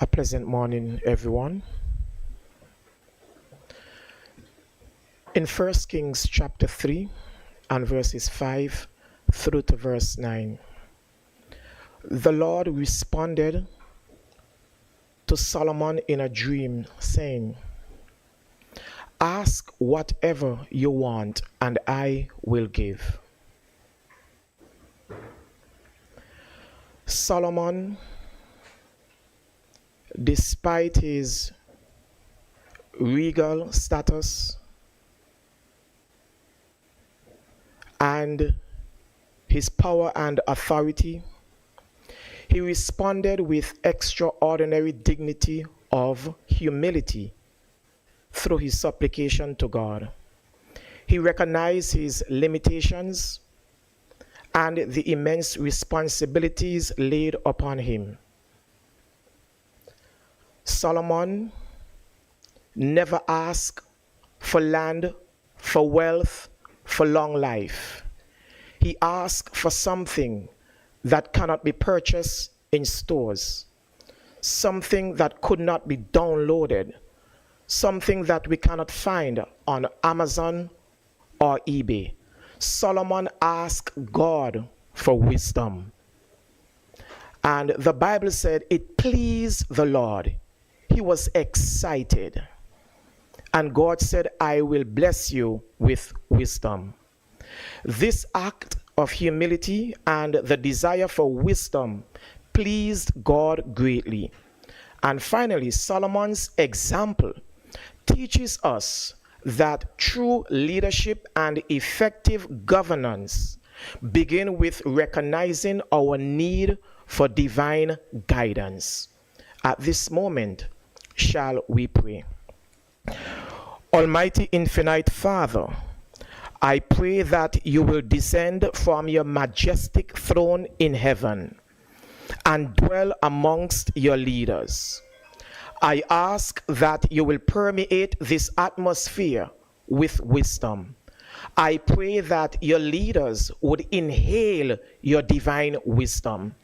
A pleasant morning, everyone. In 1 Kings chapter 3 and verses 5 through to verse 9, the Lord responded to Solomon in a dream, saying, "Ask whatever you want, and I will give." Solomon, despite his regal status and his power and authority, he responded with extraordinary dignity of humility through his supplication to God. He recognized his limitations and the immense responsibilities laid upon him. Solomon never asked for land, for wealth, for long life. He asked for something that cannot be purchased in stores, something that could not be downloaded, something that we cannot find on Amazon or eBay. Solomon asked God for wisdom. And the Bible said it pleased the Lord. He was excited. And God said, "I will bless you with wisdom." This act of humility and the desire for wisdom pleased God greatly. And finally, Solomon's example teaches us that true leadership and effective governance begin with recognizing our need for divine guidance. At this moment, shall we pray? Almighty infinite Father, I pray that you will descend from your majestic throne in heaven and dwell amongst your leaders. I ask that you will permeate this atmosphere with wisdom. I pray that your leaders would inhale your divine wisdom.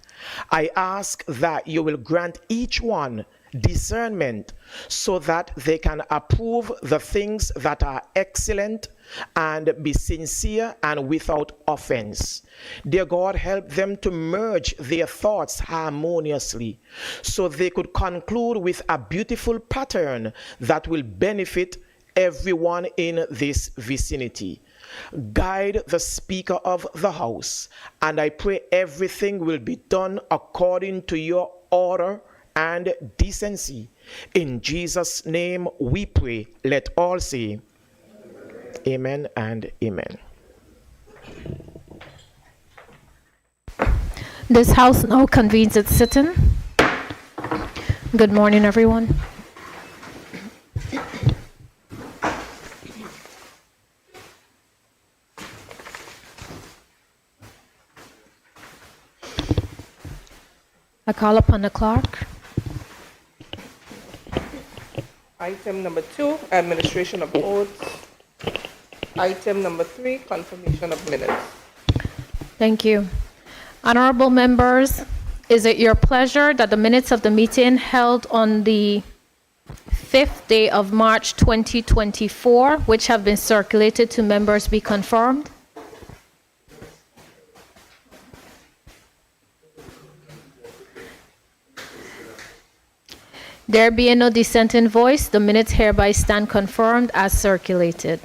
I ask that you will grant each one discernment so that they can approve the things that are excellent and be sincere and without offense. Dear God, help them to merge their thoughts harmoniously so they could conclude with a beautiful pattern that will benefit everyone in this vicinity. Guide the Speaker of the House, and I pray everything will be done according to your order and decency. In Jesus' name we pray. Let all say amen and amen. This house now convenes its sitting. Good morning, everyone. I call upon the clerk. Item number 2, administration of oaths. Item number 3, confirmation of minutes. Thank you. Honorable members, is it your pleasure that the minutes of the meeting held on the 5th day of March 2024, which have been circulated to members, be confirmed? There being no dissenting voice, the minutes hereby stand confirmed as circulated.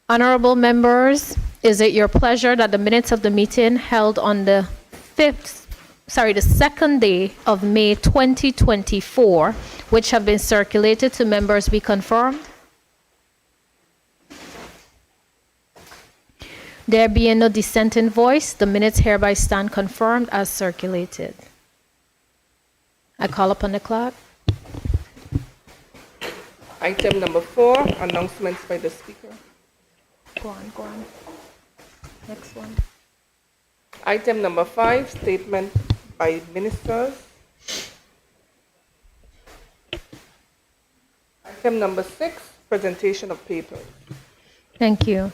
Honorable members, is it your pleasure that the minutes of the meeting held on the 2nd day of May 2024, which have been circulated to members, be confirmed? There being no dissenting voice, the minutes hereby stand confirmed as circulated. I call upon the clerk. Item number 4, announcements by the Speaker. Go on. Next one. Item number 5, statement by ministers. Item number 6, presentation of papers. Thank you.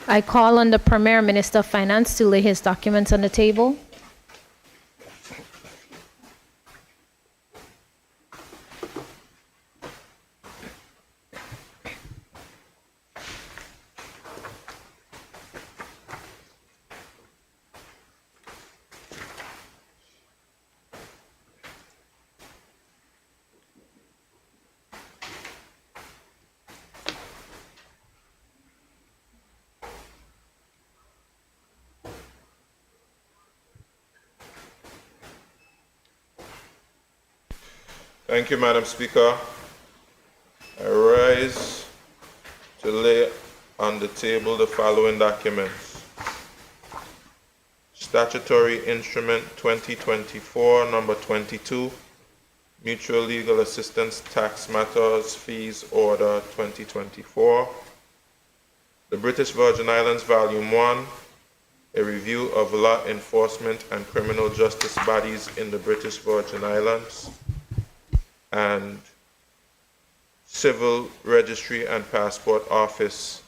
I call on the Premier Minister of Finance to lay his documents on the table. Thank you, Madam Speaker. I rise to lay on the table the following documents. Statutory Instrument 2024, number 22, Mutual Legal Assistance Tax Matters Fees Order 2024. The British Virgin Islands, Volume 1, a review of law enforcement and criminal justice bodies in the British Virgin Islands, and Civil Registry and Passport Office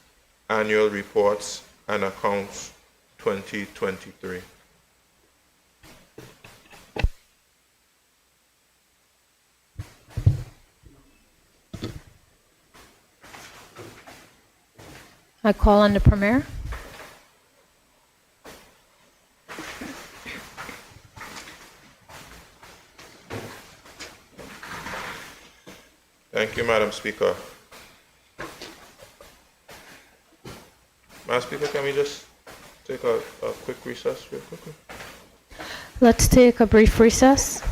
Annual Reports and Accounts 2023. I call on the Premier. Thank you, Madam Speaker. Madam Speaker, can we just take a quick recess real quickly? Let's take a brief recess.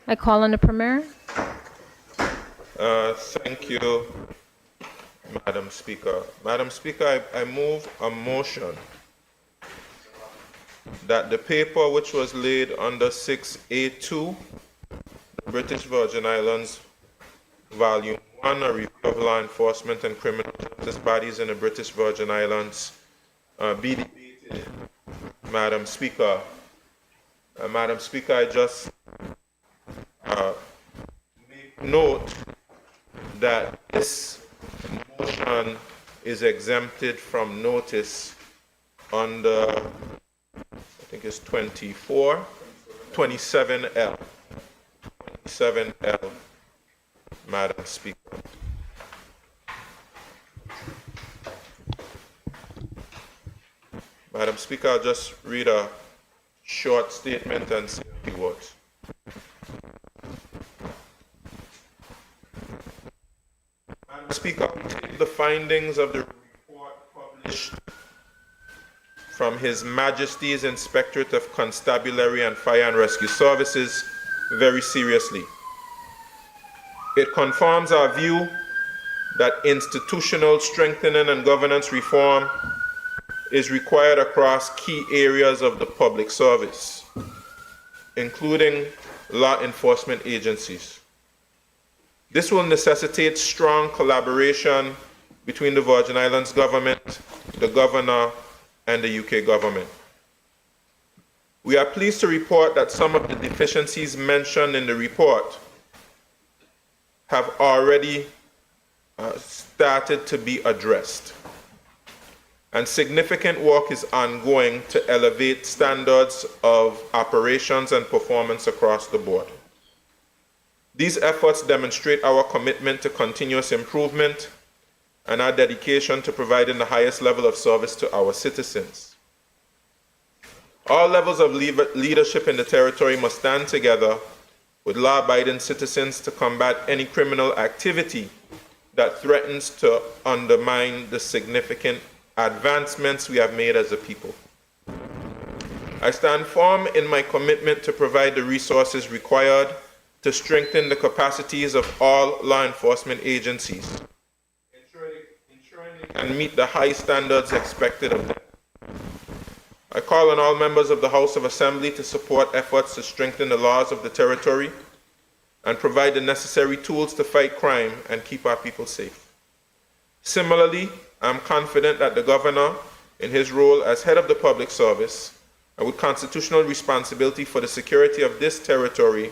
I call on the Premier. Thank you, Madam Speaker. Madam Speaker, I move a motion that the paper which was laid under 6A2, the British Virgin Islands, Volume 1, a review of law enforcement and criminal justice bodies in the British Virgin Islands, be debated. Madam Speaker. Madam Speaker, I just make note that this motion is exempted from notice under, I think it's 27L. 27L, Madam Speaker. Madam Speaker, I'll just read a short statement and say a few words. Madam Speaker, we take the findings of the report published from His Majesty's Inspectorate of Constabulary and Fire and Rescue Services very seriously. It confirms our view that institutional strengthening and governance reform is required across key areas of the public service, including law enforcement agencies. This will necessitate strong collaboration between the Virgin Islands government, the governor, and the UK government. We are pleased to report that some of the deficiencies mentioned in the report have already started to be addressed, and significant work is ongoing to elevate standards of operations and performance across the board. These efforts demonstrate our commitment to continuous improvement and our dedication to providing the highest level of service to our citizens. All levels of leadership in the territory must stand together with law-abiding citizens to combat any criminal activity that threatens to undermine the significant advancements we have made as a people. I stand firm in my commitment to provide the resources required to strengthen the capacities of all law enforcement agencies, ensuring they can meet the high standards expected of them. I call on all members of the House of Assembly to support efforts to strengthen the laws of the territory and provide the necessary tools to fight crime and keep our people safe. Similarly, I am confident that the Governor, in his role as head of the public service and with constitutional responsibility for the security of this territory,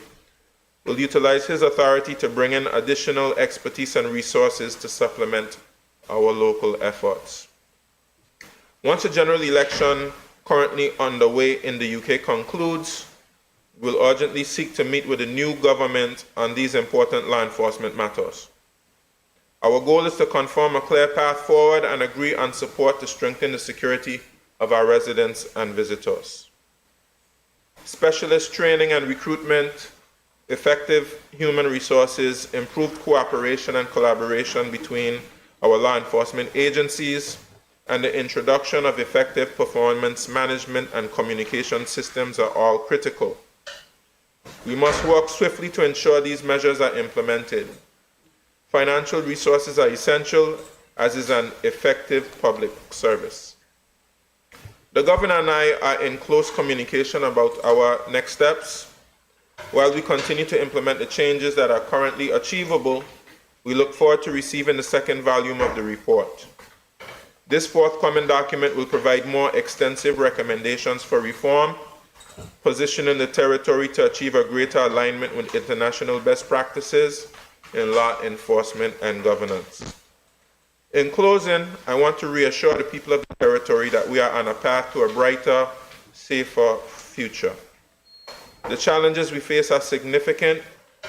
will utilize his authority to bring in additional expertise and resources to supplement our local efforts. Once the general election currently underway in the UK concludes, we will urgently seek to meet with the new government on these important law enforcement matters. Our goal is to confirm a clear path forward and agree on support to strengthen the security of our residents and visitors. Specialist training and recruitment, effective human resources, improved cooperation and collaboration between our law enforcement agencies, and the introduction of effective performance management and communication systems are all critical. We must work swiftly to ensure these measures are implemented. Financial resources are essential, as is an effective public service. The Governor and I are in close communication about our next steps. While we continue to implement the changes that are currently achievable, we look forward to receiving the second volume of the report. This forthcoming document will provide more extensive recommendations for reform, positioning the territory to achieve a greater alignment with international best practices in law enforcement and governance. In closing, I want to reassure the people of the territory that we are on a path to a brighter, safer future. The challenges we face are significant,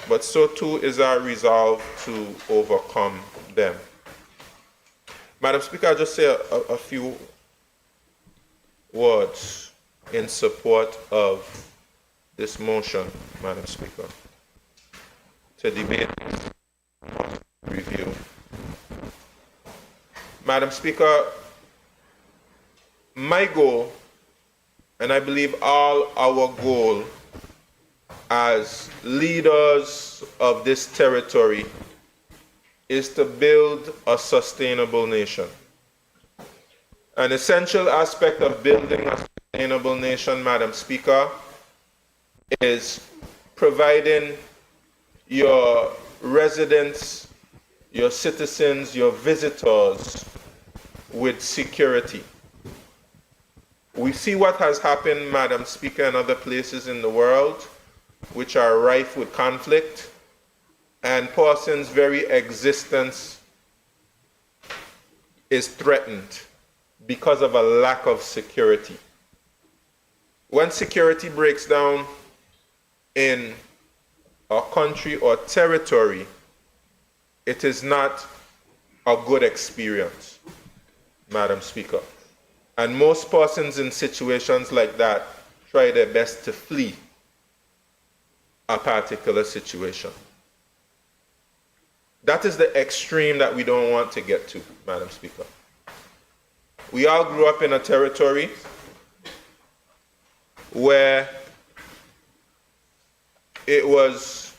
but so too is our resolve to overcome them. Madam Speaker, I'll just say a few words in support of this motion, Madam Speaker, to debate review. Madam Speaker, my goal, and I believe all our goal as leaders of this territory is to build a sustainable nation. An essential aspect of building a sustainable nation, Madam Speaker, is providing your residents, your citizens, your visitors with security. We see what has happened, Madam Speaker, in other places in the world which are rife with conflict, and persons' very existence is threatened because of a lack of security. When security breaks down in a country or territory, it is not a good experience, Madam Speaker. And most persons in situations like that try their best to flee a particular situation. That is the extreme that we don't want to get to, Madam Speaker. We all grew up in a territory where it was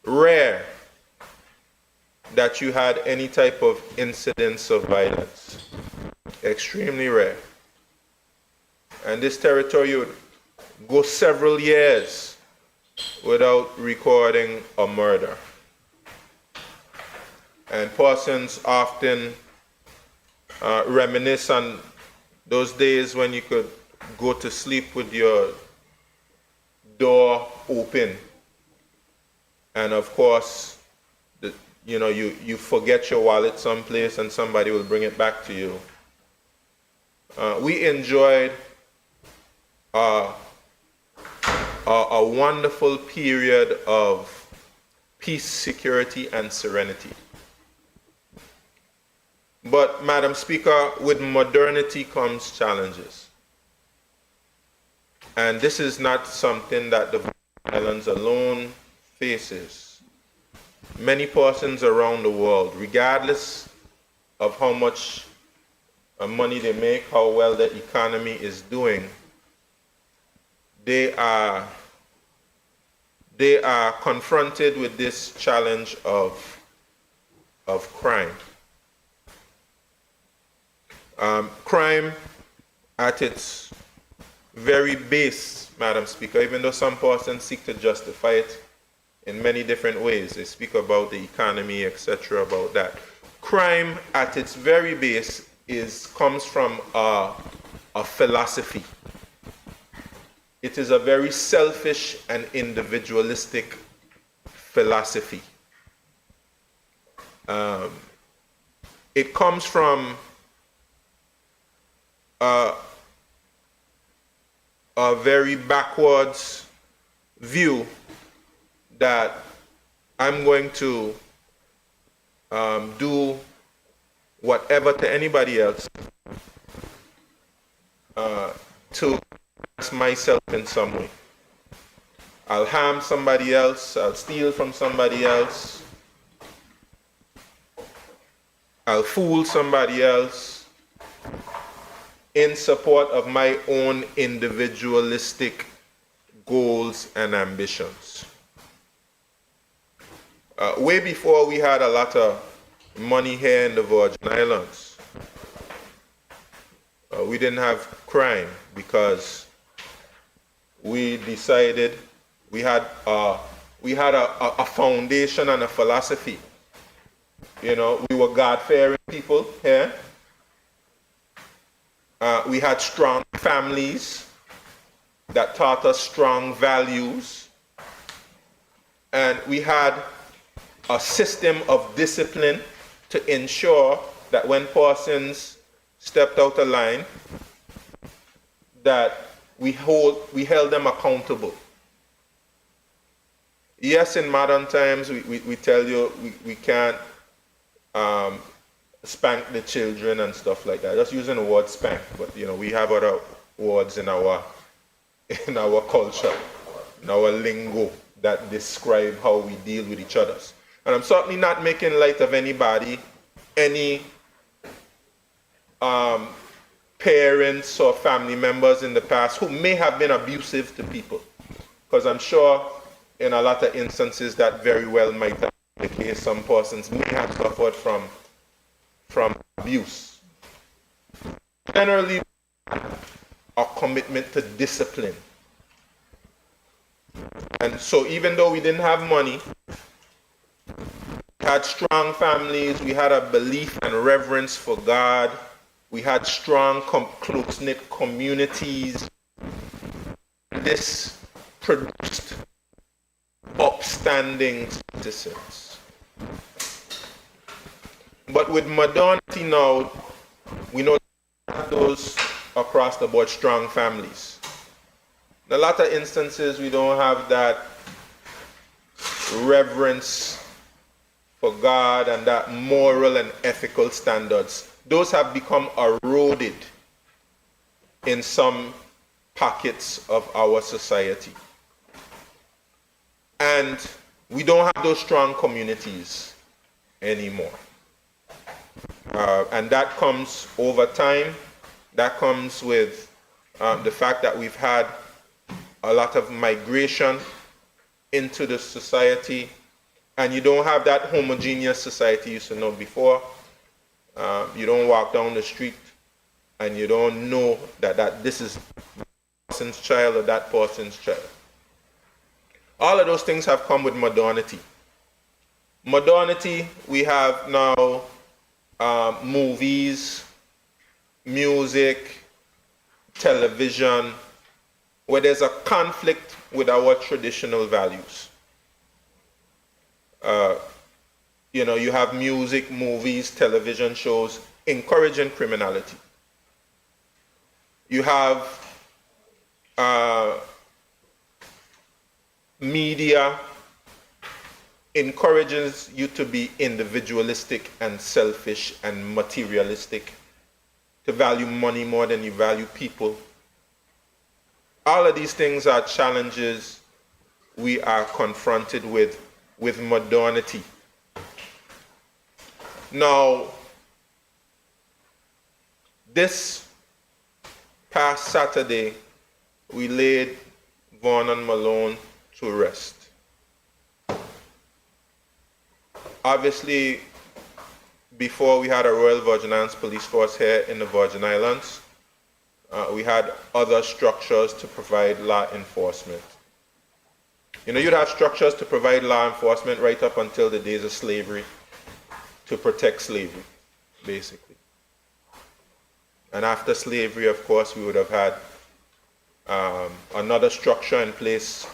rare that you had any type of incidents of violence. Extremely rare. And this territory would go several years without recording a murder. And persons often reminisce on those days when you could go to sleep with your door open. And of course, you forget your wallet someplace and somebody will bring it back to you. We enjoyed a wonderful period of peace, security, and serenity. But, Madam Speaker, with modernity comes challenges. And this is not something that the Islands alone faces. Many persons around the world, regardless of how much money they make, how well the economy is doing, they are confronted with this challenge of crime. Crime at its very base, Madam Speaker, even though some persons seek to justify it in many different ways. They speak about the economy, etc., about that. Crime at its very base comes from a philosophy. It is a very selfish and individualistic philosophy. It comes from a very backwards view that I'm going to do whatever to anybody else to myself in some way. I'll harm somebody else, I'll steal from somebody else, I'll fool somebody else in support of my own individualistic goals and ambitions. Way before we had a lot of money here in the Virgin Islands, we didn't have crime because we decided we had a foundation and a philosophy. We were God-fearing people here. We had strong families that taught us strong values. And we had a system of discipline to ensure that when persons stepped out of line, that we held them accountable. Yes, in modern times, we tell you we can't spank the children and stuff like that. Just using the word spank, but we have other words in our culture, in our lingo that describe how we deal with each other. And I'm certainly not making light of anybody, any parents or family members in the past who may have been abusive to people. because I'm sure in a lot of instances that very well might have been the case. Some persons may have suffered from abuse. Generally, a commitment to discipline. And so even though we didn't have money, we had strong families, we had a belief and reverence for God, we had strong, close-knit communities. This produced upstanding citizens. But with modernity now, we know those across the board strong families. In a lot of instances, we don't have that reverence for God and that moral and ethical standards. Those have become eroded in some pockets of our society. And we don't have those strong communities anymore. And that comes over time. That comes with the fact that we've had a lot of migration into the society, and you don't have that homogeneous society you used to know before. You don't walk down the street and you don't know that this is that person's child or that person's child. All of those things have come with modernity. Modernity, we have now movies, music, television, where there's a conflict with our traditional values. You have music, movies, television shows encouraging criminality. You have media encourages you to be individualistic and selfish and materialistic, to value money more than you value people. All of these things are challenges we are confronted with modernity. Now, this past Saturday, we laid Vernon Malone to rest. Obviously, before we had a Royal Virgin Islands Police Force here in the Virgin Islands, we had other structures to provide law enforcement. You'd have structures to provide law enforcement right up until the days of slavery, to protect slavery, basically. And after slavery, of course, we would have had another structure in place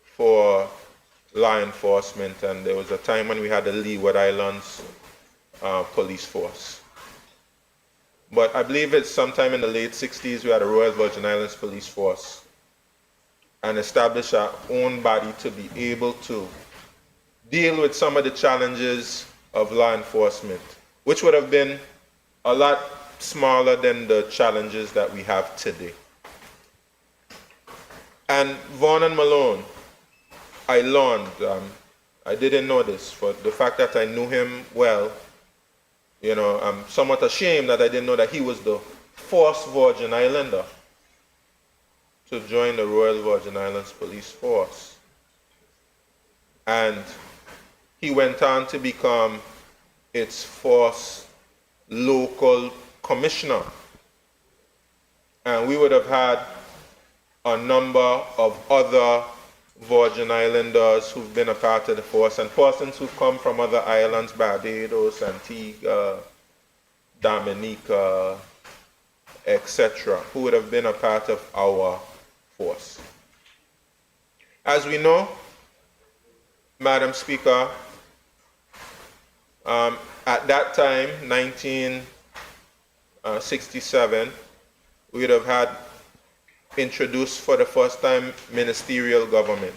for law enforcement, and there was a time when we had the Leeward Islands police force. But I believe it's sometime in the late 60s we had a Royal Virgin Islands police force and established our own body to be able to deal with some of the challenges of law enforcement, which would have been a lot smaller than the challenges that we have today. And Vernon Malone, I learned, I didn't know this, but the fact that I knew him well, I'm somewhat ashamed that I didn't know that he was the first Virgin Islander to join the Royal Virgin Islands Police Force. And he went on to become its first local commissioner. And we would have had a number of other Virgin Islanders who've been a part of the force, and persons who've come from other islands, Barbados, Antigua, Dominica, etc., who would have been a part of our force. As we know, Madam Speaker, at that time, 1967, we would have had introduced for the first time ministerial government,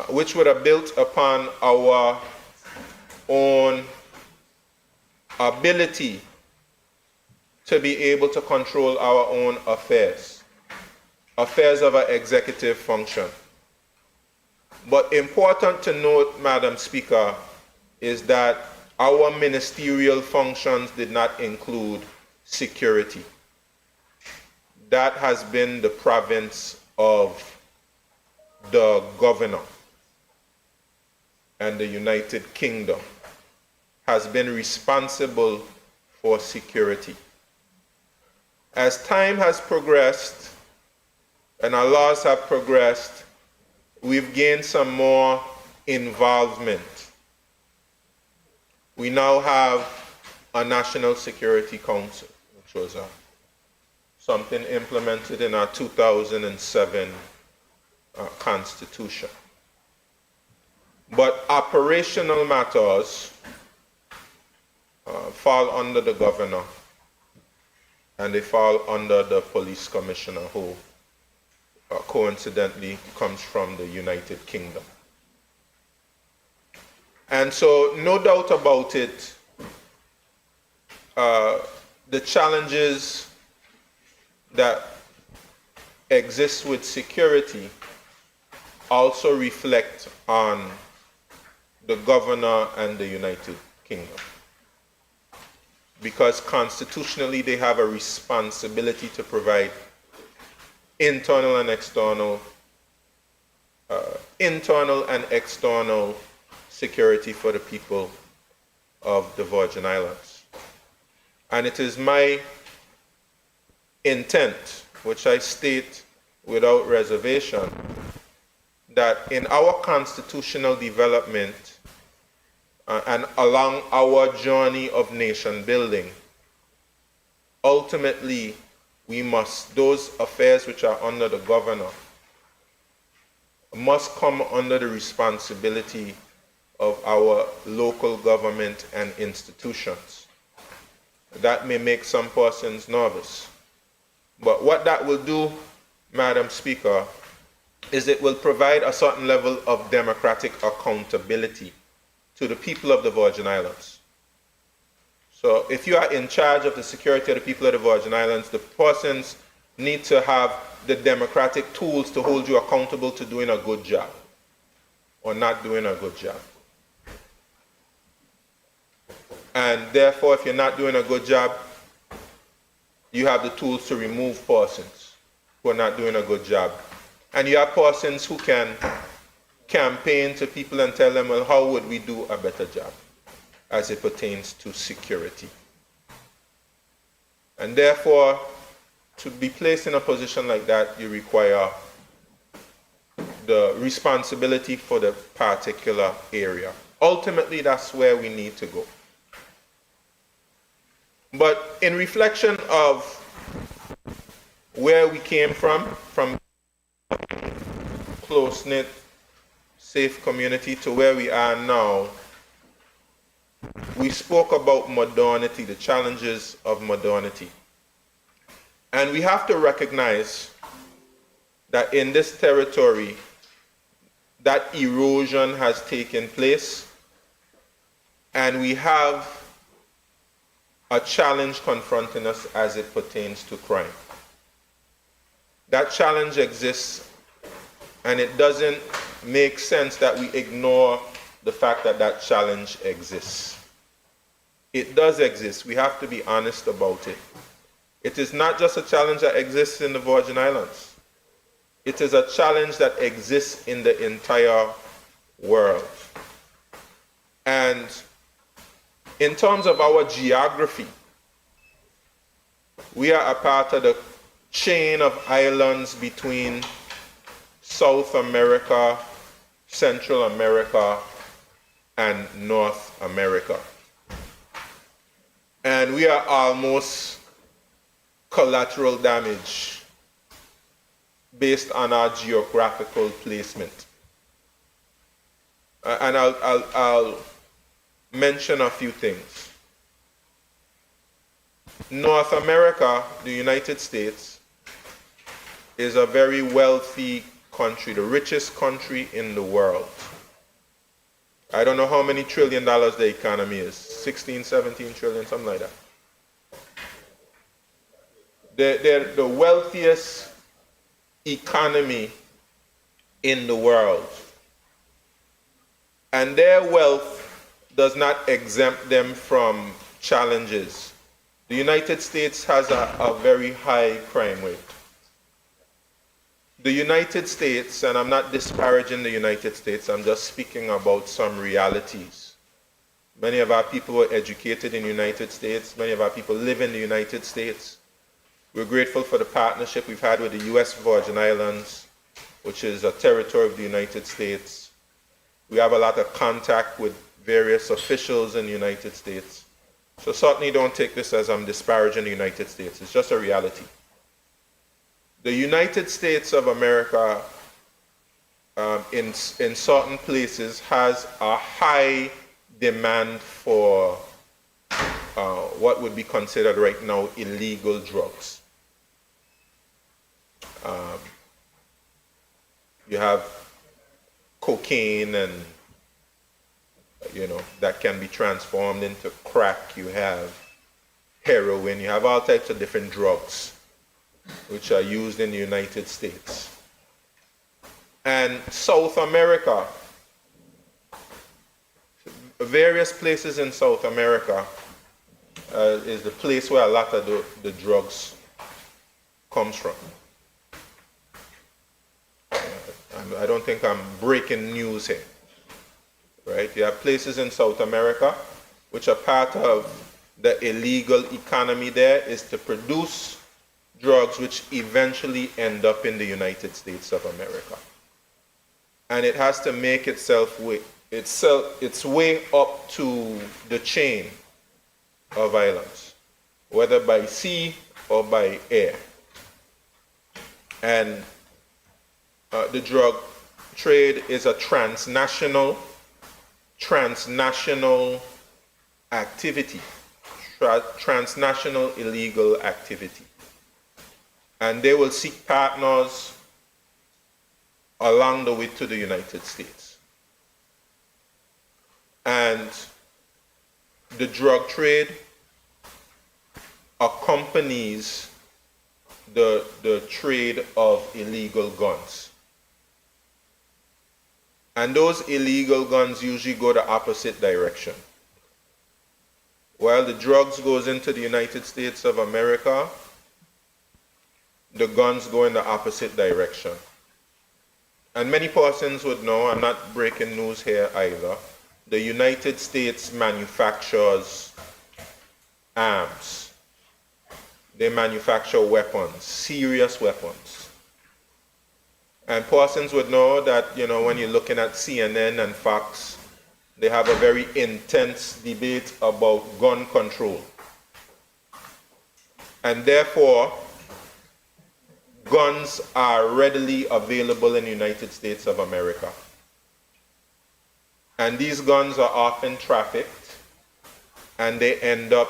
which would have built upon our own ability to be able to control our own affairs of our executive function. But important to note, Madam Speaker, is that our ministerial functions did not include security. That has been the province of the governor and the United Kingdom has been responsible for security. As time has progressed and our laws have progressed, we've gained some more involvement. We now have a National Security Council, which was something implemented in our 2007 Constitution. But operational matters fall under the governor, and they fall under the police commissioner, who coincidentally comes from the United Kingdom. And so, no doubt about it, the challenges that exist with security also reflect on the governor and the United Kingdom, because constitutionally they have a responsibility to provide internal and external security for the people of the Virgin Islands. And it is my intent, which I state without reservation, that in our constitutional development and along our journey of nation building, ultimately those affairs which are under the governor must come under the responsibility of our local government and institutions. That may make some persons nervous, but what that will do, Madam Speaker, is it will provide a certain level of democratic accountability to the people of the Virgin Islands. So if you are in charge of the security of the people of the Virgin Islands, the persons need to have the democratic tools to hold you accountable to doing a good job or not doing a good job. And therefore, if you're not doing a good job, you have the tools to remove persons who are not doing a good job. And you have persons who can campaign to people and tell them, well, how would we do a better job as it pertains to security? And therefore, to be placed in a position like that, you require the responsibility for the particular area. Ultimately, that's where we need to go. But in reflection of where we came from close-knit, safe community to where we are now, we spoke about modernity, the challenges of modernity. And we have to recognize that in this territory, that erosion has taken place, and we have a challenge confronting us as it pertains to crime. That challenge exists, and it doesn't make sense that we ignore the fact that that challenge exists. It does exist. We have to be honest about it. It is not just a challenge that exists in the Virgin Islands. It is a challenge that exists in the entire world. And in terms of our geography, we are a part of the chain of islands between South America, Central America, and North America. And we are almost collateral damage based on our geographical placement. And I'll mention a few things. North America, the United States, is a very wealthy country, the richest country in the world. I don't know how many $1 trillion the economy is, 16, 17 trillion, something like that. They're the wealthiest economy in the world. And their wealth does not exempt them from challenges. The United States has a very high crime rate. The United States, and I'm not disparaging the United States, I'm just speaking about some realities. Many of our people were educated in the United States. Many of our people live in the United States. We're grateful for the partnership we've had with the U.S. Virgin Islands, which is a territory of the United States. We have a lot of contact with various officials in the United States. So certainly don't take this as I'm disparaging the United States. It's just a reality. The United States of America, in certain places, has a high demand for what would be considered right now illegal drugs. You have cocaine and, that can be transformed into crack. You have heroin. You have all types of different drugs which are used in the United States. And South America, various places in South America is the place where a lot of the drugs comes from. I don't think I'm breaking news here, right? You have places in South America which are part of the illegal economy there is to produce drugs which eventually end up in the United States of America. And it has to make its way up to the chain of islands, whether by sea or by air. And the drug trade is a transnational activity, transnational illegal activity. And they will seek partners along the way to the United States. And the drug trade accompanies the trade of illegal guns. And those illegal guns usually go the opposite direction. While the drugs goes into the United States of America, the guns go in the opposite direction. And many persons would know, I'm not breaking news here either, the United States manufactures arms. They manufacture weapons, serious weapons. And persons would know that, when you're looking at CNN and Fox, they have a very intense debate about gun control. And therefore, guns are readily available in the United States of America. And these guns are often trafficked, and they end up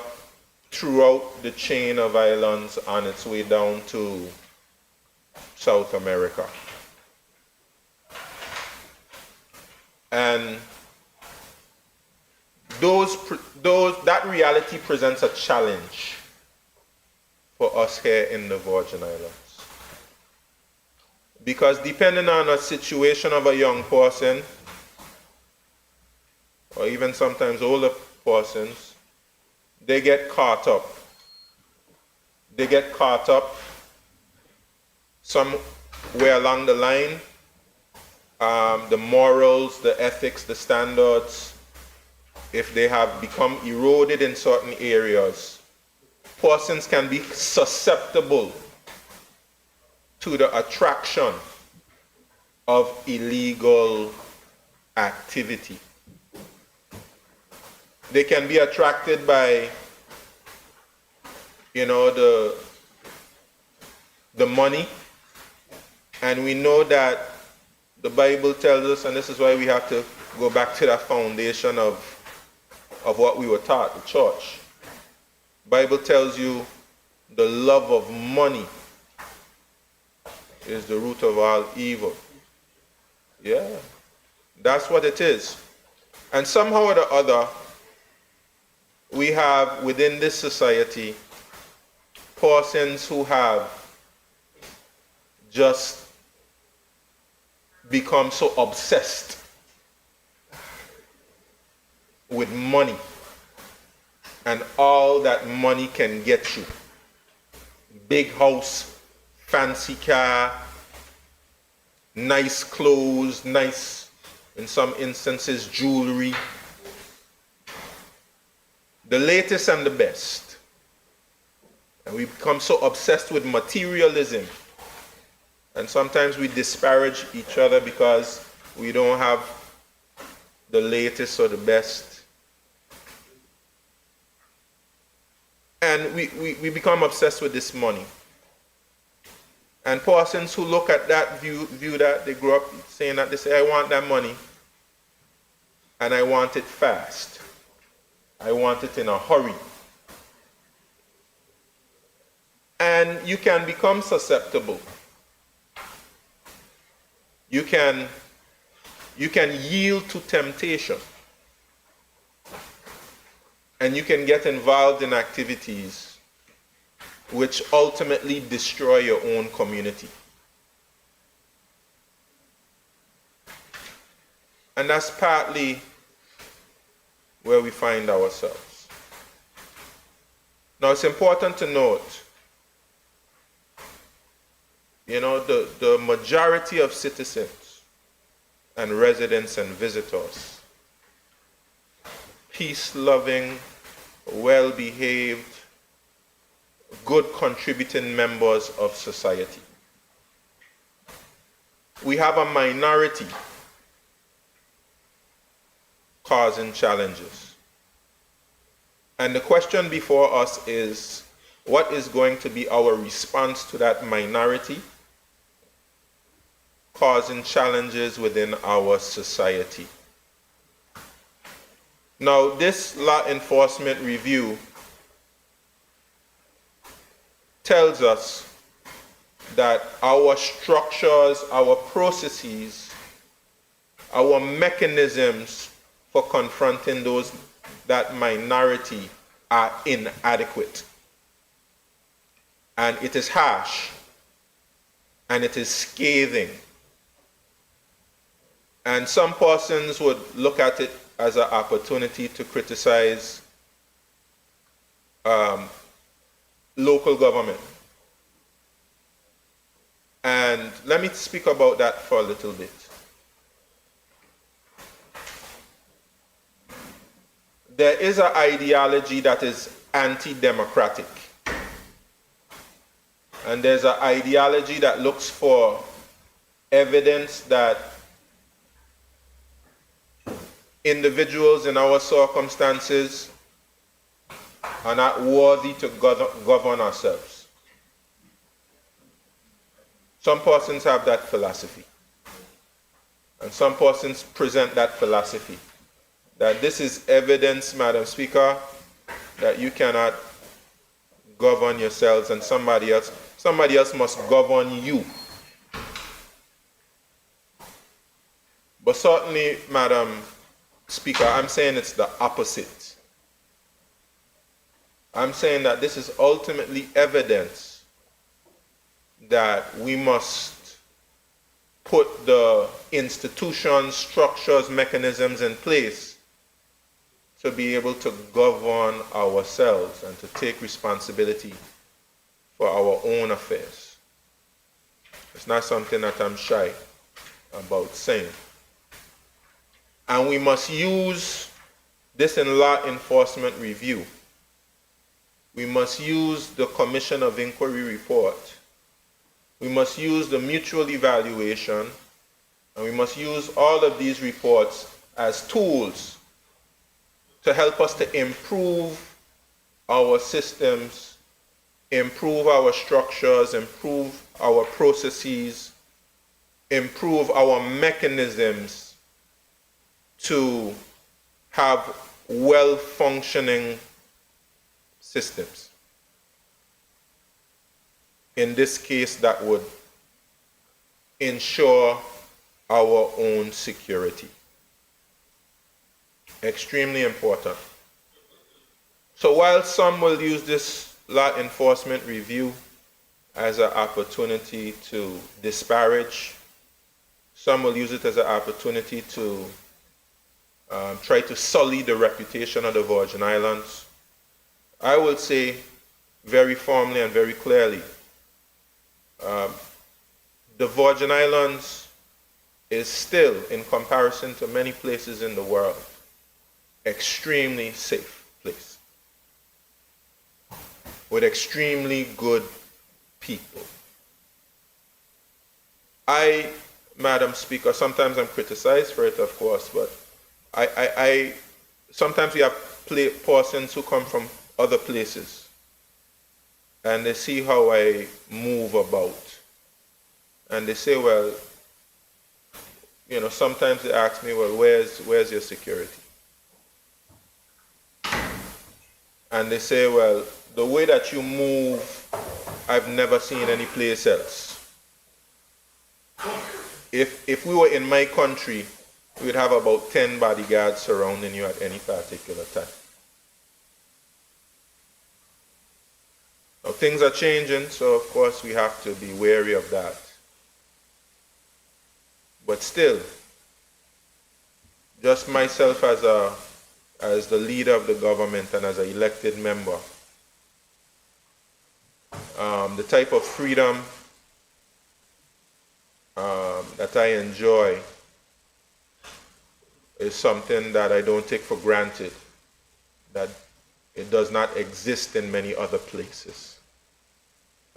throughout the chain of islands on its way down to South America. And that reality presents a challenge for us here in the Virgin Islands. Because depending on the situation of a young person, or even sometimes older persons, they get caught up. They get caught up somewhere along the line. The morals, the ethics, the standards, if they have become eroded in certain areas, persons can be susceptible to the attraction of illegal activity. They can be attracted by, the money. And we know that the Bible tells us, and this is why we have to go back to that foundation of what we were taught, the church. The Bible tells you the love of money is the root of all evil. Yeah, that's what it is. And somehow or the other, we have within this society persons who have just become so obsessed with money and all that money can get you. Big house, fancy car, nice clothes, nice, in some instances, jewelry. The latest and the best. And we become so obsessed with materialism. And sometimes we disparage each other because we don't have the latest or the best. And we become obsessed with this money. And persons who look at that, view that, they grow up saying that, they say, I want that money, and I want it fast. I want it in a hurry. And you can become susceptible. You can yield to temptation. And you can get involved in activities which ultimately destroy your own community. And that's partly where we find ourselves. Now, it's important to note, the majority of citizens and residents and visitors, peace-loving, well-behaved, good contributing members of society. We have a minority causing challenges. And the question before us is, what is going to be our response to that minority causing challenges within our society? Now, this law enforcement review tells us that our structures, our processes, our mechanisms for confronting that minority are inadequate. And it is harsh, and it is scathing. And some persons would look at it as an opportunity to criticize local government. And let me speak about that for a little bit. There is an ideology that is anti-democratic. And there's an ideology that looks for evidence that individuals in our circumstances are not worthy to govern ourselves. Some persons have that philosophy. And some persons present that philosophy. That this is evidence, Madam Speaker, that you cannot govern yourselves and somebody else must govern you. But certainly, Madam Speaker, I'm saying it's the opposite. I'm saying that this is ultimately evidence that we must put the institutions, structures, mechanisms in place to be able to govern ourselves and to take responsibility for our own affairs. It's not something that I'm shy about saying. And we must use this in law enforcement review. We must use the Commission of Inquiry report. We must use the mutual evaluation. And we must use all of these reports as tools to help us to improve our systems, improve our structures, improve our processes, improve our mechanisms to have well-functioning systems. In this case, that would ensure our own security. Extremely important. So while some will use this law enforcement review as an opportunity to disparage, some will use it as an opportunity to try to sully the reputation of the Virgin Islands, I will say very firmly and very clearly, the Virgin Islands is still, in comparison to many places in the world, extremely safe place with extremely good people. Madam Speaker, sometimes I'm criticized for it, of course, but sometimes we have persons who come from other places and they see how I move about and they say, well, you know, sometimes they ask me, well, where's your security? And they say, well, the way that you move, I've never seen any place else. If we were in my country, we'd have about 10 bodyguards surrounding you at any particular time. Now, things are changing, so of course we have to be wary of that. But still, just myself as the leader of the government and as an elected member, the type of freedom that I enjoy is something that I don't take for granted, that it does not exist in many other places.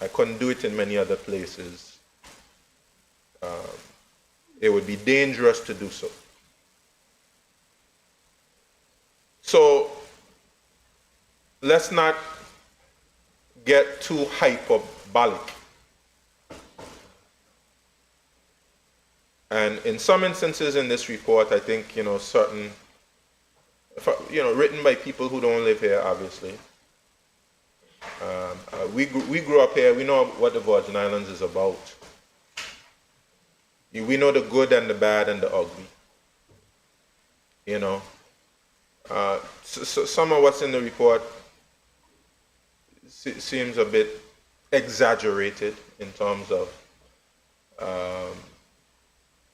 I couldn't do it in many other places. It would be dangerous to do so. So let's not get too hyperbolic. And in some instances in this report, I think, you know, certain, written by people who don't live here, obviously. We grew up here. We know what the Virgin Islands is about. We know the good and the bad and the ugly. You know, so some of what's in the report seems a bit exaggerated in terms of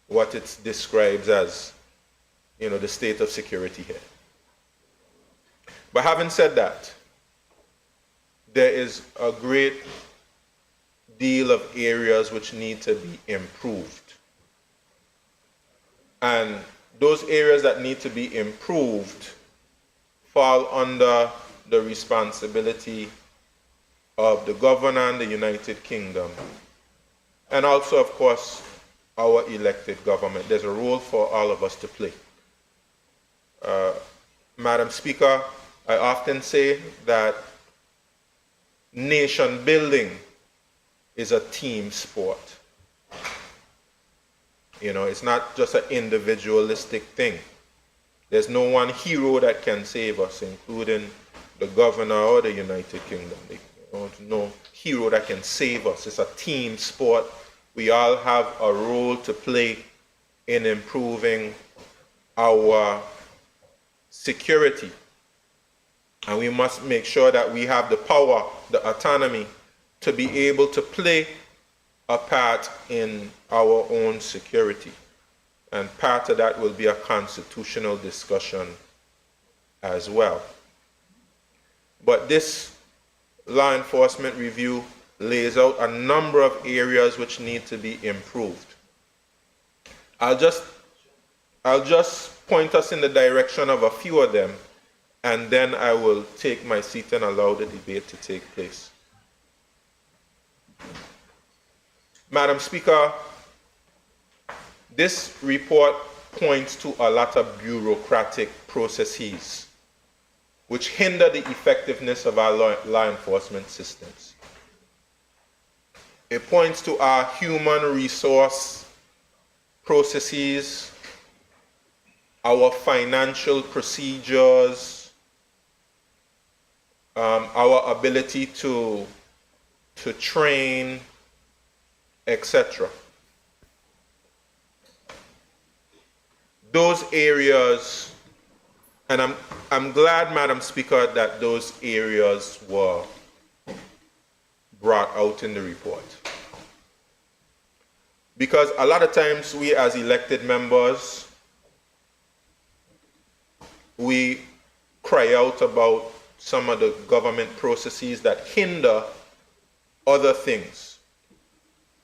what it describes as, you know, the state of security here. But having said that, there is a great deal of areas which need to be improved. And those areas that need to be improved fall under the responsibility of the governor and the United Kingdom, and also, of course, our elected government. There's a role for all of us to play. Madam Speaker, I often say that nation building is a team sport. You know, it's not just an individualistic thing. There's no one hero that can save us, including the governor or the United Kingdom. There's no hero that can save us. It's a team sport. We all have a role to play in improving our security. And we must make sure that we have the power, the autonomy, to be able to play a part in our own security. And part of that will be a constitutional discussion as well. But this law enforcement review lays out a number of areas which need to be improved. I'll just point us in the direction of a few of them, and then I will take my seat and allow the debate to take place. Madam Speaker, this report points to a lot of bureaucratic processes which hinder the effectiveness of our law enforcement systems. It points to our human resource processes, our financial procedures, our ability to train, etc. Those areas, and I'm glad, Madam Speaker, that those areas were brought out in the report. Because a lot of times we as elected members, we cry out about some of the government processes that hinder other things,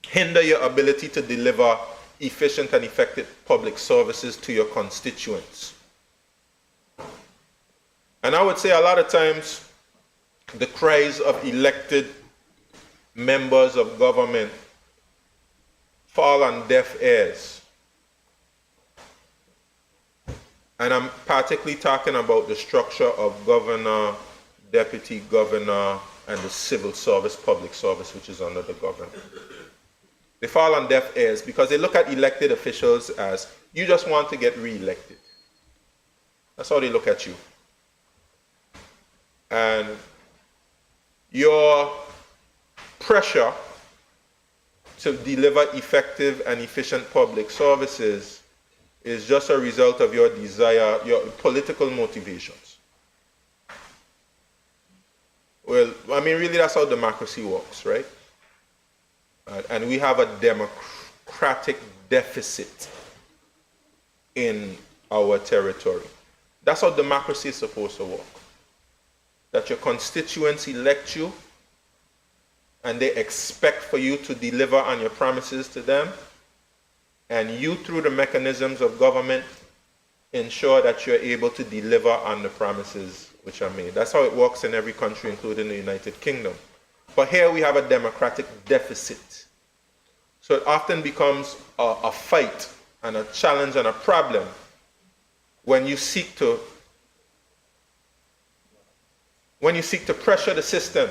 hinder your ability to deliver efficient and effective public services to your constituents. And I would say a lot of times the cries of elected members of government fall on deaf ears. And I'm particularly talking about the structure of governor, deputy governor, and the civil service, public service, which is under the governor. They fall on deaf ears because they look at elected officials as, you just want to get re-elected. That's how they look at you. And your pressure to deliver effective and efficient public services is just a result of your desire, your political motivations. Well, I mean, really, that's how democracy works, right? And we have a democratic deficit in our territory. That's how democracy is supposed to work. That your constituents elect you, and they expect for you to deliver on your promises to them, and you, through the mechanisms of government, ensure that you're able to deliver on the promises which are made. That's how it works in every country, including the United Kingdom. But here we have a democratic deficit. So it often becomes a fight and a challenge and a problem when you seek to pressure the system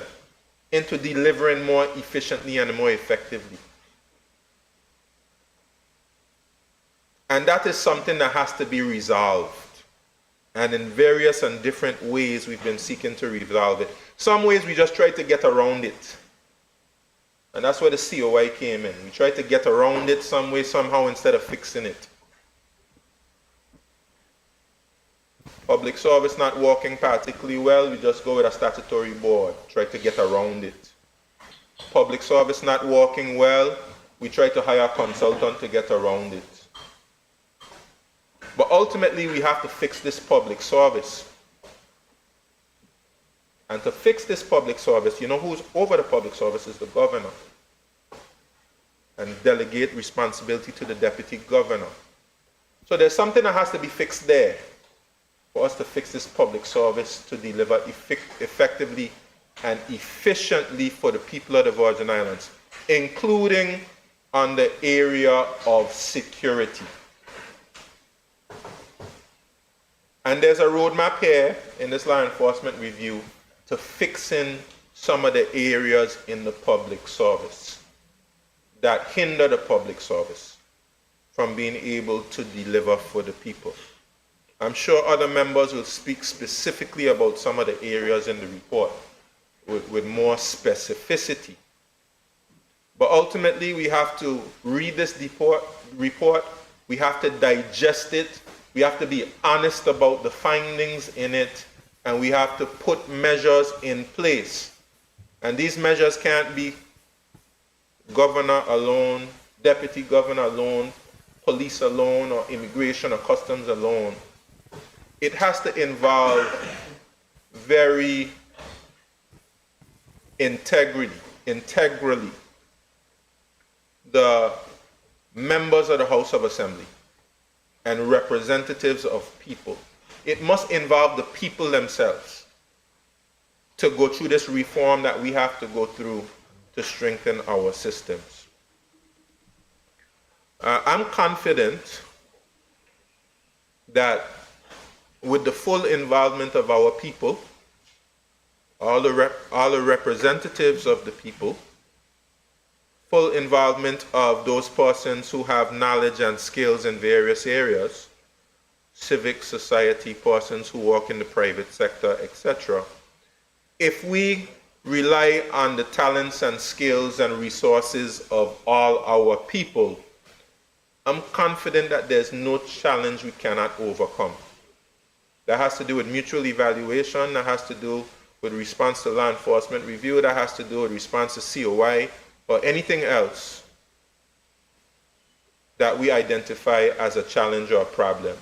into delivering more efficiently and more effectively. And that is something that has to be resolved. And in various and different ways, we've been seeking to resolve it. Some ways we just try to get around it. And that's where the COI came in. We tried to get around it some way, somehow, instead of fixing it. Public service not working particularly well, we just go with a statutory board, try to get around it. Public service not working well, we try to hire a consultant to get around it. But ultimately, we have to fix this public service. And to fix this public service, you know who's over the public service is the governor. And delegate responsibility to the deputy governor. So there's something that has to be fixed there for us to fix this public service to deliver effectively and efficiently for the people of the Virgin Islands, including on the area of security. And there's a roadmap here in this law enforcement review to fixing some of the areas in the public service that hinder the public service from being able to deliver for the people. I'm sure other members will speak specifically about some of the areas in the report with more specificity. But ultimately, we have to read this report, we have to digest it, we have to be honest about the findings in it, and we have to put measures in place. And these measures can't be governor alone, deputy governor alone, police alone, or immigration or customs alone. It has to involve very integrally, the members of the House of Assembly and representatives of people. It must involve the people themselves to go through this reform that we have to go through to strengthen our systems. I'm confident that with the full involvement of our people, all the representatives of the people, full involvement of those persons who have knowledge and skills in various areas, civic society persons who work in the private sector, etc. If we rely on the talents and skills and resources of all our people, I'm confident that there's no challenge we cannot overcome. That has to do with mutual evaluation, that has to do with response to law enforcement review, that has to do with response to COI, or anything else that we identify as a challenge or a problem.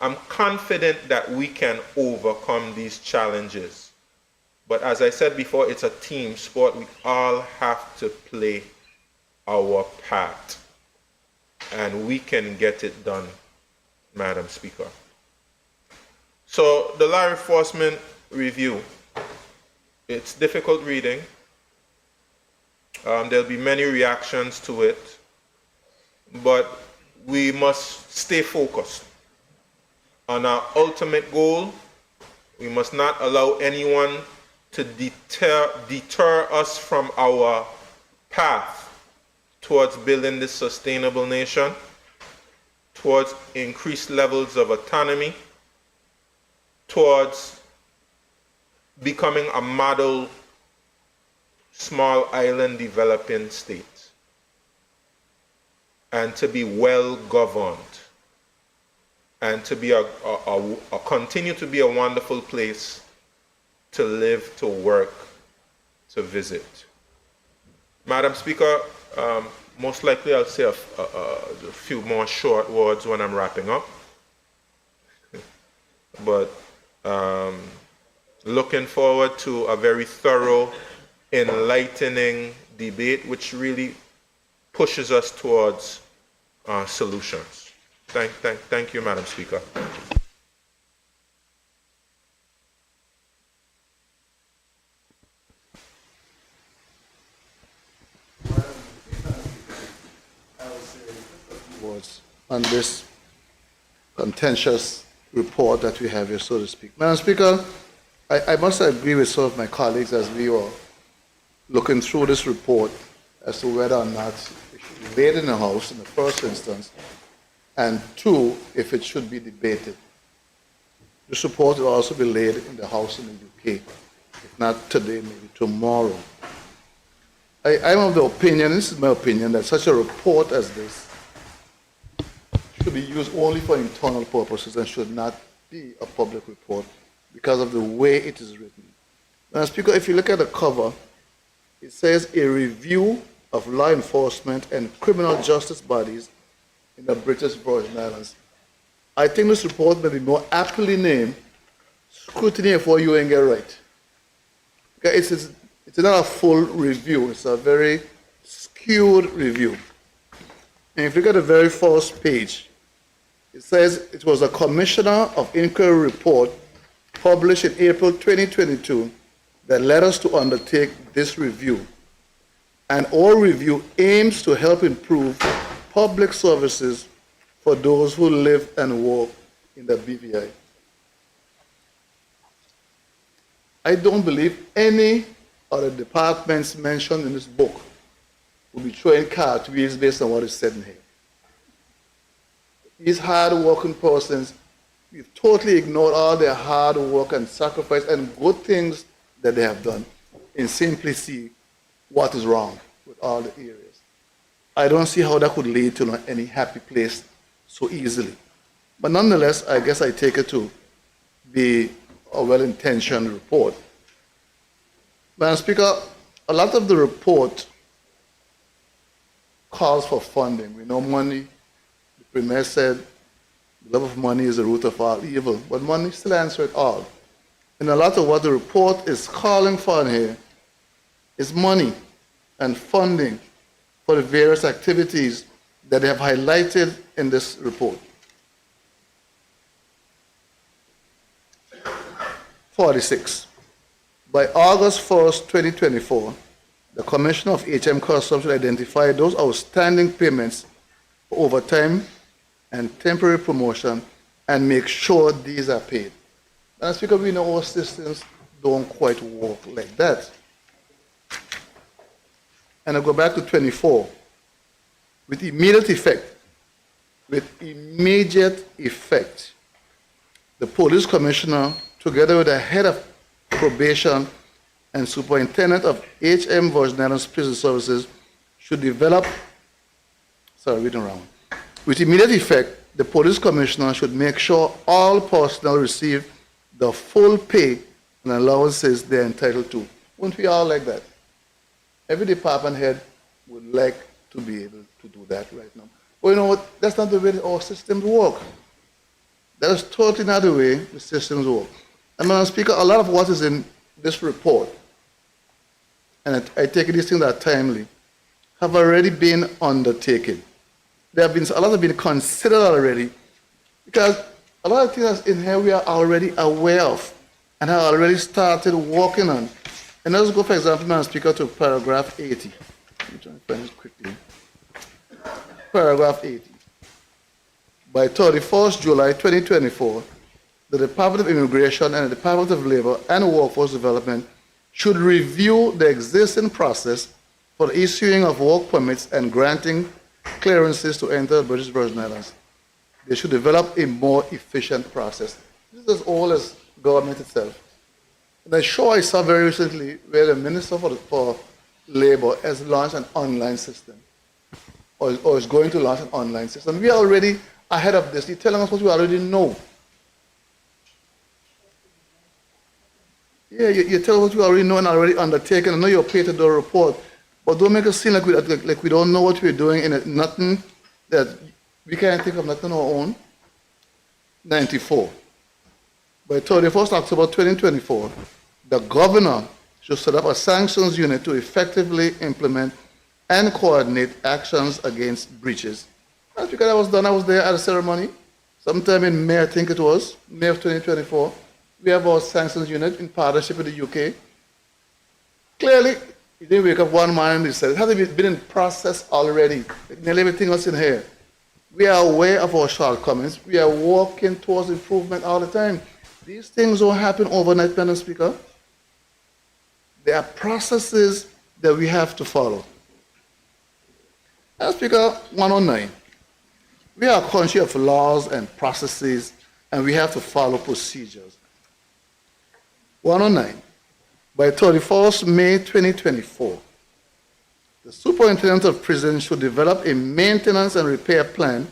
I'm confident that we can overcome these challenges. But as I said before, it's a team sport. We all have to play our part. and we can get it done, Madam Speaker. So the law enforcement review, it's difficult reading. There'll be many reactions to it, but we must stay focused on our ultimate goal. We must not allow anyone to deter us from our path towards building this sustainable nation, towards increased levels of autonomy, towards becoming a model small island developing state, and to be well governed, and to be continue to be a wonderful place to live, to work, to visit. Madam Speaker, most likely I'll say a few more short words when I'm wrapping up. But looking forward to a very thorough, enlightening debate, which really pushes us towards solutions. Thank you, Madam Speaker. Words on this contentious report that we have here, so to speak. Madam Speaker, I must agree with some of my colleagues as we were looking through this report as to whether or not it should be laid in the House in the first instance, and two, if it should be debated. This report will also be laid in the House in the UK, if not today, maybe tomorrow. I'm of the opinion, this is my opinion, that such a report as this should be used only for internal purposes and should not be a public report because of the way it is written. Madam Speaker, if you look at the cover, it says a review of law enforcement and criminal justice bodies in the British Virgin Islands. I think this report may be more aptly named Scrutiny of What You Ain't Get Right. Okay, it's not a full review, it's a very skewed review. And if you look at the very first page, it says it was a Commissioner of Inquiry report published in April 2022 that led us to undertake this review. And our review aims to help improve public services for those who live and work in the BVI. I don't believe any of the departments mentioned in this book will be throwing cartwheels based on what is said in here. These hard-working persons, we've totally ignored all their hard work and sacrifice and good things that they have done and simply see what is wrong with all the areas. I don't see how that could lead to any happy place so easily. But nonetheless, I guess I take it to be a well-intentioned report. Madam Speaker, a lot of the report calls for funding. We know money. The Premier said the love of money is the root of all evil, but money still answers it all. And a lot of what the report is calling for in here is money and funding for the various activities that they have highlighted in this report. 46. By August 1st, 2024, the Commissioner of HM Customs should identify those outstanding payments for overtime and temporary promotion and make sure these are paid. And as because we know our systems don't quite work like that. And I go back to 24. With immediate effect, the police commissioner, together with the head of probation and superintendent of HM Virgin Islands Prison Services, should develop, With immediate effect, the police commissioner should make sure all personnel receive the full pay and allowances they're entitled to. Wouldn't we all like that? Every department head would like to be able to do that right now. But you know what? That's not the way our systems work. That is totally not the way the systems work. And Madam Speaker, a lot of what is in this report, and I take it these things are timely, have already been undertaken. a lot have been considered already, because a lot of things that's in here we are already aware of and have already started working on. And let's go, for example, Madam Speaker, to paragraph 80. Let me try and find it quickly. Paragraph 80. By 31st July 2024, the Department of Immigration and the Department of Labor and Workforce Development should review the existing process for the issuing of work permits and granting clearances to enter the British Virgin Islands. They should develop a more efficient process. This is as old as government itself. And I'm sure I saw very recently where the Minister for Labor has launched an online system, or is going to launch an online system. We are already ahead of this. You're telling us what we already know. Yeah, you tell us what we already know and already undertaken. I know you're paid to do a report, but don't make us seem like we don't know what we're doing and nothing that we can't think of nothing on our own. 94. By 31st October 2024, the governor should set up a sanctions unit to effectively implement and coordinate actions against breaches. That's because I was there at the ceremony, sometime in May, I think it was, May of 2024. We have our sanctions unit in partnership with the UK. Clearly, he didn't wake up one morning and he said, it hasn't been in process already, like nearly everything else in here. We are aware of our shortcomings. We are working towards improvement all the time. These things don't happen overnight, Madam Speaker. There are processes that we have to follow. Madam Speaker, 109. We are a country of laws and processes, and we have to follow procedures. 109. By 31st May 2024, the Superintendent of Prisons should develop a maintenance and repair plan,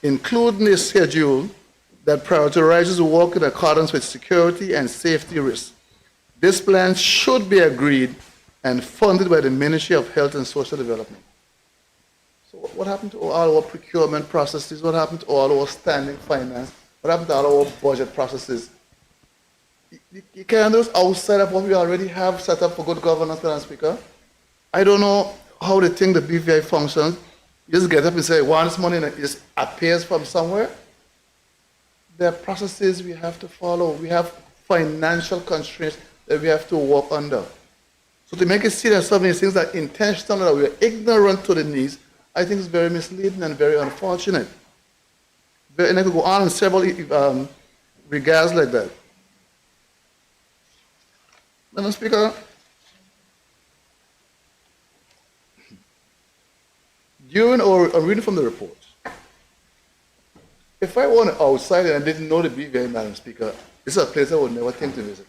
including a schedule that prioritizes work in accordance with security and safety risks. This plan should be agreed and funded by the Ministry of Health and Social Development. So what happened to all our procurement processes? What happened to all our standing finance? What happened to all our budget processes? You can't do this outside of what we already have set up for good governance, Madam Speaker. I don't know how they think the BVI functions. You just get up and say, want this money, and it just appears from somewhere. There are processes we have to follow. We have financial constraints that we have to work under. So to make it seem that some of these things are intentional, that we are ignorant to the needs, I think is very misleading and very unfortunate. And I could go on in several regards like that. Madam Speaker, I'm reading from the report. If I went outside and I didn't know the BVI, Madam Speaker, this is a place I would never think to visit.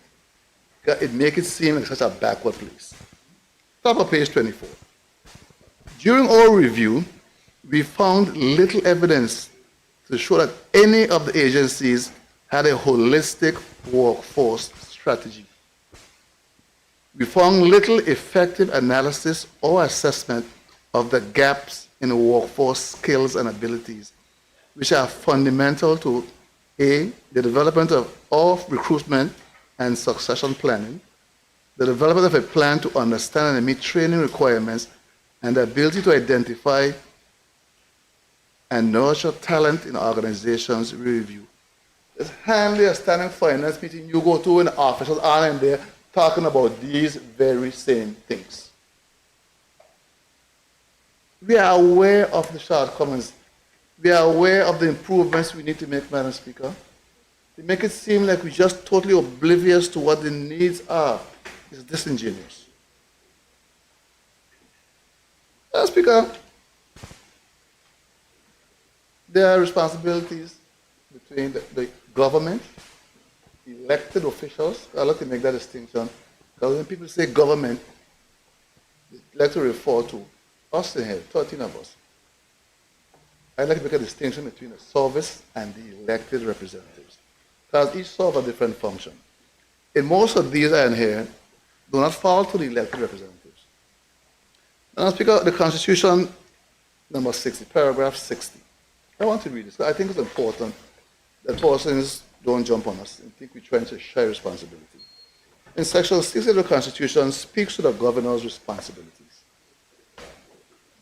It makes it seem like such a backward place. Top of page 24. During our review, we found little evidence to show that any of the agencies had a holistic workforce strategy. We found little effective analysis or assessment of the gaps in the workforce skills and abilities, which are fundamental to A, the development of recruitment and succession planning, the development of a plan to understand and meet training requirements, and the ability to identify and nurture talent in organizations we review. It's hardly a standing finance meeting you go to and the officials are in there talking about these very same things. We are aware of the shortcomings. We are aware of the improvements we need to make, Madam Speaker. They make it seem like we're just totally oblivious to what the needs are. It's disingenuous. Madam Speaker, there are responsibilities between the government, elected officials. I like to make that distinction, because when people say government, they like to refer to us in here, 13 of us. I like to make a distinction between the service and the elected representatives, because each serve a different function. In most of these in here, do not fall to the elected representatives. Madam Speaker, the Constitution, number 60, paragraph 60. I want to read this, because I think it's important that persons don't jump on us and think we're trying to share responsibility. In section 60 of the Constitution speaks to the governor's responsibilities.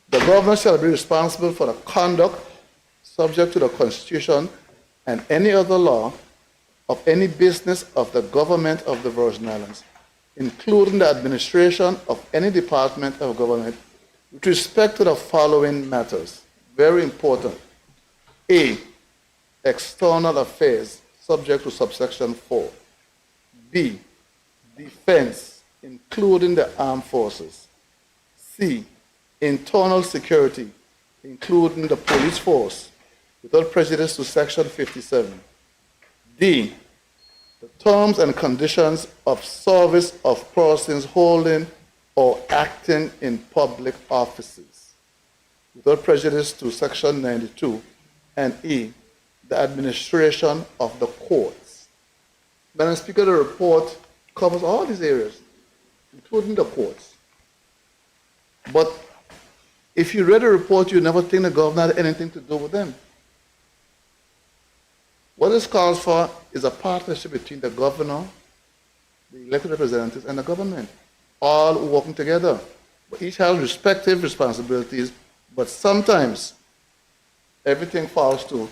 The governor shall be responsible for the conduct subject to the Constitution and any other law of any business of the government of the Virgin Islands, including the administration of any department of government with respect to the following matters. Very important. A, external affairs, subject to subsection 4. B, defense, including the armed forces. C, internal security, including the police force, without prejudice to section 57. D, the terms and conditions of service of persons holding or acting in public offices, without prejudice to section 92. And E, the administration of the courts. Madam Speaker, the report covers all these areas, including the courts. But if you read the report, you never think the governor had anything to do with them. What this calls for is a partnership between the governor, the elected representatives, and the government, all working together. But each has respective responsibilities, but sometimes everything falls to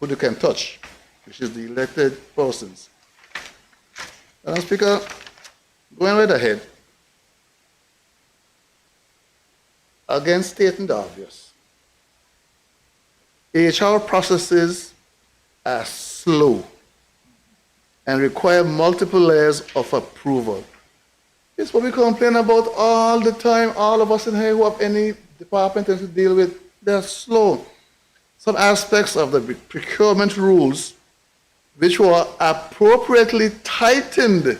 who they can touch, which is the elected persons. Madam Speaker, going right ahead, again stating the obvious, HR processes are slow and require multiple layers of approval. It's what we complain about all the time. All of us in here who have any department to deal with, they're slow. Some aspects of the procurement rules, which were appropriately tightened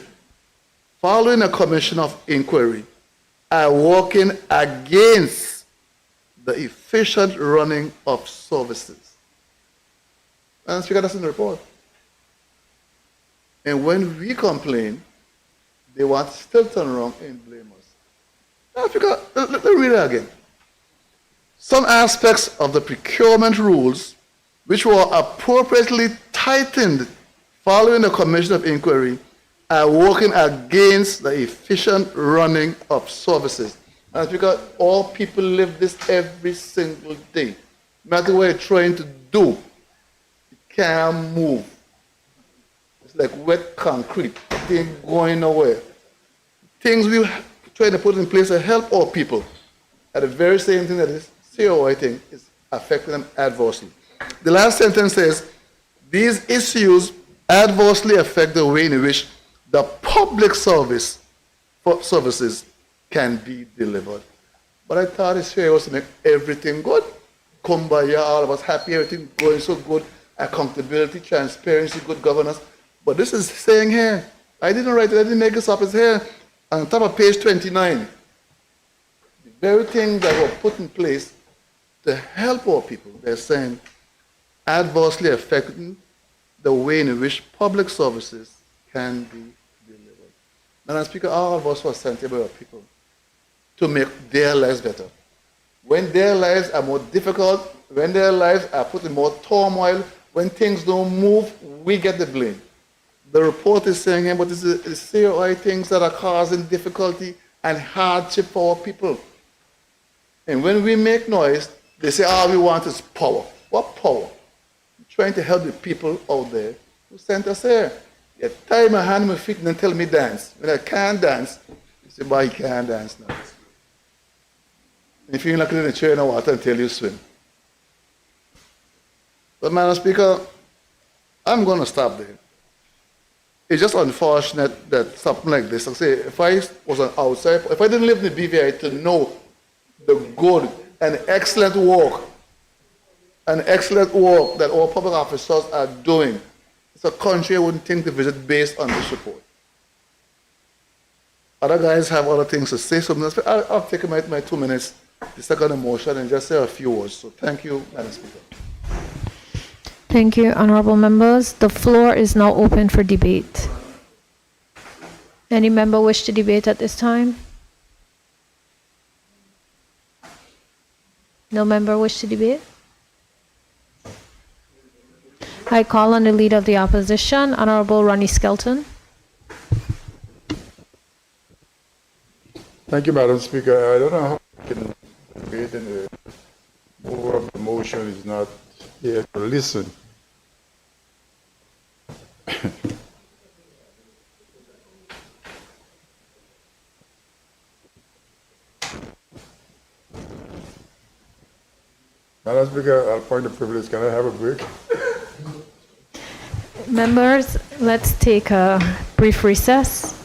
following a commission of inquiry, are working against the efficient running of services. And Speaker, that's in the report. And when we complain, they want to still turn around and blame us. Now, Speaker, let me read it again. Some aspects of the procurement rules, which were appropriately tightened following the commission of inquiry, are working against the efficient running of services. And because all people live this every single day. No matter what you're trying to do, it can't move. It's like wet concrete. It ain't going nowhere. Things we try to put in place to help our people are the very same thing that is COI thing is affecting them adversely. The last sentence says, these issues adversely affect the way in which the public services can be delivered. But I thought it's fair was to make everything good. Come by here, all of us happy, everything going so good, accountability, transparency, good governance. But this is saying here, I didn't write it, I didn't make this up, it's here on top of page 29. The very thing that were put in place to help our people, they're saying, adversely affecting the way in which public services can be delivered. Madam Speaker, all of us were sent here by our people to make their lives better. When their lives are more difficult, when their lives are put in more turmoil, when things don't move, we get the blame. The report is saying here, but it's the COI things that are causing difficulty and hardship for our people. And when we make noise, they say, all we want is power. What power? I'm trying to help the people out there who sent us here. You tie my hand on my feet and then tell me dance. When I can't dance, you say, boy, you can't dance now. And if you're not in the chair in the water until you swim. But Madam Speaker, I'm going to stop there. It's just unfortunate that something like this, like say, if I was an outside, if I didn't live in the BVI to know the good and excellent work that our public officers are doing, it's a country I wouldn't think to visit based on this report. Other guys have other things to say, so I'll take my 2 minutes to second the motion and just say a few words. So thank you, Madam Speaker. Thank you, honorable members. The floor is now open for debate. Any member wish to debate at this time? No member wish to debate? I call on the leader of the opposition, Honorable Ronnie Skelton. Thank you, Madam Speaker. I don't know how I can debate participating. The mover of the motion is not here to listen. Madam Speaker, I'll point the privilege. Can I have a break? Members, let's take a brief recess.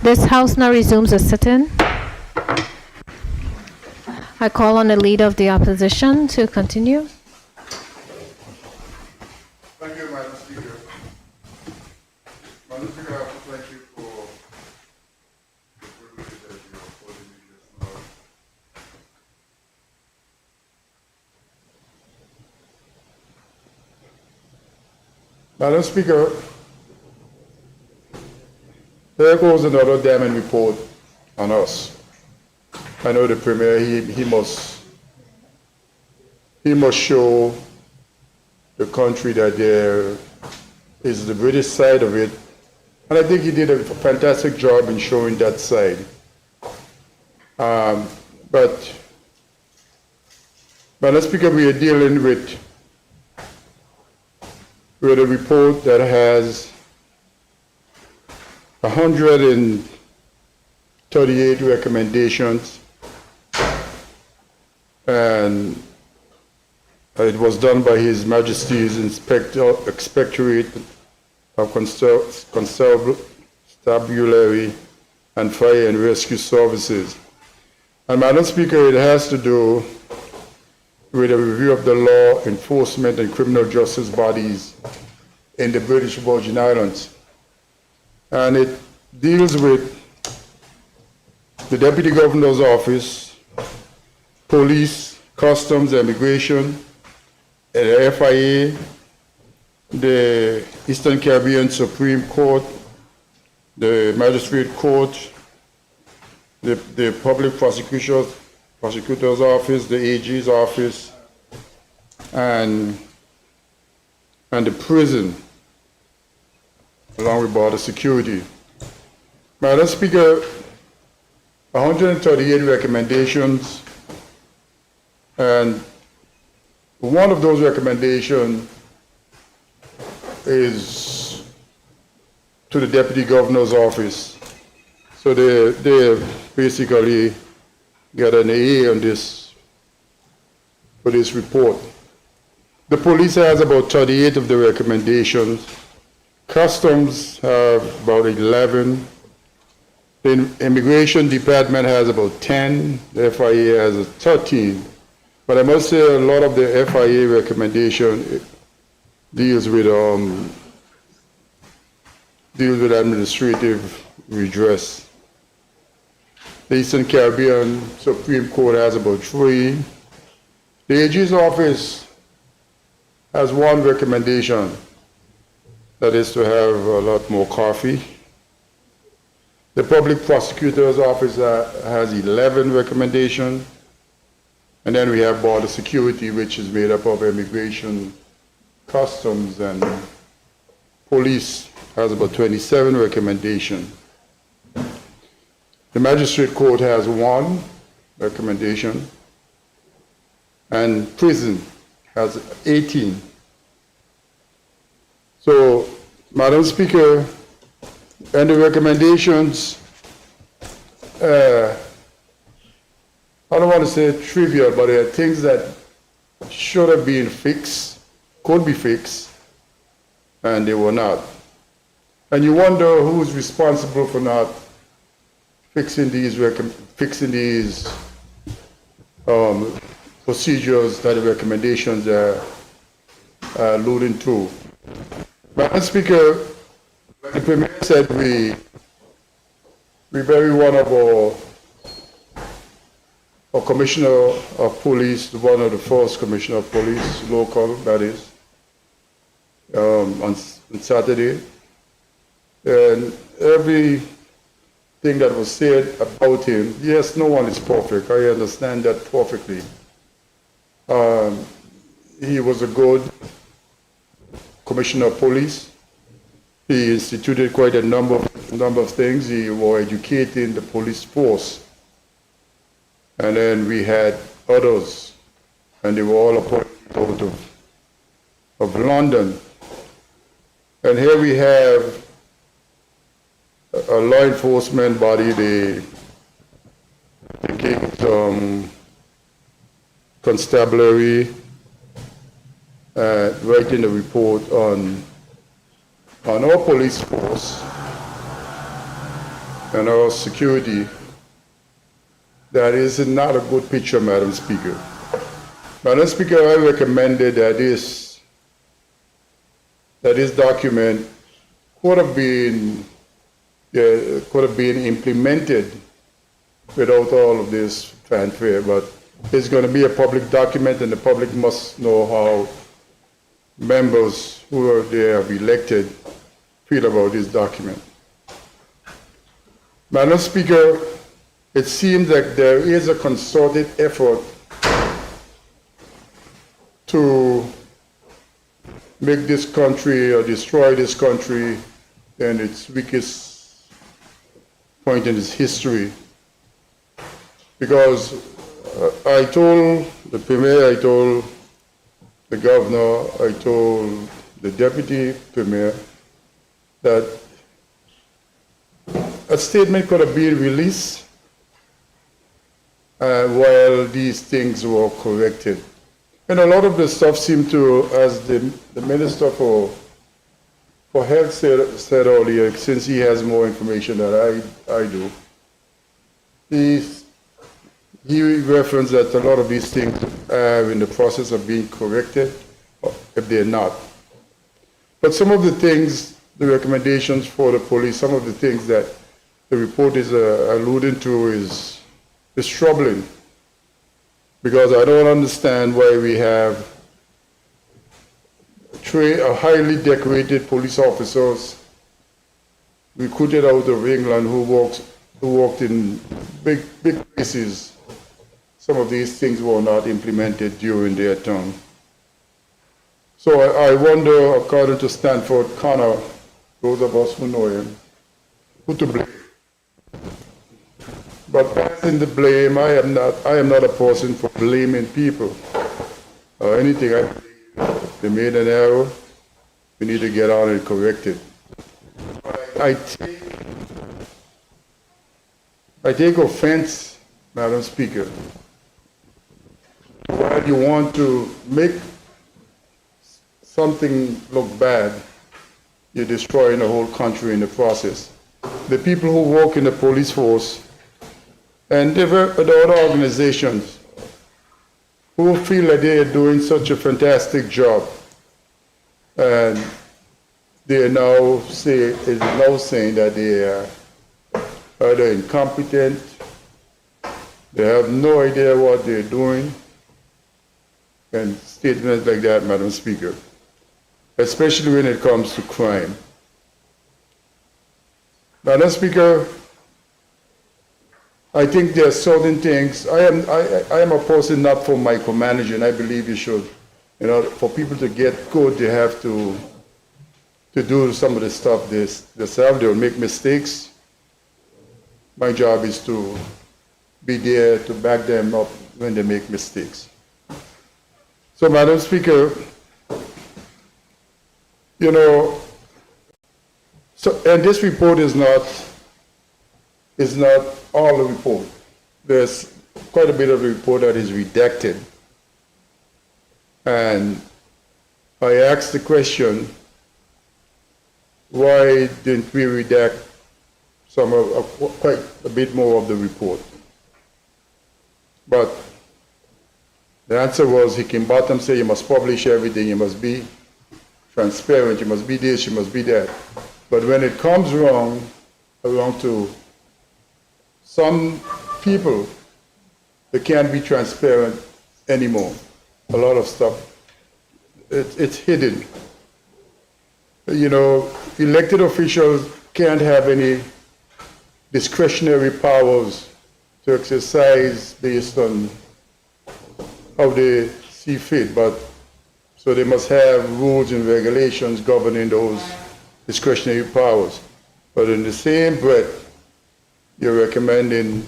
This House now resumes a sit-in. I call on the Leader of the Opposition to continue. Thank you, Madam Speaker. Madam Speaker, I have to thank you for the privilege that you afforded me just now. Madam Speaker, there goes another damning report on us. I know the Premier, he must show the country that there is the British side of it, and I think he did a fantastic job in showing that side. But Madam Speaker, we are dealing with a report that has 138 recommendations, and it was done by His Majesty's Inspectorate of Constabulary and Fire and Rescue Services. And Madam Speaker, it has to do with a review of the law enforcement and criminal justice bodies in the British Virgin Islands. And it deals with the Deputy Governor's Office, Police, Customs, Immigration, the FIA, the Eastern Caribbean Supreme Court, the Magistrate Court, the Public Prosecutor's Office, the AG's Office, and the prison, along with border security. Madam Speaker, 138 recommendations, and one of those recommendations is to the Deputy Governor's Office. So they basically get an A on this, for this report. The police has about 38 of the recommendations. Customs have about 11. The Immigration Department has about 10. The FIA has 13. But I must say a lot of the FIA recommendation deals with administrative redress. The Eastern Caribbean Supreme Court has about 3. The AG's office has one recommendation, that is to have a lot more coffee. The Public Prosecutor's Office has 11 recommendations. And then we have border security, which is made up of immigration, customs, and police, has about 27 recommendations. The Magistrate Court has 1 recommendation, and prison has 18. So, Madam Speaker, and the recommendations, I don't want to say trivial, but there are things that should have been fixed, could be fixed, and they were not. And you wonder who's responsible for not fixing these procedures that the recommendations are alluding to. Madam Speaker, the Premier said we bury one of our Commissioner of Police, one of the first Commissioner of Police, local, that is, on Saturday. And everything that was said about him, yes, no one is perfect. I understand that perfectly. He was a good Commissioner of Police. He instituted quite a number of things. He was educating the police force. And then we had others, and they were all appointed out of London. And here we have a law enforcement body, the Constabulary writing a report on our police force and our security, that is not a good picture, Madam Speaker. Madam Speaker, I recommended that this document could have been implemented without all of this fanfare, but it's going to be a public document, and the public must know how members who they have elected feel about this document. Madam Speaker, it seems like there is a concerted effort to make this country or destroy this country in its weakest point in its history. Because I told the Premier, I told the Governor, I told the Deputy Premier that a statement could have been released while these things were corrected. And a lot of the stuff seemed to, as the Minister for Health said earlier, since he has more information than I do, he referenced that a lot of these things are in the process of being corrected, if they're not. But some of the things, the recommendations for the police, some of the things that the report is alluding to is troubling, because I don't understand why we have highly decorated police officers recruited out of England who worked in big places. Some of these things were not implemented during their term. So I wonder, according to Stanford Connor, those of us who know him, who to blame. But passing the blame, I am not a person for blaming people or anything. I believe they made an error, we need to get on and correct it. I take offense, Madam Speaker, while you want to make something look bad, you're destroying the whole country in the process. The people who work in the police force and the other organizations who feel that they are doing such a fantastic job, and they are now saying that they are either incompetent, they have no idea what they're doing, and statements like that, Madam Speaker, especially when it comes to crime. Madam Speaker, I think there are certain things. I am a person not for micromanaging. I believe you should, for people to get good, they have to do some of the stuff themselves. They'll make mistakes. My job is to be there to back them up when they make mistakes. So, Madam Speaker, and this report is not all the report. There's quite a bit of the report that is redacted. And I asked the question, why didn't we redact quite a bit more of the report? But the answer was Hickenbottom said you must publish everything, you must be transparent, you must be this, you must be that. But when it comes around to some people, they can't be transparent anymore. A lot of stuff, it's hidden. Elected officials can't have any discretionary powers to exercise based on how they see fit, so they must have rules and regulations governing those discretionary powers. But in the same breath, you're recommending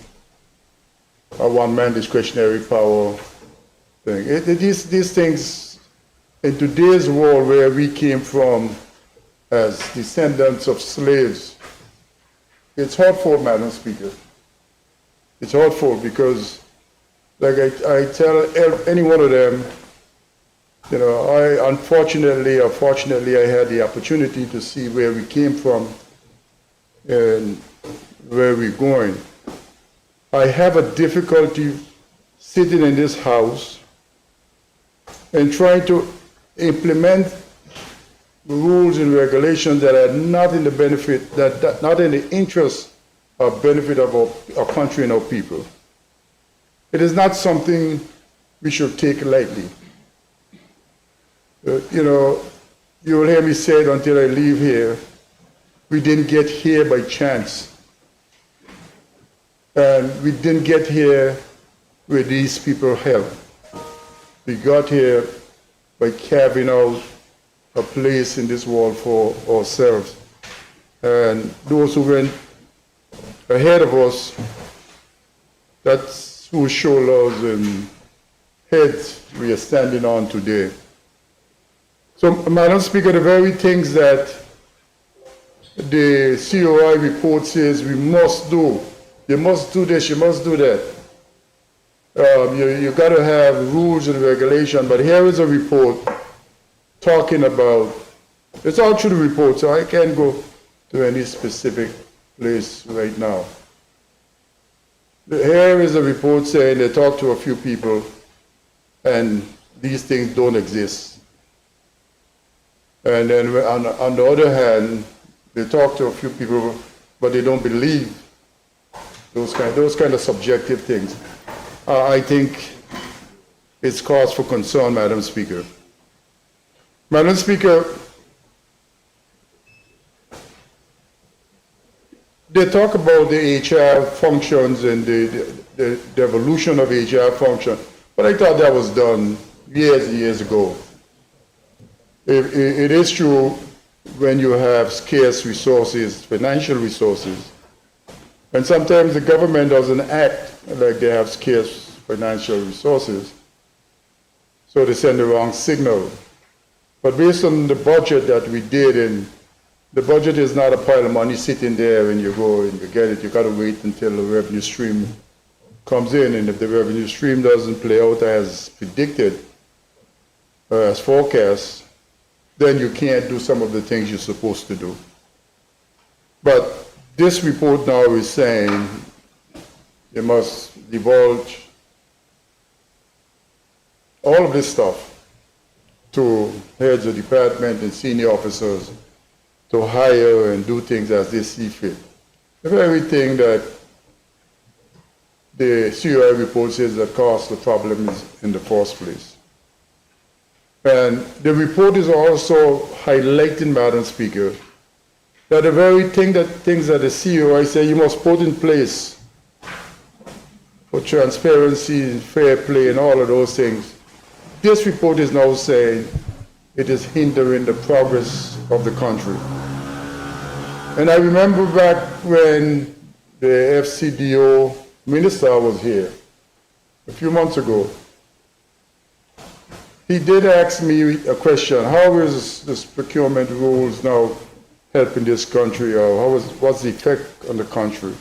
a one-man discretionary power thing. These things, in today's world where we came from as descendants of slaves, it's hurtful, Madam Speaker. It's hurtful because, like I tell any one of them, You know, unfortunately or fortunately, I had the opportunity to see where we came from and where we're going. I have a difficulty sitting in this house and trying to implement rules and regulations that are not in the benefit, that not in the interest or benefit of our country and our people. It is not something we should take lightly. You know, you will hear me say it until I leave here, we didn't get here by chance. And we didn't get here with these people's help. We got here by carving out a place in this world for ourselves. And those who went ahead of us, that's whose shoulders and heads we are standing on today. So, Madam Speaker, the very things that the COI report says we must do, you must do this, you must do that. You got to have rules and regulation, but here is a report talking about, it's all through the report, so I can't go to any specific place right now. Here is a report saying they talked to a few people and these things don't exist. And then on the other hand, they talk to a few people, but they don't believe those kind of subjective things. I think it's cause for concern, Madam Speaker. Madam Speaker, they talk about the HR functions and the evolution of HR function, but I thought that was done years and years ago. It is true when you have scarce resources, financial resources, and sometimes the government doesn't act like they have scarce financial resources, so they send the wrong signal. But based on the budget that we did, and the budget is not a pile of money sitting there and you go and you get it. You got to wait until the revenue stream comes in, and if the revenue stream doesn't play out as predicted, as forecast, then you can't do some of the things you're supposed to do. But this report now is saying you must divulge all of this stuff to heads of department and senior officers to hire and do things as they see fit. The very thing that the COI report says that caused the problem is in the first place. And the report is also highlighting, Madam Speaker, that the very things that the COI say you must put in place for transparency and fair play and all of those things, this report is now saying it is hindering the progress of the country. And I remember back when the FCDO minister was here a few months ago, he did ask me a question: how is this procurement rules now helping this country, or what's the effect on the country?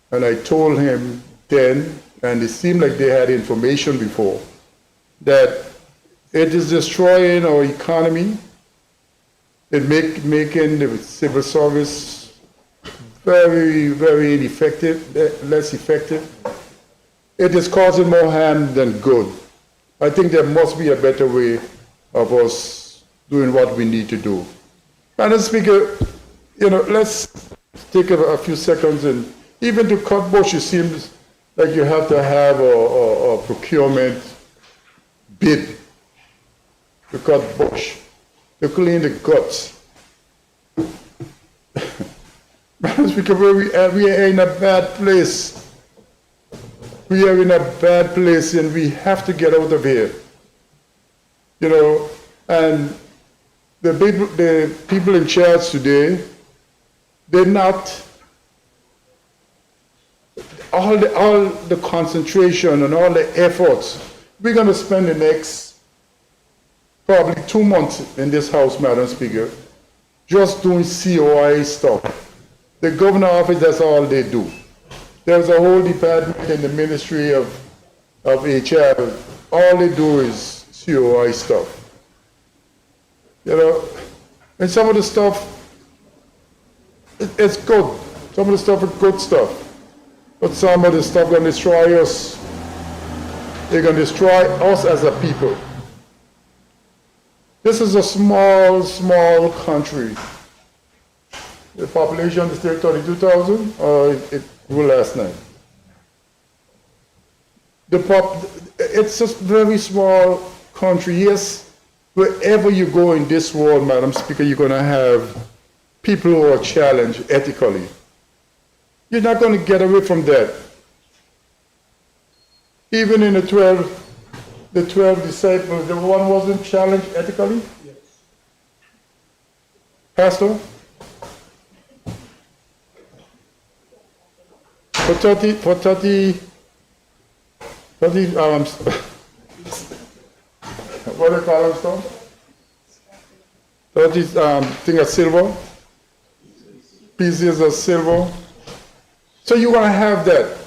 And I told him then, and it seemed like they had information before, that it is destroying our economy, making the civil service very, very ineffective, less effective. It is causing more harm than good. I think there must be a better way of us doing what we need to do. Madam Speaker, you know, let's take a few seconds, and even to cut bush, it seems like you have to have a procurement bid to cut bush, to clean the guts. Madam Speaker, we are in a bad place. We are in a bad place, and we have to get out of here. You know, and the people in charge today, they're not, all the concentration and all the efforts, we're going to spend the next probably 2 months in this House, Madam Speaker, just doing COI stuff. The governor's office, that's all they do. There's a whole department in the Ministry of HR. All they do is COI stuff. You know, and some of the stuff, it's good. Some of the stuff is good stuff. But some of the stuff going to destroy us. They're going to destroy us as a people. This is a small, small country. The population is still 32,000, or it grew last night. It's a very small country. Yes, wherever you go in this world, Madam Speaker, you're going to have people who are challenged ethically. You're not going to get away from that. Even in the 12 disciples, the one wasn't challenged ethically? Yes. Pastor? For 30, what do you call them, Storm? 30 thing of silver, pieces of silver. So you're going to have that.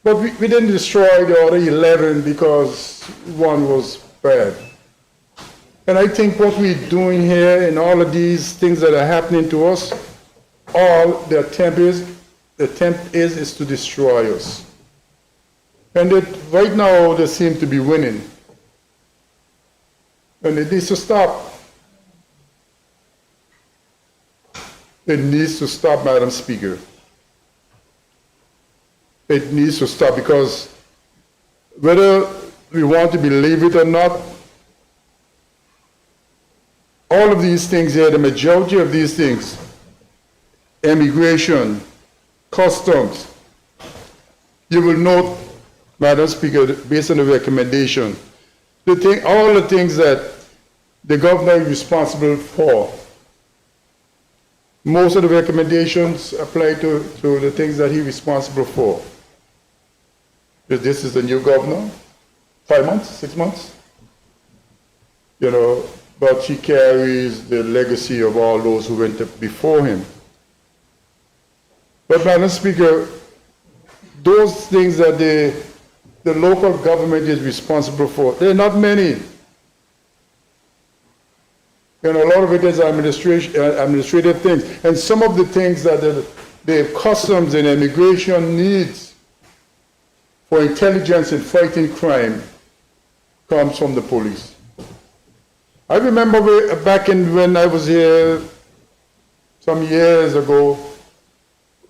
But we didn't destroy the other 11 because one was bad. And I think what we're doing here and all of these things that are happening to us, all the attempt is to destroy us. And right now they seem to be winning. And it needs to stop. It needs to stop, Madam Speaker. It needs to stop, because whether we want to believe it or not, all of these things here, the majority of these things, immigration, customs, you will note, Madam Speaker, based on the recommendation, all the things that the governor is responsible for, most of the recommendations apply to the things that he's responsible for. This is the new governor, 5 months, 6 months, you know, but she carries the legacy of all those who went before him. But Madam Speaker, those things that the local government is responsible for, they're not many. You know, a lot of it is administrative things. And some of the things that the customs and immigration needs for intelligence and fighting crime comes from the police. I remember back when I was here some years ago,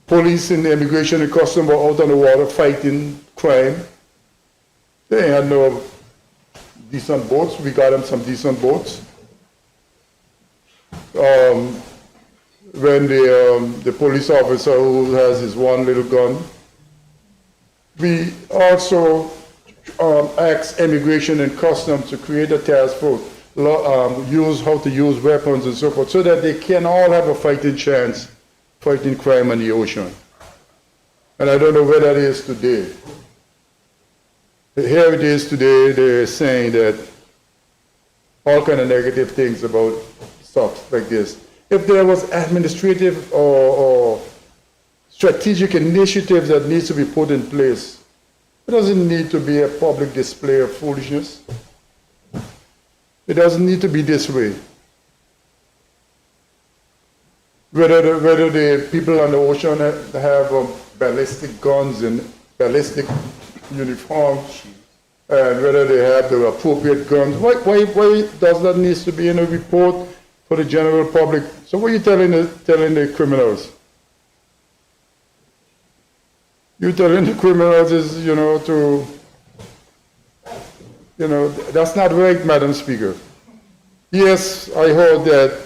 police and immigration and customs were out on the water fighting crime. They had no decent boats. We got them some decent boats. When the police officer who has his one little gun, we also asked immigration and customs to create a task force, use how to use weapons and so forth, so that they can all have a fighting chance, fighting crime in the ocean. And I don't know where that is today. Here it is today, they're saying that all kind of negative things about stuff like this. If there was administrative or strategic initiatives that needs to be put in place, it doesn't need to be a public display of foolishness. It doesn't need to be this way. Whether the people on the ocean have ballistic guns and ballistic uniforms, and whether they have the appropriate guns, why does that need to be in a report for the general public? So what are you telling the criminals? You're telling the criminals is, that's not right, Madam Speaker. Yes, I heard that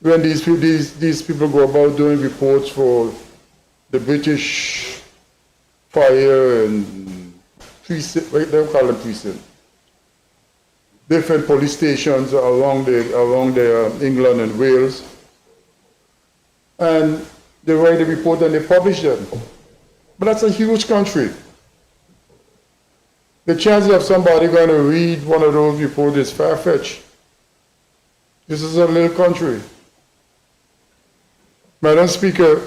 when these people go about doing reports for the British fire and precinct, they don't call them precinct, different police stations along the England and Wales, and they write a report and they publish them. But that's a huge country. The chances of somebody going to read one of those reports is far-fetched. This is a little country. Madam Speaker,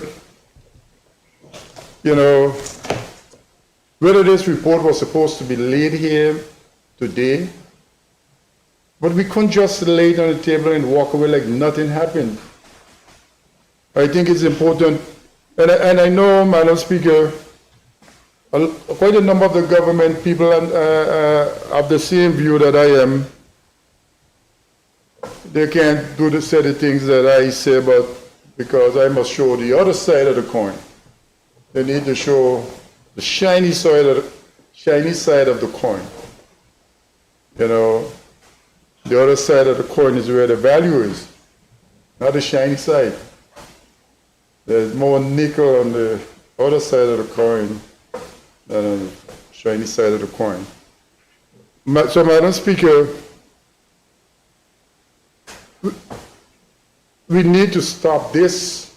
whether this report was supposed to be laid here today But we couldn't just lay it on the table and walk away like nothing happened. I think it's important, and I know, Madam Speaker, quite a number of the government people have the same view that I am. They can't do the set of things that I say, but because I must show the other side of the coin. They need to show the shiny side of the coin. You know, the other side of the coin is where the value is, not the shiny side. There's more nickel on the other side of the coin than on the shiny side of the coin. So, Madam Speaker, we need to stop this.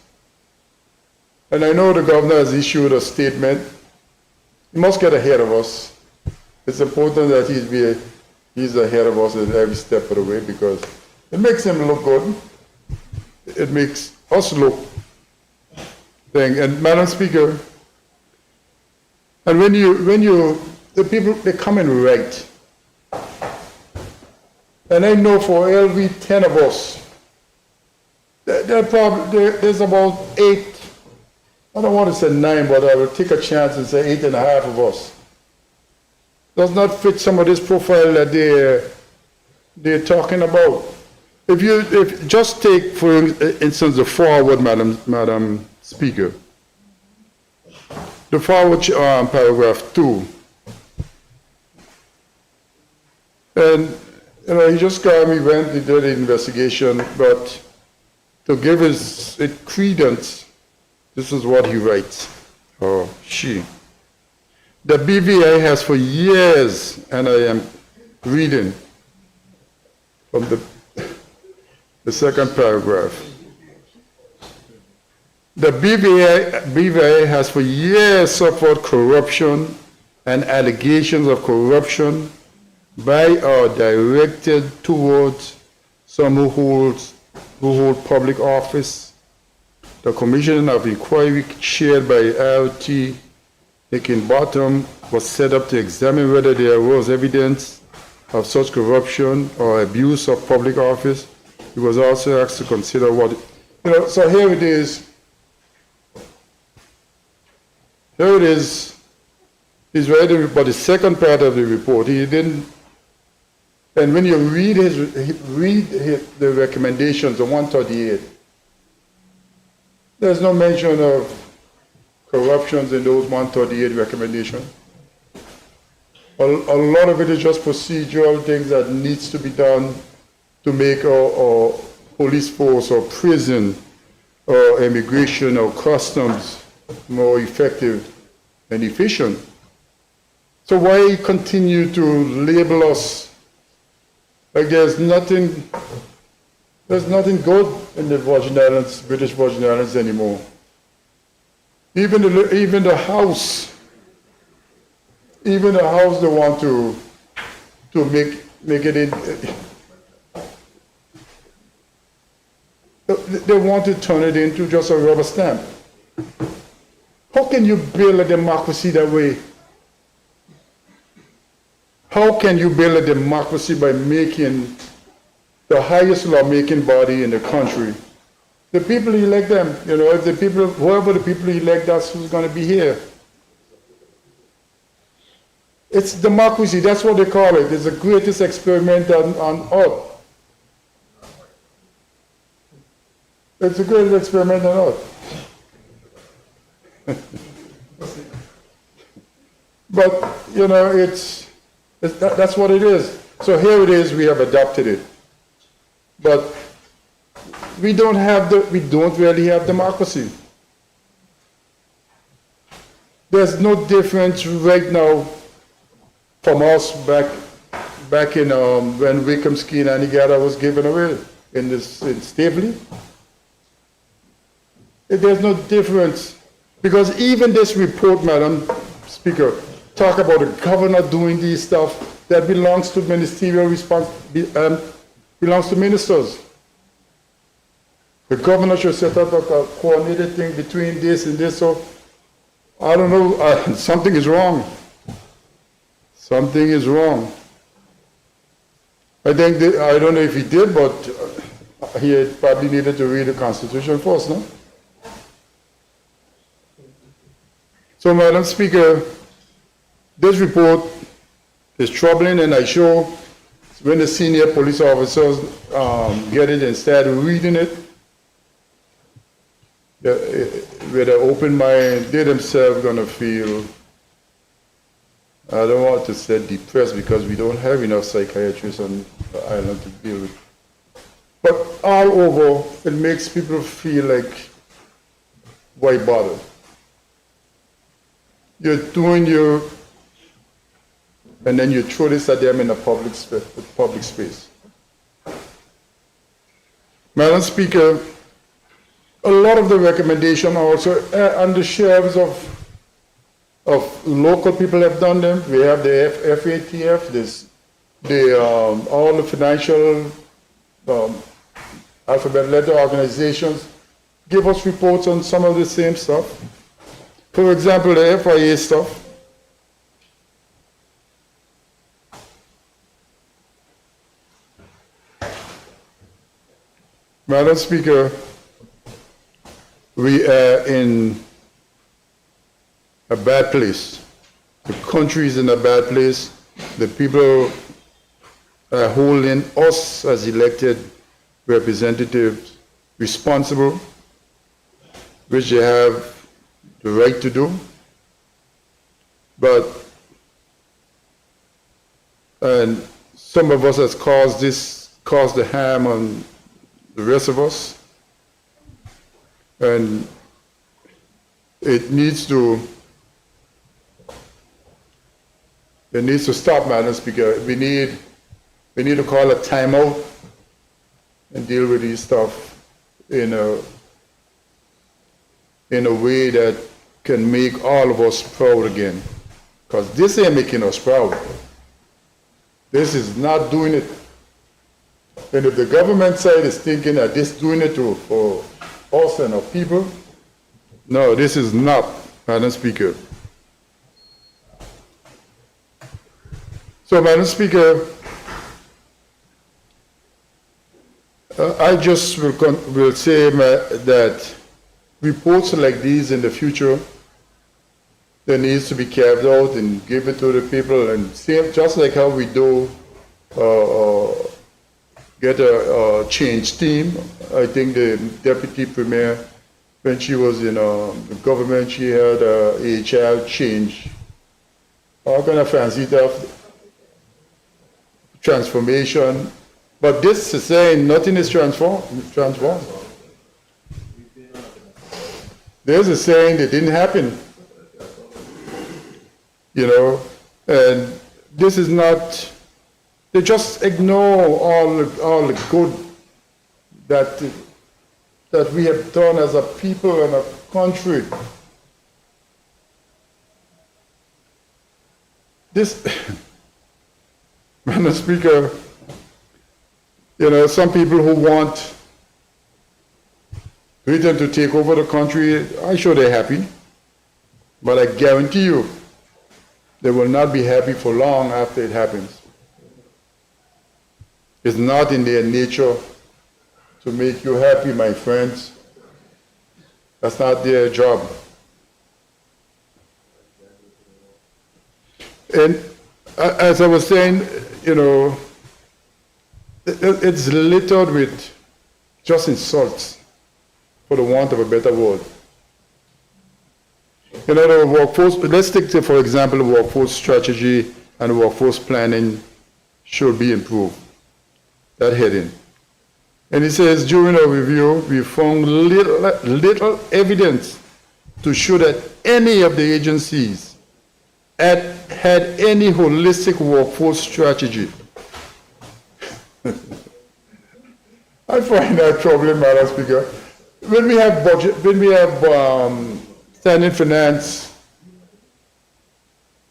And I know the governor has issued a statement. He must get ahead of us. It's important that he's ahead of us at every step of the way because it makes him look good. It makes us look thing. And Madam Speaker, and when the people, they come and write. And I know for every 10 of us, there's about 8, I don't want to say 9, but I will take a chance and say 8.5 of us. Does not fit some of this profile that they're talking about. If just take, for instance, the forward, Madam Speaker. The forward paragraph 2. And, you know, he just came, he went, he did the investigation, but to give it credence, this is what he writes, or she. The BVI has for years, and I am reading from the second paragraph. The BVI has for years suffered corruption and allegations of corruption by or directed towards some who hold public office. The Commission of Inquiry chaired by LT Hickenbottom was set up to examine whether there was evidence of such corruption or abuse of public office. He was also asked to consider what, so here it is. Here it is. He's writing about the second part of the report. He didn't, and when you read the recommendations of 138, there's no mention of corruptions in those 138 recommendations. A lot of it is just procedural things that needs to be done to make our police force or prison or immigration or customs more effective and efficient. So why continue to label us like there's nothing good in the Virgin Islands, British Virgin Islands anymore? Even the House they want to make it in. They want to turn it into just a rubber stamp. How can you build a democracy that way? How can you build a democracy by making the highest lawmaking body in the country? The people elect them, if the people, whoever the people elect, that's who's going to be here. It's democracy, that's what they call it. It's the greatest experiment on earth. It's the greatest experiment on earth. But, that's what it is. So here it is, we have adopted it. But we don't really have democracy. There's no difference right now from us back in when Wickham Ski and Antigata was given away in Staveley. There's no difference because even this report, Madam Speaker, talk about the governor doing these stuff that belongs to ministerial belongs to ministers. The governor should set up a coordinated thing between this and this. So I don't know. Something is wrong. Something is wrong. I think, I don't know if he did, but he had probably needed to read the Constitution first, no? So, Madam Speaker, this report is troubling, and I sure when the senior police officers get it and start reading it, with an open mind, they themselves going to feel, I don't want to say depressed because we don't have enough psychiatrists on the island to deal with. But all over, it makes people feel like, why bother? You're doing your, and then you throw this at them in a public space. Madam Speaker, a lot of the recommendations are also on the shelves of local people have done them. We have the FATF, all the financial alphabet letter organizations give us reports on some of the same stuff. For example, the FIA stuff. Madam Speaker, we are in a bad place. The country is in a bad place. The people are holding us as elected representatives responsible, which they have the right to do. But, and some of us has caused the harm on the rest of us. And it needs to stop, Madam Speaker. We need to call a timeout and deal with these stuff in a way that can make all of us proud again. Because this ain't making us proud. This is not doing it. And if the government side is thinking that this is doing it for us and our people, no, this is not, Madam Speaker. So, Madam Speaker, I just will say that reports like these in the future, there needs to be carved out and given to the people, and same, just like how we do get a change team. I think the Deputy Premier, when she was in the government, she had a child change, all kind of fancy stuff, transformation. But this is saying nothing is transformed. There's a saying that didn't happen, you know, and this is not. They just ignore all the good that we have done as a people and a country. This, Madam Speaker, you know, some people who want Britain to take over the country, I'm sure they're happy, but I guarantee you they will not be happy for long after it happens. It's not in their nature to make you happy, my friends. That's not their job. And as I was saying, you know, it's littered with just insults, for the want of a better word. You know, the workforce, let's take, for example, the workforce strategy and workforce planning should be improved. That heading. And it says, during our review, we found little evidence to show that any of the agencies had any holistic workforce strategy. I find that troubling, Madam Speaker. When we have budget, when we have standing finance,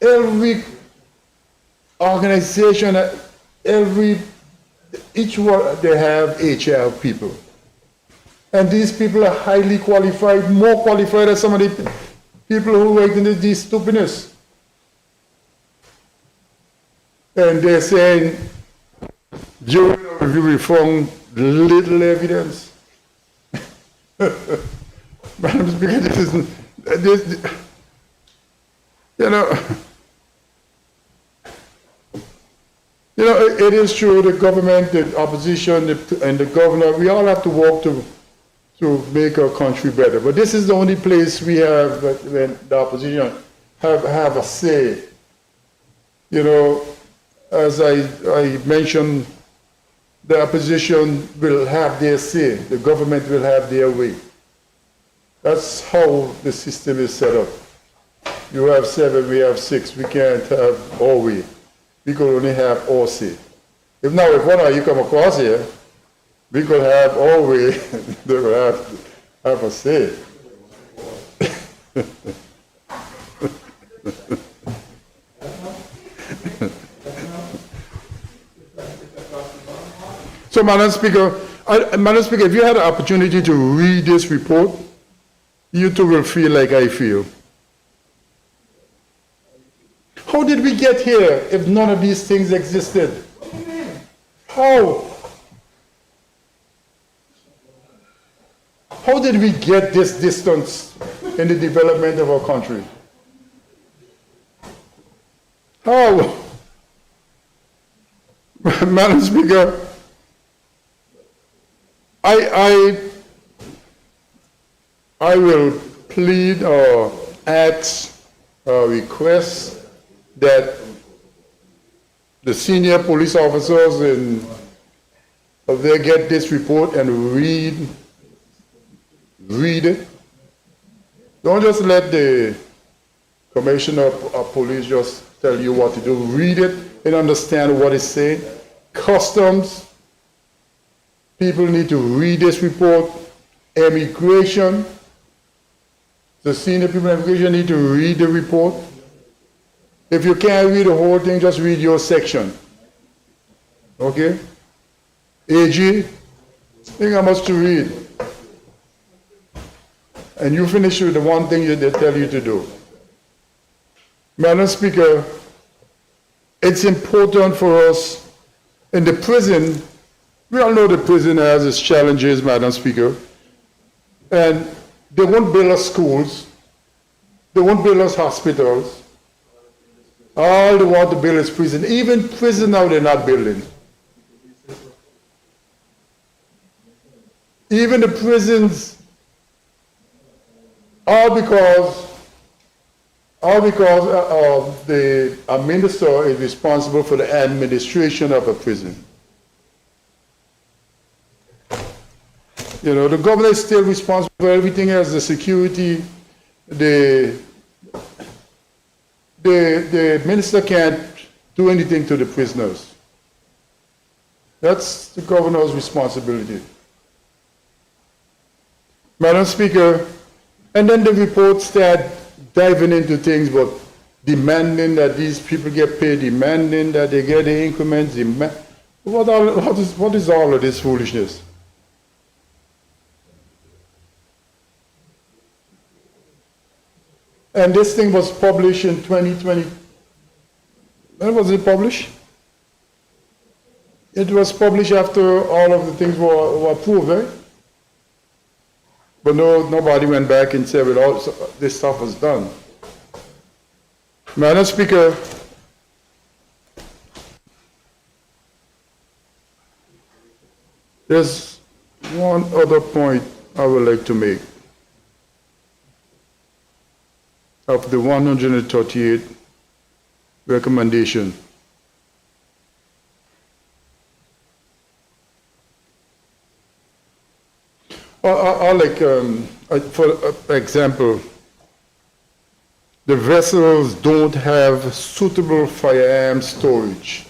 every organization, each one, they have HR people. And these people are highly qualified, more qualified than some of the people who work in these stupidness. And they're saying, During the review, we found little evidence. Madam Speaker, it is true, the government, the opposition, and the governor, we all have to work to make our country better. But this is the only place we have when the opposition have a say. As I mentioned, the opposition will have their say, the government will have their way. That's how the system is set up. You have 7, we have 6, we can't have our way. We could only have our say. If one of you come across here, we could have our way, they will have a say. So, Madam Speaker, if you had an opportunity to read this report, you too will feel like I feel. How did we get here if none of these things existed? How? How did we get this distance in the development of our country? How? Madam Speaker, I will plead or ask or request that the senior police officers they get this report and read it. Don't just let the commissioner of police just tell you what to do. Read it and understand what it's saying. Customs people need to read this report. Immigration, the senior people in immigration need to read the report. If you can't read the whole thing, just read your section. Okay? AG, think how much to read. And you finish with the one thing they tell you to do. Madam Speaker, it's important for us in the prison. We all know the prison has its challenges, Madam Speaker. And they won't build us schools. They won't build us hospitals. All they want to build is prison. Even prison now they're not building. Even the prisons, all because a minister is responsible for the administration of a prison. The governor is still responsible for everything else, the security, the minister can't do anything to the prisoners. That's the governor's responsibility. Madam Speaker, and then the report started diving into things, but demanding that these people get paid, demanding that they get the increments, what is all of this foolishness? And this thing was published in 2020. When was it published? It was published after all of the things were approved, right? But nobody went back and said, well, this stuff was done. Madam Speaker, there's one other point I would like to make. Of the 138 recommendation. For example, the vessels don't have suitable firearm storage.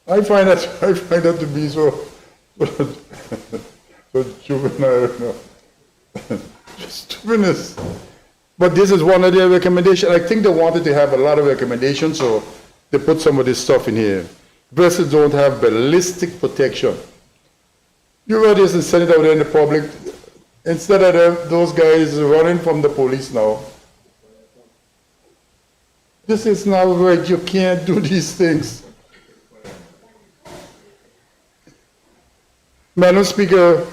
I find that to be so juvenile, stupidness. But this is one of their recommendations. I think they wanted to have a lot of recommendations, so they put some of this stuff in here. Vessels don't have ballistic protection. You read this and send it out there in the public. Instead of those guys running from the police now, This is not right. You can't do these things. Madam Speaker,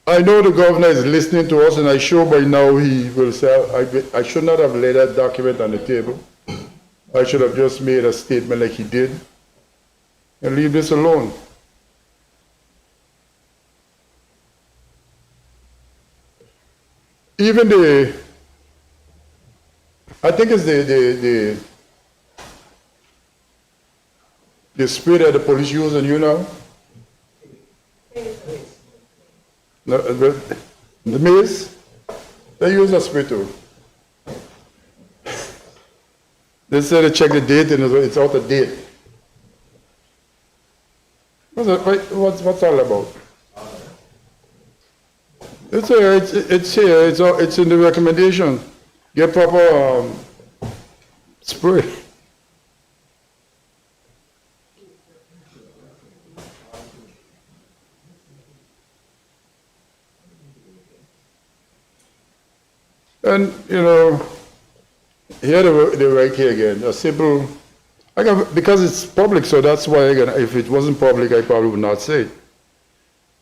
I know the governor is listening to us, and I'm sure by now he will say, I should not have laid that document on the table. I should have just made a statement like he did and leave this alone. Even I think it's the spray that the police use on you now. No, the mace, they use a spray too. They said they check the date and it's out of date. What's all about? It's here, it's in the recommendation. Get proper spray. And, you know, here they right here again, a simple, because it's public, so that's why, again, if it wasn't public, I probably would not say it.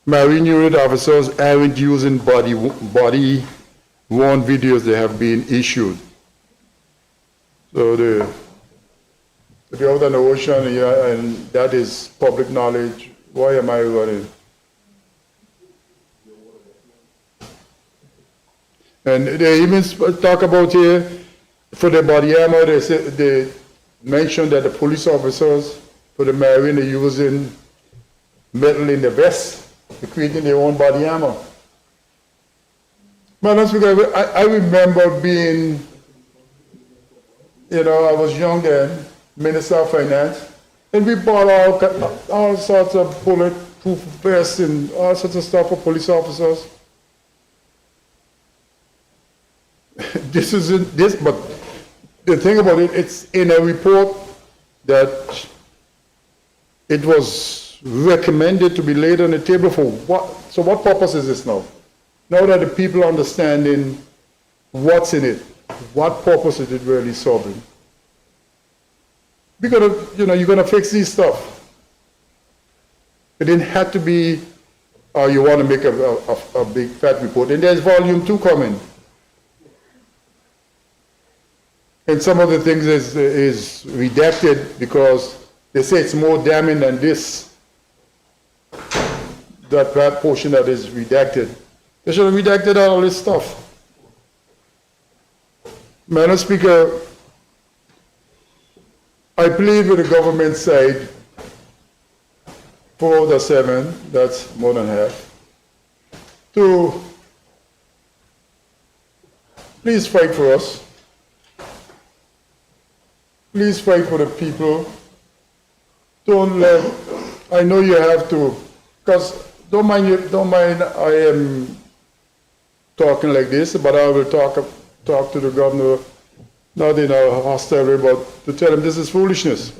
Marine unit officers aren't using body-worn videos that have been issued. So if you're out on the ocean and that is public knowledge, why am I running? And they even talk about here, for the body armor, they mentioned that the police officers for the Marine are using metal in the vest. They're creating their own body armor. Madam Speaker, I remember being, you know, I was young then, Minister of Finance, and we bought all sorts of bulletproof vests and all sorts of stuff for police officers. This isn't this, but the thing about it, it's in a report that it was recommended to be laid on the table for what? So what purpose is this now? Now that the people are understanding what's in it, what purpose is it really serving? Because, you know, you're going to fix these stuff. It didn't have to be, you want to make a big fat report. And there's volume 2 coming. And some of the things is redacted because they say it's more damning than this. That portion that is redacted. They should have redacted all this stuff. Madam Speaker, I plead with the government side, 4 out of 7, that's more than half, to please fight for us. Please fight for the people. Don't let, I know you have to, because don't mind I am talking like this, but I will talk to the governor, not in a hostile way, but to tell him this is foolishness.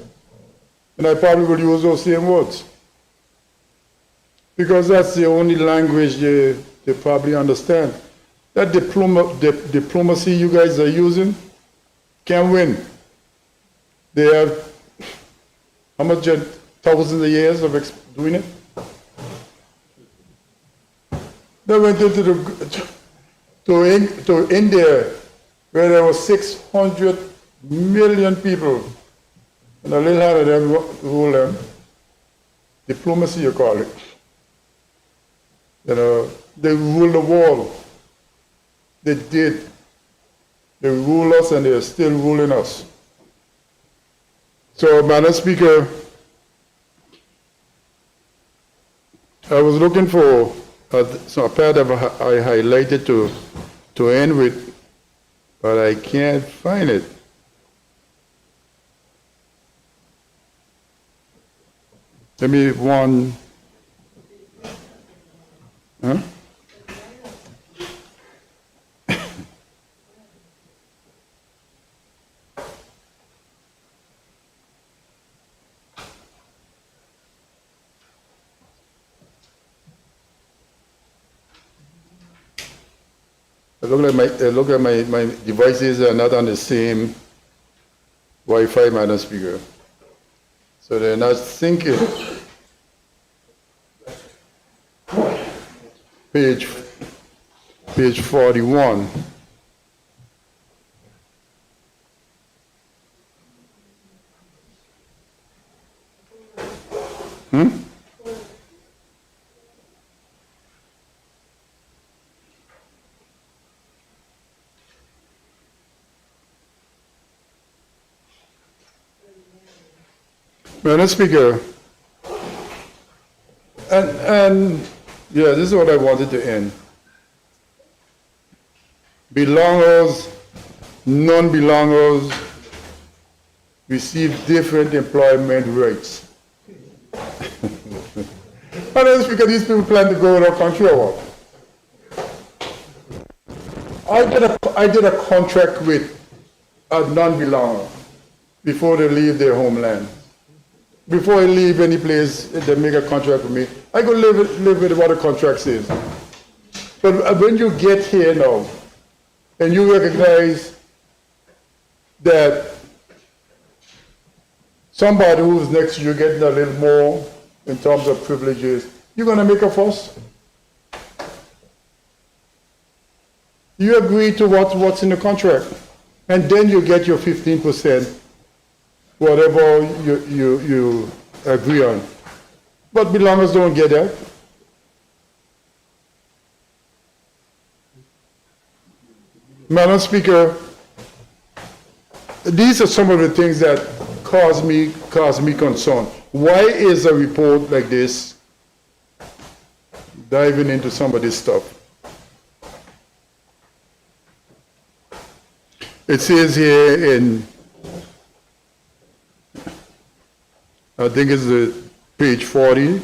And I probably will use those same words. Because that's the only language they probably understand. That diplomacy you guys are using can win. They have, how much, thousands of years of doing it? They went into to India, where there were 600 million people, and a little hand of them rule them. Diplomacy, you call it. You know, they ruled the world. They did. They ruled us, and they are still ruling us. So, Madam Speaker, I was looking for a paragraph I highlighted to end with, but I can't find it. Let me one. Huh? It look like my devices are not on the same Wi-Fi, Madam Speaker. So they're not syncing. Page 41. Madam Speaker, and yeah, this is what I wanted to end. Belongers, non-belongers receive different employment rates. Madam Speaker, these people plan to go in our country or what? I did a contract with a non-belonger before they leave their homeland. Before I leave any place, they make a contract with me. I go live with what the contract says. But when you get here now, and you recognize that somebody who's next to you getting a little more in terms of privileges, you're going to make a fuss. You agree to what's in the contract, and then you get your 15%, whatever you agree on. But belongers don't get that. Madam Speaker, these are some of the things that cause me concern. Why is a report like this diving into some of this stuff? It says here in, I think it's the page 40,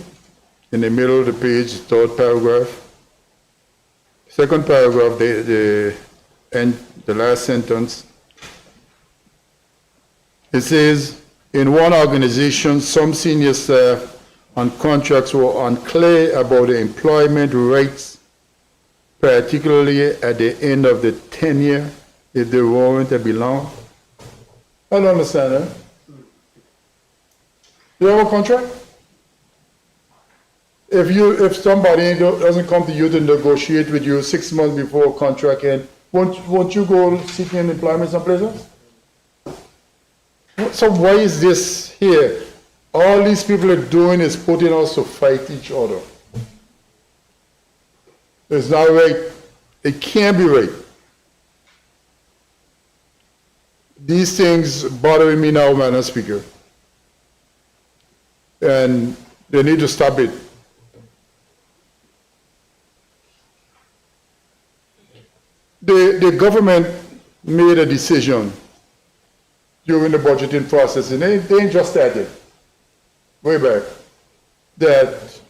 in the middle of the page, third paragraph. Second paragraph, the last sentence. It says, in one organization, some senior staff on contracts were unclear about the employment rights, particularly at the end of the tenure, if they weren't a belong. I don't understand that. You have a contract? If somebody doesn't come to you to negotiate with you 6 months before a contract end, won't you go seeking employment someplace else? So why is this here? All these people are doing is putting us to fight each other. It's not right. It can't be right. These things bothering me now, Madam Speaker. And they need to stop it. The government made a decision during the budgeting process, and they ain't just started, way back, that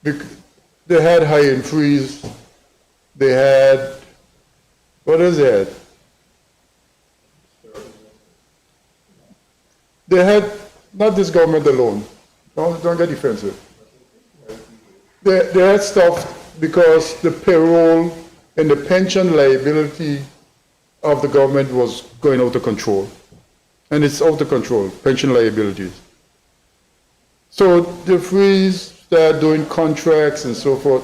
they had hiring freeze, they had, what is that? They had, not this government alone, don't get defensive. They had stuff because the payroll and the pension liability of the government was going out of control. And it's out of control, pension liabilities. So the freeze, start doing contracts and so forth.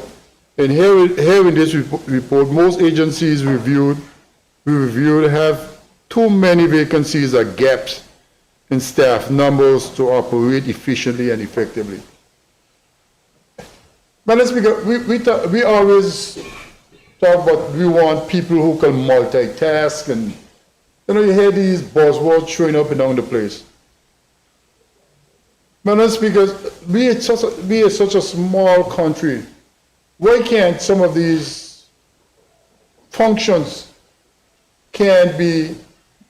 And here in this report, most agencies we reviewed have too many vacancies or gaps in staff numbers to operate efficiently and effectively. Madam Speaker, we always talk about we want people who can multitask, and you hear these buzzwords showing up and down the place. Madam Speaker, we are such a small country. Why can't some of these functions can be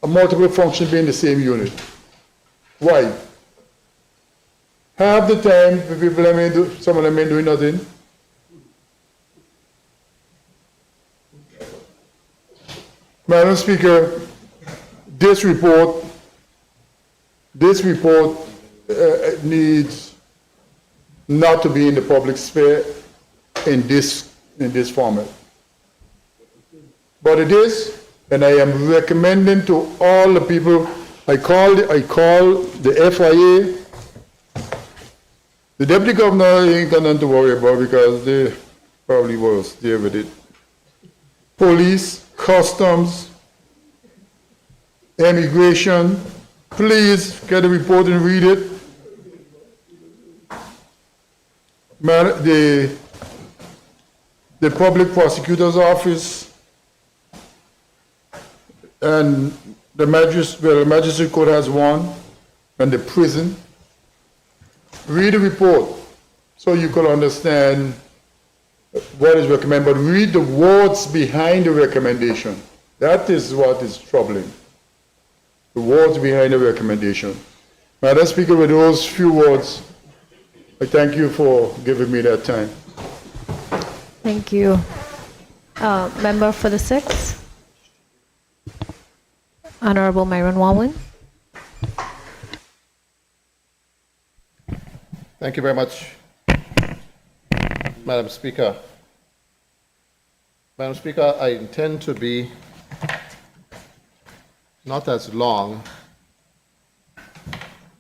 a multiple function be in the same unit? Why? Half the time, the people some of them ain't doing nothing. Madam Speaker, this report needs not to be in the public sphere in this format. but it is, and I am recommending to all the people, I call the FIA. The deputy governor ain't got nothing to worry about because they probably will stay with it. Police, customs, immigration, please get the report and read it. The public prosecutor's office and the magistrate court has one, and the prison. Read the report so you can understand what is recommended, but read the words behind the recommendation. That is what is troubling. The words behind the recommendation. Madam Speaker, with those few words, I thank you for giving me that time. Thank you. Member for the 6th. Honorable Myron Walwin. Thank you very much, Madam Speaker. Madam Speaker, I intend to be not as long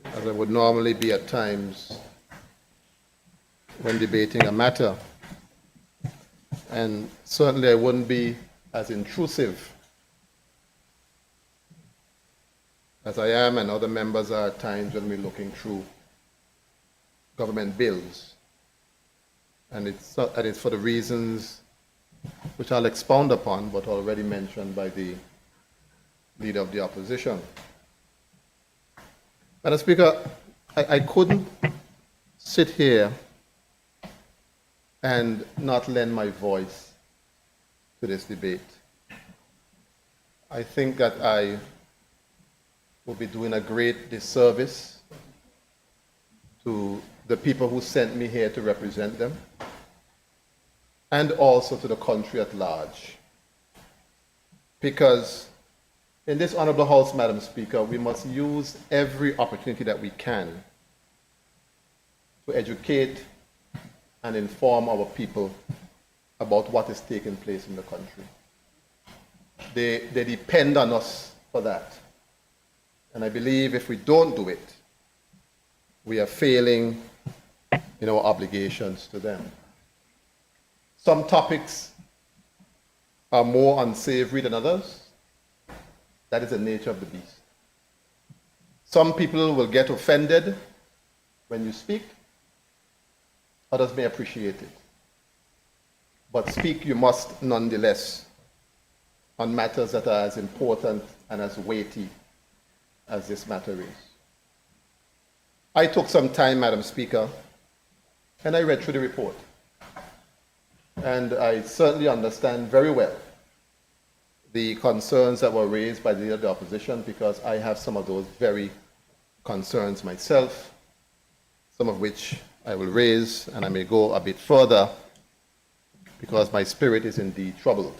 as I would normally be at times when debating a matter. And certainly I wouldn't be as intrusive as I am and other members are at times when we're looking through government bills. And it's for the reasons which I'll expound upon, but already mentioned by the Leader of the Opposition. Madam Speaker, I couldn't sit here and not lend my voice to this debate. I think that I will be doing a great disservice to the people who sent me here to represent them, and also to the country at large. Because in this Honorable House, Madam Speaker, we must use every opportunity that we can to educate and inform our people about what is taking place in the country. They depend on us for that. And I believe if we don't do it, we are failing in our obligations to them. Some topics are more unsavory than others. That is the nature of the beast. Some people will get offended when you speak. Others may appreciate it. But speak you must nonetheless on matters that are as important and as weighty as this matter is. I took some time, Madam Speaker, and I read through the report. And I certainly understand very well the concerns that were raised by the Leader of the Opposition, because I have some of those very concerns myself, some of which I will raise, and I may go a bit further because my spirit is indeed troubled.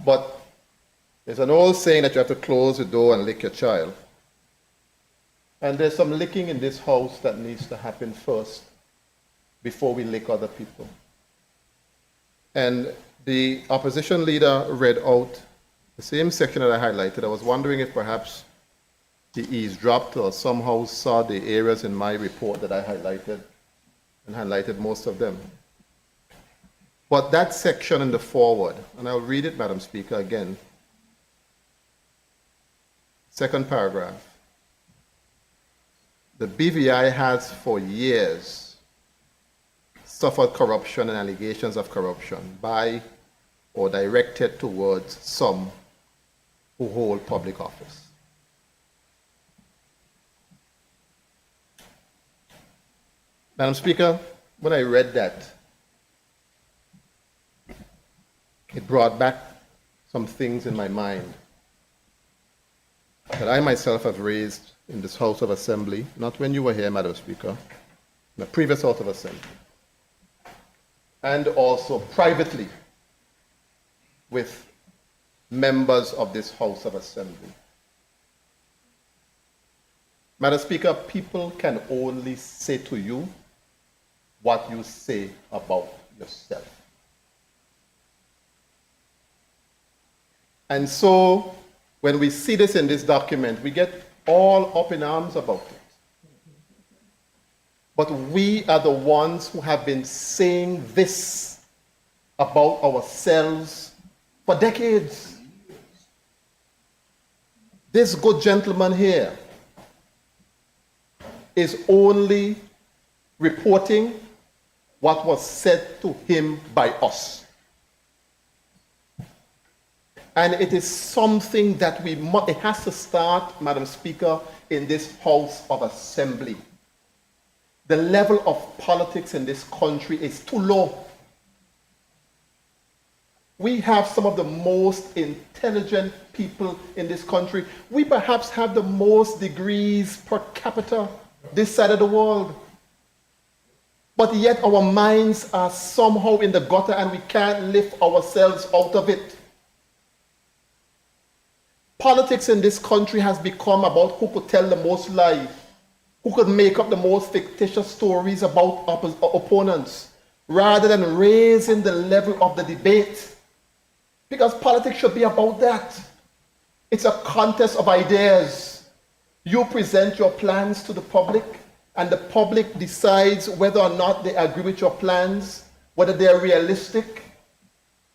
But there's an old saying that you have to close the door and lick your child. And there's some licking in this house that needs to happen first before we lick other people. And the opposition leader read out the same section that I highlighted. I was wondering if perhaps he eavesdropped or somehow saw the areas in my report that I highlighted, and highlighted most of them. But that section in the foreword, and I'll read it, Madam Speaker, again. Second paragraph. The BVI has for years suffered corruption and allegations of corruption by or directed towards some who hold public office. Madam Speaker, when I read that, it brought back some things in my mind that I myself have raised in this House of Assembly, not when you were here, Madam Speaker, in the previous House of Assembly, and also privately with members of this House of Assembly. Madam Speaker, people can only say to you what you say about yourself. And so when we see this in this document, we get all up in arms about it. But we are the ones who have been saying this about ourselves for decades. This good gentleman here is only reporting what was said to him by us. And it is something that it has to start, Madam Speaker, in this House of Assembly. The level of politics in this country is too low. We have some of the most intelligent people in this country. We perhaps have the most degrees per capita this side of the world. But yet our minds are somehow in the gutter and we can't lift ourselves out of it. Politics in this country has become about who could tell the most lies, who could make up the most fictitious stories about opponents, rather than raising the level of the debate. Because politics should be about that. It's a contest of ideas. You present your plans to the public, and the public decides whether or not they agree with your plans, whether they're realistic,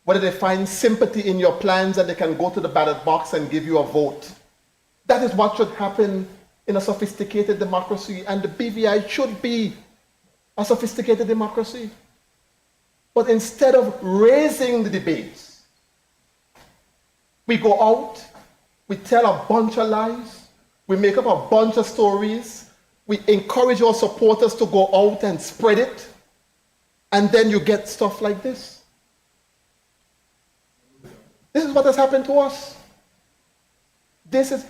whether they find sympathy in your plans and they can go to the ballot box and give you a vote. That is what should happen in a sophisticated democracy, and the BVI should be a sophisticated democracy. But instead of raising the debates, we go out, we tell a bunch of lies, we make up a bunch of stories, we encourage our supporters to go out and spread it, and then you get stuff like this. This is what has happened to us. This is,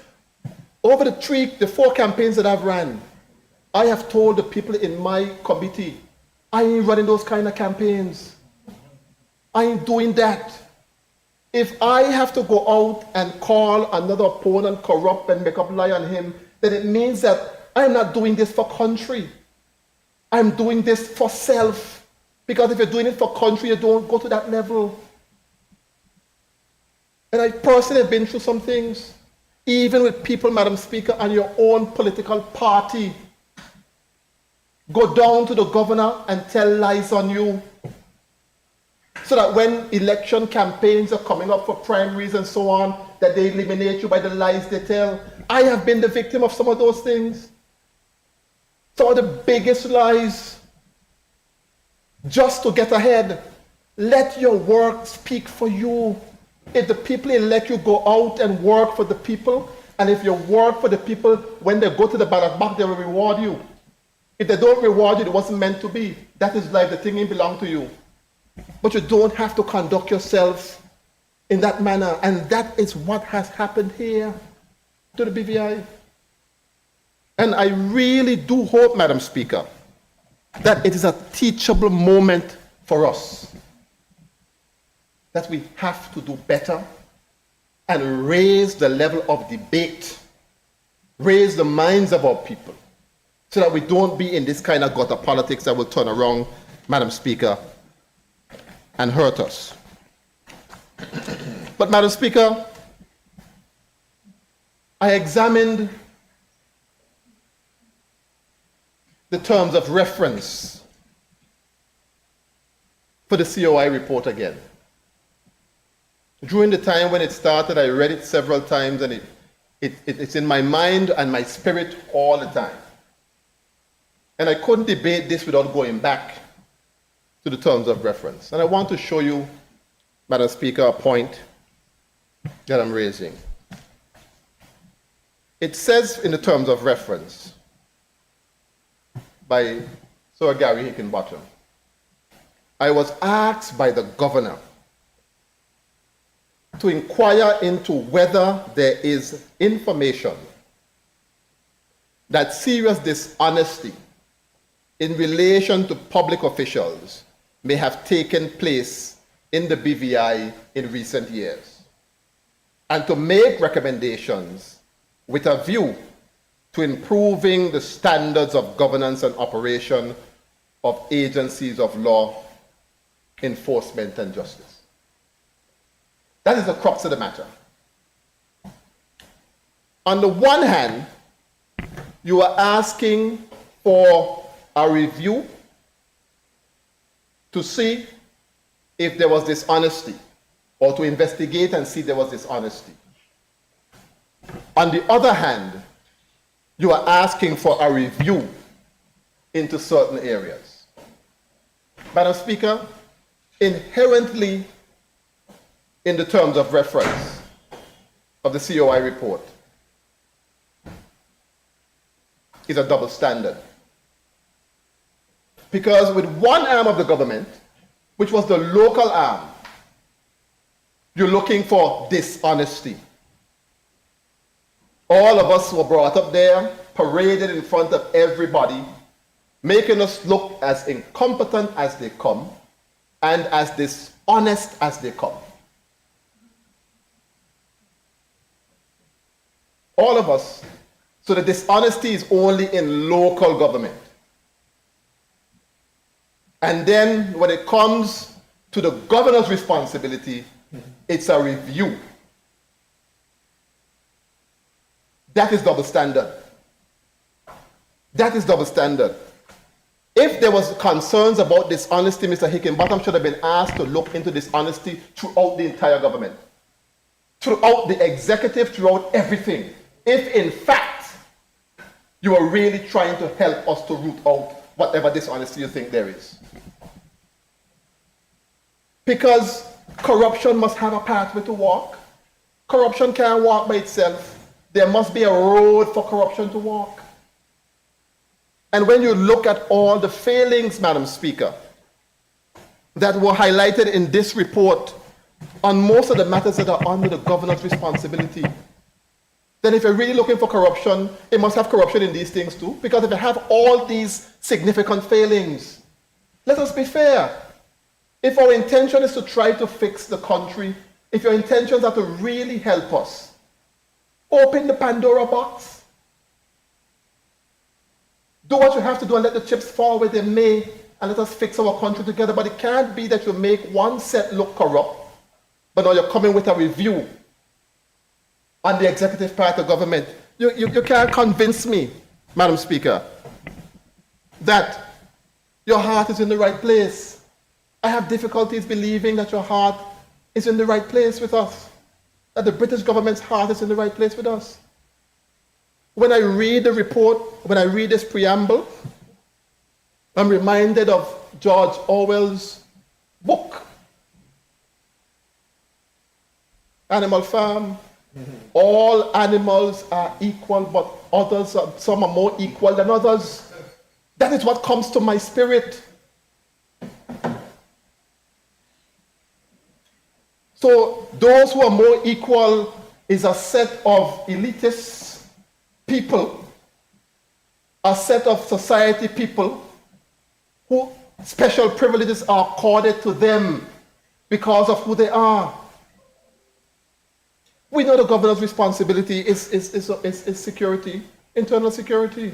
over the 4 campaigns that I've ran, I have told the people in my committee, I ain't running those kind of campaigns. I ain't doing that. If I have to go out and call another opponent corrupt and make up lie on him, then it means that I'm not doing this for country. I'm doing this for self. Because if you're doing it for country, you don't go to that level. And I personally have been through some things, even with people, Madam Speaker, on your own political party. Go down to the governor and tell lies on you, so that when election campaigns are coming up for primaries and so on, that they eliminate you by the lies they tell. I have been the victim of some of those things. Some of the biggest lies, just to get ahead. Let your work speak for you. If the people elect you, go out and work for the people. And if you work for the people, when they go to the ballot box, they will reward you. If they don't reward you, it wasn't meant to be. That is life. The thing ain't belong to you. But you don't have to conduct yourself in that manner. And that is what has happened here to the BVI. And I really do hope, Madam Speaker, that it is a teachable moment for us. That we have to do better and raise the level of debate, raise the minds of our people, so that we don't be in this kind of gutter politics that will turn around, Madam Speaker, and hurt us. But, Madam Speaker, I examined the terms of reference for the COI report again. During the time when it started, I read it several times, and it's in my mind and my spirit all the time. And I couldn't debate this without going back to the terms of reference. And I want to show you, Madam Speaker, a point that I'm raising. It says in the terms of reference by Sir Gary Hickenbottom, I was asked by the governor to inquire into whether there is information that serious dishonesty in relation to public officials may have taken place in the BVI in recent years, and to make recommendations with a view to improving the standards of governance and operation of agencies of law, enforcement, and justice. That is the crux of the matter. On the one hand, you are asking for a review to see if there was dishonesty, or to investigate and see if there was dishonesty. On the other hand, you are asking for a review into certain areas. Madam Speaker, inherently in the terms of reference of the COI report is a double standard. Because with one arm of the government, which was the local arm, you're looking for dishonesty. All of us were brought up there, paraded in front of everybody, making us look as incompetent as they come and as dishonest as they come. All of us. So the dishonesty is only in local government. And then when it comes to the governor's responsibility, it's a review. That is double standard. That is double standard. If there was concerns about dishonesty, Mr. Hickenbottom should have been asked to look into dishonesty throughout the entire government, throughout the executive, throughout everything. If in fact you are really trying to help us to root out whatever dishonesty you think there is. Because corruption must have a pathway to walk. Corruption can't walk by itself. There must be a road for corruption to walk. And when you look at all the failings, Madam Speaker, that were highlighted in this report on most of the matters that are under the governor's responsibility, then if you're really looking for corruption, it must have corruption in these things too. Because if you have all these significant failings, let us be fair. If our intention is to try to fix the country, if your intentions are to really help us, open the Pandora box. Do what you have to do and let the chips fall where they may, and let us fix our country together. But it can't be that you make one set look corrupt, but now you're coming with a review on the executive part of government. You can't convince me, Madam Speaker, that your heart is in the right place. I have difficulties believing that your heart is in the right place with us, that the British government's heart is in the right place with us. When I read the report, when I read this preamble, I'm reminded of George Orwell's book, Animal Farm. All animals are equal, but some are more equal than others. That is what comes to my spirit. So those who are more equal is a set of elitist people, a set of society people who special privileges are accorded to them because of who they are. We know the governor's responsibility is security, internal security.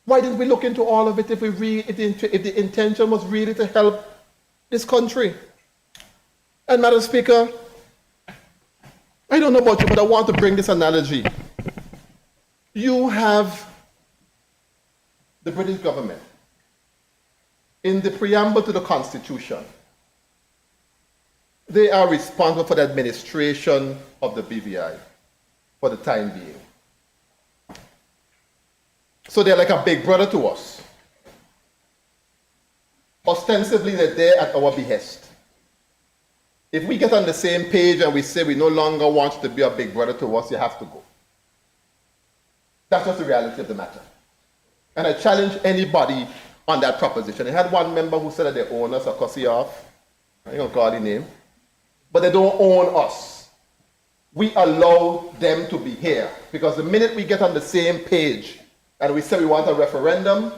Why didn't we look into all of it if the intention was really to help this country? And Madam Speaker, I don't know about you, but I want to bring this analogy. You have the British government in the preamble to the Constitution. They are responsible for the administration of the BVI for the time being. So they're like a big brother to us. Ostensibly, they're there at our behest. If we get on the same page and we say we no longer want you to be a big brother to us, you have to go. That's just the reality of the matter. And I challenge anybody on that proposition. I had one member who said that they own us, I cuss you off. I ain't gonna call the name. But they don't own us. We allow them to be here. Because the minute we get on the same page and we say we want a referendum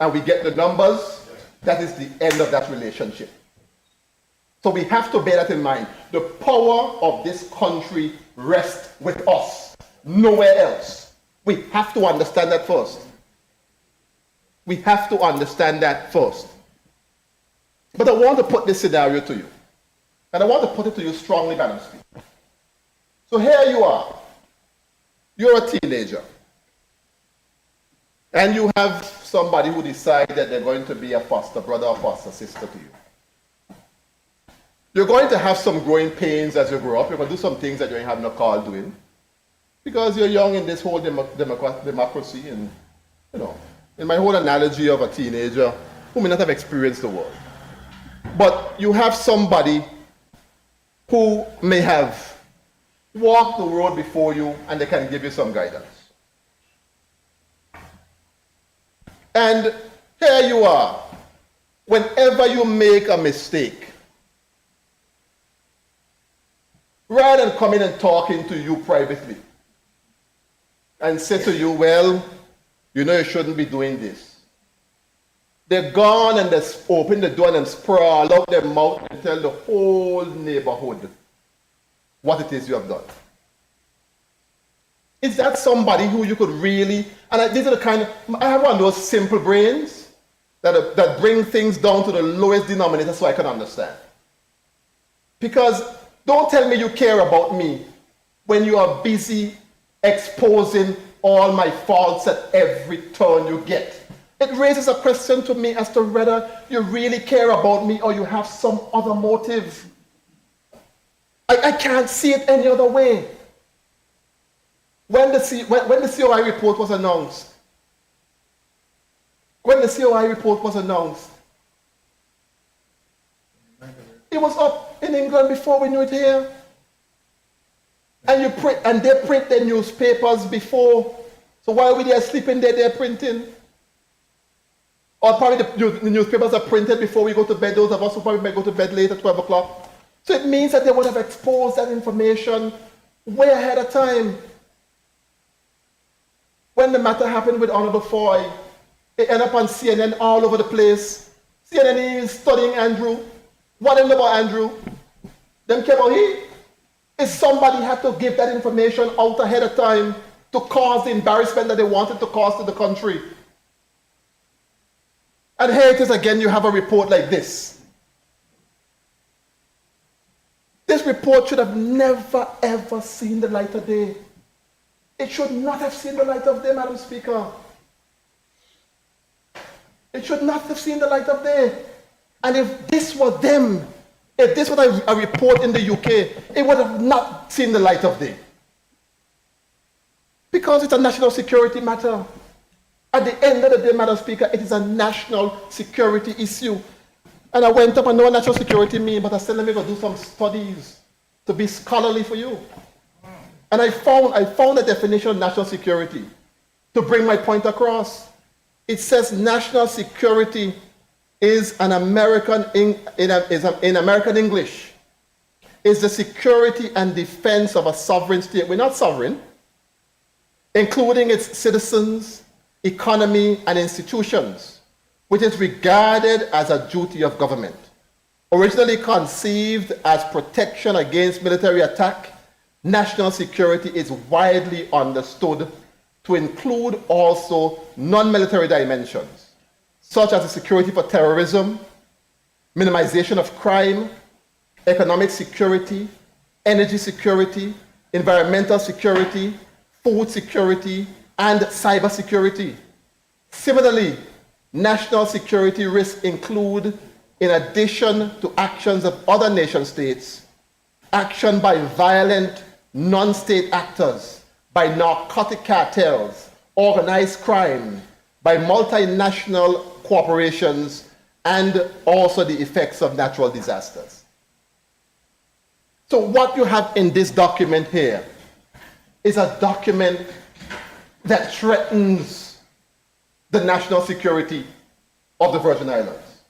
and we get the numbers, that is the end of that relationship. So we have to bear that in mind. The power of this country rests with us, nowhere else. We have to understand that first. We have to understand that first. But I want to put this scenario to you. And I want to put it to you strongly, Madam Speaker. So here you are. You're a teenager. And you have somebody who decides that they're going to be a foster brother or foster sister to you. You're going to have some growing pains as you grow up. You're going to do some things that you ain't have no call doing. Because you're young in this whole democracy and, you know, in my whole analogy of a teenager who may not have experienced the world. But you have somebody who may have walked the road before you and they can give you some guidance. And here you are. Whenever you make a mistake, rather than coming and talking to you privately and say to you, well, you know you shouldn't be doing this. They're gone and they open the door and sprawl out their mouth and tell the whole neighborhood what it is you have done. Is that somebody who you could really, and these are the kind of, I have one of those simple brains that bring things down to the lowest denominator so I can understand. Because don't tell me you care about me when you are busy exposing all my faults at every turn you get. It raises a question to me as to whether you really care about me or you have some other motive. I can't see it any other way. When the COI report was announced, it was up in England before we knew it here. And they print their newspapers before. So while we are sleeping there, they're printing. Or probably the newspapers are printed before we go to bed. Those of us who probably might go to bed late at 12 o'clock. So it means that they would have exposed that information way ahead of time. When the matter happened with Honorable Foy, it ended up on CNN all over the place. CNN is studying Andrew. What is about Andrew? Them care about he? If somebody had to give that information out ahead of time to cause the embarrassment that they wanted to cause to the country. And here it is again, you have a report like this. This report should have never ever seen the light of day. It should not have seen the light of day, Madam Speaker. It should not have seen the light of day. And if this was them, if this was a report in the UK, it would have not seen the light of day. Because it's a national security matter. At the end of the day, Madam Speaker, it is a national security issue. And I went up and know what national security means, but I said, let me go do some studies to be scholarly for you. And I found a definition of national security to bring my point across. It says national security is in American English, is the security and defense of a sovereign state. We're not sovereign, including its citizens, economy, and institutions, which is regarded as a duty of government. Originally conceived as protection against military attack, national security is widely understood to include also non-military dimensions, such as the security for terrorism, minimization of crime, economic security, energy security, environmental security, food security, and cyber security. Similarly, national security risks include, in addition to actions of other nation states, action by violent non-state actors, by narcotic cartels, organized crime, by multinational corporations, and also the effects of natural disasters. So what you have in this document here is a document that threatens the national security of the Virgin Islands.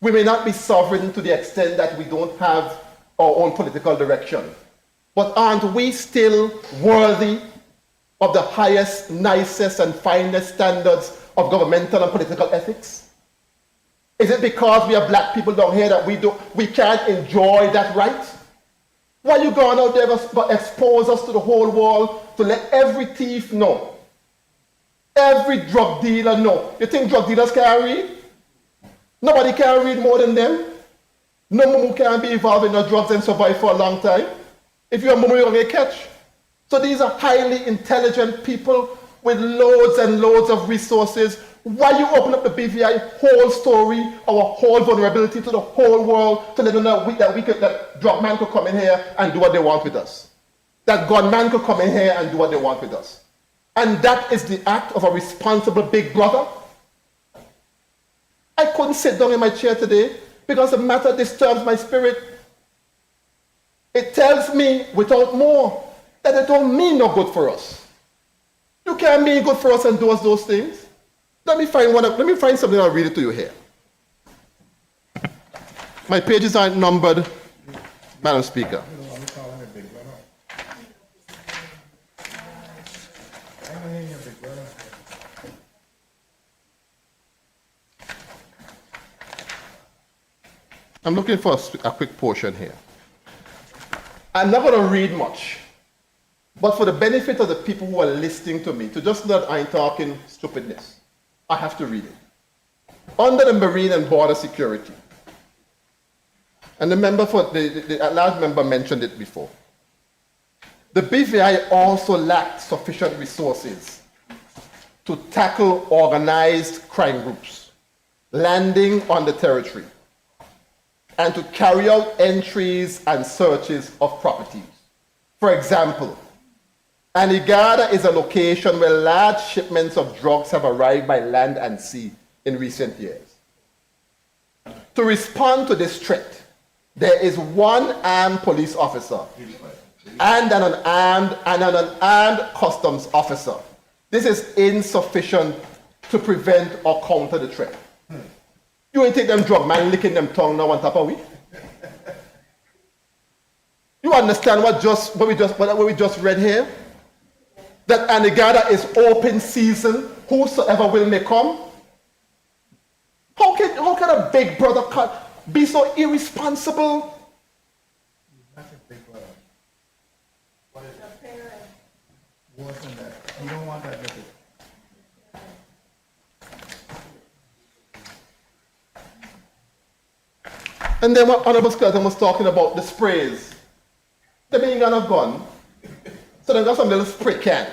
We may not be sovereign to the extent that we don't have our own political direction, but aren't we still worthy of the highest, nicest, and finest standards of governmental and political ethics? Is it because we are black people down here that we can't enjoy that right? Why are you going out there but expose us to the whole world to let every thief know? Every drug dealer know. You think drug dealers can read? Nobody can read more than them. No mumu can be involved in no drugs and survive for a long time. If you're a mumu, you're going to get catch. So these are highly intelligent people with loads and loads of resources. Why you open up the BVI whole story, our whole vulnerability to the whole world, to let them know that drug man could come in here and do what they want with us. That gunman could come in here and do what they want with us. And that is the act of a responsible big brother. I couldn't sit down in my chair today because the matter disturbs my spirit. It tells me without more that it don't mean no good for us. You can't mean good for us and do us those things. Let me find something, I'll read it to you here. My pages aren't numbered, Madam Speaker. I'm looking for a quick portion here. I'm not going to read much, but for the benefit of the people who are listening to me, to just know that I ain't talking stupidness, I have to read it. Under the Marine and Border Security, and the member the large member mentioned it before, the BVI also lacked sufficient resources to tackle organized crime groups landing on the territory and to carry out entries and searches of properties. For example, Anegada is a location where large shipments of drugs have arrived by land and sea in recent years. To respond to this threat, there is one armed police officer and an unarmed customs officer. This is insufficient to prevent or counter the threat. You ain't take them drug man licking them tongue now on top of we. You understand what we just read here? That Anegada is open season, whosoever will may come. How can a big brother be so irresponsible? That's a big brother. What is it? Worse than that. You don't want that message. And then what Honorable Skeleton was talking about, the sprays. They ain't gonna have gone. So they got some little spray can.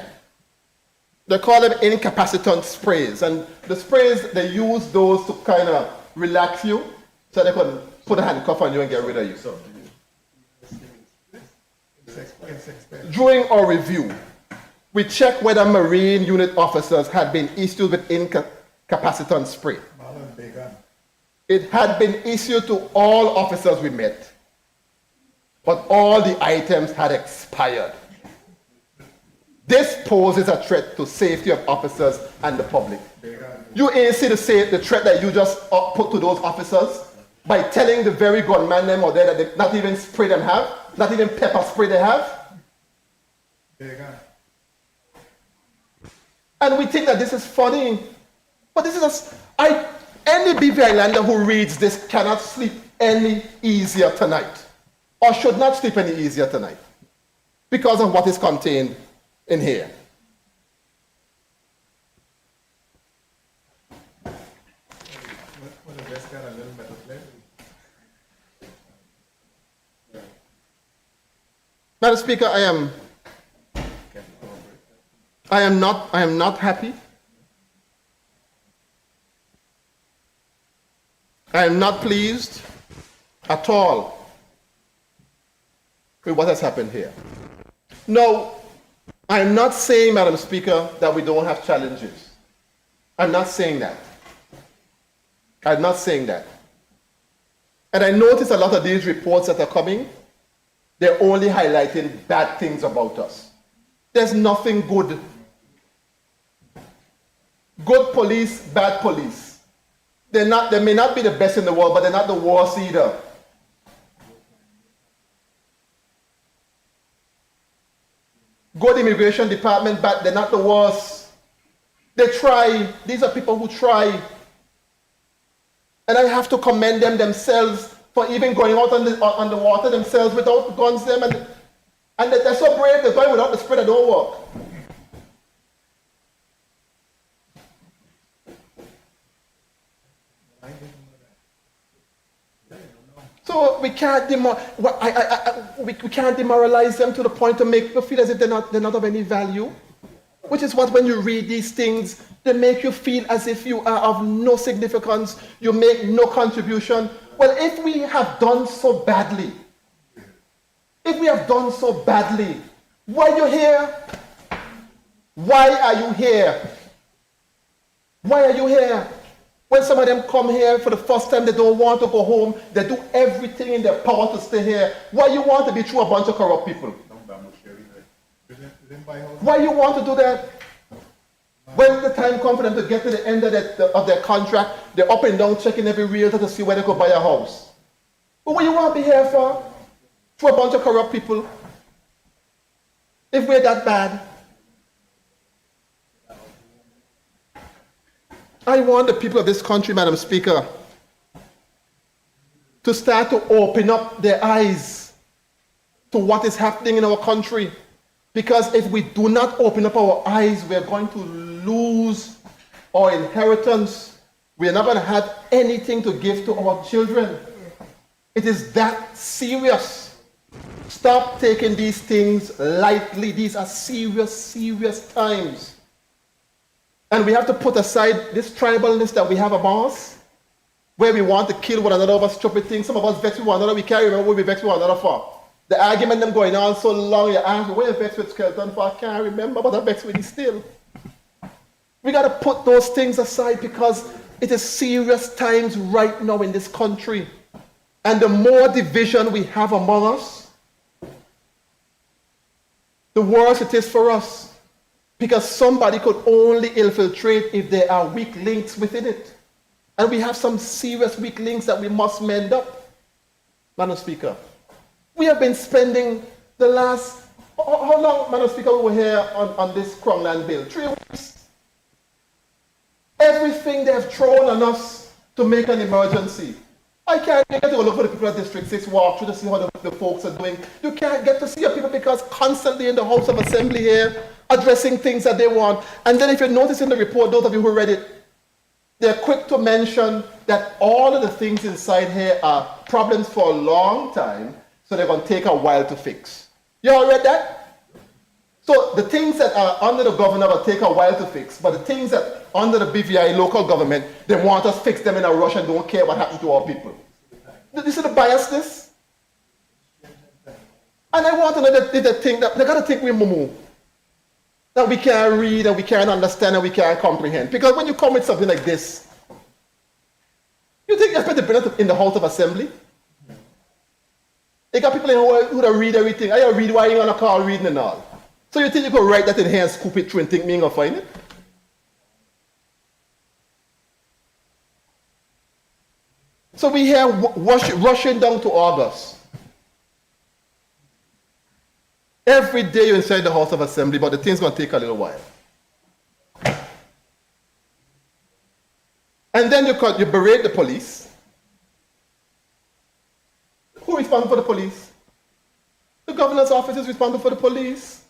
They call them incapacitant sprays. And the sprays, they use those to kind of relax you so they can put a handcuff on you and get rid of you. During our review, we checked whether Marine unit officers had been issued with incapacitant spray. It had been issued to all officers we met, but all the items had expired. This poses a threat to safety of officers and the public. You ain't see the threat that you just put to those officers by telling the very gunman them out there that they not even spray them have, not even pepper spray they have. And we think that this is funny, but this is any BVI lander who reads this cannot sleep any easier tonight, or should not sleep any easier tonight, because of what is contained in here. Madam Speaker, I am not happy. I am not pleased at all with what has happened here. No, I am not saying, Madam Speaker, that we don't have challenges. I'm not saying that. I'm not saying that. And I notice a lot of these reports that are coming, they're only highlighting bad things about us. There's nothing good. Good police, bad police. They may not be the best in the world, but they're not the worst either. Good immigration department, but they're not the worst. They try. These are people who try. And I have to commend them themselves for even going out on the water themselves without guns them. And they're so brave, they're going without the spray that don't work. So we can't we can't demoralize them to the point to make people feel as if they're not of any value. Which is what, when you read these things, they make you feel as if you are of no significance, you make no contribution. Well, if we have done so badly, why are you here? Why are you here? Why are you here? When some of them come here for the first time, they don't want to go home. They do everything in their power to stay here. Why you want to be through a bunch of corrupt people? Why you want to do that? When the time comes for them to get to the end of their contract, they're up and down checking every realtor to see where they could buy a house. But what you want to be here for? For a bunch of corrupt people? If we're that bad? I want the people of this country, Madam Speaker, to start to open up their eyes to what is happening in our country. Because if we do not open up our eyes, we are going to lose our inheritance. We are not going to have anything to give to our children. It is that serious. Stop taking these things lightly. These are serious, serious times. And we have to put aside this tribalness that we have among us, where we want to kill one another over stupid things. Some of us vex with one another. We can't remember what we vex with one another for. The argument them going on so long, you ask me, where you vex with Skelton for? I can't remember, but I vex with it still. We got to put those things aside because it is serious times right now in this country. And the more division we have among us, the worse it is for us. Because somebody could only infiltrate if there are weak links within it. And we have some serious weak links that we must mend up. Madam Speaker, we have been spending the last, how long, Madam Speaker, we were here on this Crownland bill? 3 weeks. Everything they have thrown on us to make an emergency. I can't get to go look for the people at District 6 walk through to see how the folks are doing. You can't get to see your people because constantly in the House of Assembly here, addressing things that they want. And then if you notice in the report, those of you who read it, they're quick to mention that all of the things inside here are problems for a long time, so they're going to take a while to fix. You all read that? So the things that are under the governor will take a while to fix, but the things that under the BVI local government, they want us to fix them in a rush and don't care what happens to our people. This is the biasness. And I want to know that they think that they got to think we're mumu. That we can't read and we can't understand and we can't comprehend. Because when you come with something like this, you think you expect to bring it in the House of Assembly? You got people in who don't read everything. I read why you on a call reading and all. So you think you could write that in here and scoop it through and think me ain't gonna find it? So we here rushing down to August. Every day you're inside the House of Assembly, but the thing's going to take a little while. And then you berate the police. Who is responsible for the police? The governor's office is responsible for the police.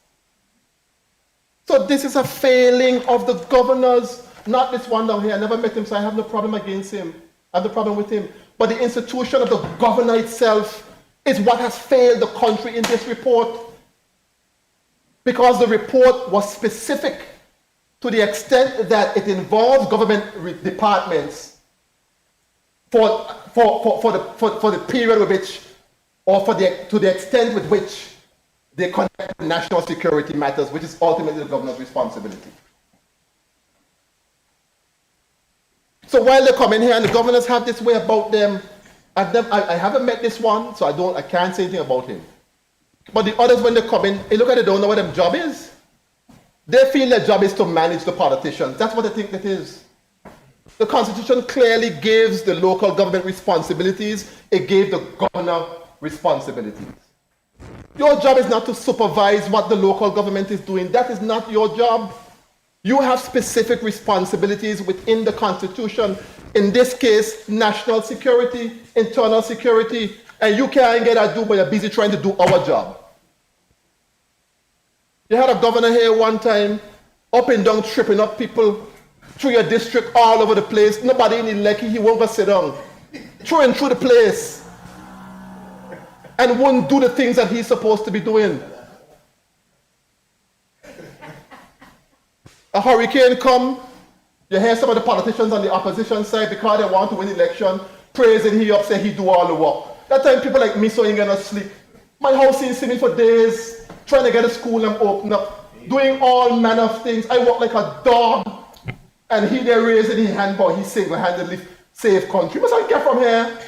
So this is a failing of the governors, not this one down here. I never met him, so I have no problem against him. I have no problem with him. But the institution of the governor itself is what has failed the country in this report. Because the report was specific to the extent that it involves government departments for the period with which, or to the extent with which they conduct national security matters, which is ultimately the governor's responsibility. So while they come in here and the governors have this way about them, I haven't met this one, so I can't say anything about him. But the others, when they come in, they look at it, they don't know what their job is. They feel their job is to manage the politicians. That's what they think it is. The Constitution clearly gives the local government responsibilities. It gave the governor responsibilities. Your job is not to supervise what the local government is doing. That is not your job. You have specific responsibilities within the Constitution. In this case, national security, internal security, and you can't get that done, but you're busy trying to do our job. You had a governor here one time, up and down, tripping up people through your district all over the place. Nobody in the Lekki, he won't go sit down. Through and through the place. and won't do the things that he's supposed to be doing. A hurricane come, you hear some of the politicians on the opposition side, because they want to win election, praising he up, say he do all the work. That time people like me so ain't gonna sleep. My house ain't see me for days, trying to get a school and open up, doing all manner of things. I work like a dog, and he there raising his hand, but he single-handedly save country. What's I get from here?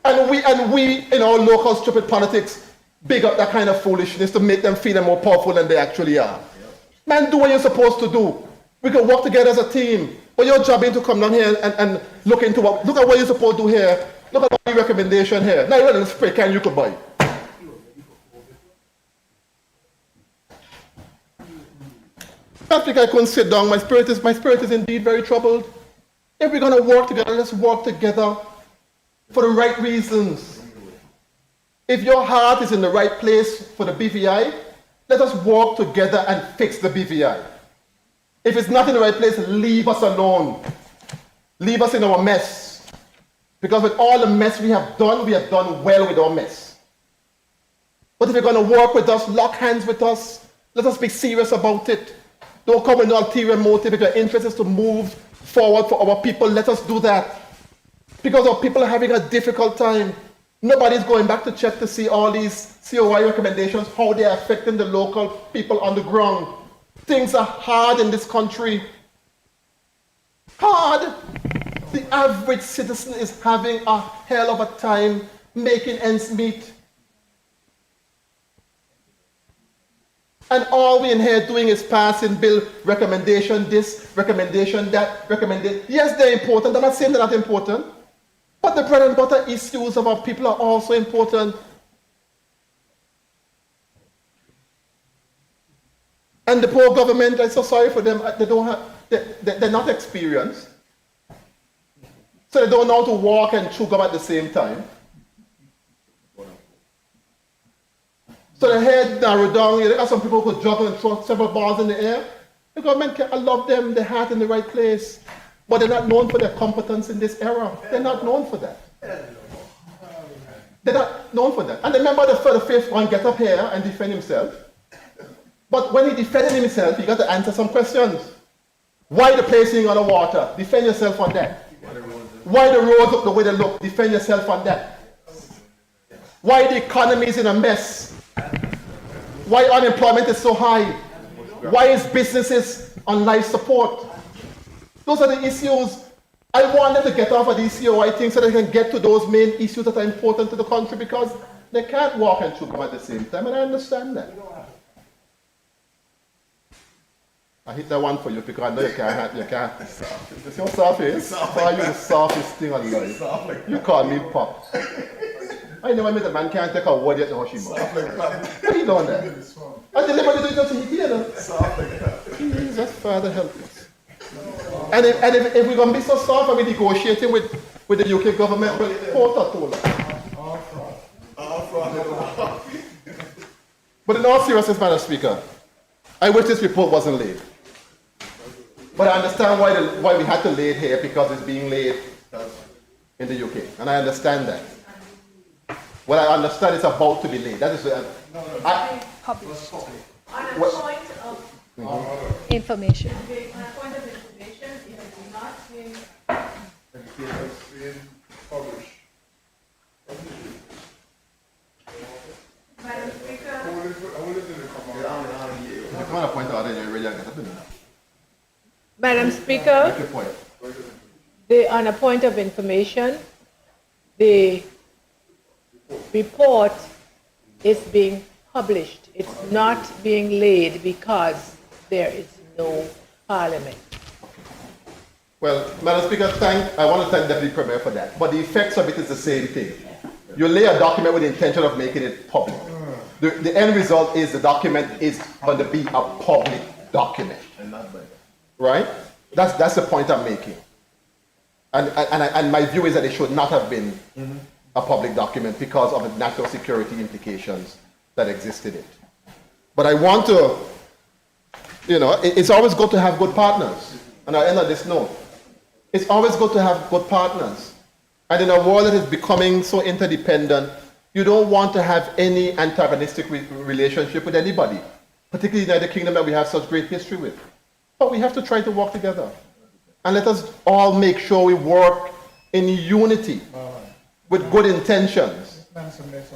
And we in our local stupid politics big up that kind of foolishness to make them feel more powerful than they actually are. Man, do what you're supposed to do. We can work together as a team. But your job is to come down here and look into what, look at what you're supposed to do here. Look at the recommendation here. Now you're going to spray can you could buy. I think I couldn't sit down. My spirit is indeed very troubled. If we're going to work together, let's work together for the right reasons. If your heart is in the right place for the BVI, let us work together and fix the BVI. If it's not in the right place, leave us alone. Leave us in our mess. Because with all the mess we have done well with our mess. But if you're going to work with us, lock hands with us, let us be serious about it. Don't come with no ulterior motive. If your interest is to move forward for our people, let us do that. Because our people are having a difficult time. Nobody's going back to check to see all these COI recommendations, how they are affecting the local people on the ground. Things are hard in this country. Hard. The average citizen is having a hell of a time making ends meet. And all we in here doing is passing bill, recommendation this, recommendation that, recommendation. Yes, they're important. I'm not saying they're not important. But the bread and butter issues of our people are also important. And the poor government, I'm so sorry for them, they're not experienced. So they don't know how to walk and chew gum at the same time. So the head narrowed down. You got some people who could juggle and throw several balls in the air. The government, I love them, their heart in the right place. But they're not known for their competence in this era. They're not known for that. They're not known for that. And remember the fifth one get up here and defend himself. But when he defended himself, he got to answer some questions. Why the place ain't on the water? Defend yourself on that. Why the roads look the way they look? Defend yourself on that. Why the economy is in a mess? Why unemployment is so high? Why is businesses on life support? Those are the issues. I want them to get off of these COI things so they can get to those main issues that are important to the country, because they can't walk and chew gum at the same time, and I understand that. I hit that one for you because I know you can't. You see how soft it is? Are you the softest thing on life? You call me Pop. I never met a man can't take a word yet to Hoshima. What are you doing there? I deliberately do it to you. Jesus, Father, help us. And if we're going to be so soft and we're negotiating with the UK government, well, quota tola. But in all seriousness, Madam Speaker, I wish this report wasn't laid. But I understand why we had to lay it here, because it's being laid in the UK. And I understand that. What I understand is about to be laid. That is Published. On a point of information. On a point of information, it is not being Published. Madam Speaker. Come on, point out that you're ready to get up in there. Madam Speaker, Make your point. on a point of information, the report is being published. It's not being laid because there is no parliament. Well, Madam Speaker, I want to thank Deputy Premier for that. But the effects of it is the same thing. You lay a document with the intention of making it public. The end result is the document is going to be a public document. Right? That's the point I'm making. And my view is that it should not have been a public document because of the national security implications that exist in it. But I want to, it's always good to have good partners. And I'll end on this note. It's always good to have good partners. And in a world that is becoming so interdependent, you don't want to have any antagonistic relationship with anybody, particularly the United Kingdom that we have such great history with. But we have to try to work together. And let us all make sure we work in unity with good intentions.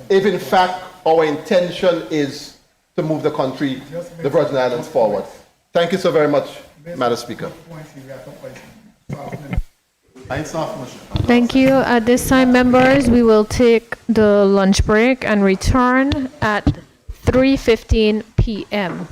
If in fact our intention is to move the country, the Virgin Islands forward. Thank you so very much, Madam Speaker. Thank you. At this time, members, we will take the lunch break and return at 3:15 p.m.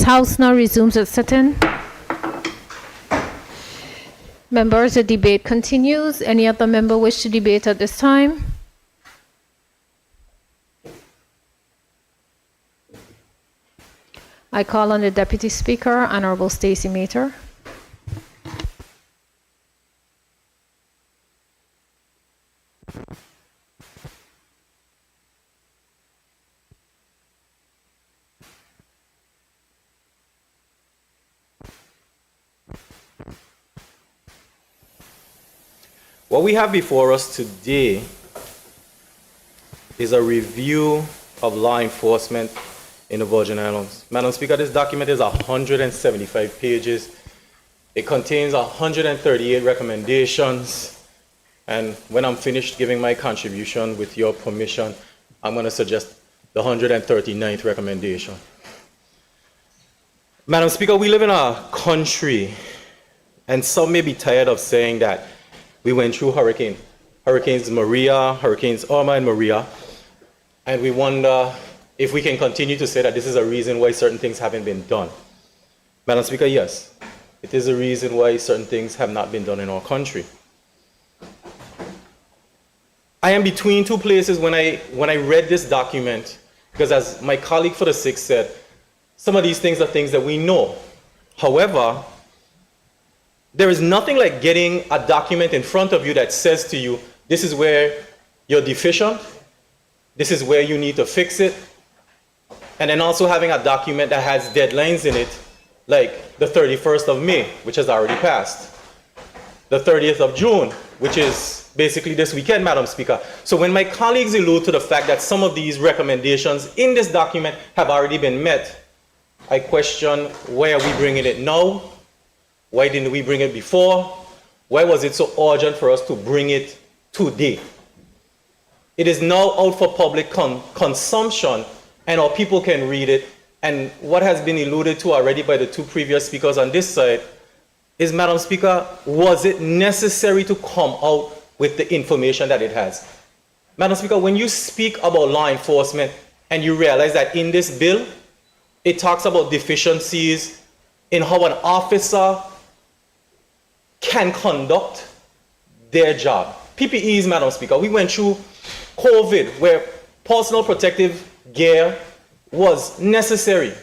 House now resumes its sitting. Members, the debate continues. Any other member wish to debate at this time? I call on the Deputy Speaker, Honorable Stacey Mater. What we have before us today is a review of law enforcement in the Virgin Islands. Madam Speaker, this document is 175 pages. It contains 138 recommendations. And when I'm finished giving my contribution, with your permission, I'm going to suggest the 139th recommendation. Madam Speaker, we live in a country, and some may be tired of saying that we went through Hurricanes Maria, Hurricanes Irma and Maria, and we wonder if we can continue to say that this is a reason why certain things haven't been done. Madam Speaker, yes, it is a reason why certain things have not been done in our country. I am between two places when I read this document, because as my colleague for the 6th said, some of these things are things that we know. However, there is nothing like getting a document in front of you that says to you, this is where you're deficient, this is where you need to fix it, and then also having a document that has deadlines in it, like the 31st of May, which has already passed, the 30th of June, which is basically this weekend, Madam Speaker. So when my colleagues allude to the fact that some of these recommendations in this document have already been met, I question, why are we bringing it now? Why didn't we bring it before? Why was it so urgent for us to bring it today? It is now out for public consumption, and our people can read it. And what has been alluded to already by the two previous speakers on this side is, Madam Speaker, was it necessary to come out with the information that it has? Madam Speaker, when you speak about law enforcement and you realize that in this bill, it talks about deficiencies in how an officer can conduct their job. PPEs, Madam Speaker, we went through COVID where personal protective gear was necessary.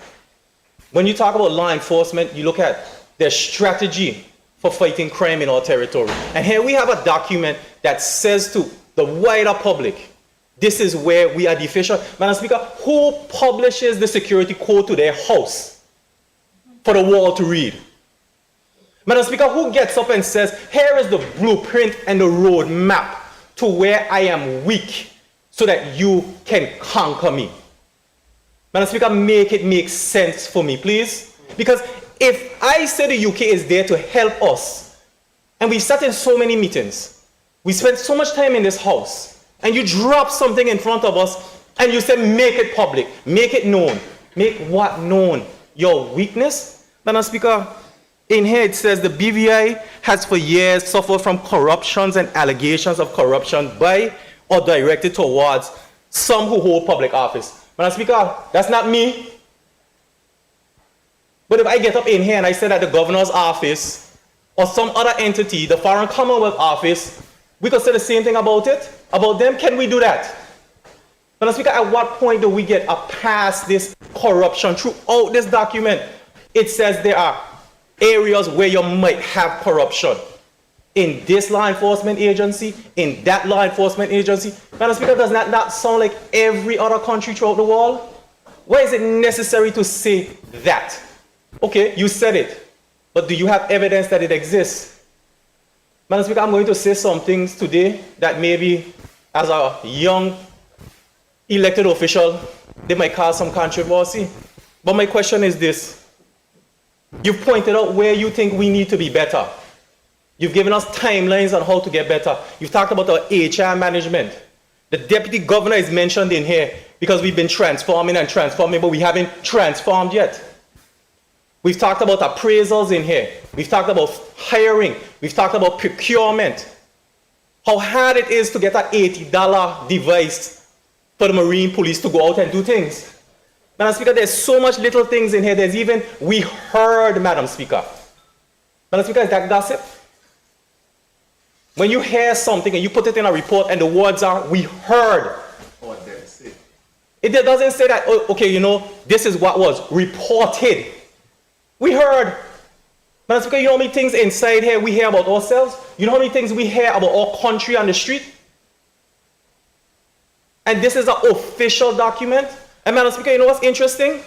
When you talk about law enforcement, you look at their strategy for fighting crime in our territory. And here we have a document that says to the wider public, this is where we are deficient. Madam Speaker, who publishes the security code to their house for the world to read? Madam Speaker, who gets up and says, here is the blueprint and the road map to where I am weak so that you can conquer me? Madam Speaker, make it make sense for me, please. Because if I say the UK is there to help us, and we sat in so many meetings, we spent so much time in this house, and you drop something in front of us, and you say, make it public, make it known. Make what known? Your weakness? Madam Speaker, in here it says the BVI has for years suffered from corruptions and allegations of corruption by or directed towards some who hold public office. Madam Speaker, that's not me. But if I get up in here and I say that the governor's office or some other entity, the Foreign Commonwealth Office, we could say the same thing about it, about them, can we do that? Madam Speaker, at what point do we get past this corruption? Throughout this document, it says there are areas where you might have corruption. In this law enforcement agency, in that law enforcement agency. Madam Speaker, does that sound like every other country throughout the world? Why is it necessary to say that? Okay, you said it, but do you have evidence that it exists? Madam Speaker, I'm going to say some things today that maybe as a young elected official, they might cause some controversy. But my question is this. You've pointed out where you think we need to be better. You've given us timelines on how to get better. You've talked about our HR management. The deputy governor is mentioned in here because we've been transforming and transforming, but we haven't transformed yet. We've talked about appraisals in here. We've talked about hiring. We've talked about procurement. How hard it is to get an $80 device for the Marine Police to go out and do things. Madam Speaker, there's so much little things in here. There's even, we heard, Madam Speaker. Madam Speaker, is that gossip? When you hear something and you put it in a report and the words are, we heard. It doesn't say that, oh, okay, you know, this is what was reported. We heard. Madam Speaker, you know how many things inside here we hear about ourselves? You know how many things we hear about our country on the street? And this is an official document. And Madam Speaker, you know what's interesting?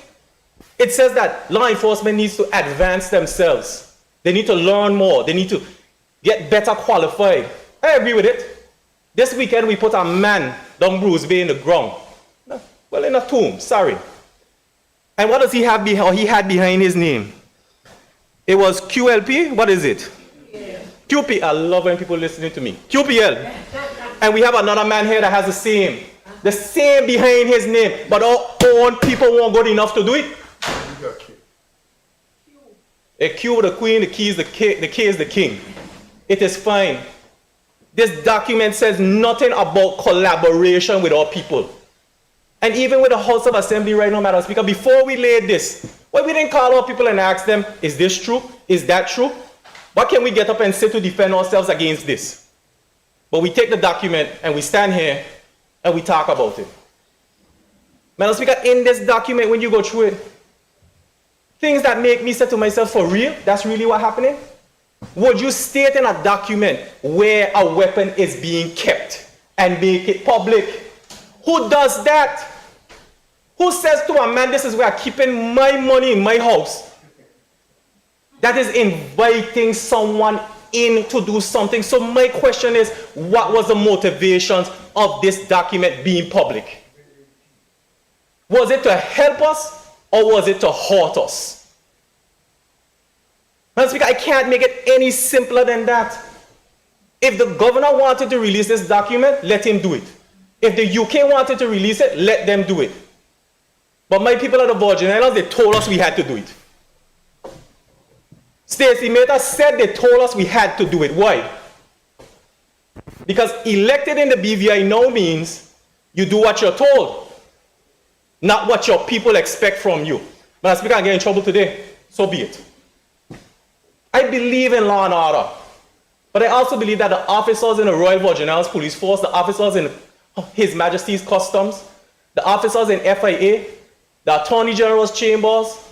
It says that law enforcement needs to advance themselves. They need to learn more. They need to get better qualified. I agree with it. This weekend we put a man down Bruce Bay in the ground. Well, in a tomb, sorry. And what does he have behind? He had behind his name? It was QLP. What is it? Yeah. QP. I love when people listening to me. QPL. And we have another man here that has the same behind his name, but our own people weren't good enough to do it. A Q the queen, the K is the K is the king. It is fine. This document says nothing about collaboration with our people. And even with the House of Assembly right now, Madam Speaker, before we laid this, well, we didn't call our people and ask them, is this true? Is that true? What can we get up and say to defend ourselves against this? But we take the document and we stand here and we talk about it. Madam Speaker, in this document, when you go through it, things that make me say to myself, for real, that's really what happening? Would you state in a document where a weapon is being kept and make it public? Who does that? Who says to a man, this is where I'm keeping my money in my house? That is inviting someone in to do something. So my question is, what was the motivations of this document being public? Was it to help us or was it to hurt us? Madam Speaker, I can't make it any simpler than that. If the governor wanted to release this document, let him do it. If the UK wanted to release it, let them do it. But my people at the Virgin Islands, they told us we had to do it. Stacey Mata said they told us we had to do it. Why? Because elected in the BVI now means you do what you're told, not what your people expect from you. Madam Speaker, I get in trouble today, so be it. I believe in law and order, but I also believe that the officers in the Royal Virgin Islands Police Force, the officers in His Majesty's Customs, the officers in FIA, the Attorney General's chambers,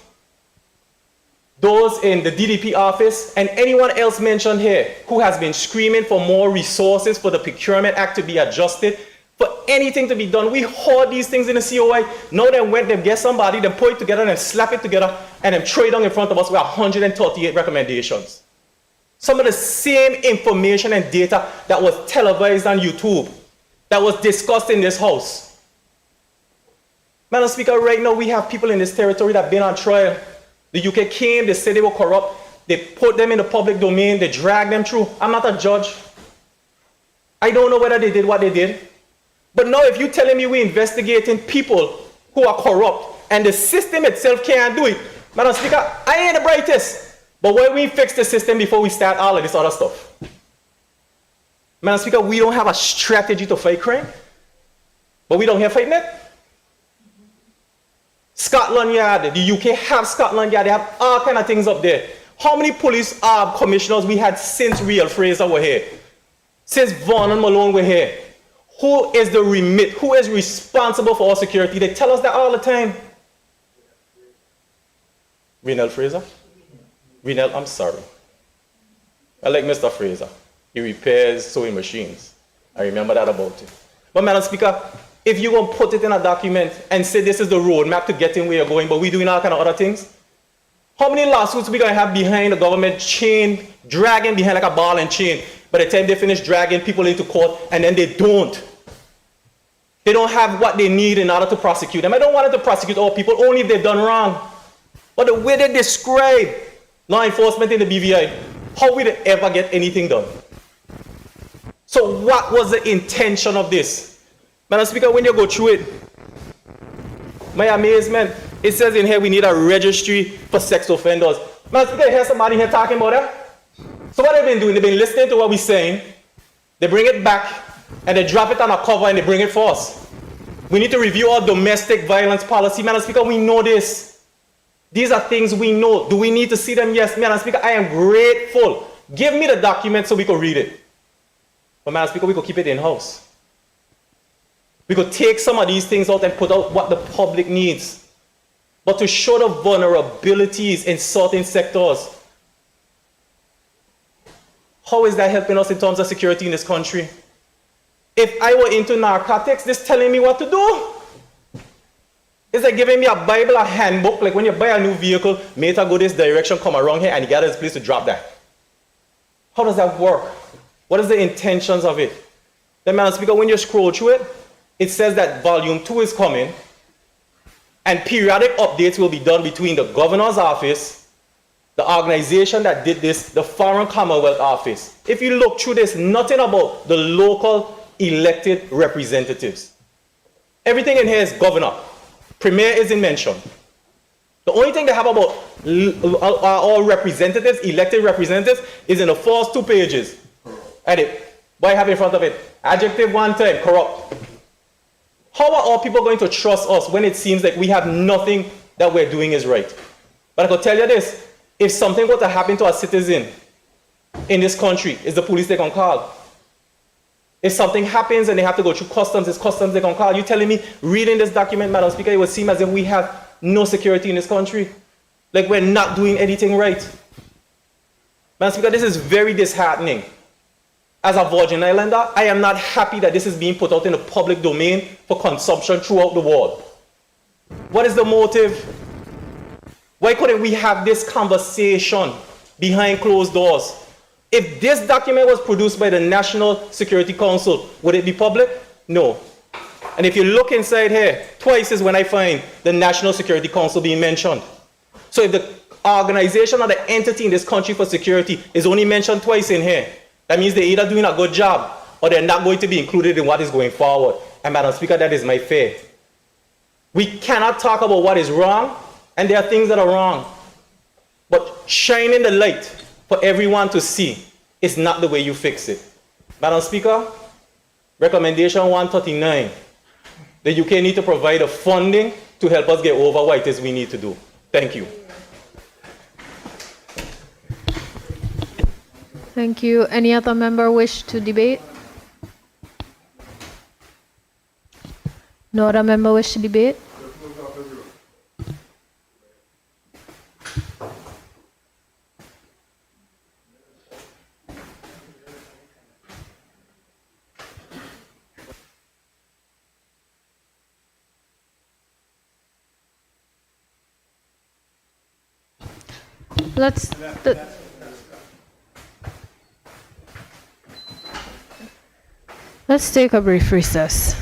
those in the DDP office, and anyone else mentioned here who has been screaming for more resources for the Procurement Act to be adjusted, for anything to be done. We heard these things in the COI. Now they went, they get somebody, they put it together and slap it together and then throw it down in front of us with 138 recommendations. Some of the same information and data that was televised on YouTube, that was discussed in this house. Madam Speaker, right now we have people in this territory that have been on trial. The UK came, they said they were corrupt, they put them in the public domain, they dragged them through. I'm not a judge. I don't know whether they did what they did. But now if you're telling me we're investigating people who are corrupt and the system itself can't do it, Madam Speaker, I ain't the brightest. But why we fix the system before we start all of this other stuff? Madam Speaker, we don't have a strategy to fight crime, but we don't have fighting it. Scotland Yard, the UK have Scotland Yard, they have all kind of things up there. How many police commissioners we had since Real Fraser were here? Since Vaughan and Malone were here? Who is the remit? Who is responsible for our security? They tell us that all the time. Renell Fraser? Renell, I'm sorry. I like Mr. Fraser. He repairs sewing machines. I remember that about him. But Madam Speaker, if you're going to put it in a document and say this is the roadmap to getting where you're going, but we're doing all kind of other things, how many lawsuits are we going to have behind the government chain, dragging behind like a ball and chain? By the time they finish dragging people into court, and then they don't. They don't have what they need in order to prosecute them. I don't want them to prosecute all people, only if they've done wrong. But the way they describe law enforcement in the BVI, how will they ever get anything done? So what was the intention of this? Madam Speaker, when you go through it, my amazement, it says in here we need a registry for sex offenders. Madam Speaker, you hear somebody here talking about that? So what they've been doing, they've been listening to what we're saying, they bring it back, and they drop it on a cover and they bring it for us. We need to review our domestic violence policy. Madam Speaker, we know this. These are things we know. Do we need to see them? Yes. Madam Speaker, I am grateful. Give me the document so we can read it. But Madam Speaker, we could keep it in-house. We could take some of these things out and put out what the public needs. But to show the vulnerabilities in certain sectors, how is that helping us in terms of security in this country? If I were into narcotics, this telling me what to do. It's like giving me a Bible, a handbook, like when you buy a new vehicle, may it go this direction, come around here, and you got this place to drop that. How does that work? What is the intentions of it? Then, Madam Speaker, when you scroll through it, it says that volume 2 is coming, and periodic updates will be done between the governor's office, the organization that did this, the Foreign Commonwealth Office. If you look through this, nothing about the local elected representatives. Everything in here is governor. Premier isn't mentioned. The only thing they have about all representatives, elected representatives, is in the first 2 pages. Edit. What I have in front of it? Adjective 1 time, corrupt. How are all people going to trust us when it seems like we have nothing that we're doing is right? But I can tell you this, if something were to happen to a citizen in this country, is the police they can call? If something happens and they have to go through customs, it's customs they can call. You're telling me, reading this document, Madam Speaker, it would seem as if we have no security in this country. Like we're not doing anything right. Madam Speaker, this is very disheartening. As a Virgin Islander, I am not happy that this is being put out in the public domain for consumption throughout the world. What is the motive? Why couldn't we have this conversation behind closed doors? If this document was produced by the National Security Council, would it be public? No. And if you look inside here, twice is when I find the National Security Council being mentioned. So if the organization or the entity in this country for security is only mentioned twice in here, that means they're either doing a good job or they're not going to be included in what is going forward. And Madam Speaker, that is my fear. We cannot talk about what is wrong, and there are things that are wrong. But shining the light for everyone to see is not the way you fix it. Madam Speaker, recommendation 139. The UK need to provide the funding to help us get over what it is we need to do. Thank you. Thank you. Any other member wish to debate? No other member wish to debate? Let's take a brief recess.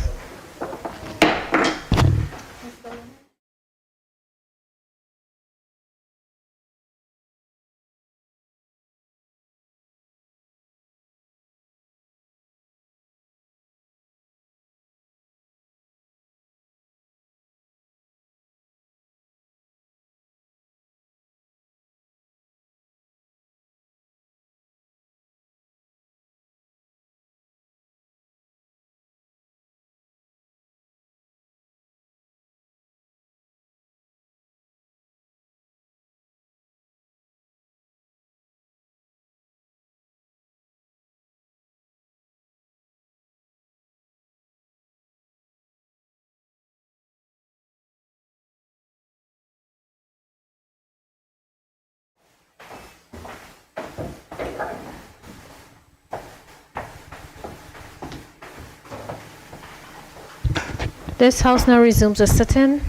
This House now resumes a sit-in.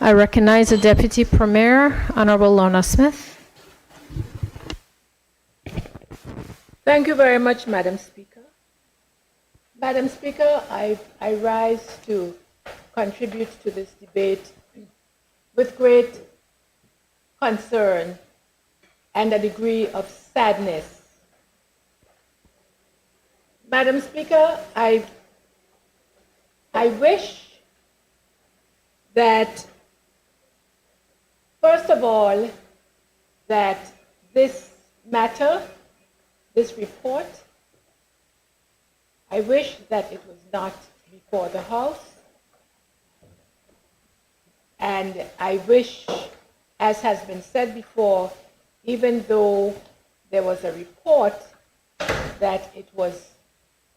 I recognize the Deputy Premier, Honorable Lorna Smith. Thank you very much, Madam Speaker. Madam Speaker, I rise to contribute to this debate with great concern and a degree of sadness. Madam Speaker, I wish that, first of all, that this matter, this report, I wish that it was not before the House. And I wish, as has been said before, even though there was a report, that it was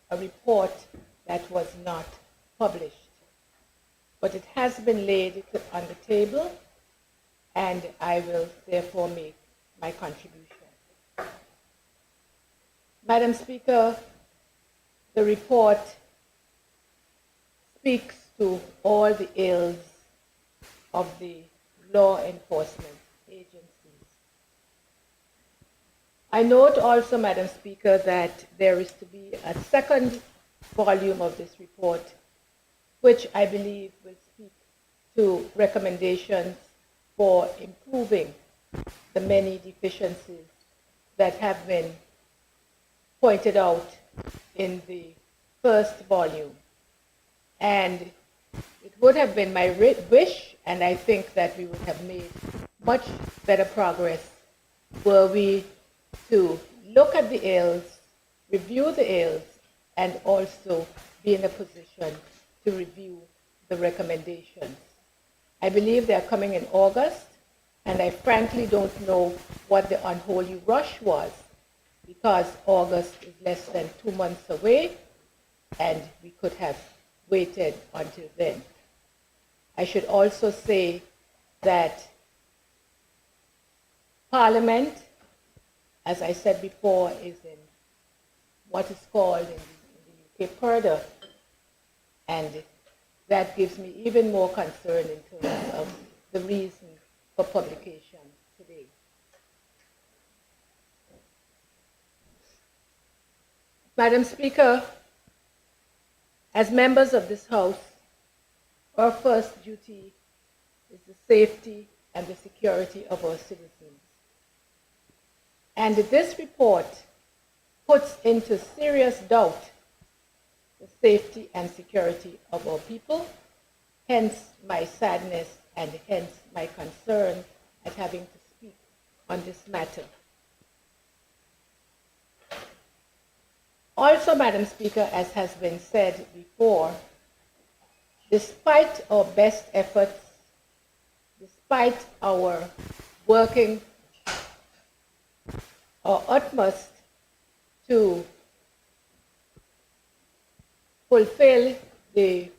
a report that was not published. But it has been laid on the table, and I will therefore make my contribution. Madam Speaker, the report speaks to all the ills of the law enforcement agencies. I note also, Madam Speaker, that there is to be a second volume of this report, which I believe will speak to recommendations for improving the many deficiencies that have been pointed out in the first volume. And it would have been my wish, and I think that we would have made much better progress were we to look at the ills, review the ills, and also be in a position to review the recommendations. I believe they are coming in August, and I frankly don't know what the unholy rush was, because August is less than 2 months away, and we could have waited until then. I should also say that Parliament, as I said before, is in what is called in the UK purdah, and that gives me even more concern in terms of the reason for publication today. Madam Speaker, as members of this House, our first duty is the safety and the security of our citizens. And this report puts into serious doubt the safety and security of our people, hence my sadness and hence my concern at having to speak on this matter. Also, Madam Speaker, as has been said before, despite our best efforts, despite our working our utmost to fulfill the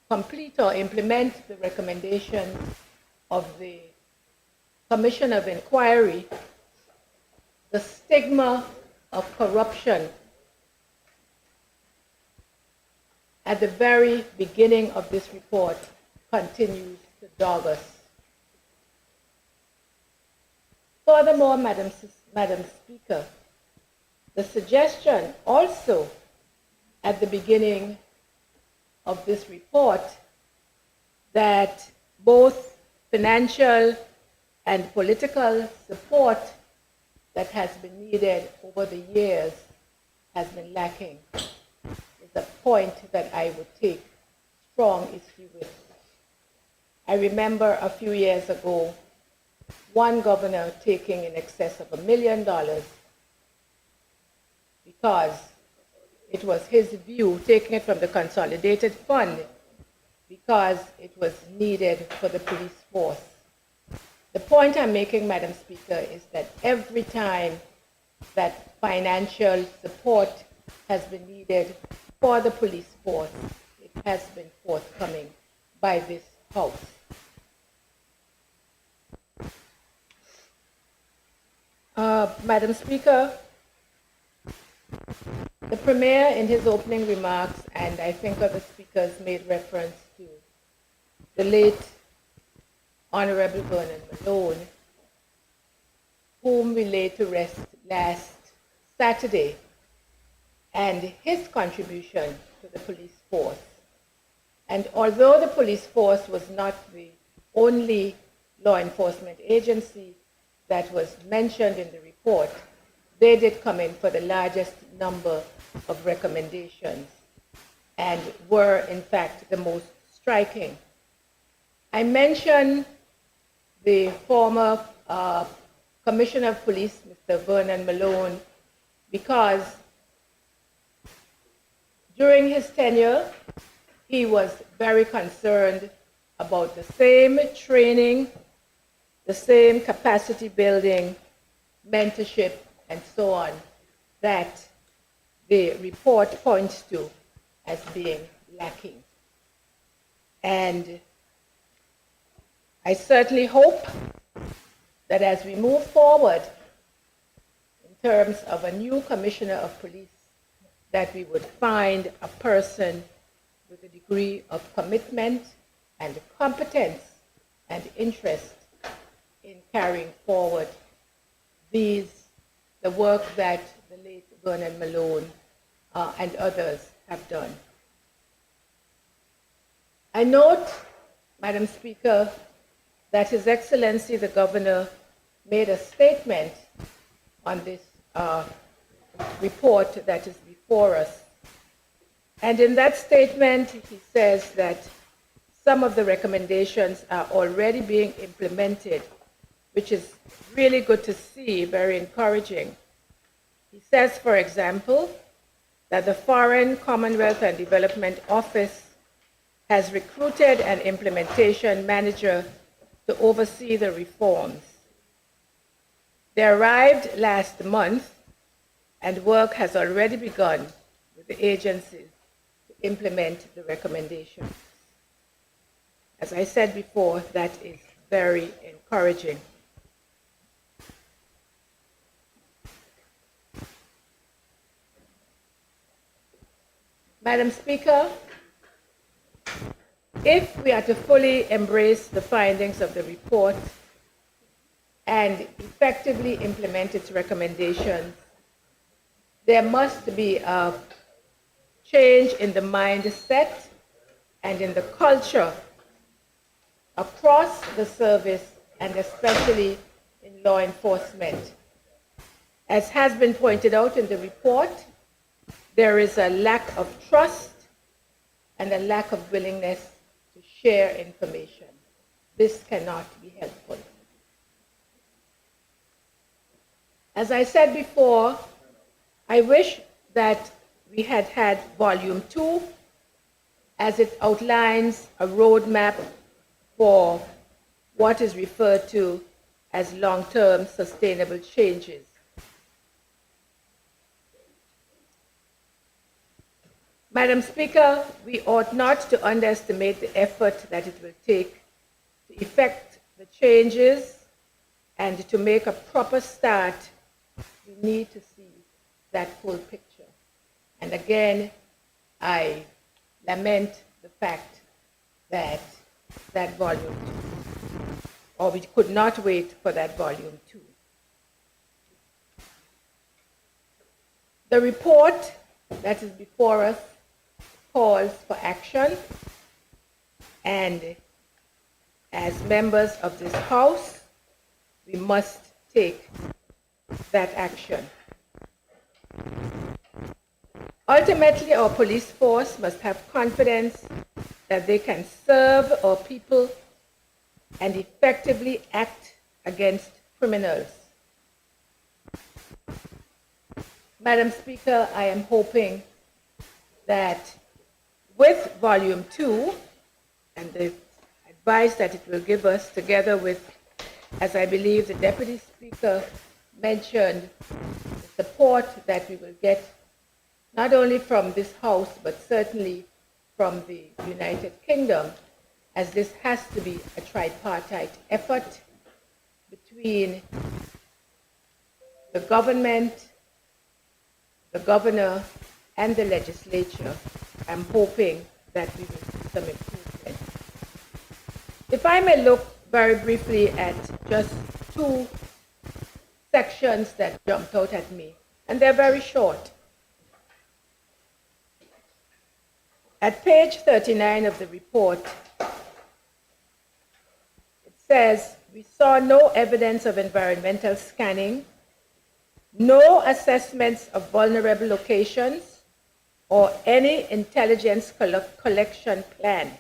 complete or implement the recommendations of the Commission of Inquiry, the stigma of corruption at the very beginning of this report continues to dog us. Furthermore, Madam Speaker, the suggestion also at the beginning of this report that both financial and political support that has been needed over the years has been lacking is a point that I would take strong issue with. I remember a few years ago, one governor taking in excess of $1 million because it was his view, taking it from the consolidated fund, because it was needed for the police force. The point I'm making, Madam Speaker, is that every time that financial support has been needed for the police force, it has been forthcoming by this House. Madam Speaker, the Premier in his opening remarks, and I think other speakers made reference to the late Honorable Vernon Malone, whom we laid to rest last Saturday, and his contribution to the police force. And although the police force was not the only law enforcement agency that was mentioned in the report, they did come in for the largest number of recommendations and were, in fact, the most striking. I mention the former Commissioner of Police, Mr. Vernon Malone, because during his tenure he was very concerned about the same training, the same capacity building, mentorship, and so on that the report points to as being lacking. And I certainly hope that as we move forward in terms of a new commissioner of police, that we would find a person with a degree of commitment and competence and interest in carrying forward the work that the late Vernon Malone and others have done. I note, Madam Speaker, that His Excellency the Governor made a statement on this report that is before us. And in that statement, he says that some of the recommendations are already being implemented, which is really good to see, very encouraging. He says, for example, that the Foreign, Commonwealth and Development Office has recruited an implementation manager to oversee the reforms. They arrived last month, and work has already begun with the agencies to implement the recommendations. As I said before, that is very encouraging. Madam Speaker, if we are to fully embrace the findings of the report and effectively implement its recommendations, there must be a change in the mindset and in the culture across the service, and especially in law enforcement. As has been pointed out in the report, there is a lack of trust and a lack of willingness to share information. This cannot be helpful. As I said before, I wish that we had had Volume 2, as it outlines a roadmap for what is referred to as long-term sustainable changes. Madam Speaker, we ought not to underestimate the effort that it will take to effect the changes and to make a proper start. We need to see that full picture. And again, I lament the fact that that Volume 2, or we could not wait for that Volume 2. The report that is before us calls for action, and as members of this House, we must take that action. Ultimately, our police force must have confidence that they can serve our people and effectively act against criminals. Madam Speaker, I am hoping that with Volume 2 and the advice that it will give us, together with, as I believe the Deputy Speaker mentioned, the support that we will get not only from this House, but certainly from the United Kingdom, as this has to be a tripartite effort between the government, the governor, and the legislature. I'm hoping that we will see some improvement. If I may look very briefly at just two sections that jumped out at me, and they're very short. At page 39 of the report, it says, we saw no evidence of environmental scanning, no assessments of vulnerable locations, or any intelligence collection plan.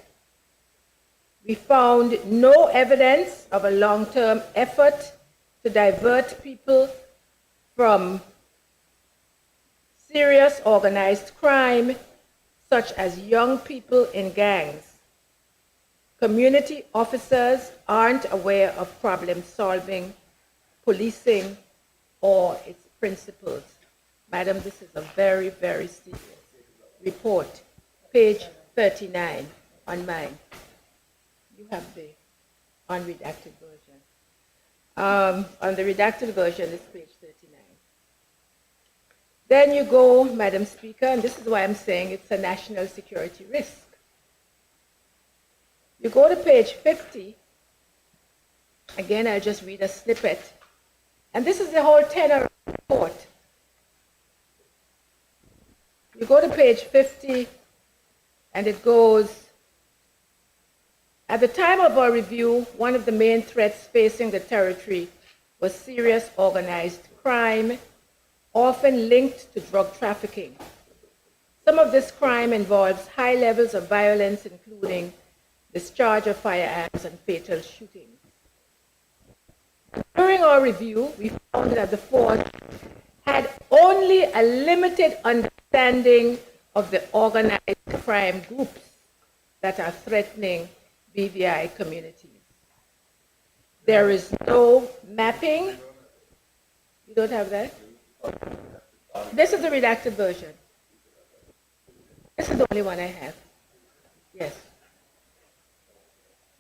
We found no evidence of a long-term effort to divert people from serious organized crime, such as young people in gangs. Community officers aren't aware of problem solving, policing, or its principles. Madam, this is a very, very serious report. Page 39 on mine. You have the unredacted version. On the redacted version, it's page 39. Then you go, Madam Speaker, and this is why I'm saying it's a national security risk. You go to page 50. Again, I'll just read a snippet. And this is the whole tenor of the report. You go to page 50, and it goes, at the time of our review, one of the main threats facing the territory was serious organized crime, often linked to drug trafficking. Some of this crime involves high levels of violence, including discharge of firearms and fatal shootings. During our review, we found that the force had only a limited understanding of the organized crime groups that are threatening BVI communities. There is no mapping. You don't have that? This is the redacted version. This is the only one I have. Yes.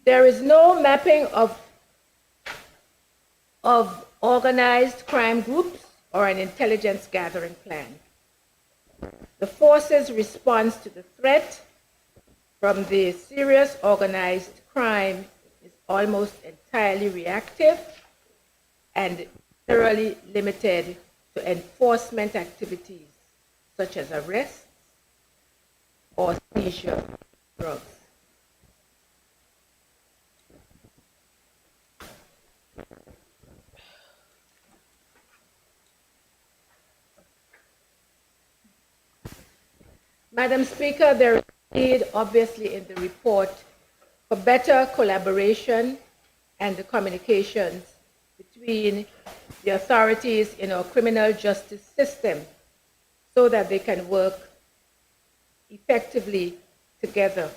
There is no mapping of organized crime groups or an intelligence gathering plan. The force's response to the threat from the serious organized crime is almost entirely reactive and generally limited to enforcement activities such as arrests or seizure of drugs. Madam Speaker, there is need, obviously, in the report for better collaboration and the communications between the authorities in our criminal justice system so that they can work effectively together.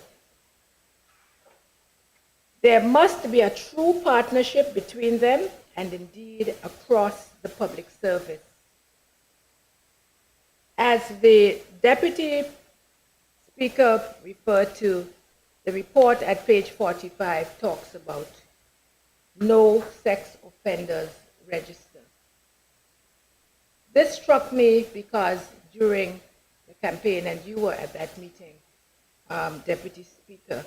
There must be a true partnership between them and indeed across the public service. As the Deputy Speaker referred to, the report at page 45 talks about no sex offenders register. This struck me because during the campaign, and you were at that meeting, Deputy Speaker,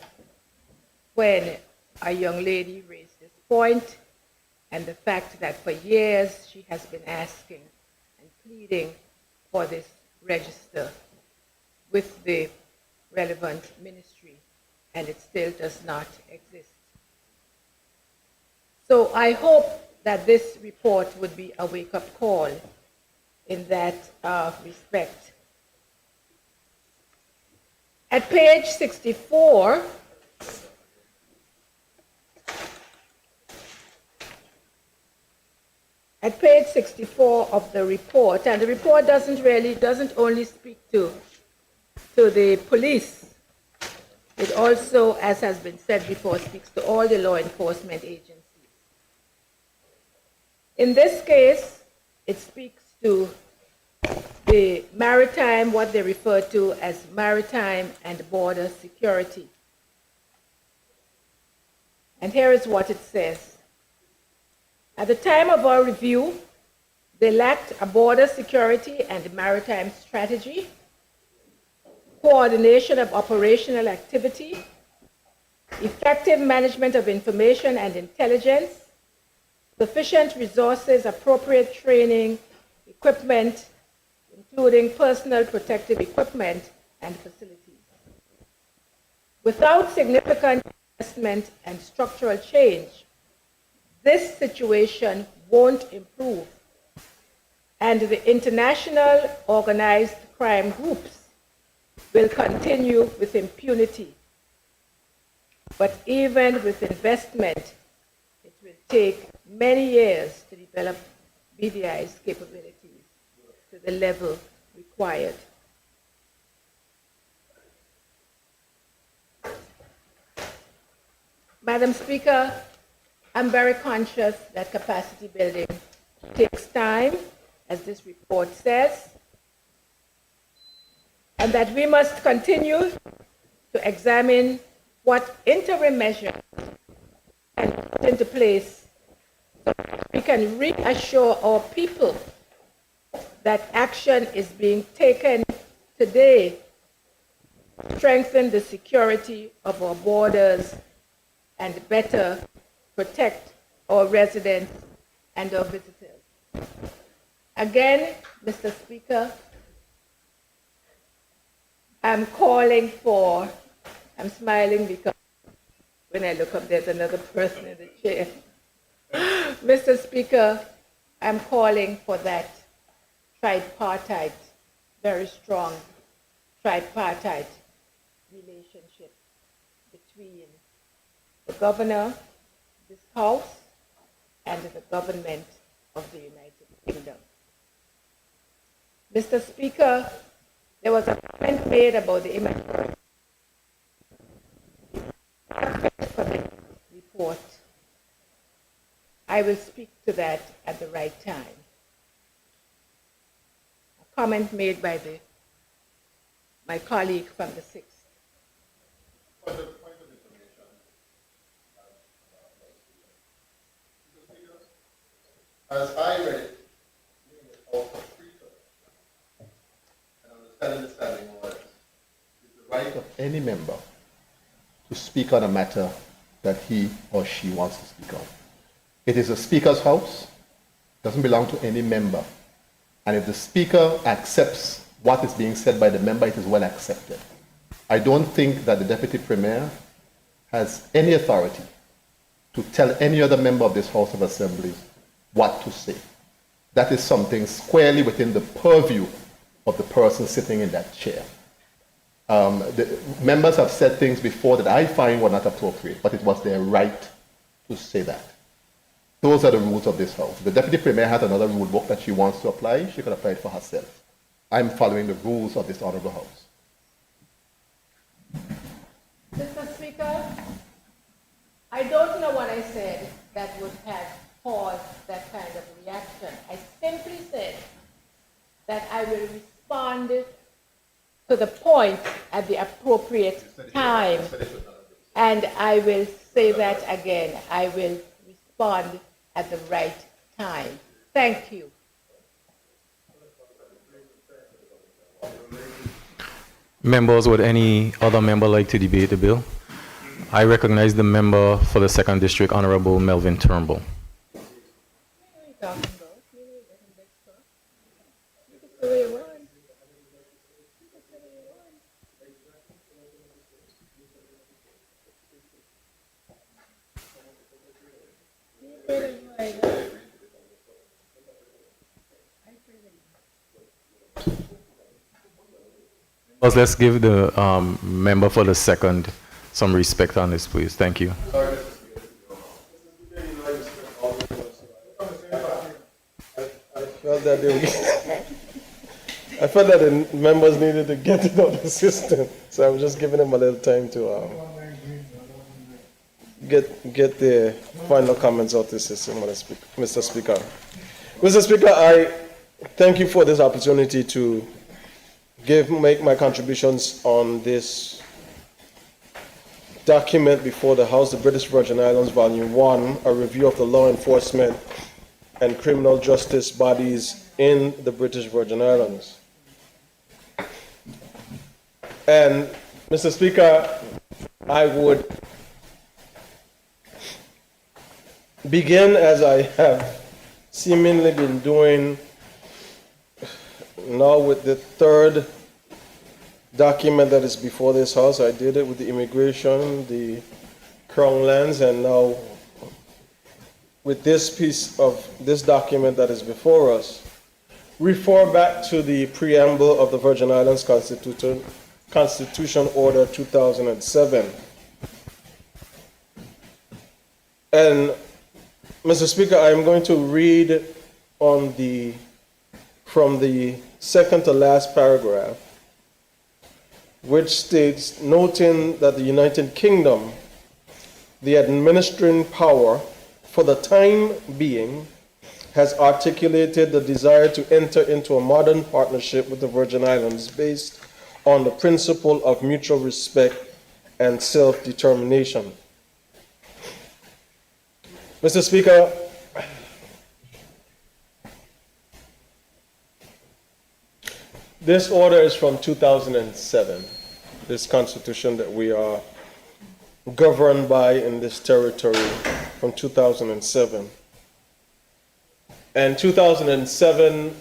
when a young lady raised this point and the fact that for years she has been asking and pleading for this register with the relevant ministry, and it still does not exist. So I hope that this report would be a wake-up call in that respect. At page 64, of the report, and the report doesn't only speak to the police. It also, as has been said before, speaks to all the law enforcement agencies. In this case, it speaks to the maritime, what they refer to as maritime and border security. And here is what it says. At the time of our review, they lacked a border security and maritime strategy, coordination of operational activity, effective management of information and intelligence, sufficient resources, appropriate training, equipment, including personal protective equipment and facilities. Without significant investment and structural change, this situation won't improve, and the international organized crime groups will continue with impunity. But even with investment, it will take many years to develop BVI's capabilities to the level required. Madam Speaker, I'm very conscious that capacity building takes time, as this report says, and that we must continue to examine what interim measures can be put into place so we can reassure our people that action is being taken today to strengthen the security of our borders and better protect our residents and our visitors. Again, Mr. Speaker, I'm calling for, I'm smiling because when I look up, there's another person in the chair. Mr. Speaker, I'm calling for that tripartite, very strong tripartite relationship between the governor, this House, and the government of the United Kingdom. Mr. Speaker, there was a comment made about the immaturity for the report. I will speak to that at the right time. A comment made by my colleague from the 6th. As I read it, and understanding was, it's the right of any member to speak on a matter that he or she wants to speak on. It is the Speaker's House, it doesn't belong to any member. And if the Speaker accepts what is being said by the member, it is well accepted. I don't think that the Deputy Premier has any authority to tell any other member of this House of Assembly what to say. That is something squarely within the purview of the person sitting in that chair. The members have said things before that I find were not appropriate, but it was their right to say that. Those are the rules of this House. The Deputy Premier has another rule book that she wants to apply. She could apply it for herself. I'm following the rules of this Honorable House. Mr. Speaker, I don't know what I said that would have caused that kind of reaction. I simply said that I will respond to the point at the appropriate time. And I will say that again. I will respond at the right time. Thank you. Members, would any other member like to debate the bill? I recognize the member for the 2nd District, Honorable Melvin Turnbull. Let's give the member for the 2nd some respect on this, please. Thank you. I felt that the members needed to get it out of the system, so I'm just giving them a little time to get their final comments out of the system, Mr. Speaker. Mr. Speaker, I thank you for this opportunity to make my contributions on this document before the House, the British Virgin Islands, Volume 1, a review of the law enforcement and criminal justice bodies in the British Virgin Islands. And, Mr. Speaker, I would begin as I have seemingly been doing now with the 3rd document that is before this House. I did it with the immigration, the Crown lands, and now with this piece of this document that is before us. Refer back to the preamble of the Virgin Islands Constitution Order 2007. And, Mr. Speaker, I am going to read from the 2nd to last paragraph, which states, noting that the United Kingdom the administering power for the time being has articulated the desire to enter into a modern partnership with the Virgin Islands based on the principle of mutual respect and self-determination. Mr. Speaker, this order is from 2007, this constitution that we are governed by in this territory from 2007. And 2007,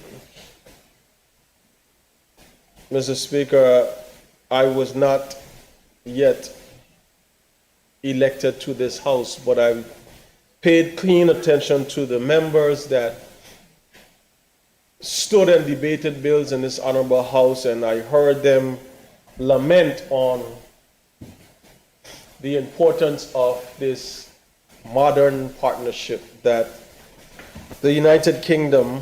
Mr. Speaker, I was not yet elected to this House, but I paid keen attention to the members that stood and debated bills in this honorable House, and I heard them lament on the importance of this modern partnership that the United Kingdom,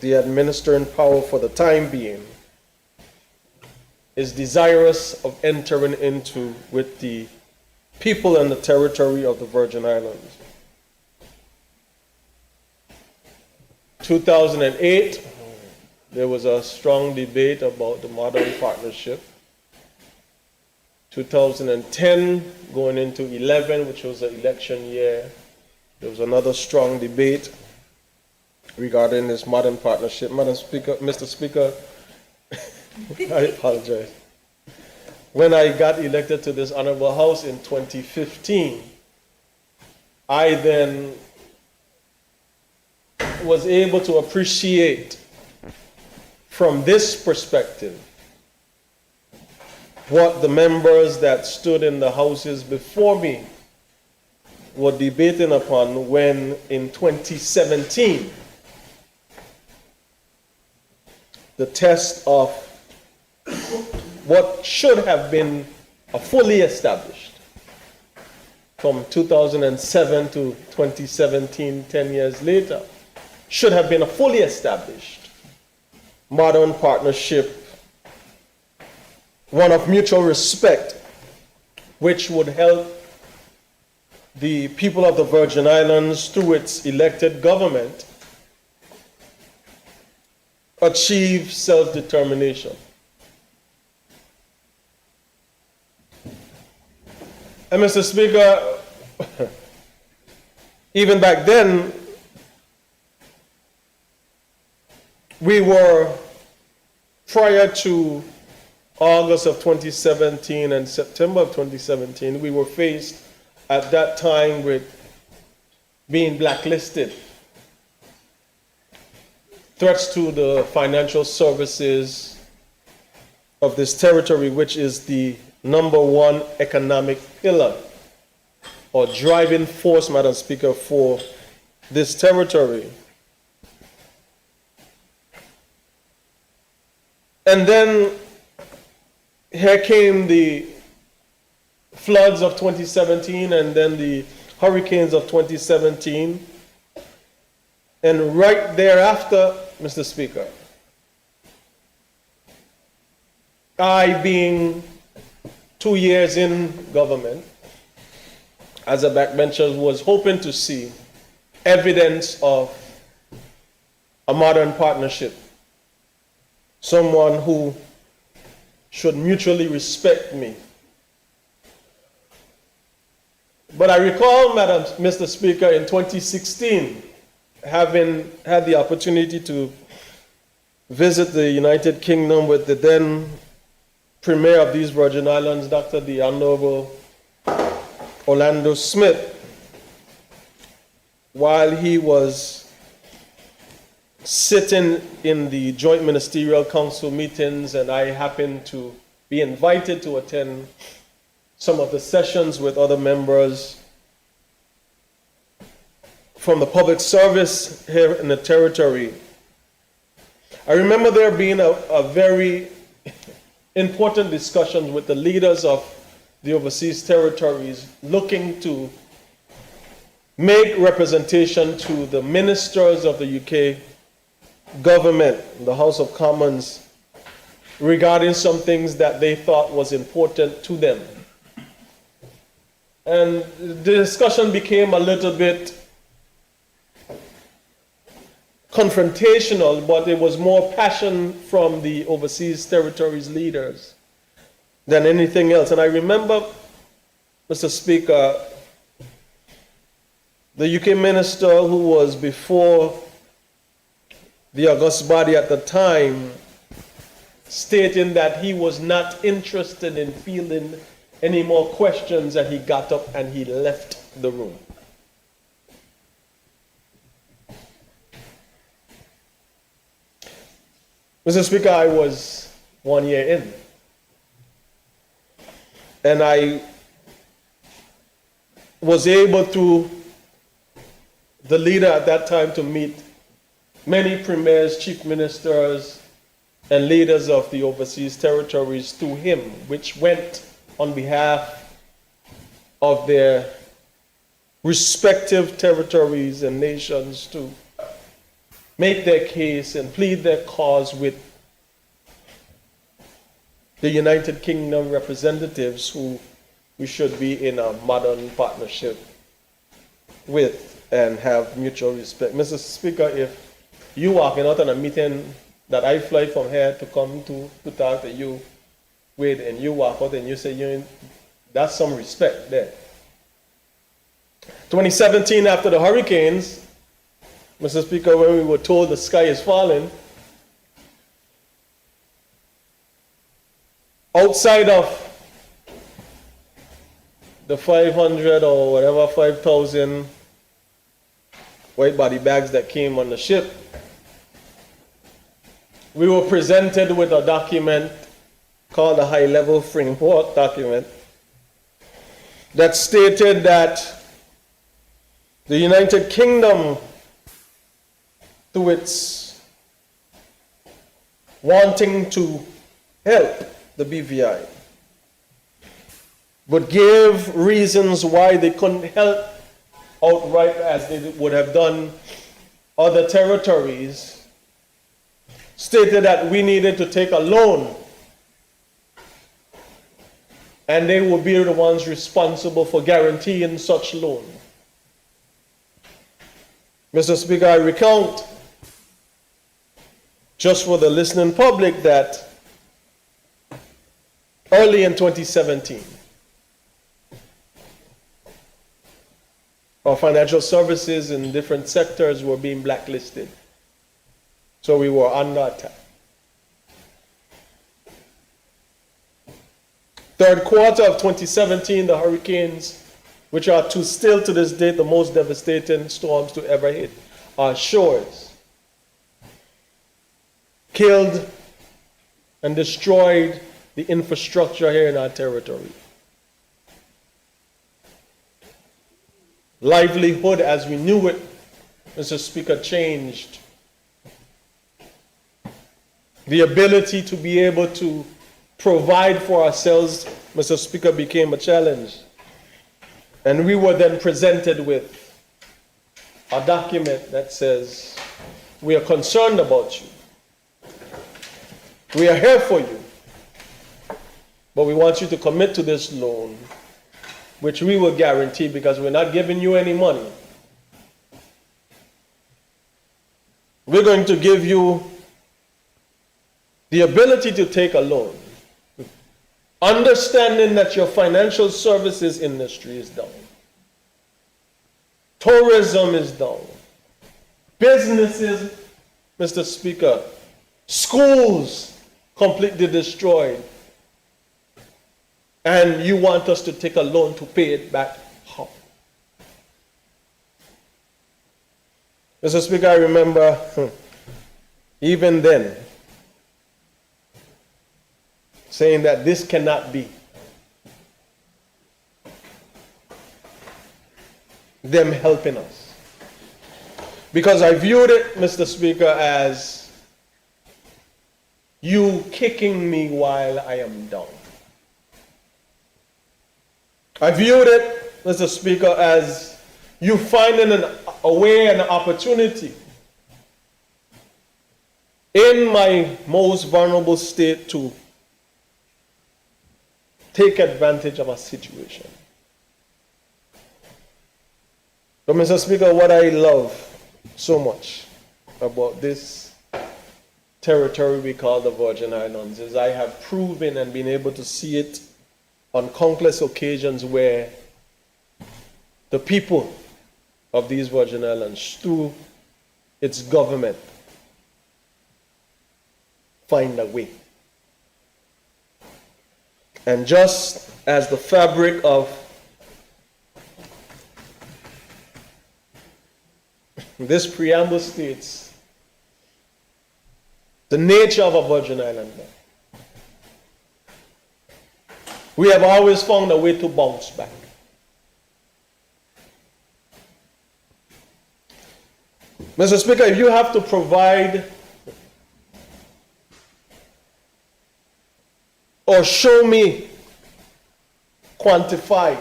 the administering power for the time being, is desirous of entering into with the people and the territory of the Virgin Islands. 2008, there was a strong debate about the modern partnership. 2010, going into 11, which was the election year, there was another strong debate regarding this modern partnership. Madam Speaker, Mr. Speaker, I apologize. When I got elected to this honorable House in 2015, I then was able to appreciate from this perspective what the members that stood in the houses before me were debating upon when in 2017 the test of what should have been a fully established from 2007 to 2017, 10 years later, should have been a fully established modern partnership, one of mutual respect, which would help the people of the Virgin Islands through its elected government achieve self-determination. And Mr. Speaker, even back then, we were, prior to August of 2017 and September of 2017, we were faced at that time with being blacklisted, threats to the financial services of this territory, which is the #1 economic pillar or driving force, Madam Speaker, for this territory. And then here came the floods of 2017 and then the hurricanes of 2017. And right thereafter, Mr. Speaker, I, being 2 years in government as a backbencher, was hoping to see evidence of a modern partnership, someone who should mutually respect me. But I recall, Mr. Speaker, in 2016, having had the opportunity to visit the United Kingdom with the then Premier of these Virgin Islands, Dr. the Honorable Orlando Smith, while he was sitting in the Joint Ministerial Council meetings, and I happened to be invited to attend some of the sessions with other members from the public service here in the territory. I remember there being a very important discussion with the leaders of the overseas territories looking to make representation to the ministers of the UK government, the House of Commons, regarding some things that they thought was important to them. And the discussion became a little bit confrontational, but it was more passion from the overseas territories leaders than anything else. And I remember, Mr. Speaker, the UK minister who was before the august body at the time, stating that he was not interested in fielding any more questions, and he got up and he left the room. Mr. Speaker, I was 1 year in, and I was able through the leader at that time to meet many premiers, chief ministers, and leaders of the overseas territories through him, which went on behalf of their respective territories and nations to make their case and plead their cause with the United Kingdom representatives who we should be in a modern partnership with and have mutual respect. Mr. Speaker, if you walking out on a meeting that I fly from here to come to talk to you with, and you walk out and you say, that's some respect there. 2017, after the hurricanes, Mr. Speaker, when we were told the sky is falling, outside of the 500 or whatever, 5,000 white body bags that came on the ship, we were presented with a document called a high-level framework document that stated that the United Kingdom, through its wanting to help the BVI, would give reasons why they couldn't help outright as they would have done other territories, stated that we needed to take a loan and they would be the ones responsible for guaranteeing such loan. Mr. Speaker, I recount, just for the listening public, that early in 2017, our financial services in different sectors were being blacklisted. So we were under attack. Third quarter of 2017, the hurricanes, which are still to this date the most devastating storms to ever hit our shores, killed and destroyed the infrastructure here in our territory. Livelihood as we knew it, Mr. Speaker, changed. The ability to be able to provide for ourselves, Mr. Speaker, became a challenge. And we were then presented with a document that says, we are concerned about you. We are here for you. But we want you to commit to this loan, which we will guarantee because we're not giving you any money. We're going to give you the ability to take a loan, understanding that your financial services industry is down. Tourism is down. Businesses, Mr. Speaker, schools completely destroyed. And you want us to take a loan to pay it back how? Mr. Speaker, I remember even then saying that this cannot be. Them helping us. Because I viewed it, Mr. Speaker, as you kicking me while I am down. I viewed it, Mr. Speaker, as you finding a way and an opportunity in my most vulnerable state to take advantage of a situation. But Mr. Speaker, what I love so much about this territory we call the Virgin Islands is I have proven and been able to see it on countless occasions where the people of these Virgin Islands, through its government, find a way. And just as the fabric of this preamble states, the nature of a Virgin Islander, we have always found a way to bounce back. Mr. Speaker, if you have to provide or show me quantified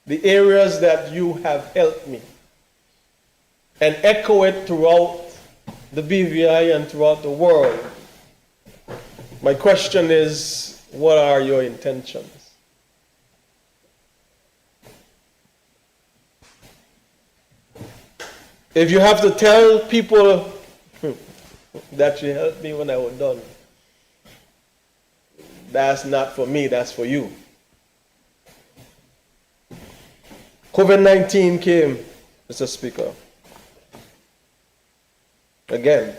the areas that you have helped me and echo it throughout the BVI and throughout the world, my question is, what are your intentions? If you have to tell people that you helped me when I was done, that's not for me, that's for you. COVID-19 came, Mr. Speaker. Again,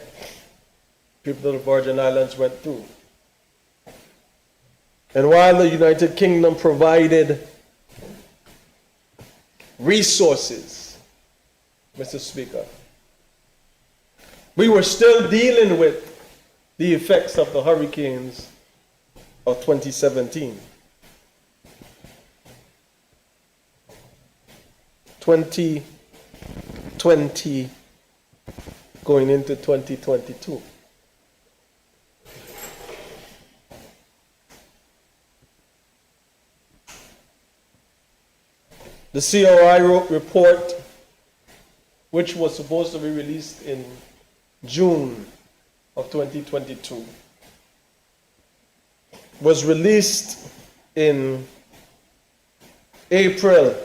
people of the Virgin Islands went through. And while the United Kingdom provided resources, Mr. Speaker, we were still dealing with the effects of the hurricanes of 2017. 2020 going into 2022. The COI report, which was supposed to be released in June of 2022, was released in April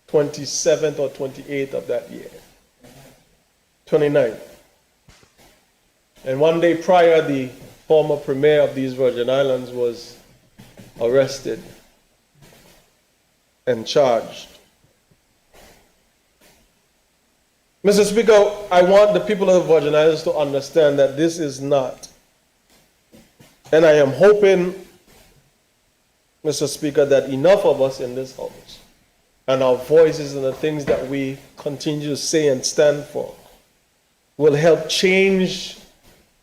27th or 28th of that year, 29th. And one day prior, the former premier of these Virgin Islands was arrested and charged. Mr. Speaker, I want the people of the Virgin Islands to understand that this is not, and I am hoping, Mr. Speaker, that enough of us in this House and our voices and the things that we continue to say and stand for will help change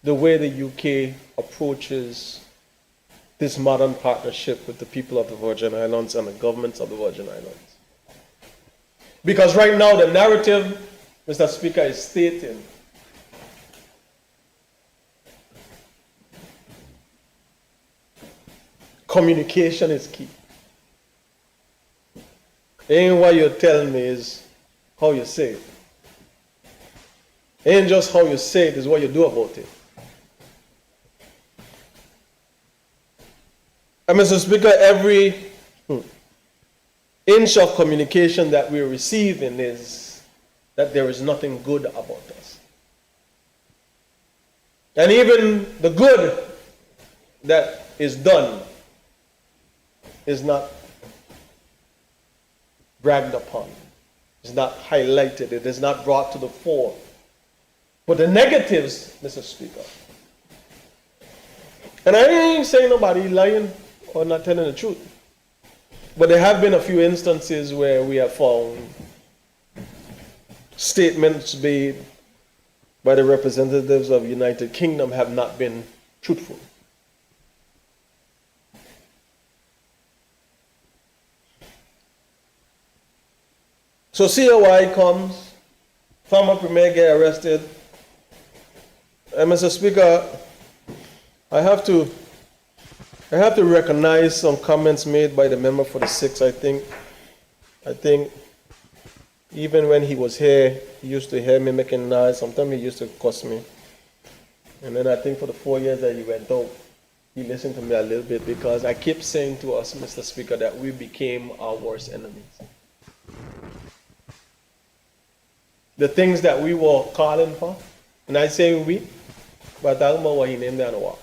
the way the UK approaches this modern partnership with the people of the Virgin Islands and the governments of the Virgin Islands. Because right now the narrative, Mr. Speaker, is stating communication is key. Ain't what you're telling me, is how you say it. Ain't just how you say it, is what you do about it. And Mr. Speaker, every inch of communication that we're receiving is that there is nothing good about us. And even the good that is done is not bragged upon, is not highlighted, it is not brought to the fore. But the negatives, Mr. Speaker, and I ain't saying nobody lying or not telling the truth, but there have been a few instances where we have found statements made by the representatives of the United Kingdom have not been truthful. So COI comes, former premier get arrested, and Mr. Speaker, I have to recognize some comments made by the member for the 6th. I think even when he was here, he used to hear me making noise. Sometimes he used to cuss me. And then I think for the 4 years that he went out, he listened to me a little bit, because I kept saying to us, Mr. Speaker, that we became our worst enemies. The things that we were calling for, and I say we, but I'm talking about what he named down the wall.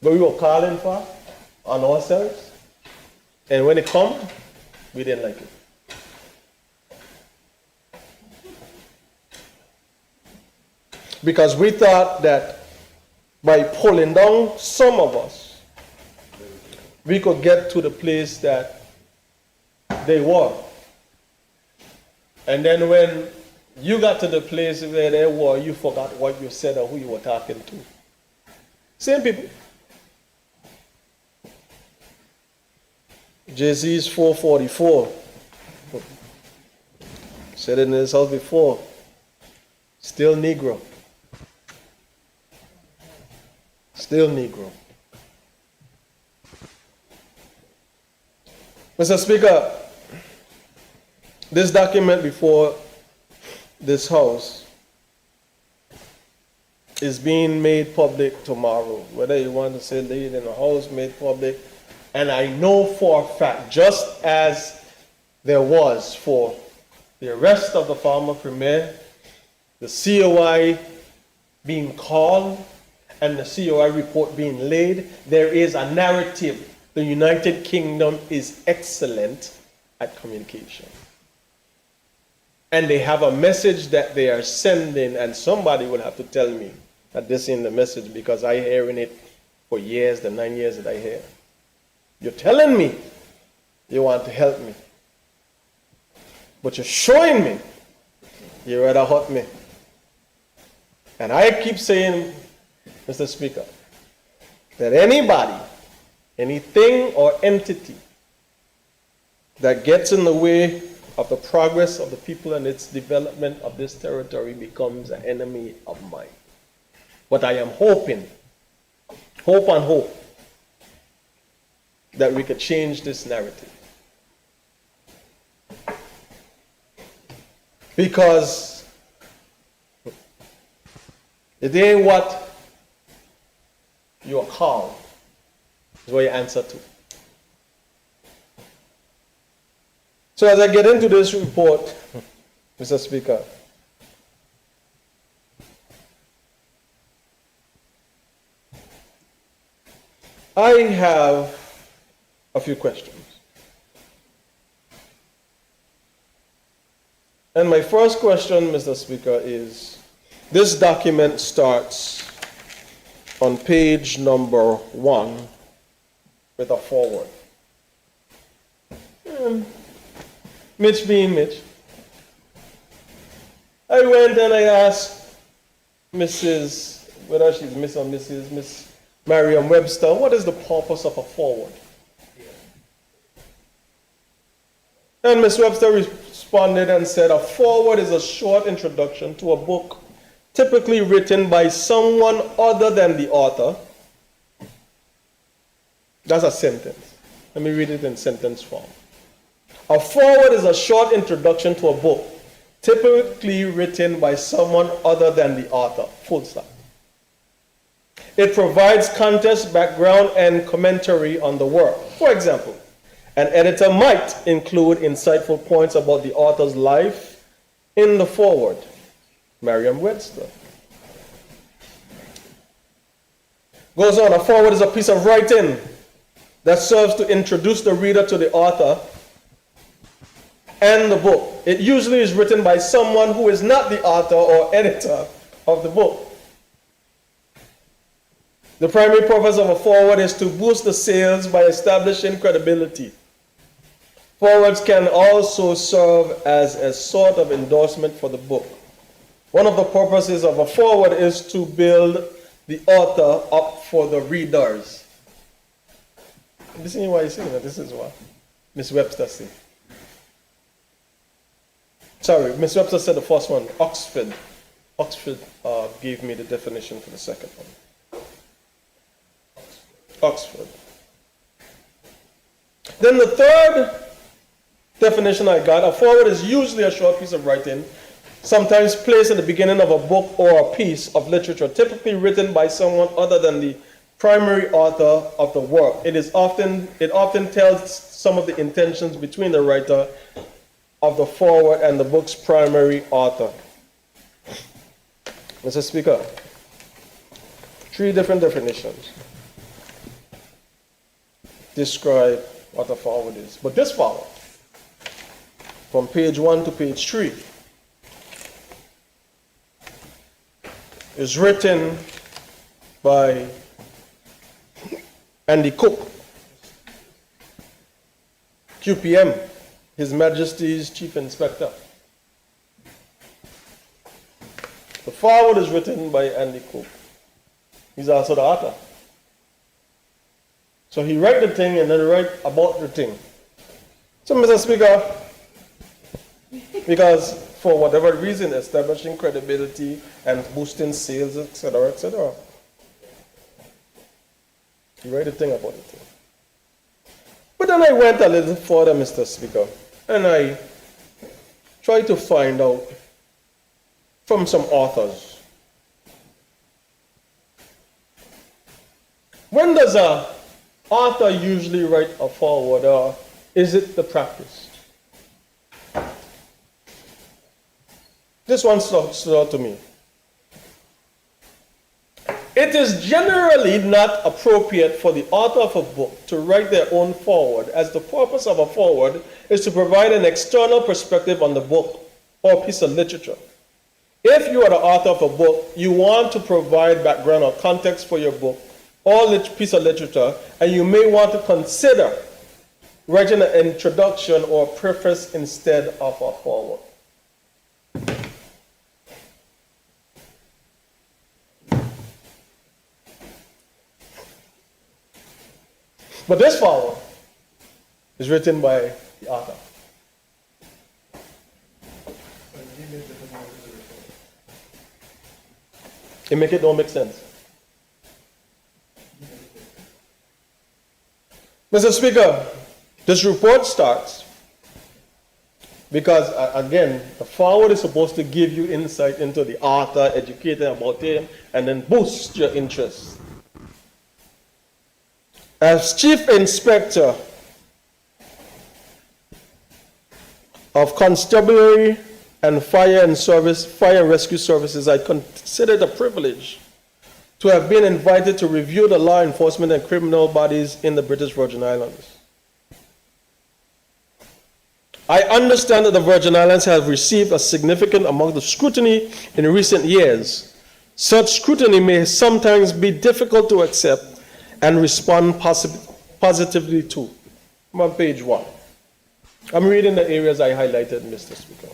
But we were calling for on ourselves, and when it come, we didn't like it. Because we thought that by pulling down some of us, we could get to the place that they were. And then when you got to the place where they were, you forgot what you said or who you were talking to. Same people. Jay-Z's 444. Said it in his house before. Still Negro. Still Negro. Mr. Speaker, this document before this House is being made public tomorrow. Whether you want to say lead in the House, made public. And I know for a fact, just as there was for the arrest of the former premier, the COI being called, and the COI report being laid, there is a narrative. The United Kingdom is excellent at communication. And they have a message that they are sending, and somebody will have to tell me that this is the message, because I hearing it for years, the 9 years that I hear. You're telling me you want to help me, but you're showing me you rather hurt me. And I keep saying, Mr. Speaker, that anybody, anything or entity that gets in the way of the progress of the people and its development of this territory becomes an enemy of mine. But I am hoping, hope, that we could change this narrative. Because it ain't what you are called, is what you answer to. So as I get into this report, Mr. Speaker, I have a few questions. And my first question, Mr. Speaker, is this document starts on page number 1 with a foreword. Mitch being Mitch, I went and I asked Mrs., whether she's Miss or Mrs., Miss Mariam Webster, what is the purpose of a foreword? And Miss Webster responded and said, a foreword is a short introduction to a book typically written by someone other than the author. That's a sentence. Let me read it in sentence form. A foreword is a short introduction to a book, typically written by someone other than the author. Full stop. It provides context, background, and commentary on the work. For example, an editor might include insightful points about the author's life in the foreword. Merriam Webster. Goes on, a foreword is a piece of writing that serves to introduce the reader to the author and the book. It usually is written by someone who is not the author or editor of the book. The primary purpose of a foreword is to boost the sales by establishing credibility. Forewords can also serve as a sort of endorsement for the book. One of the purposes of a foreword is to build the author up for the readers. This is why you see that. This is what Miss Webster said. Sorry, Miss Webster said the first one, Oxford. Oxford gave me the definition for the second one. Oxford. Then the third definition I got, a foreword is usually a short piece of writing, sometimes placed at the beginning of a book or a piece of literature, typically written by someone other than the primary author of the work. It often tells some of the intentions between the writer of the foreword and the book's primary author. Mr. Speaker, 3 different definitions describe what a foreword is. But this foreword, from page 1 to page 3, is written by Andy Cook, QPM, His Majesty's Chief Inspector. The foreword is written by Andy Cook. He's also the author. So he write the thing and then write about the thing. So, Mr. Speaker, because for whatever reason, establishing credibility and boosting sales, etc., etc., he write a thing about it. But then I went a little further, Mr. Speaker, and I tried to find out from some authors. When does an author usually write a foreword, or is it the practice? This one stood out to me. It is generally not appropriate for the author of a book to write their own foreword, as the purpose of a foreword is to provide an external perspective on the book or piece of literature. If you are the author of a book, you want to provide background or context for your book or piece of literature, and you may want to consider writing an introduction or preface instead of a foreword. But this foreword is written by the author. It don't make sense. Mr. Speaker, this report starts because, again, the foreword is supposed to give you insight into the author, educate them about him, and then boost your interest. As Chief Inspector of Constabulary and Fire and Rescue Services, I consider it a privilege to have been invited to review the law enforcement and criminal bodies in the British Virgin Islands. I understand that the Virgin Islands have received a significant amount of scrutiny in recent years. Such scrutiny may sometimes be difficult to accept and respond positively to. I'm on page 1. I'm reading the areas I highlighted, Mr. Speaker.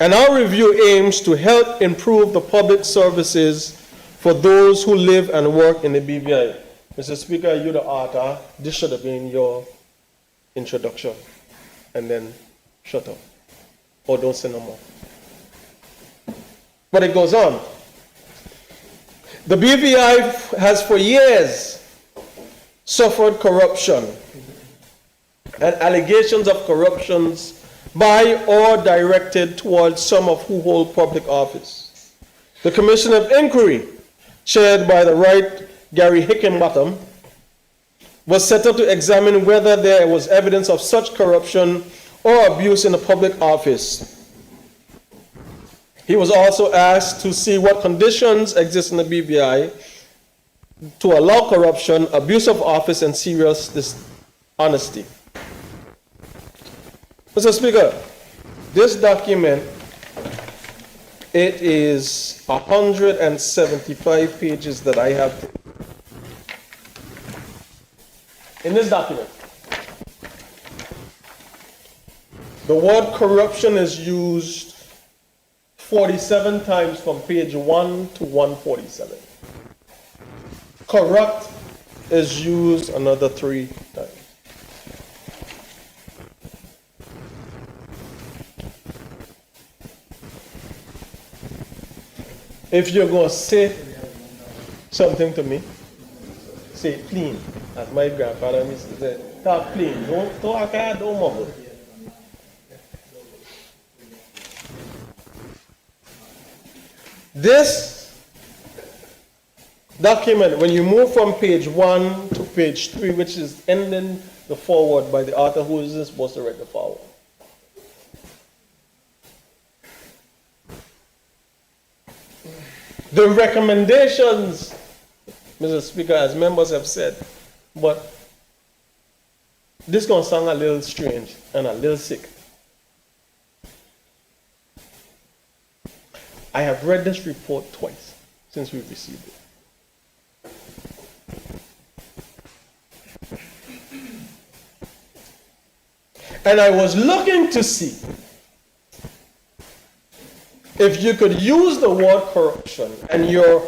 And our review aims to help improve the public services for those who live and work in the BVI. Mr. Speaker, you're the author. This should have been your introduction. And then shut up. Or don't say no more. But it goes on. The BVI has for years suffered corruption and allegations of corruptions by or directed towards some of who hold public office. The Commission of Inquiry, chaired by the right Gary Hickenbottom, was set up to examine whether there was evidence of such corruption or abuse in the public office. He was also asked to see what conditions exist in the BVI to allow corruption, abuse of office, and serious dishonesty. Mr. Speaker, this document, it is 175 pages that I have in this document. The word corruption is used 47 times from page 1 to 147. Corrupt is used another 3 times. If you're going to say something to me, say clean. As my grandfather used to say, talk clean. Don't talk, don't mumble. document, when you move from page 1 to page 3, which is ending the forward by the author who isn't supposed to write the forward. The recommendations, Mr. Speaker, as members have said, but this going to sound a little strange and a little sick. I have read this report twice since we received it. And I was looking to see if you could use the word corruption, and your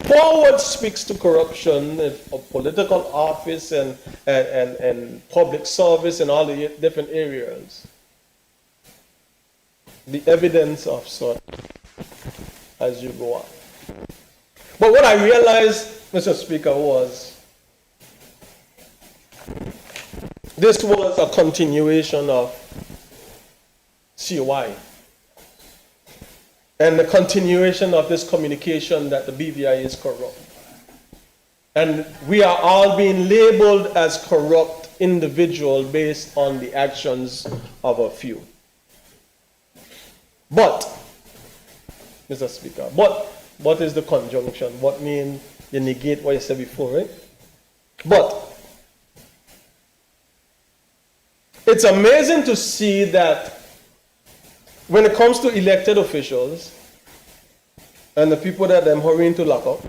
forward speaks to corruption of political office and public service and all the different areas. The evidence of such as you go on. But what I realized, Mr. Speaker, was this was a continuation of COI. And the continuation of this communication that the BVI is corrupt. And we are all being labeled as corrupt individuals based on the actions of a few. But, Mr. Speaker, but what is the conjunction? What means you negate what you said before, right? But it's amazing to see that when it comes to elected officials and the people that they're hurrying to lock up,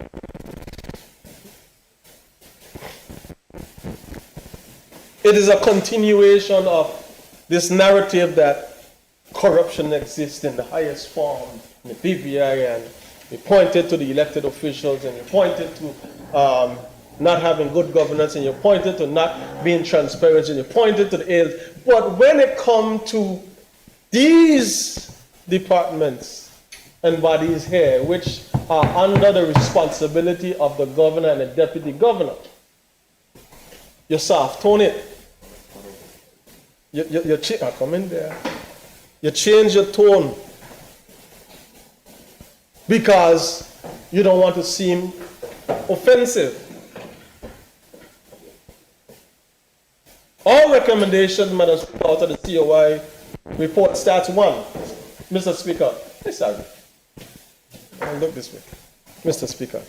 it is a continuation of this narrative that corruption exists in the highest form in the BVI, and you pointed to the elected officials, and you pointed to not having good governance, and you pointed to not being transparent, and you pointed to the ills. But when it comes to these departments and bodies here, which are under the responsibility of the governor and the deputy governor, you soft-tone it. Come in there. You change your tone because you don't want to seem offensive. All recommendations, Madam Speaker, out of the COI report starts one. Mr. Speaker, sorry. I'll look this way. Mr. Speaker.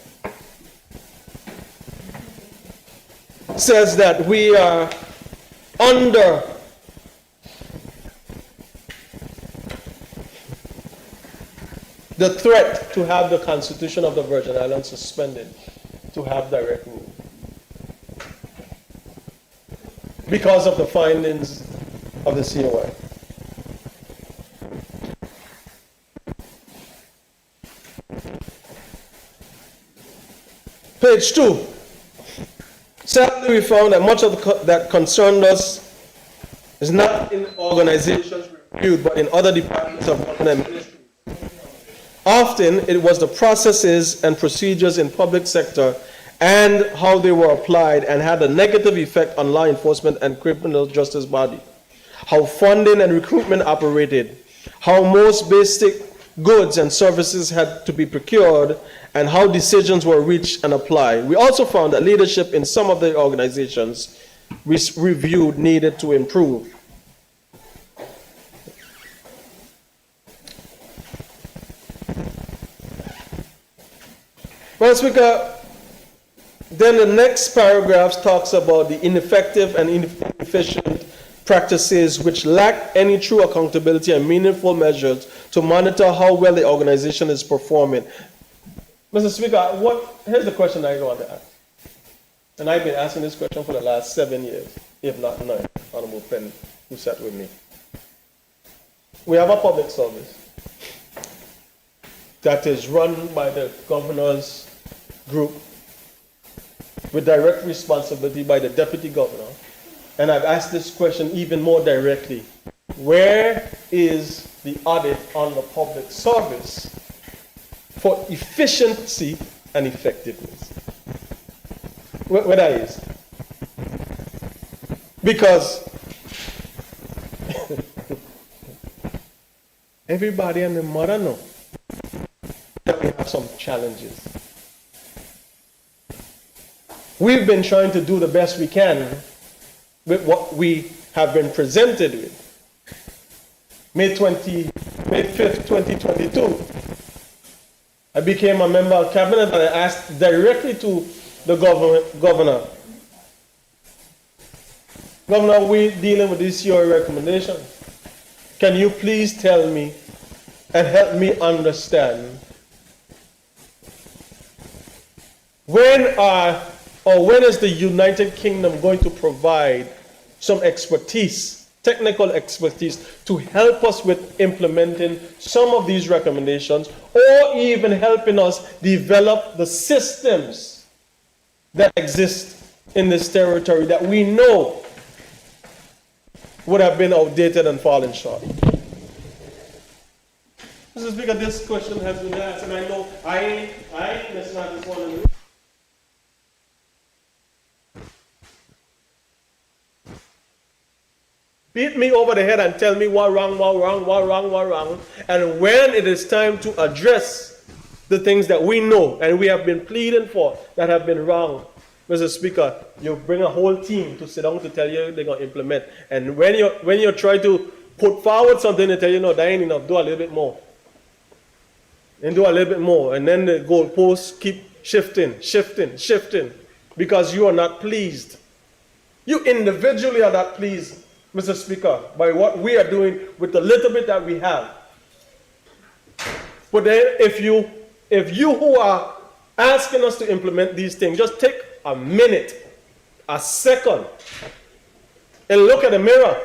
Says that we are under the threat to have the Constitution of the Virgin Islands suspended, to have direct rule, because of the findings of the COI. Page 2. Sadly, we found that much of that concerned us is not in organizations reviewed, but in other departments of government and ministries. Often, it was the processes and procedures in public sector and how they were applied and had a negative effect on law enforcement and criminal justice body. How funding and recruitment operated, how most basic goods and services had to be procured, and how decisions were reached and applied. We also found that leadership in some of the organizations reviewed needed to improve. Well, Speaker, then the next paragraph talks about the ineffective and inefficient practices which lack any true accountability and meaningful measures to monitor how well the organization is performing. Mr. Speaker, here's the question I want to ask. And I've been asking this question for the last 7 years, if not 9, Honorable Penn, who sat with me. We have a public service that is run by the governor's group with direct responsibility by the deputy governor. And I've asked this question even more directly. Where is the audit on the public service for efficiency and effectiveness? Where that is? Because everybody and their mother know that we have some challenges. We've been trying to do the best we can with what we have been presented with. May 5th, 2022, I became a member of cabinet and I asked directly to the governor, Governor, we're dealing with this your recommendation. Can you please tell me and help me understand when is the United Kingdom going to provide some expertise, technical expertise, to help us with implementing some of these recommendations, or even helping us develop the systems that exist in this territory that we know would have been outdated and fallen short? Mr. Speaker, this question has been asked, and I know that's not this one. Beat me over the head and tell me what wrong. And when it is time to address the things that we know and we have been pleading for that have been wrong, Mr. Speaker, you bring a whole team to sit down to tell you they're going to implement. And when you try to put forward something, they tell you, no, that ain't enough, do a little bit more. And do a little bit more. And then the goalposts keep shifting, because you are not pleased. You individually are not pleased, Mr. Speaker, by what we are doing with the little bit that we have. But then if you who are asking us to implement these things, just take a minute, a second, and look at the mirror.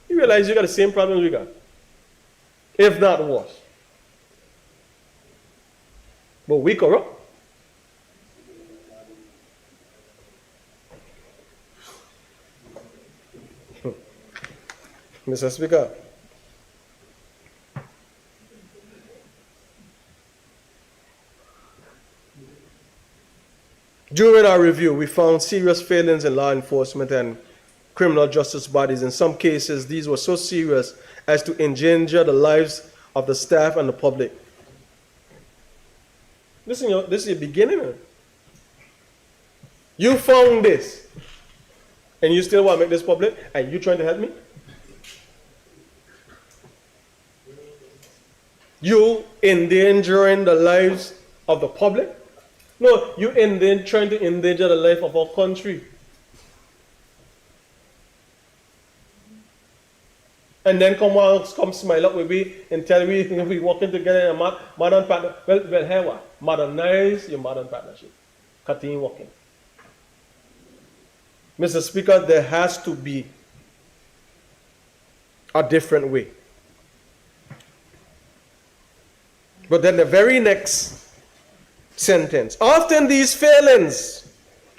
You realize you got the same problems we got, if not worse. But we corrupt. Mr. Speaker, during our review, we found serious failings in law enforcement and criminal justice bodies. In some cases, these were so serious as to endanger the lives of the staff and the public. This is the beginning. You found this, and you still want to make this public, and you trying to help me? You endangering the lives of the public? No, you trying to endanger the life of our country. And then come smile up with me and tell me we working together in a modern partner. Well, here what? Modernize your modern partnership. Continue working. Mr. Speaker, there has to be a different way. But then the very next sentence, often these failings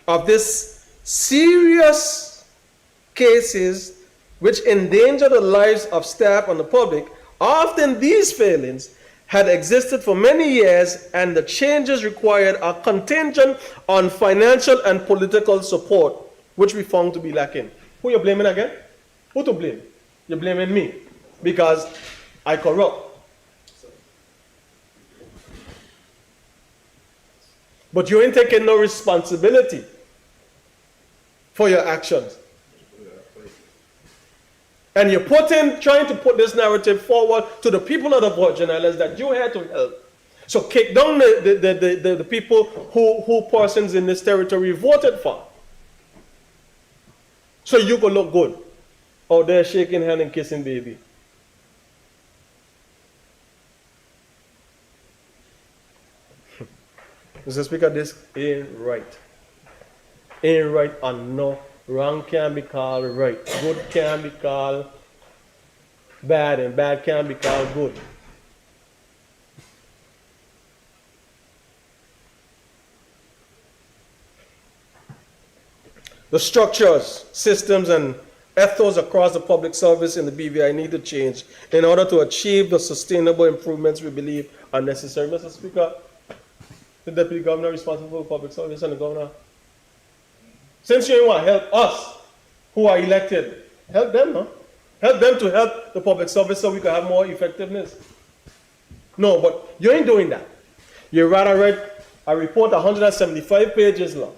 of this serious cases which endanger the lives of staff and the public, often these failings had existed for many years, and the changes required are contingent on financial and political support, which we found to be lacking. Who you blaming again? Who to blame? You're blaming me because I corrupt. But you ain't taking no responsibility for your actions. And you're trying to put this narrative forward to the people of the Virgin Islands that you're here to help. So kick down the people who persons in this territory voted for. So you could look good out there shaking hand and kissing baby. Mr. Speaker, this ain't right. Ain't right, and no. Wrong can be called right. Good can be called bad, and bad can be called good. The structures, systems, and ethos across the public service in the BVI need to change in order to achieve the sustainable improvements we believe are necessary. Mr. Speaker, the Deputy Governor responsible for public service and the Governor, since you want to help us who are elected, help them, no? Help them to help the public service so we can have more effectiveness. No, but you ain't doing that. You rather write a report 175 pages long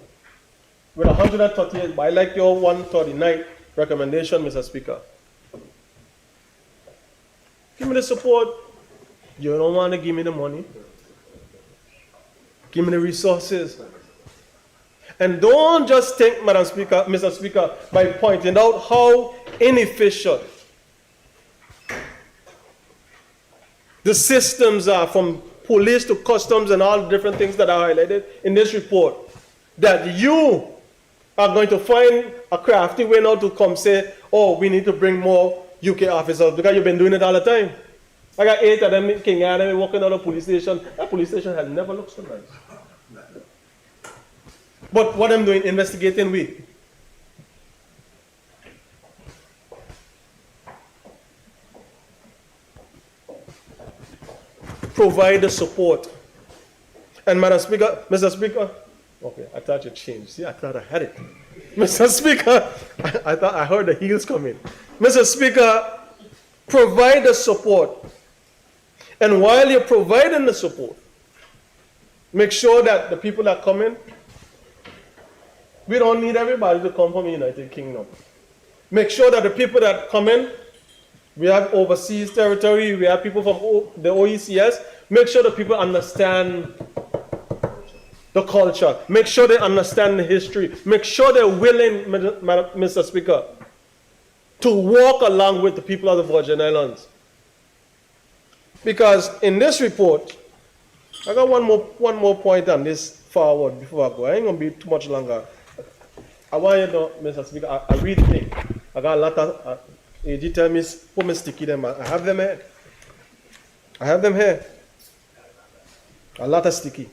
with 138, but I like your 139 recommendation, Mr. Speaker. Give me the support. You don't want to give me the money. Give me the resources. And don't just think, Madam Speaker, Mr. Speaker, by pointing out how inefficient the systems are, from police to customs and all the different things that are highlighted in this report, that you are going to find a crafty way now to come say, oh, we need to bring more UK officers, because you've been doing it all the time. I got 8 of them in King Adam walking out of the police station. That police station has never looked so nice. But what I'm doing, investigating with. Provide the support. And Madam Speaker, Mr. Speaker, okay, I thought you changed. See, I thought I had it. Mr. Speaker, I thought I heard the heels coming. Mr. Speaker, provide the support. And while you're providing the support, make sure that the people that come in, we don't need everybody to come from the United Kingdom. Make sure that the people that come in, we have overseas territory, we have people from the OECS, make sure the people understand the culture, make sure they understand the history, make sure they're willing, Mr. Speaker, to walk along with the people of the Virgin Islands. Because in this report, I got one more point on this forward before I go. I ain't going to be too much longer. I want you to know, Mr. Speaker, I read things. I got a lot of, AG tell me, put me sticky them. I have them here. I have them here. A lot of sticky.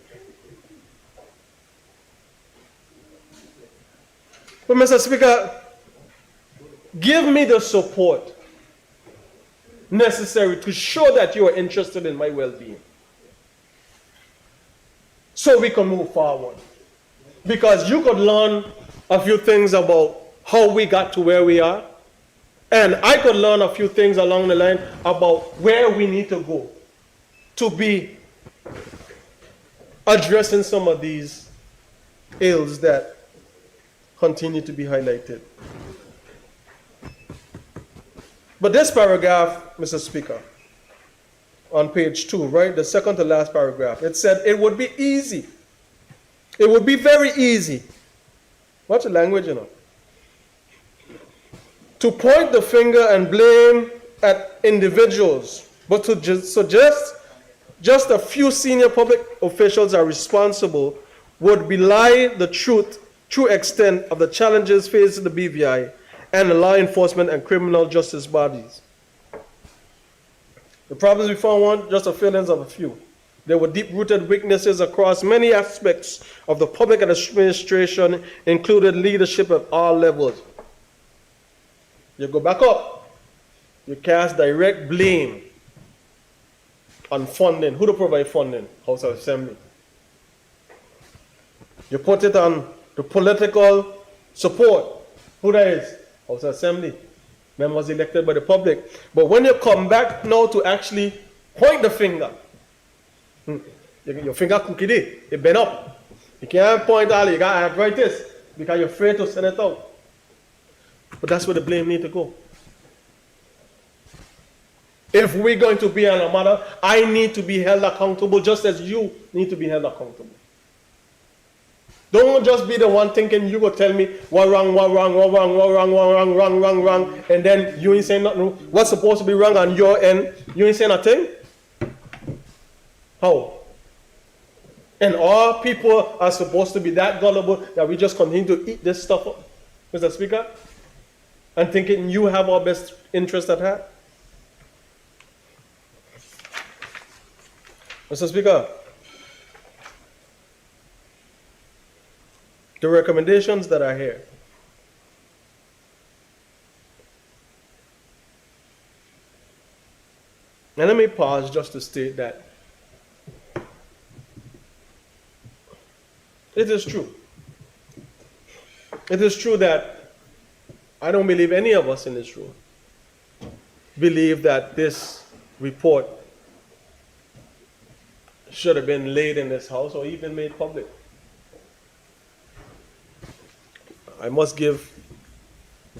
But Mr. Speaker, give me the support necessary to show that you are interested in my well-being, so we can move forward. Because you could learn a few things about how we got to where we are, and I could learn a few things along the line about where we need to go to be addressing some of these ills that continue to be highlighted. But this paragraph, Mr. Speaker, on page 2, right, the second to last paragraph, it said it would be easy. It would be very easy. Watch the language, you know. To point the finger and blame at individuals, but to suggest just a few senior public officials are responsible would belie the true extent of the challenges facing the BVI and the law enforcement and criminal justice bodies. The problems we found weren't just the failings of a few. There were deep-rooted weaknesses across many aspects of the public administration, including leadership at all levels. You go back up, you cast direct blame on funding. Who to provide funding? House of Assembly. You put it on the political support. Who that is? House of Assembly. Members elected by the public. But when you come back now to actually point the finger, your finger cookie day, it bent up. You can't point all, you got arthritis because you're afraid to send it out. But that's where the blame need to go. If we're going to be on a matter, I need to be held accountable just as you need to be held accountable. Don't just be the one thinking you go tell me what wrong, and then you ain't saying nothing. What's supposed to be wrong on your end, you ain't saying nothing? How? And all people are supposed to be that gullible that we just continue to eat this stuff up, Mr. Speaker, and thinking you have our best interest at heart? Mr. Speaker, the recommendations that are here, and let me pause just to state that it is true. It is true that I don't believe any of us in this room believe that this report should have been laid in this house or even made public. I must give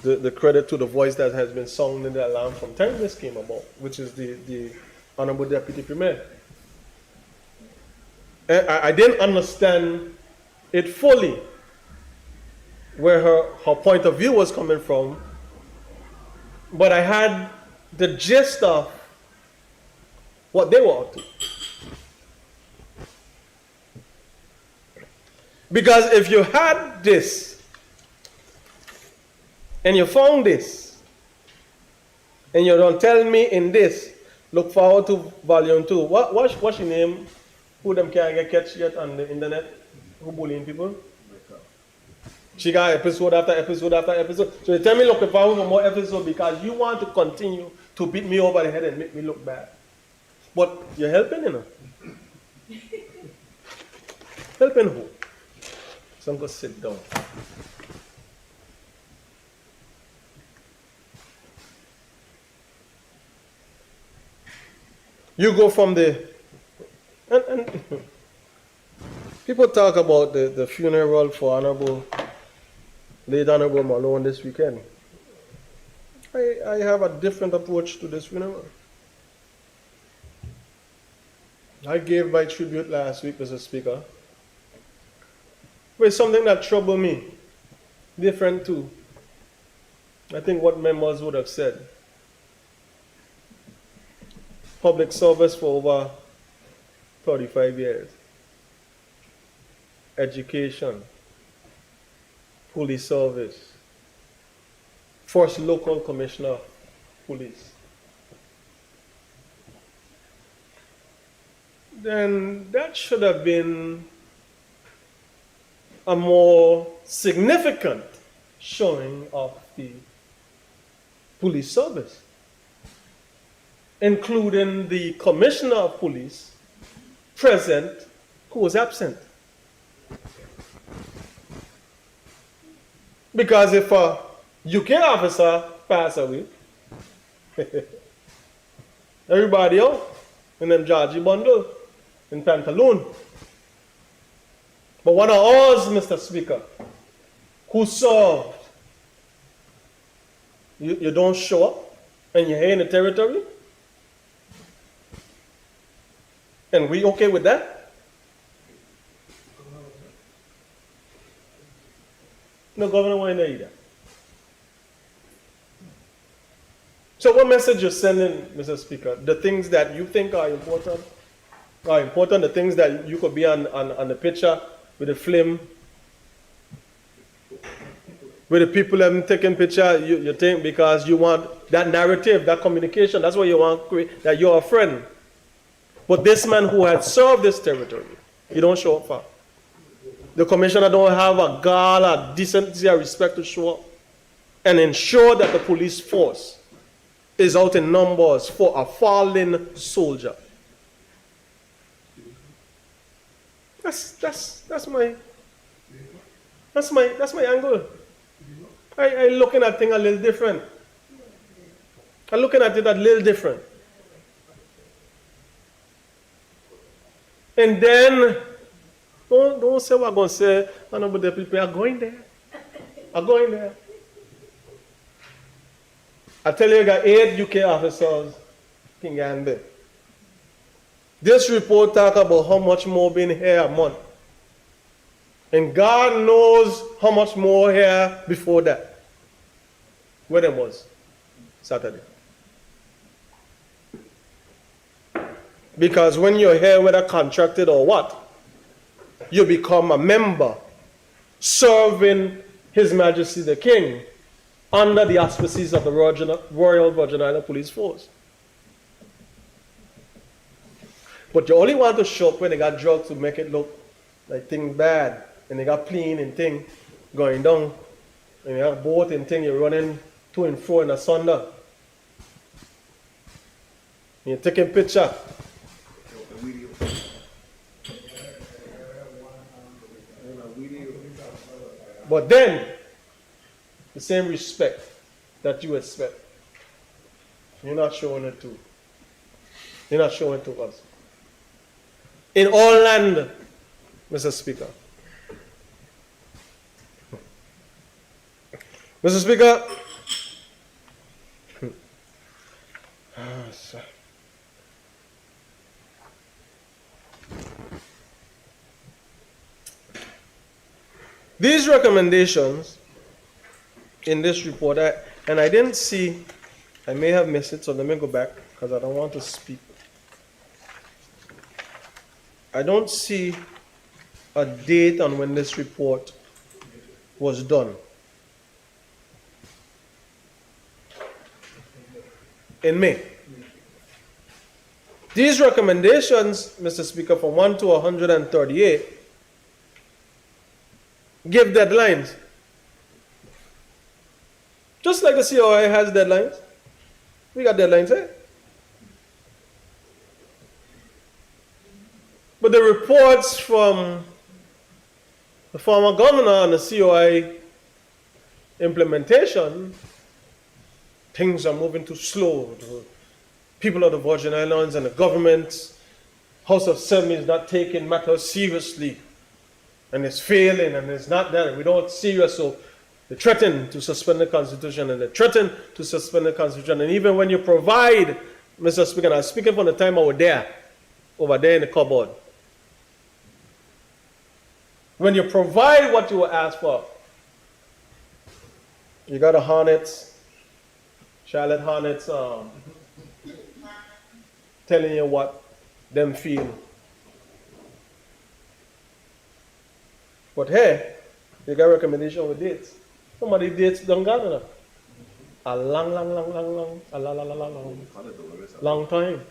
the credit to the voice that has been sounding the alarm from time this came about, which is the Honorable Deputy Premier. I didn't understand it fully, where her point of view was coming from, but I had the gist of what they were up to. Because if you had this, and you found this, and you don't tell me in this, look forward to volume 2. What's your name? Who them can't get catch yet on the internet? Who bullying people? She got episode after episode after episode. So you tell me look forward for more episodes because you want to continue to beat me over the head and make me look bad. But you're helping, you know. Helping who? So I'm going to sit down. You go from the... And people talk about the funeral for late Honorable Malone this weekend. I have a different approach to this funeral. I gave my tribute last week, Mr. Speaker. With something that troubled me, different too. I think what members would have said. Public service for over 35 years. Education. Police service. First local commissioner of police. Then that should have been a more significant showing of the police service, including the commissioner of police present who was absent. Because if a UK officer passed away, everybody else in them Georgie bundle in pantaloon. But one of ours, Mr. Speaker, who served, you don't show up and you're here in the territory? And we okay with that? No, Governor, why not either? So what message you're sending, Mr. Speaker? The things that you think are important, the things that you could be on the picture with the film, with the people that are taking picture, you think because you want that narrative, that communication, that's what you want, that you're a friend. But this man who had served this territory, you don't show up for. The commissioner don't have a gall, a decency, a respect to show up and ensure that the police force is out in numbers for a fallen soldier. That's my angle. I looking at things a little different. I'm looking at it a little different. And then don't say what I'm going to say. Honorable Deputy, I'm going there. I'm going there. I tell you, I got 8 UK officers in Gambia. This report talk about how much more been here a month. And God knows how much more here before that. Where them was? Saturday. Because when you're here, whether contracted or what, you become a member serving His Majesty the King under the auspices of the Royal Virgin Islands Police Force. But you only want to show up when they got drugs to make it look like things bad. And they got plane and thing going down. And you have boat and thing, you're running to and fro in the thunder. And you're taking picture. But then, the same respect that you expect, you're not showing it to. You're not showing it to us. In all land, Mr. Speaker, Mr. Speaker, these recommendations in this report, and I didn't see, I may have missed it, so let me go back because I don't want to speak. I don't see a date on when this report was done. In May. These recommendations, Mr. Speaker, from 1 to 138, give deadlines. Just like the COI has deadlines. We got deadlines, eh? But the reports from the former governor on the COI implementation, things are moving too slow. The people of the Virgin Islands and the government, House of Assembly is not taking matters seriously. And it's failing, and it's not that. We don't serious, so they threaten to suspend the Constitution, and they threaten to suspend the Constitution. And even when you provide, Mr. Speaker, and I was speaking from the time I was there, over there in the cupboard. When you provide what you were asked for, you got a Hornets, Charlotte Hornets, telling you what them feel. But hey, you got recommendation with dates. Some of the dates don't got enough. A long time.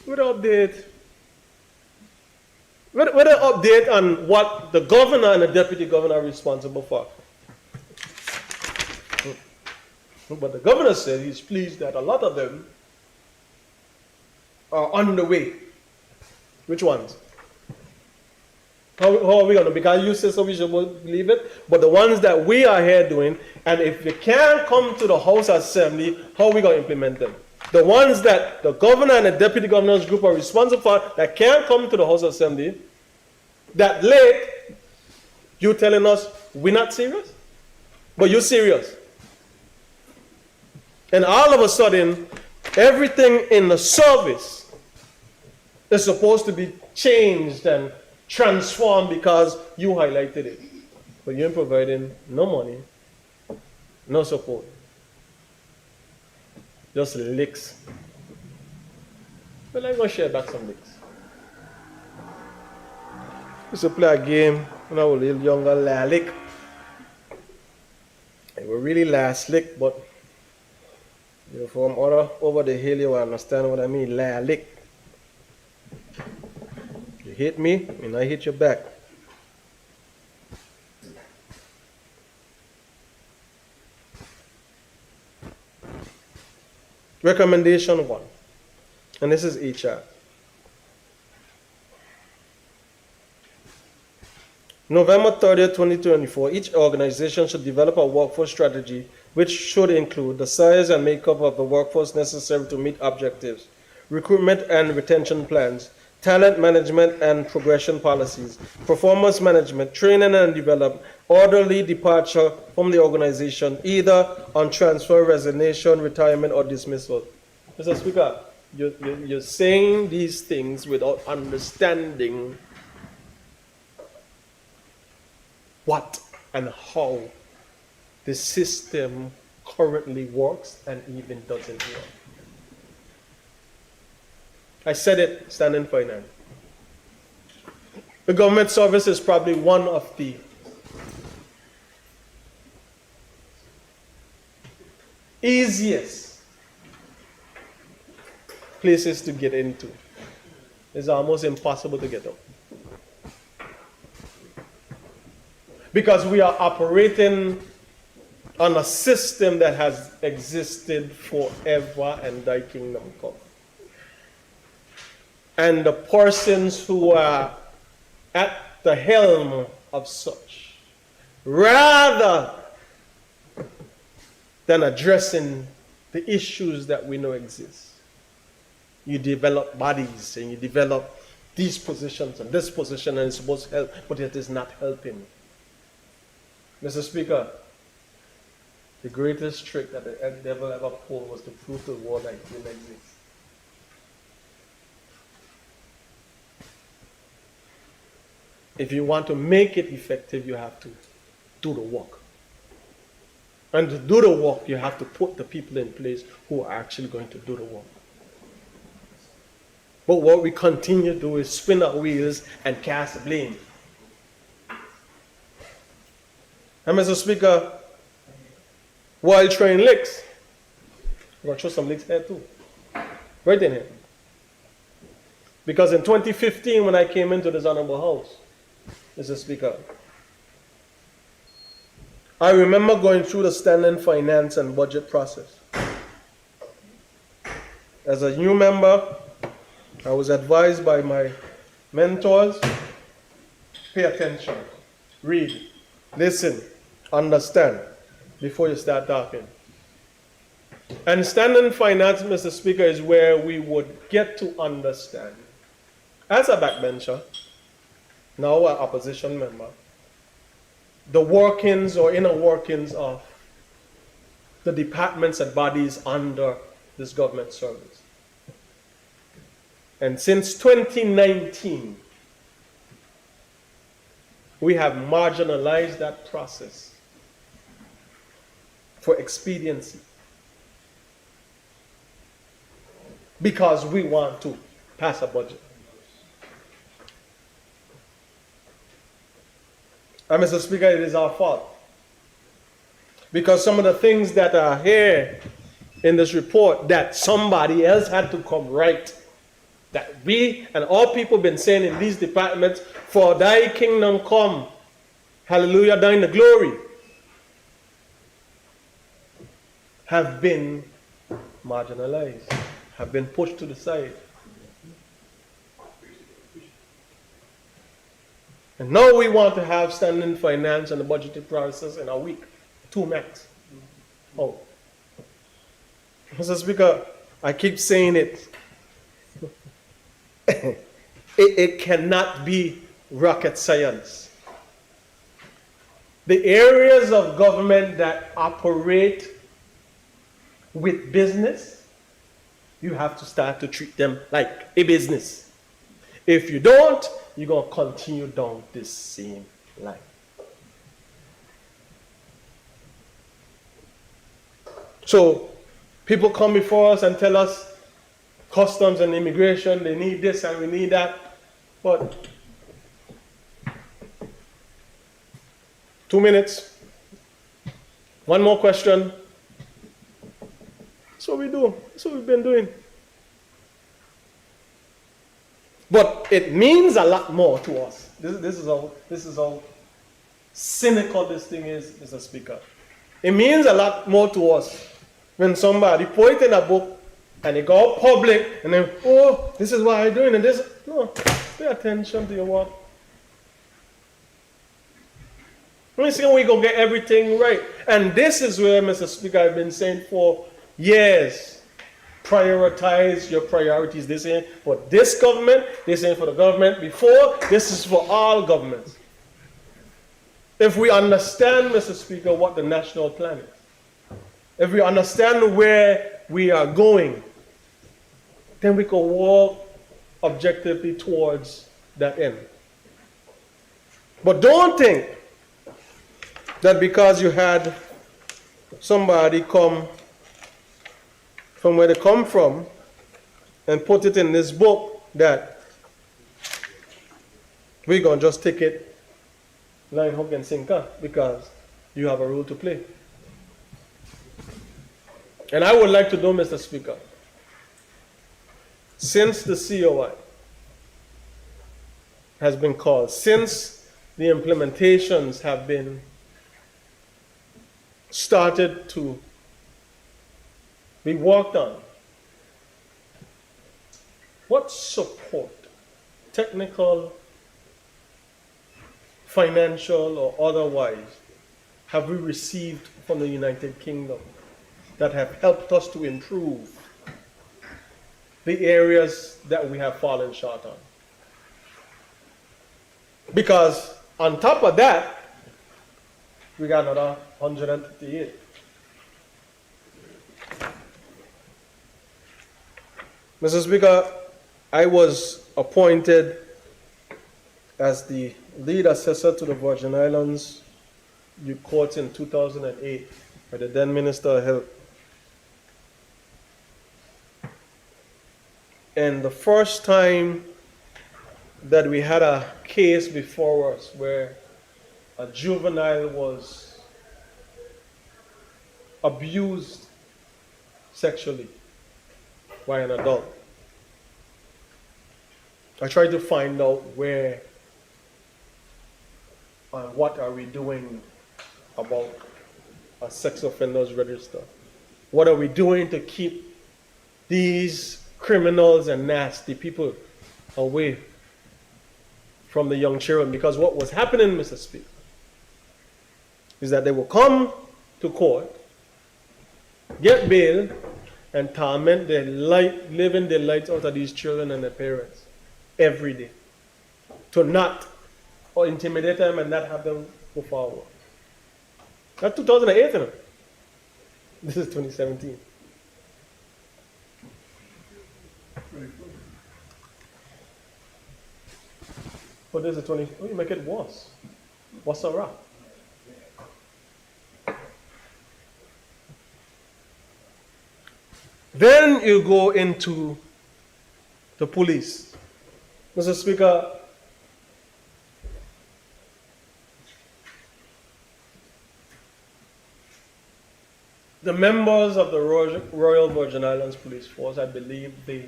With an update. With an update on what the governor and the deputy governor are responsible for. But the governor said he's pleased that a lot of them are on the way. Which ones? How are we going to? Because you say so we should believe it. But the ones that we are here doing, and if they can't come to the House Assembly, how are we going to implement them? The ones that the governor and the deputy governor's group are responsible for that can't come to the House Assembly, that late, you telling us we're not serious? But you're serious. And all of a sudden, everything in the service is supposed to be changed and transformed because you highlighted it. But you ain't providing no money, no support. Just licks. Well, I'm going to share back some licks. I used to play a game when I was a little younger, La Lick. It was really last lick, but you're from over the hill, you understand what I mean, La Lick. You hit me, and I hit you back. Recommendation 1, and this is HR. November 30th, 2024, each organization should develop a workforce strategy which should include the size and makeup of the workforce necessary to meet objectives, recruitment and retention plans, talent management and progression policies, performance management, training and development, orderly departure from the organization, either on transfer, resignation, retirement, or dismissal. Mr. Speaker, you're saying these things without understanding what and how the system currently works and even doesn't work. I said it standing finance. The government service is probably one of the easiest places to get into. It's almost impossible to get out. Because we are operating on a system that has existed forever and thy kingdom come. And the persons who are at the helm of such, rather than addressing the issues that we know exist, you develop bodies and you develop these positions and this position, and it's supposed to help, but it is not helping. Mr. Speaker, the greatest trick that the devil ever pulled was to prove the war like didn't exist. If you want to make it effective, you have to do the work. And to do the work, you have to put the people in place who are actually going to do the work. But what we continue to do is spin our wheels and cast blame. And Mr. Speaker, while throwing licks, I'm going to throw some licks here too. Right in here. Because in 2015, when I came into this honorable house, Mr. Speaker, I remember going through the standing finance and budget process. As a new member, I was advised by my mentors, pay attention, read, listen, understand before you start talking. And standing finance, Mr. Speaker, is where we would get to understand, as a backbencher, now an opposition member, the workings or inner workings of the departments and bodies under this government service. And since 2019, we have marginalized that process for expediency because we want to pass a budget. And Mr. Speaker, it is our fault. Because some of the things that are here in this report that somebody else had to come right, that we and all people been saying in these departments, for thy kingdom come, hallelujah, thine the glory, have been marginalized, have been pushed to the side. And now we want to have standing finance and the budgeting process in a week, 2 max. Oh. Mr. Speaker, I keep saying it. It cannot be rocket science. The areas of government that operate with business, you have to start to treat them like a business. If you don't, you're going to continue down this same line. So people come before us and tell us customs and immigration, they need this and we need that. But 2 minutes. One more question. That's what we do. That's what we've been doing. But it means a lot more to us. This is how cynical this thing is, Mr. Speaker. It means a lot more to us when somebody put it in a book and it go public and then, oh, this is what I'm doing and this. No, pay attention to your work. Let me see how we gonna get everything right. And this is where, Mr. Speaker, I've been saying for years. Prioritize your priorities. This ain't for this government, this ain't for the government before, this is for all governments. If we understand, Mr. Speaker, what the national plan is, if we understand where we are going, then we can walk objectively towards that end. But don't think that because you had somebody come from where they come from and put it in this book that we're going to just take it line, hook, and sinker because you have a role to play. And I would like to know, Mr. Speaker, since the COI has been called, since the implementations have been started to be worked on, what support, technical, financial, or otherwise, have we received from the United Kingdom that have helped us to improve the areas that we have fallen short on? Because on top of that, we got another 138. Mr. Speaker, I was appointed as the lead assessor to the Virgin Islands court in 2008 by the then Minister of Health. And the first time that we had a case before us where a juvenile was abused sexually by an adult, I tried to find out where and what are we doing about a sex offenders register. What are we doing to keep these criminals and nasty people away from the young children? Because what was happening, Mr. Speaker, is that they will come to court, get bail, and torment their living their lights out of these children and their parents every day, to not or intimidate them and not have them go forward. That's 2008, you know? This is 2017. But there's a 20, oh, you make it worse. What's a wrap? Then you go into the police. Mr. Speaker, the members of the Royal Virgin Islands Police Force, I believe they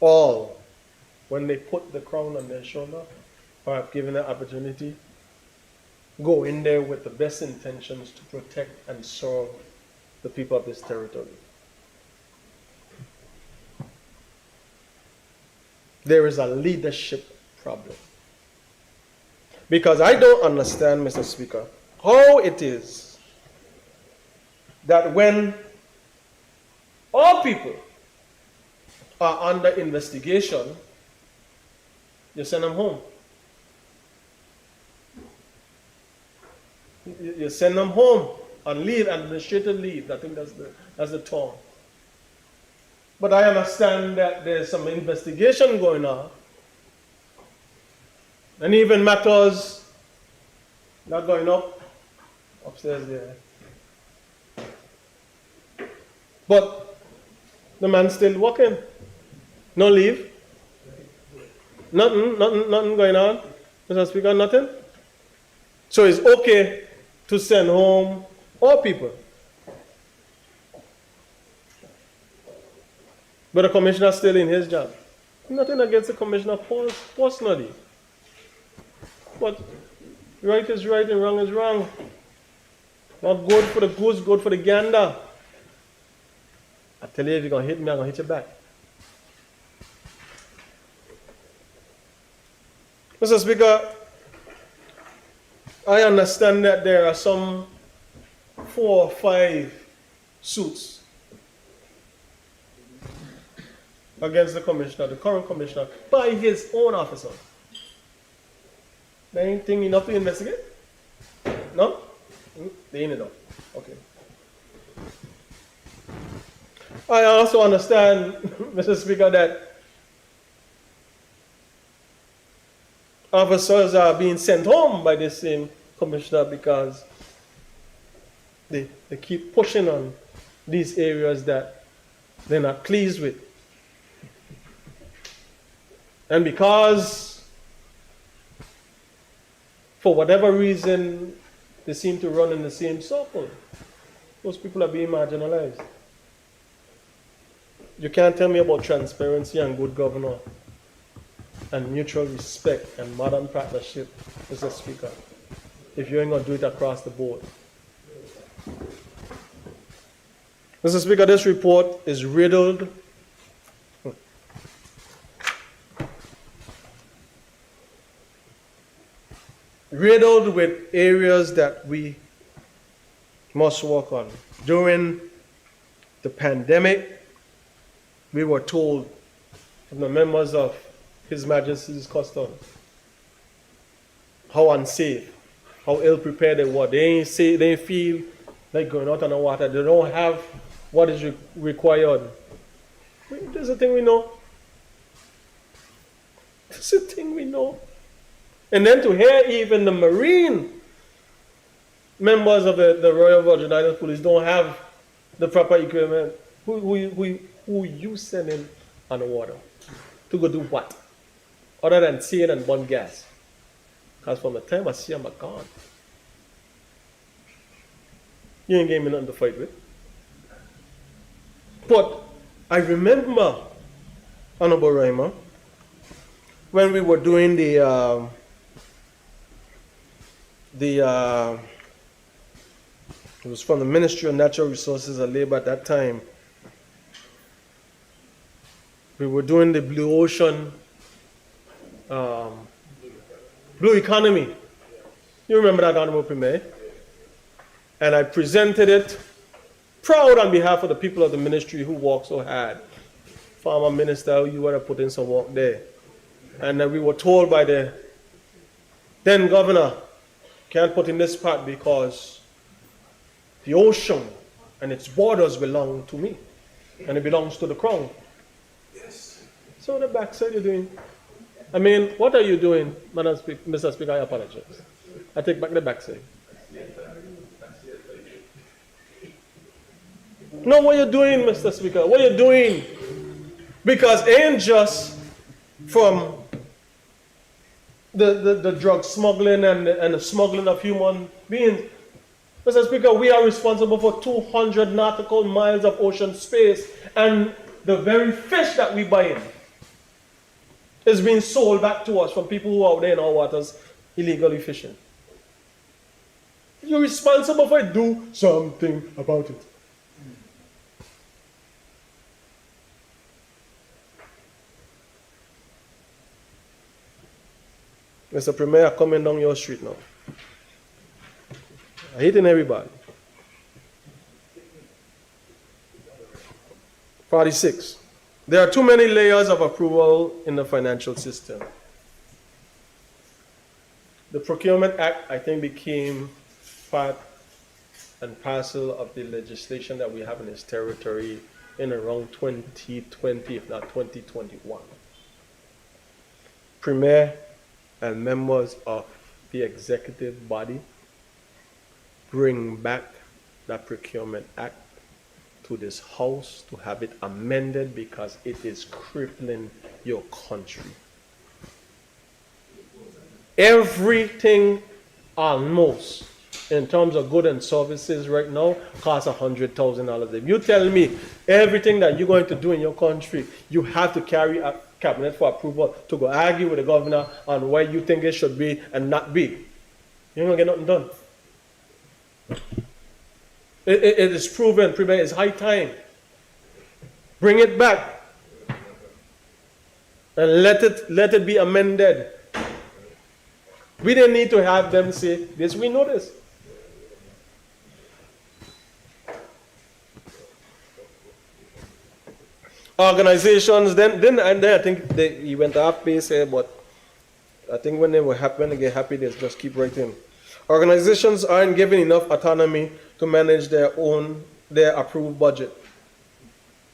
all, when they put the crown on their shoulder, or have given the opportunity, go in there with the best intentions to protect and serve the people of this territory. There is a leadership problem. Because I don't understand, Mr. Speaker, how it is that when all people are under investigation, you send them home. You send them home on leave, administrative leave. I think that's the term. But I understand that there's some investigation going on. And even matters not going up upstairs there. But the man's still working. No leave. Nothing going on. Mr. Speaker, nothing. So it's okay to send home all people. But the commissioner's still in his job. Nothing against the commissioner personally. But right is right and wrong is wrong. Not good for the goose, good for the gander. I tell you, if you're going to hit me, I'm going to hit you back. Mr. Speaker, I understand that there are some 4 or 5 suits against the commissioner, the current commissioner, by his own officer. Anything enough to investigate? No? They ain't enough. Okay. I also understand, Mr. Speaker, that officers are being sent home by this same commissioner because they keep pushing on these areas that they're not pleased with. And because, for whatever reason, they seem to run in the same circle, those people are being marginalized. You can't tell me about transparency and good governance and mutual respect and modern partnership, Mr. Speaker, if you ain't going to do it across the board. Mr. Speaker, this report is riddled with areas that we must work on. During the pandemic, we were told from the members of His Majesty's Customs how unsafe how ill prepared they were. They ain't feel like going out on the water. They don't have what is required. This is the thing we know. This is the thing we know. And then to hear even the Marine members of the Royal Virgin Islands Police don't have the proper equipment. Who you sending on the water? To go do what? Other than sail and burn gas. Because from the time I see them, I'm gone. You ain't giving me nothing to fight with. But I remember, Honorable Reimer, when we were doing it was from the Ministry of Natural Resources and Labor at that time. We were doing the Blue Ocean, Blue Economy. You remember that, Honorable Premier? And I presented it proud on behalf of the people of the ministry who worked so hard. Former Minister, you were to put in some work there. And then we were told by the then governor, can't put in this part because the ocean and its borders belong to me. And it belongs to the crown. Yes. So the backside you're doing. I mean, what are you doing, Mr. Speaker? I apologize. I take back the backside. No, what are you doing, Mr. Speaker? What are you doing? Because it ain't just from the drug smuggling and the smuggling of human beings. Mr. Speaker, we are responsible for 200 nautical miles of ocean space, and the very fish that we buy in is being sold back to us from people who are out there in our waters illegally fishing. You're responsible for it. Do something about it. Mr. Premier, coming down your street now. I'm hitting everybody. 46. There are too many layers of approval in the financial system. The Procurement Act, I think, became part and parcel of the legislation that we have in this territory in around 2020, if not 2021. Premier and members of the executive body bring back that Procurement Act to this house to have it amended because it is crippling your country. Everything almost in terms of goods and services right now costs $100,000. If you tell me everything that you're going to do in your country, you have to carry a cabinet for approval to go argue with the governor on where you think it should be and not be, you're going to get nothing done. It is proven, Premier, it's high time. Bring it back and let it be amended. We didn't need to have them say this, we know this. Organizations, then I think he went off base here, but I think when they were happy, when they get happy, they just keep writing. Organizations aren't given enough autonomy to manage their approved budget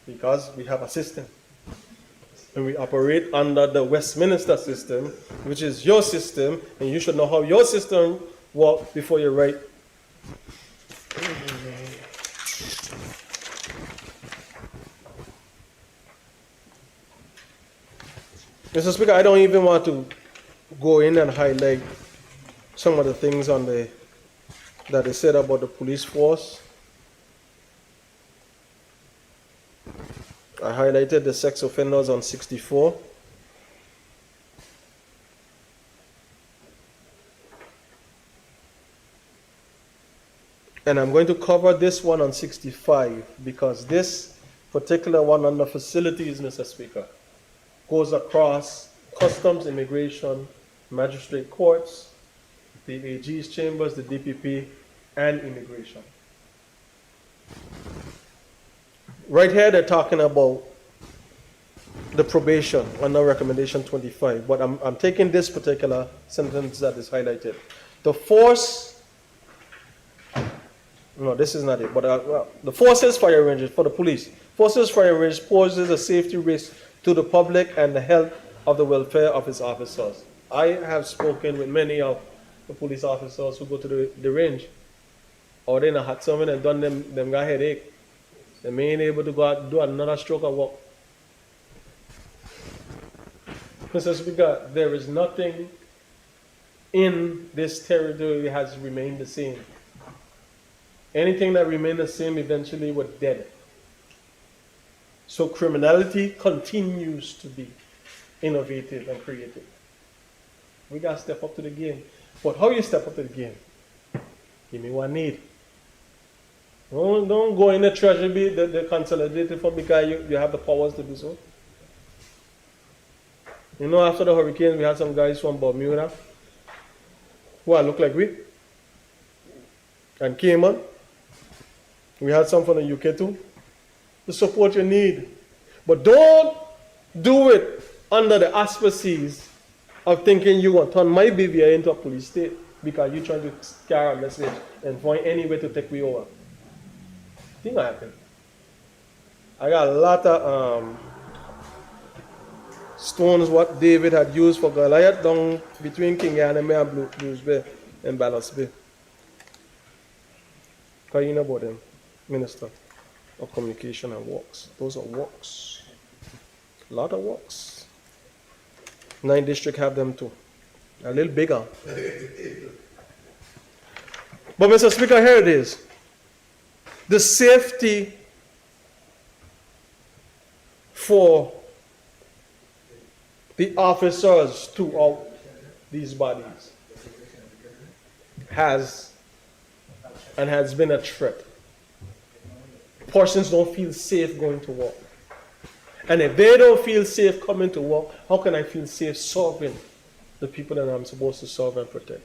because we have a system. And we operate under the Westminster system, which is your system, and you should know how your system works before you write. Mr. Speaker, I don't even want to go in and highlight some of the things that they said about the police force. I highlighted the sex offenders on 64. And I'm going to cover this one on 65 because this particular one under facilities, Mr. Speaker, goes across customs, immigration, magistrate courts, the AG's chambers, the DPP, and immigration. Right here, they're talking about the probation under recommendation 25, but I'm taking this particular sentence that is highlighted. the force, no, this is not it, but well, the forces fire ranges for the police. Forces fire range poses a safety risk to the public and the health of the welfare of its officers. I have spoken with many of the police officers who go to the range, or they in a hot summer and done them got headache. They ain't able to go out do another stroke of work. Mr. Speaker, there is nothing in this territory that has remained the same. Anything that remained the same eventually was dead. So criminality continues to be innovative and creative. We got to step up to the game. But how you step up to the game? Give me one need. Don't go in the treasury, the consolidated fund, because you have the powers to do so. You know, after the hurricane, we had some guys from Bermuda who look like we, and Cayman. We had some from the UK too. The support you need. But don't do it under the auspices of thinking you want to turn my BVI into a police state because you're trying to carry a message and find any way to take me over. Thing happen. I got a lot of stones what David had used for Goliath down between King Anime and Blues Bay and Balance Bay. Because you know about them, Minister of Communication and Works. Those are works. A lot of works. 9 district have them too. A little bigger. But Mr. Speaker, here it is. The safety for the officers throughout these bodies has been a threat. Persons don't feel safe going to work. And if they don't feel safe coming to work, how can I feel safe serving the people that I'm supposed to serve and protect?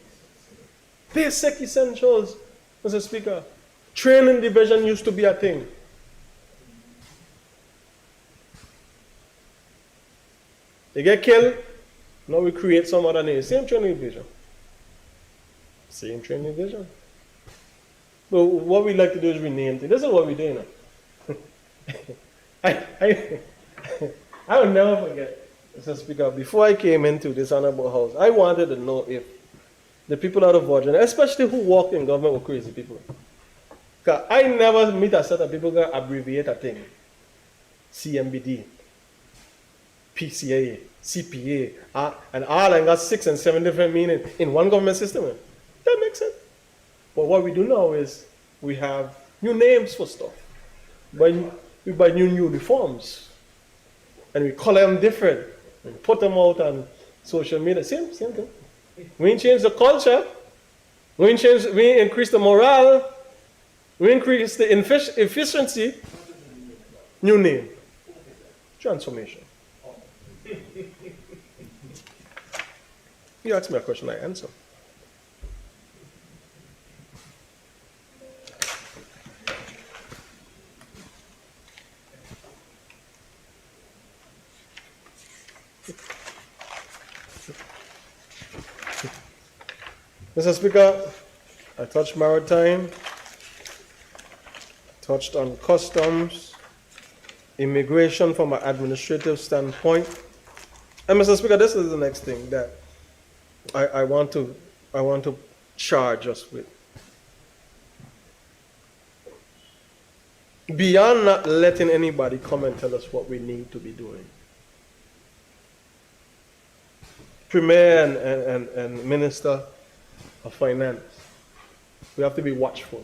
Basic essentials, Mr. Speaker. Training division used to be a thing. They get killed, now we create some other name. Same training division. Same training division. But what we like to do is rename things. This is what we're doing now. I will never forget, Mr. Speaker, before I came into this honorable house, I wanted to know if the people out of Virginia, especially who work in government, were crazy people. Because I never meet a set of people who abbreviate a thing. CMBD, PCA, CPA, and all and got 6 and 7 different meanings in one government system. That makes sense. But what we do now is we have new names for stuff. We buy new uniforms. And we color them different. And put them out on social media. Same thing. We ain't change the culture. We ain't increase the morale. We increase the efficiency. New name. Transformation. You ask me a question, I answer. Mr. Speaker, I touched maritime, touched on customs, immigration from an administrative standpoint. And Mr. Speaker, this is the next thing that I want to charge us with. Beyond not letting anybody come and tell us what we need to be doing, Premier and Minister of Finance, we have to be watchful.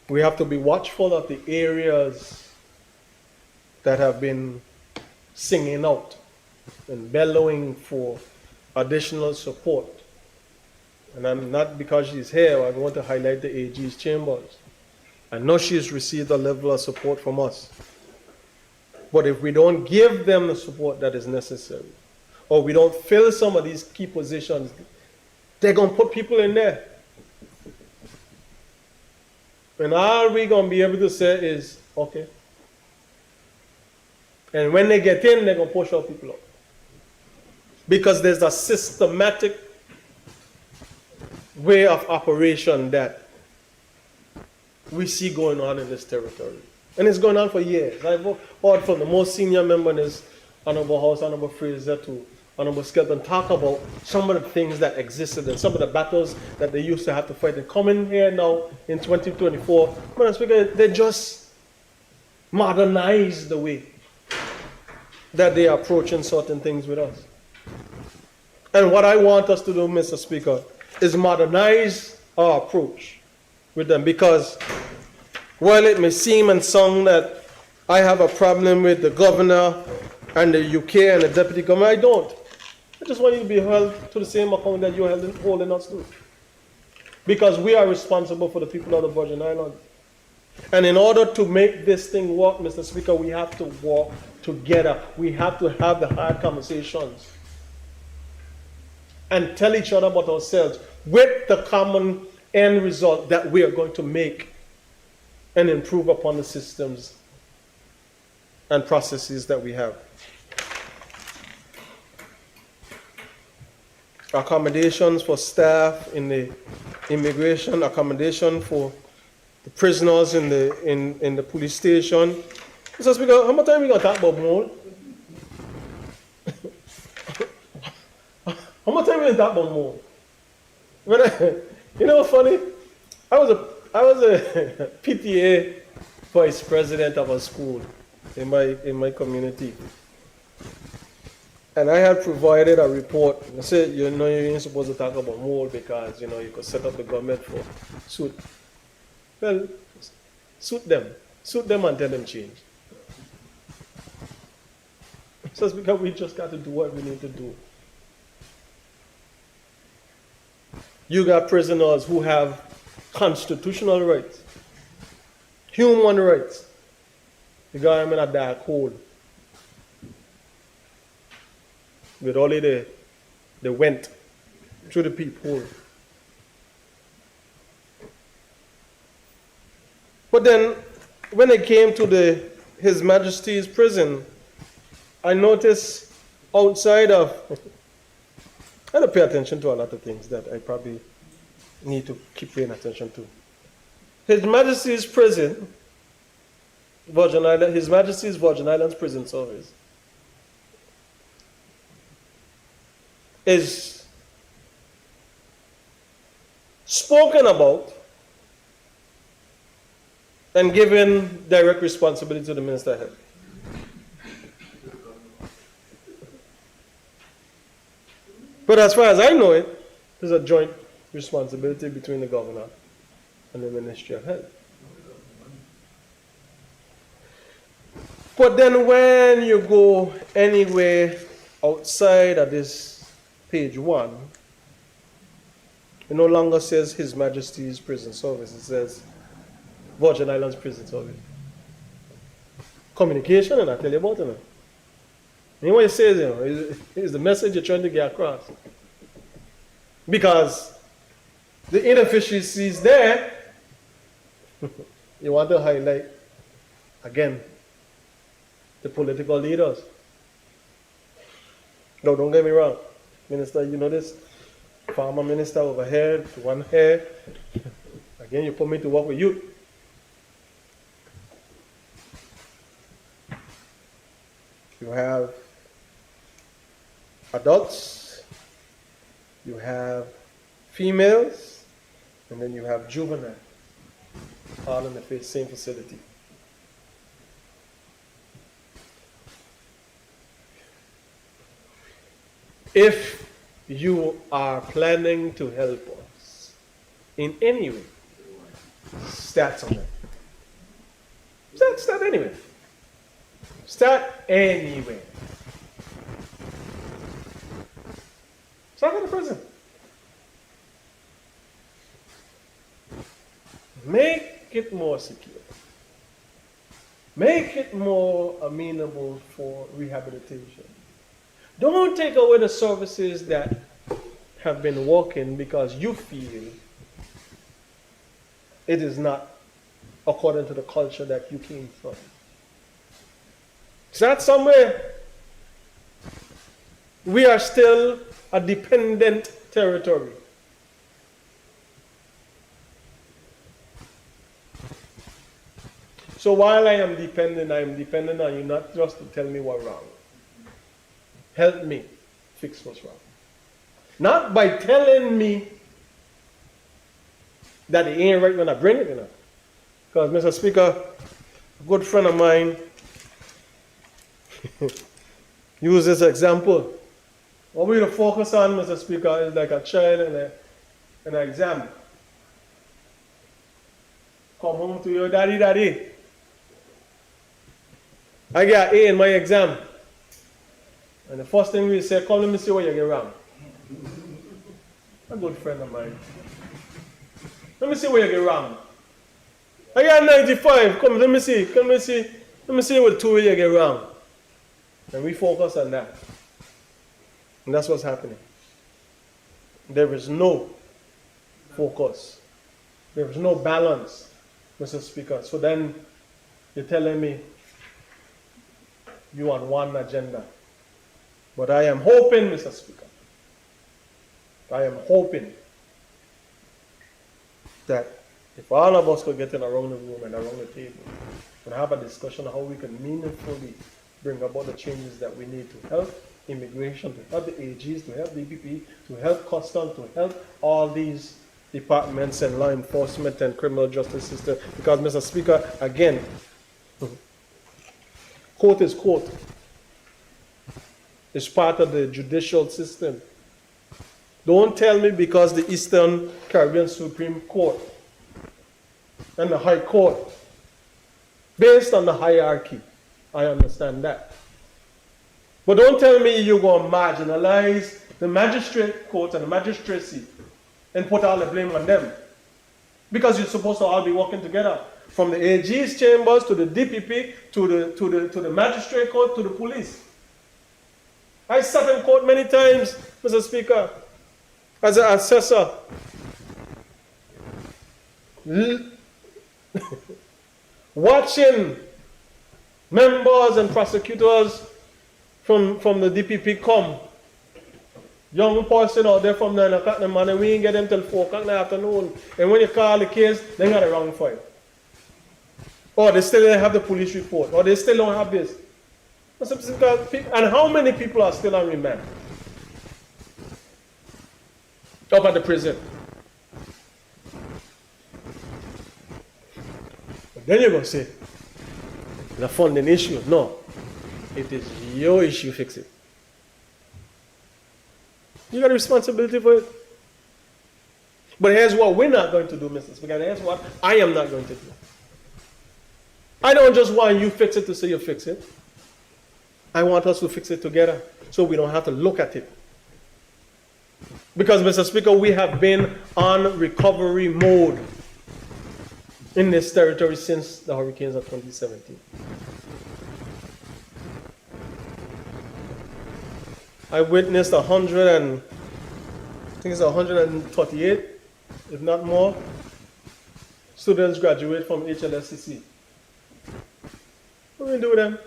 We have to be watchful of the areas that have been singing out and bellowing for additional support. And I'm not because she's here, I want to highlight the AG's chambers. I know she's received a level of support from us. But if we don't give them the support that is necessary, or we don't fill some of these key positions, they're going to put people in there. And all we're going to be able to say is, okay. And when they get in, they're going to push out people out. Because there's a systematic way of operation that we see going on in this territory. And it's going on for years. I've heard from the most senior member in this Honorable House, Honorable Fraser, to Honorable Skelton, talk about some of the things that existed and some of the battles that they used to have to fight. And coming here now in 2024, Madam Speaker, they just modernize the way that they are approaching certain things with us. And what I want us to do, Mr. Speaker, is modernize our approach with them, because while it may seem and sound that I have a problem with the governor and the UK and the deputy governor, I don't. I just want you to be held to the same account that you're holding us to. Because we are responsible for the people of the Virgin Islands. And in order to make this thing work, Mr. Speaker, we have to work together. We have to have the hard conversations and tell each other about ourselves with the common end result that we are going to make and improve upon the systems and processes that we have. Accommodations for staff in the immigration, accommodation for the prisoners in the police station. Mr. Speaker, how much time are we going to talk about mold? How much time are we going to talk about mold? You know what's funny? I was a PTA vice president of a school in my community. And I had provided a report. I said, you know, you ain't supposed to talk about mold because, you know, you could set up the government for suit. Well, suit them and tell them change. So it's because we just got to do what we need to do. You got prisoners who have constitutional rights, human rights. You got them in a dark hole with only the went through the peephole. But then, when it came to His Majesty's prison, I noticed outside of, I had to pay attention to a lot of things that I probably need to keep paying attention to. His Majesty's prison, Virgin Island, His Majesty's Virgin Islands Prison Service, is spoken about and given direct responsibility to the Minister of Health. But as far as I know it, there's a joint responsibility between the governor and the Ministry of Health. But then when you go anywhere outside of this page 1, it no longer says His Majesty's Prison Service. It says Virgin Islands Prison Service. Communication, and I tell you about it. And what it says, you know, is the message you're trying to get across. Because the inefficiencies there, you want to highlight, again, the political leaders. No, don't get me wrong. Minister, you know this? Farmer minister over here, one here. Again, you put me to work with youth. You have adults, you have females, and then you have juvenile, all in the same facility. If you are planning to help us in any way, start somewhere. Start anywhere. Start anywhere. Start in the prison. Make it more secure. Make it more amenable for rehabilitation. Don't take away the services that have been working because you feel it is not according to the culture that you came from. Start somewhere. We are still a dependent territory. So while I am dependent on you not just to tell me what's wrong. Help me fix what's wrong. Not by telling me that it ain't right when I bring it, you know. Because, Mr. Speaker, a good friend of mine used this example. What we to focus on, Mr. Speaker, is like a child in an exam. Come home to your daddy, daddy. I got A in my exam. And the first thing we say, come let me see what you get wrong. A good friend of mine. Let me see what you get wrong. I got 95. Come, let me see. Let me see what 2 you get wrong. And we focus on that. And that's what's happening. There is no focus. There is no balance, Mr. Speaker. So then you're telling me you on one agenda. But I am hoping, Mr. Speaker, I am hoping that if all of us could get in around the room and around the table and have a discussion on how we can meaningfully bring about the changes that we need to help immigration, to help the AGs, to help the DPP, to help customs, to help all these departments and law enforcement and criminal justice system. Because, Mr. Speaker, again, court is court. It's part of the judicial system. Don't tell me because the Eastern Caribbean Supreme Court and the High Court, based on the hierarchy, I understand that. But don't tell me you're going to marginalize the magistrate court and the magistracy and put all the blame on them. Because you're supposed to all be working together. From the AG's chambers to the DPP to the magistrate court to the police. I sat in court many times, Mr. Speaker, as an assessor. Watching members and prosecutors from the DPP come. Young person out there from 9 o'clock in the morning, we ain't get them till 4 o'clock in the afternoon. And when you call the case, they got a wrong file. Or they still don't have the police report. Or they still don't have this. And how many people are still on remand? Up at the prison. But then you're going to say, the funding issue. No. It is your issue, fix it. You got a responsibility for it. But here's what we're not going to do, Mr. Speaker. Here's what I am not going to do. I don't just want you fix it to say you fix it. I want us to fix it together so we don't have to look at it. Because, Mr. Speaker, we have been on recovery mode in this territory since the hurricanes of 2017. I witnessed 138, if not more, students graduate from HLSCC. What do we do with them?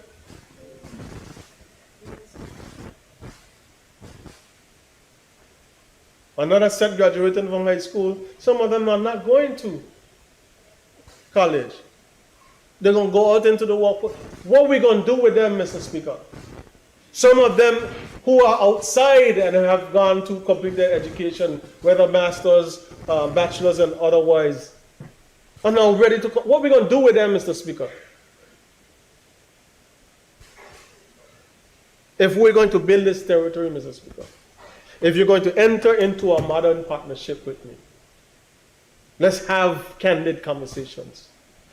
Another set graduating from high school. Some of them are not going to college. They're going to go out into the workforce. What are we going to do with them, Mr. Speaker? Some of them who are outside and have gone to complete their education, whether masters, bachelors, and otherwise, are now ready to. What are we going to do with them, Mr. Speaker? If we're going to build this territory, Mr. Speaker, if you're going to enter into a modern partnership with me, let's have candid conversations.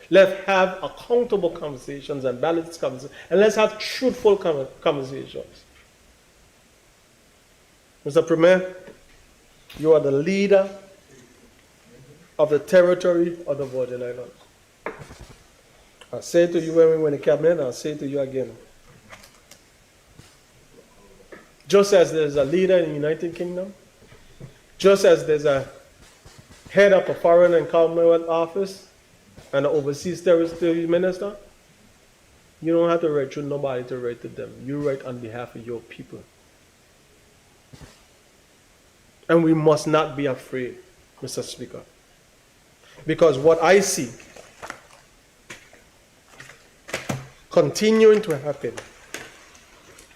Let's have accountable conversations and balanced conversations. And let's have truthful conversations. Mr. Premier, you are the leader of the territory of the Virgin Islands. I say to you when we went to cabinet, I'll say to you again. Just as there's a leader in the United Kingdom, just as there's a head of a foreign and Commonwealth office and an overseas territory minister, you don't have to write to nobody to write to them. You write on behalf of your people. And we must not be afraid, Mr. Speaker. Because what I see continuing to happen.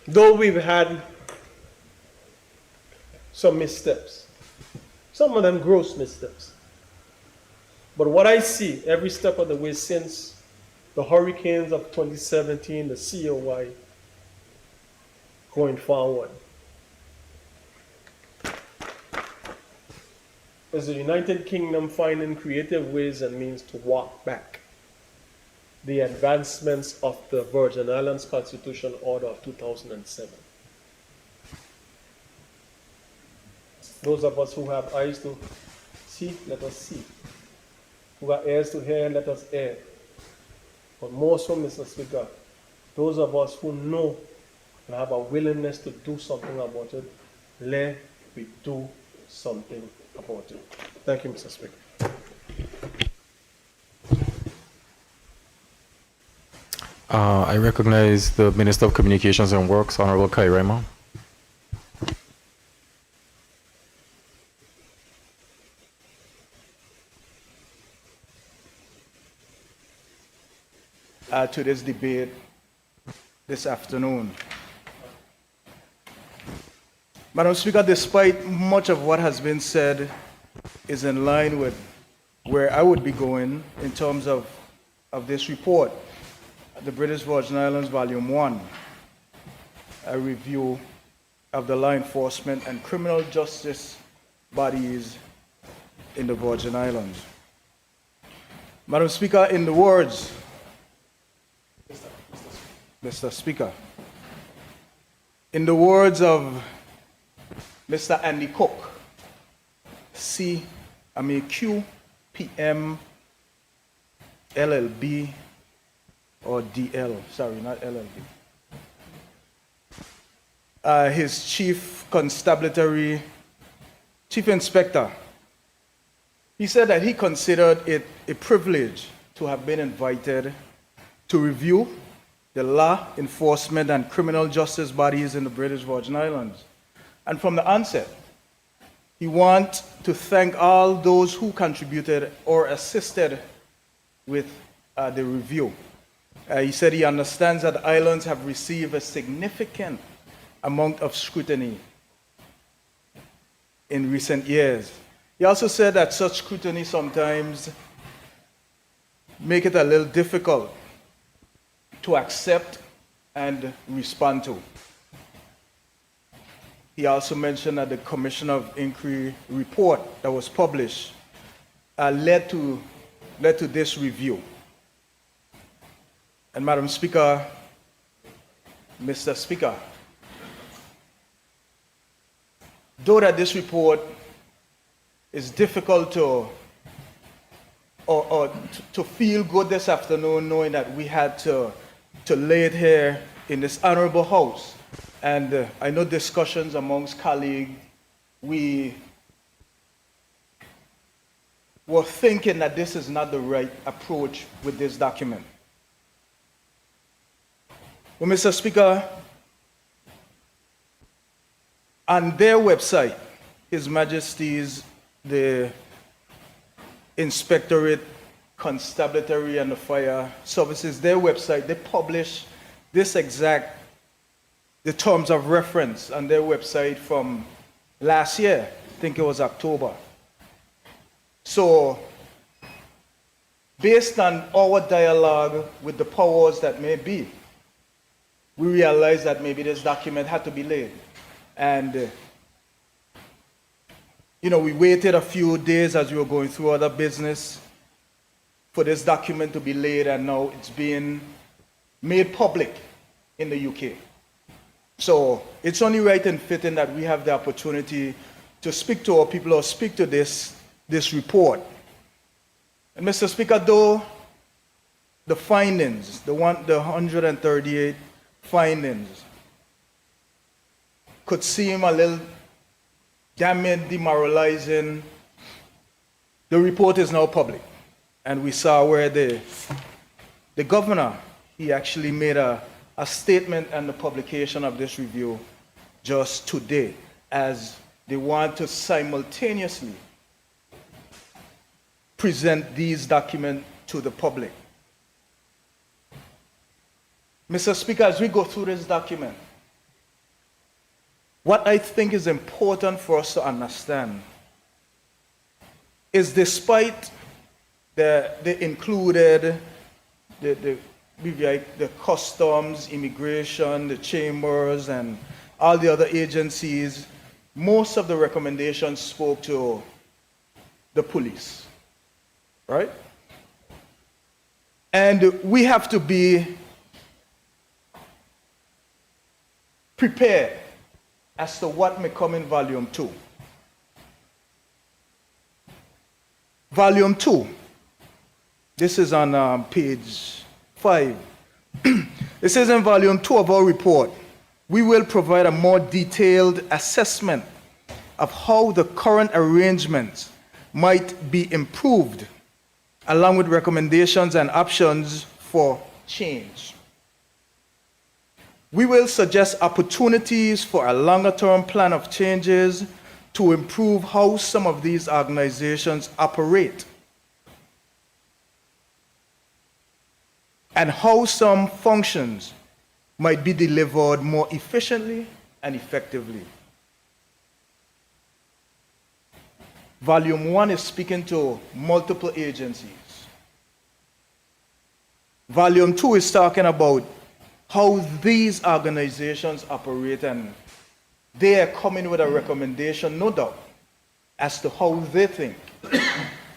Though we've had some missteps, some of them gross missteps. But what I see every step of the way since the hurricanes of 2017, the COY, going forward, is the United Kingdom finding creative ways and means to walk back the advancements of the Virgin Islands Constitution Order of 2007. Those of us who have eyes to see, let us see. Who have ears to hear, let us hear. But more so, Mr. Speaker, those of us who know and have a willingness to do something about it, let we do something about it. Thank you, Mr. Speaker. I recognize the Minister of Communications and Works, Honorable Kairema. To this debate this afternoon. Madam Speaker, despite much of what has been said is in line with where I would be going in terms of this report, the British Virgin Islands Volume 1, a review of the law enforcement and criminal justice bodies in the Virgin Islands. Madam Speaker, in the words, Mr. Speaker, in the words of Mr. Andy Cook, QPM, LLB, or DL, sorry, not LLB. His chief inspector, he said that he considered it a privilege to have been invited to review the law enforcement and criminal justice bodies in the British Virgin Islands. And from the onset, he wants to thank all those who contributed or assisted with the review. He said he understands that the islands have received a significant amount of scrutiny in recent years. He also said that such scrutiny sometimes make it a little difficult to accept and respond to. He also mentioned that the Commission of Inquiry report that was published led to this review. And Madam Speaker, Mr. Speaker, though that this report is difficult to feel good this afternoon, knowing that we had to lay it here in this honorable house, and I know discussions amongst colleagues, we were thinking that this is not the right approach with this document. Well, Mr. Speaker, on their website, His Majesty's, the Inspectorate, Constabulary and the Fire Services, their website, they publish the terms of reference on their website from last year. I think it was October. So, based on our dialogue with the powers that may be, we realized that maybe this document had to be laid. And, we waited a few days as we were going through other business for this document to be laid, and now it's being made public in the UK. So it's only right and fitting that we have the opportunity to speak to our people or speak to this report. And Mr. Speaker, though the findings, the 138 findings could seem a little damning, demoralizing, the report is now public. And we saw where the governor, he actually made a statement on the publication of this review just today, as they want to simultaneously present these documents to the public. Mr. Speaker, as we go through this document, what I think is important for us to understand is despite the included, the customs, immigration, the chambers, and all the other agencies, most of the recommendations spoke to the police, right? And we have to be prepared as to what may come in Volume 2. Volume 2, this is on page 5. It says in Volume 2 of our report, we will provide a more detailed assessment of how the current arrangements might be improved, along with recommendations and options for change. We will suggest opportunities for a longer-term plan of changes to improve how some of these organizations operate and how some functions might be delivered more efficiently and effectively. Volume 1 is speaking to multiple agencies. Volume 2 is talking about how these organizations operate, and they are coming with a recommendation, no doubt, as to how they think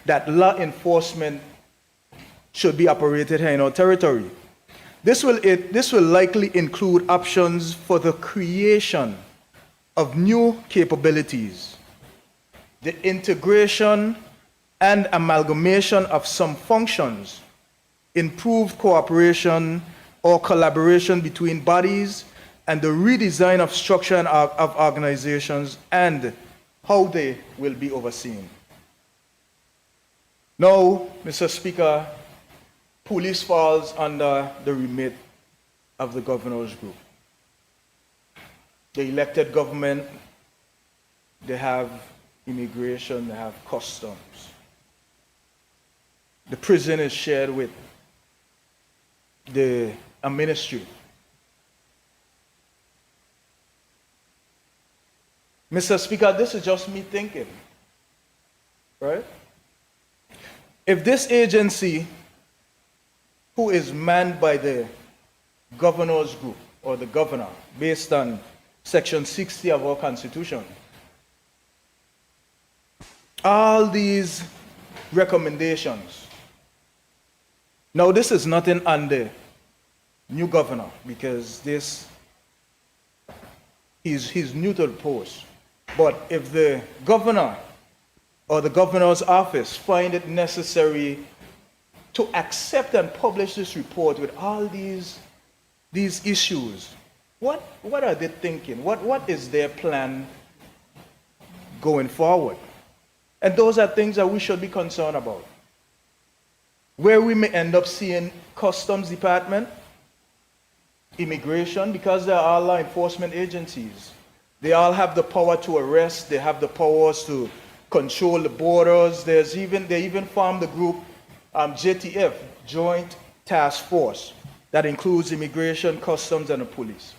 that law enforcement should be operated here in our territory. This will likely include options for the creation of new capabilities, the integration and amalgamation of some functions, improved cooperation or collaboration between bodies, and the redesign of structure and of organizations and how they will be overseen. Now, Mr. Speaker, police falls under the remit of the governor's group. The elected government, they have immigration, they have customs. The prison is shared with a ministry. Mr. Speaker, this is just me thinking, right? If this agency, who is manned by the governor's group or the governor, based on Section 60 of our Constitution, all these recommendations. Now, this is nothing on the new governor, because he's new to the post. But if the governor or the governor's office find it necessary to accept and publish this report with all these issues, what are they thinking? What is their plan going forward? And those are things that we should be concerned about. Where we may end up seeing Customs Department, Immigration, because they are all law enforcement agencies. They all have the power to arrest, they have the powers to control the borders. They even formed the group JTF, Joint Task Force, that includes immigration, customs, and the police.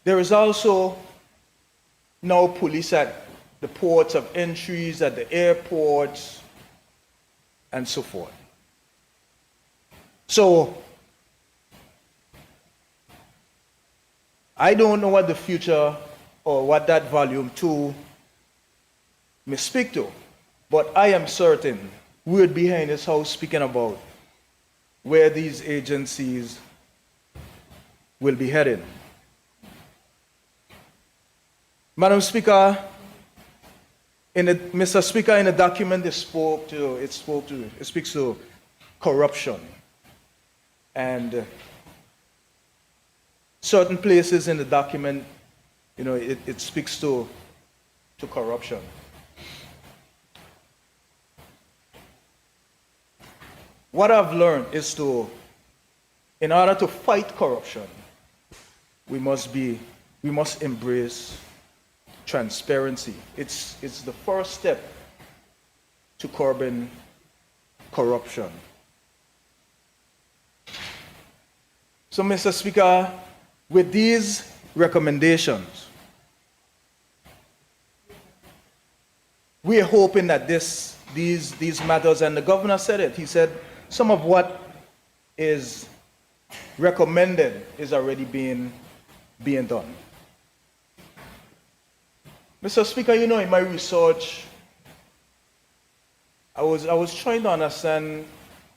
There is also now police at the ports of entries, at the airports, and so forth. So, I don't know what the future or what that Volume 2 may speak to, but I am certain we're behind this house speaking about where these agencies will be headed. Madam Speaker, Mr. Speaker, in the document it speaks to corruption. And certain places in the document, it speaks to corruption. What I've learned is in order to fight corruption, we must embrace transparency. It's the first step to curbing corruption. So, Mr. Speaker, with these recommendations, we are hoping that these matters, and the governor said it, he said some of what is recommended is already being done. Mr. Speaker, you know, in my research, I was trying to understand,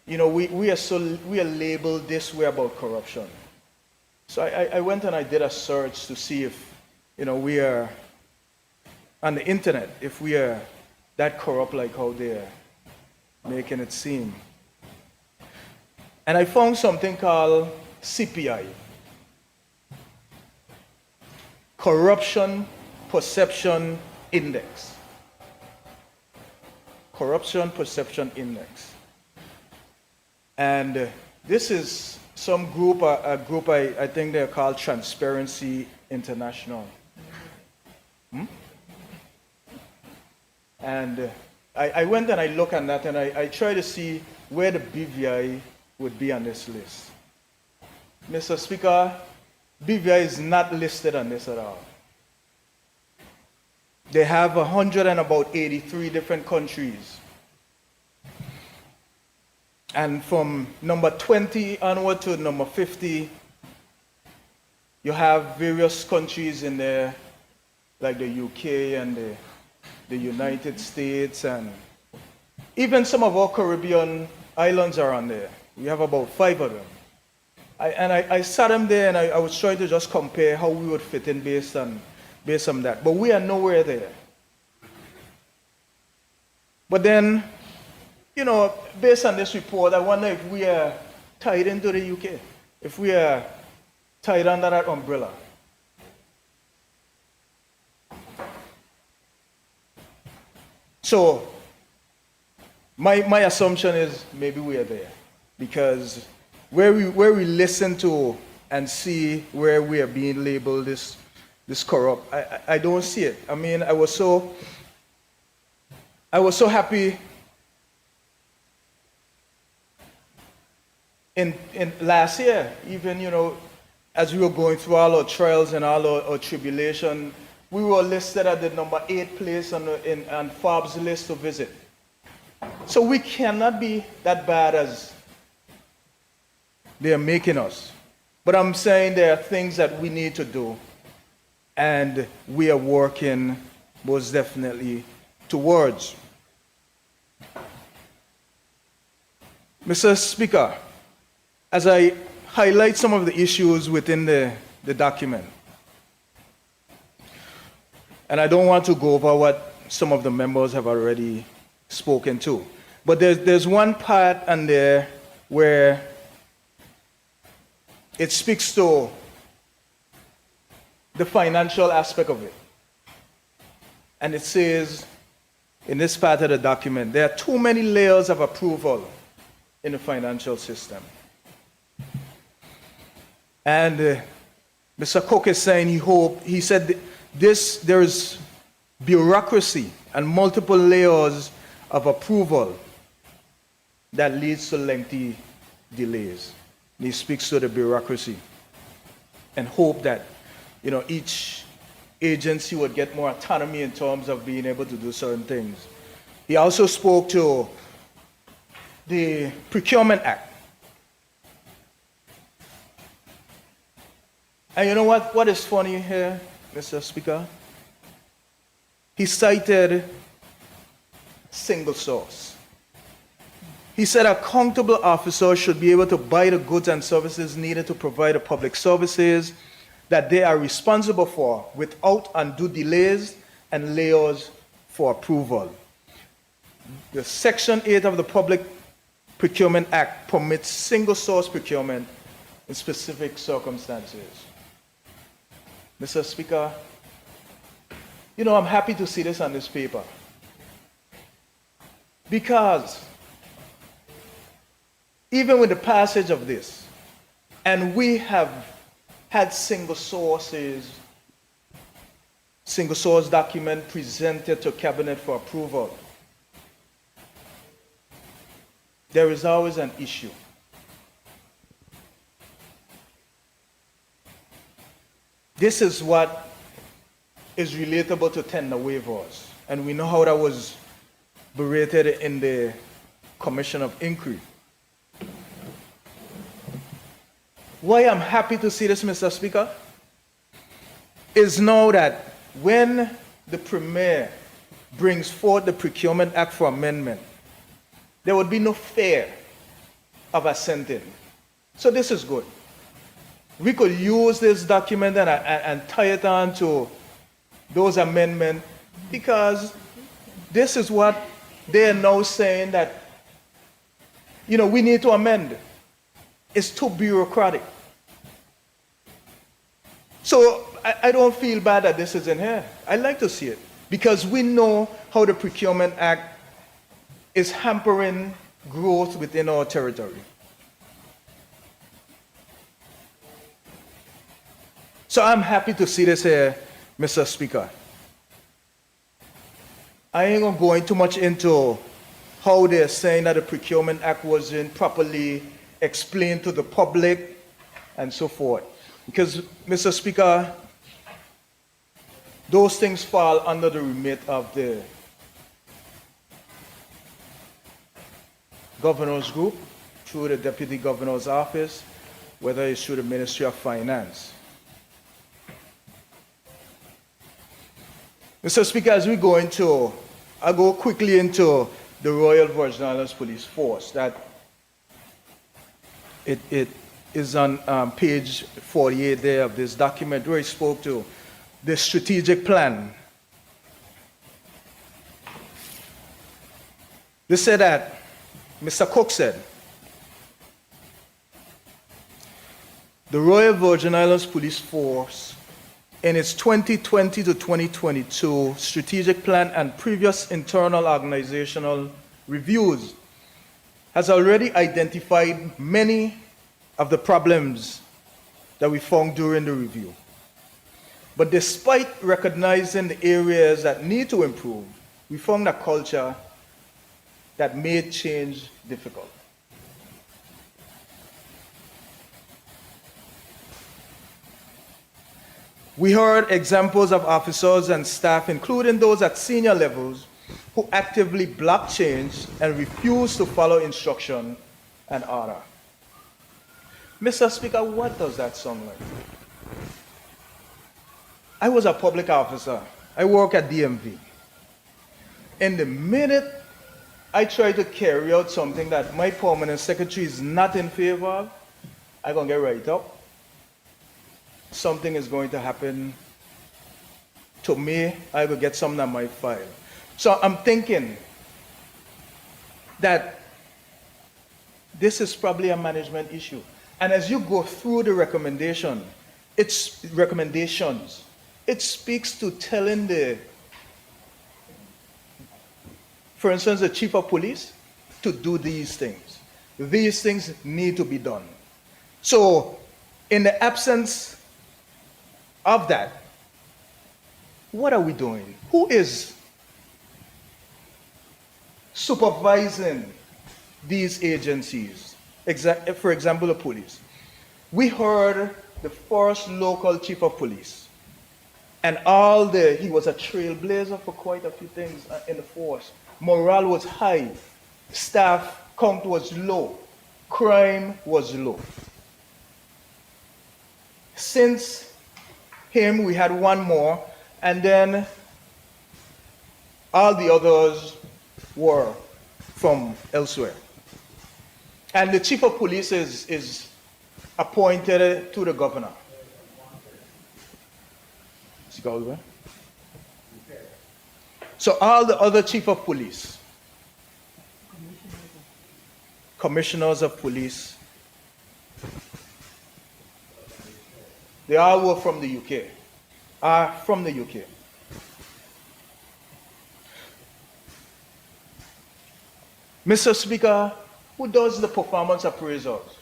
you know, we are labeled this way about corruption. So I went and I did a search to see if, you know, we are on the internet, if we are that corrupt like how they're making it seem. And I found something called CPI, Corruption Perception Index. Corruption Perception Index. And this is some group, a group I think they're called Transparency International. And I went and I looked at that and I tried to see where the BVI would be on this list. Mr. Speaker, BVI is not listed on this at all. They have 183 different countries. And from number 20 onward to number 50, you have various countries in there, like the UK and the United States, and even some of our Caribbean islands are on there. We have about 5 of them. I sat them there and I was trying to just compare how we would fit in based on that. But we are nowhere there. But then, you know, based on this report, I wonder if we are tied into the UK, if we are tied under that umbrella. So, my assumption is maybe we are there, because where we listen to and see where we are being labeled this corrupt, I don't see it. I mean, I was so happy in last year, even, you know, as we were going through all our trials and all our tribulation, we were listed at the number 8 place on Forbes' list to visit. So we cannot be that bad as they are making us. But I'm saying there are things that we need to do, and we are working most definitely towards. Mr. Speaker, as I highlight some of the issues within the document, and I don't want to go over what some of the members have already spoken to, but there's one part on there where it speaks to the financial aspect of it. And it says, in this part of the document, there are too many layers of approval in the financial system. And Mr. Cook is saying he said there's bureaucracy and multiple layers of approval that leads to lengthy delays. And he speaks to the bureaucracy and hope that, you know, each agency would get more autonomy in terms of being able to do certain things. He also spoke to the Procurement Act. And you know what is funny here, Mr. Speaker? He cited single source. He said accountable officers should be able to buy the goods and services needed to provide the public services that they are responsible for without undue delays and layers for approval. The Section 8 of the Public Procurement Act permits single source procurement in specific circumstances. Mr. Speaker, you know, I'm happy to see this on this paper, because even with the passage of this, and we have had single source document presented to Cabinet for approval, there is always an issue. this is what is relatable to tender waivers. And we know how that was berated in the Commission of Inquiry. Why I'm happy to see this, Mr. Speaker, is now that when the Premier brings forth the Procurement Act for amendment, there would be no fear of assenting. So this is good. We could use this document and tie it on to those amendments, because this is what they are now saying that, we need to amend. It's too bureaucratic. So I don't feel bad that this is in here. I like to see it, because we know how the Procurement Act is hampering growth within our territory. So I'm happy to see this here, Mr. Speaker. I ain't gonna go too much into how they're saying that the Procurement Act wasn't properly explained to the public and so forth. Because, Mr. Speaker, those things fall under the remit of the Governor's Group, through the Deputy Governor's Office, whether it's through the Ministry of Finance. Mr. Speaker, as we go into, I'll go quickly into the Royal Virgin Islands Police Force. That it is on page 48 there of this document, where it spoke to the strategic plan. They said that, Mr. Cook said, the Royal Virgin Islands Police Force, in its 2020 to 2022 strategic plan and previous internal organizational reviews, has already identified many of the problems that we found during the review. But despite recognizing the areas that need to improve, we found a culture that made change difficult. We heard examples of officers and staff, including those at senior levels, who actively block change and refuse to follow instruction and order. Mr. Speaker, what does that sound like? I was a public officer. I work at DMV. And the minute I try to carry out something that my permanent secretary is not in favor of, I'm going to get right up. Something is going to happen to me. I will get something on my file. So I'm thinking that this is probably a management issue. And as you go through the recommendations, it speaks to telling for instance, the chief of police to do these things. These things need to be done. So in the absence of that, what are we doing? Who is supervising these agencies? For example, the police. We heard the first local chief of police, and he was a trailblazer for quite a few things in the force. Morale was high, staff count was low, crime was low. Since him, we had one more, and then all the others were from elsewhere. And the chief of police is appointed to the governor. So all the other chief of police, commissioners of police, they all were from the UK, are from the UK. Mr. Speaker, who does the performance appraisals?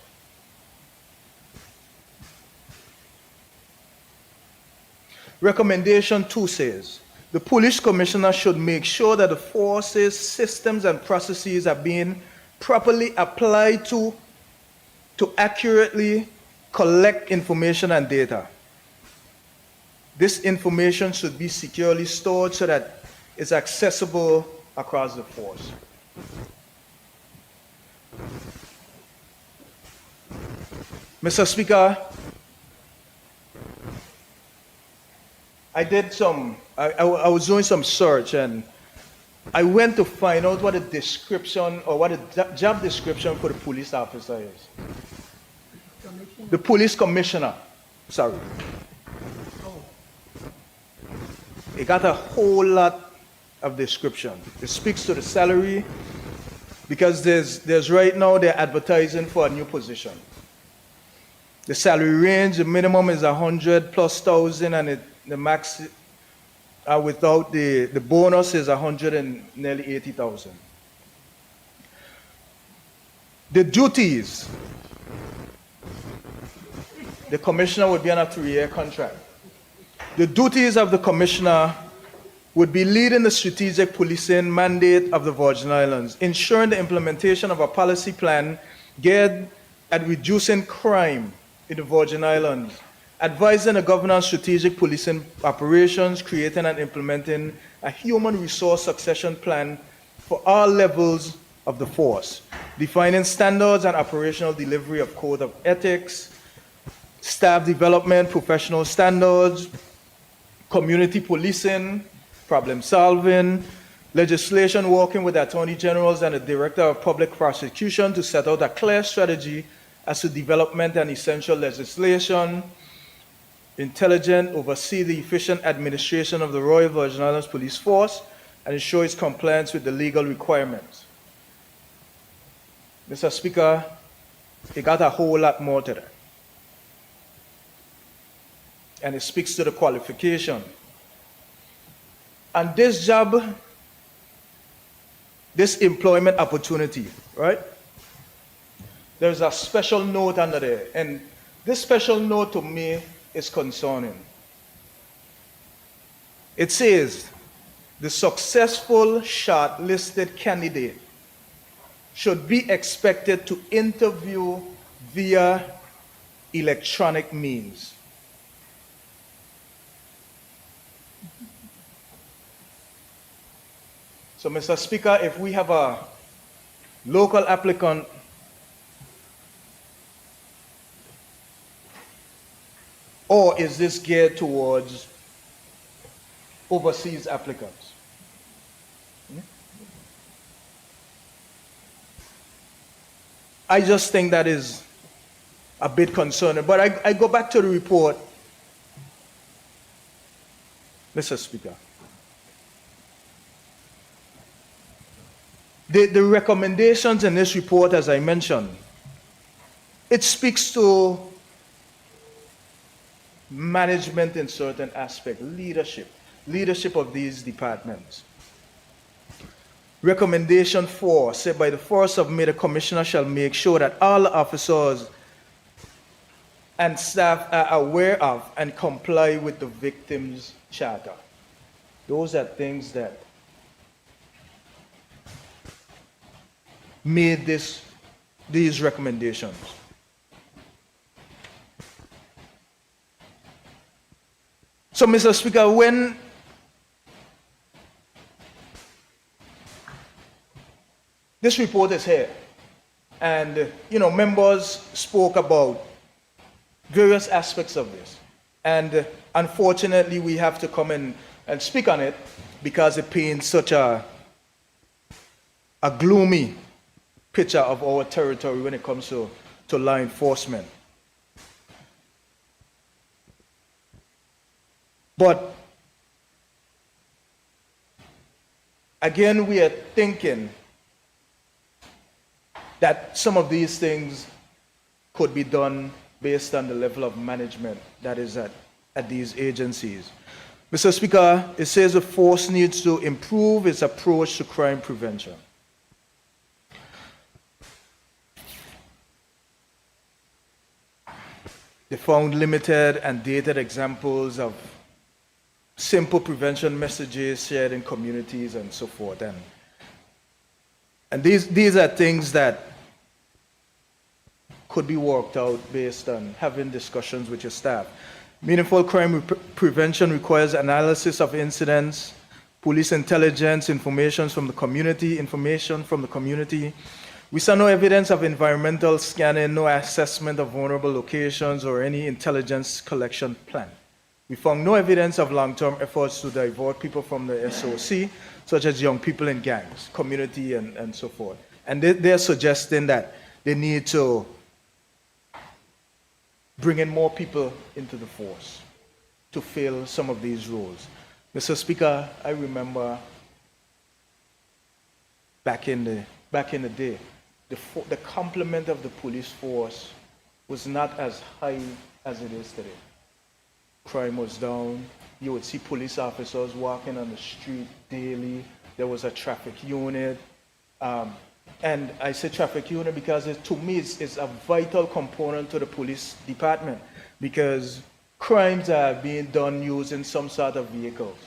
Recommendation 2 says, the police commissioner should make sure that the forces, systems, and processes are being properly applied to accurately collect information and data. This information should be securely stored so that it's accessible across the force. Mr. Speaker, I was doing some search, and I went to find out what a description or what a job description for the police officer is. The police commissioner, sorry. It got a whole lot of description. It speaks to the salary, because there's right now they're advertising for a new position. The salary range, the minimum is 100,000+, and the max without the bonus is 100 and nearly 80,000. The duties, the commissioner would be on a 3-year contract. The duties of the commissioner would be leading the strategic policing mandate of the Virgin Islands, ensuring the implementation of a policy plan geared at reducing crime in the Virgin Islands, advising the governor on strategic policing operations, creating and implementing a human resource succession plan for all levels of the force, defining standards and operational delivery of code of ethics, staff development, professional standards, community policing, problem solving, legislation, working with the attorney generals and the director of public prosecution to set out a clear strategy as to development and essential legislation, intelligent, oversee the efficient administration of the Royal Virgin Islands Police Force, and ensure its compliance with the legal requirements. Mr. Speaker, it got a whole lot more to that. And it speaks to the qualification. And this job, this employment opportunity, right? There's a special note under there. And this special note to me is concerning. It says, the successful shortlisted candidate should be expected to interview via electronic means. So, Mr. Speaker, if we have a local applicant or is this geared towards overseas applicants? I just think that is a bit concerning. But I go back to the report, Mr. Speaker. The recommendations in this report, as I mentioned, it speaks to management in certain aspects, leadership of these departments. Recommendation 4, said by the 1st of May, the Commissioner shall make sure that all officers and staff are aware of and comply with the victim's charter. Those are things that made these recommendations. So, Mr. Speaker, when this report is here, and members spoke about various aspects of this, and unfortunately we have to come in and speak on it because it paints such a gloomy picture of our territory when it comes to law enforcement. But again, we are thinking that some of these things could be done based on the level of management that is at these agencies. Mr. Speaker, it says the force needs to improve its approach to crime prevention. They found limited and dated examples of simple prevention messages shared in communities and so forth. And these are things that could be worked out based on having discussions with your staff. Meaningful crime prevention requires analysis of incidents, police intelligence, information from the community. We saw no evidence of environmental scanning, no assessment of vulnerable locations, or any intelligence collection plan. We found no evidence of long-term efforts to divert people from the SOC, such as young people in gangs, community, and so forth. And they're suggesting that they need to bring in more people into the force to fill some of these roles. Mr. Speaker, I remember back in the day, the complement of the police force was not as high as it is today. Crime was down. You would see police officers walking on the street daily. There was a traffic unit. And I say traffic unit because to me it's a vital component to the police department, because crimes are being done using some sort of vehicles.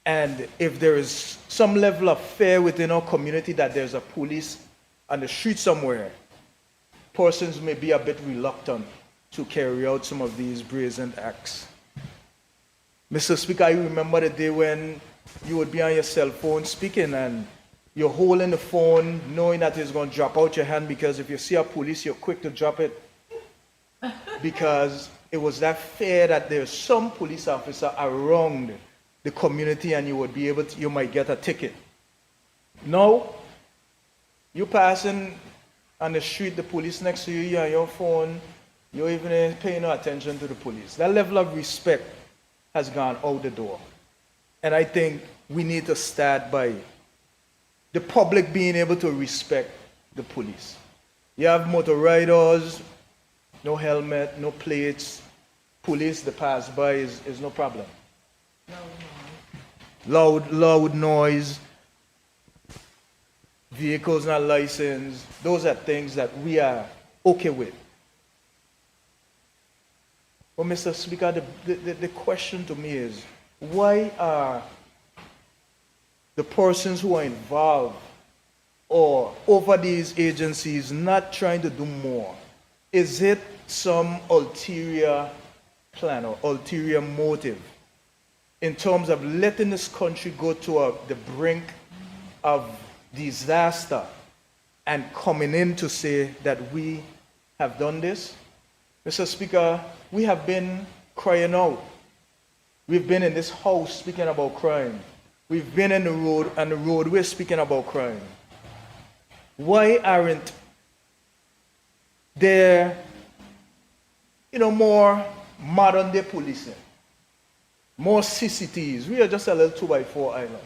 And if there is some level of fear within our community that there's a police on the street somewhere, persons may be a bit reluctant to carry out some of these brazen acts. Mr. Speaker, I remember the day when you would be on your cell phone speaking and you're holding the phone knowing that it's going to drop out your hand, because if you see a police, you're quick to drop it. Because it was that fear that there's some police officer around the community and you might get a ticket. Now, you passing on the street, the police next to you, you're on your phone, you're even paying no attention to the police. That level of respect has gone out the door. And I think we need to start by the public being able to respect the police. You have motor riders, no helmet, no plates, police that pass by is no problem. Loud noise, vehicles not licensed, those are things that we are okay with. But Mr. Speaker, the question to me is, why are the persons who are involved or over these agencies not trying to do more? Is it some ulterior plan or ulterior motive in terms of letting this country go to the brink of disaster and coming in to say that we have done this? Mr. Speaker, we have been crying out. We've been in this house speaking about crime. We've been in the road, we're speaking about crime. Why aren't there, more modern day policing? More CCTVs. We are just a little 2x4 island.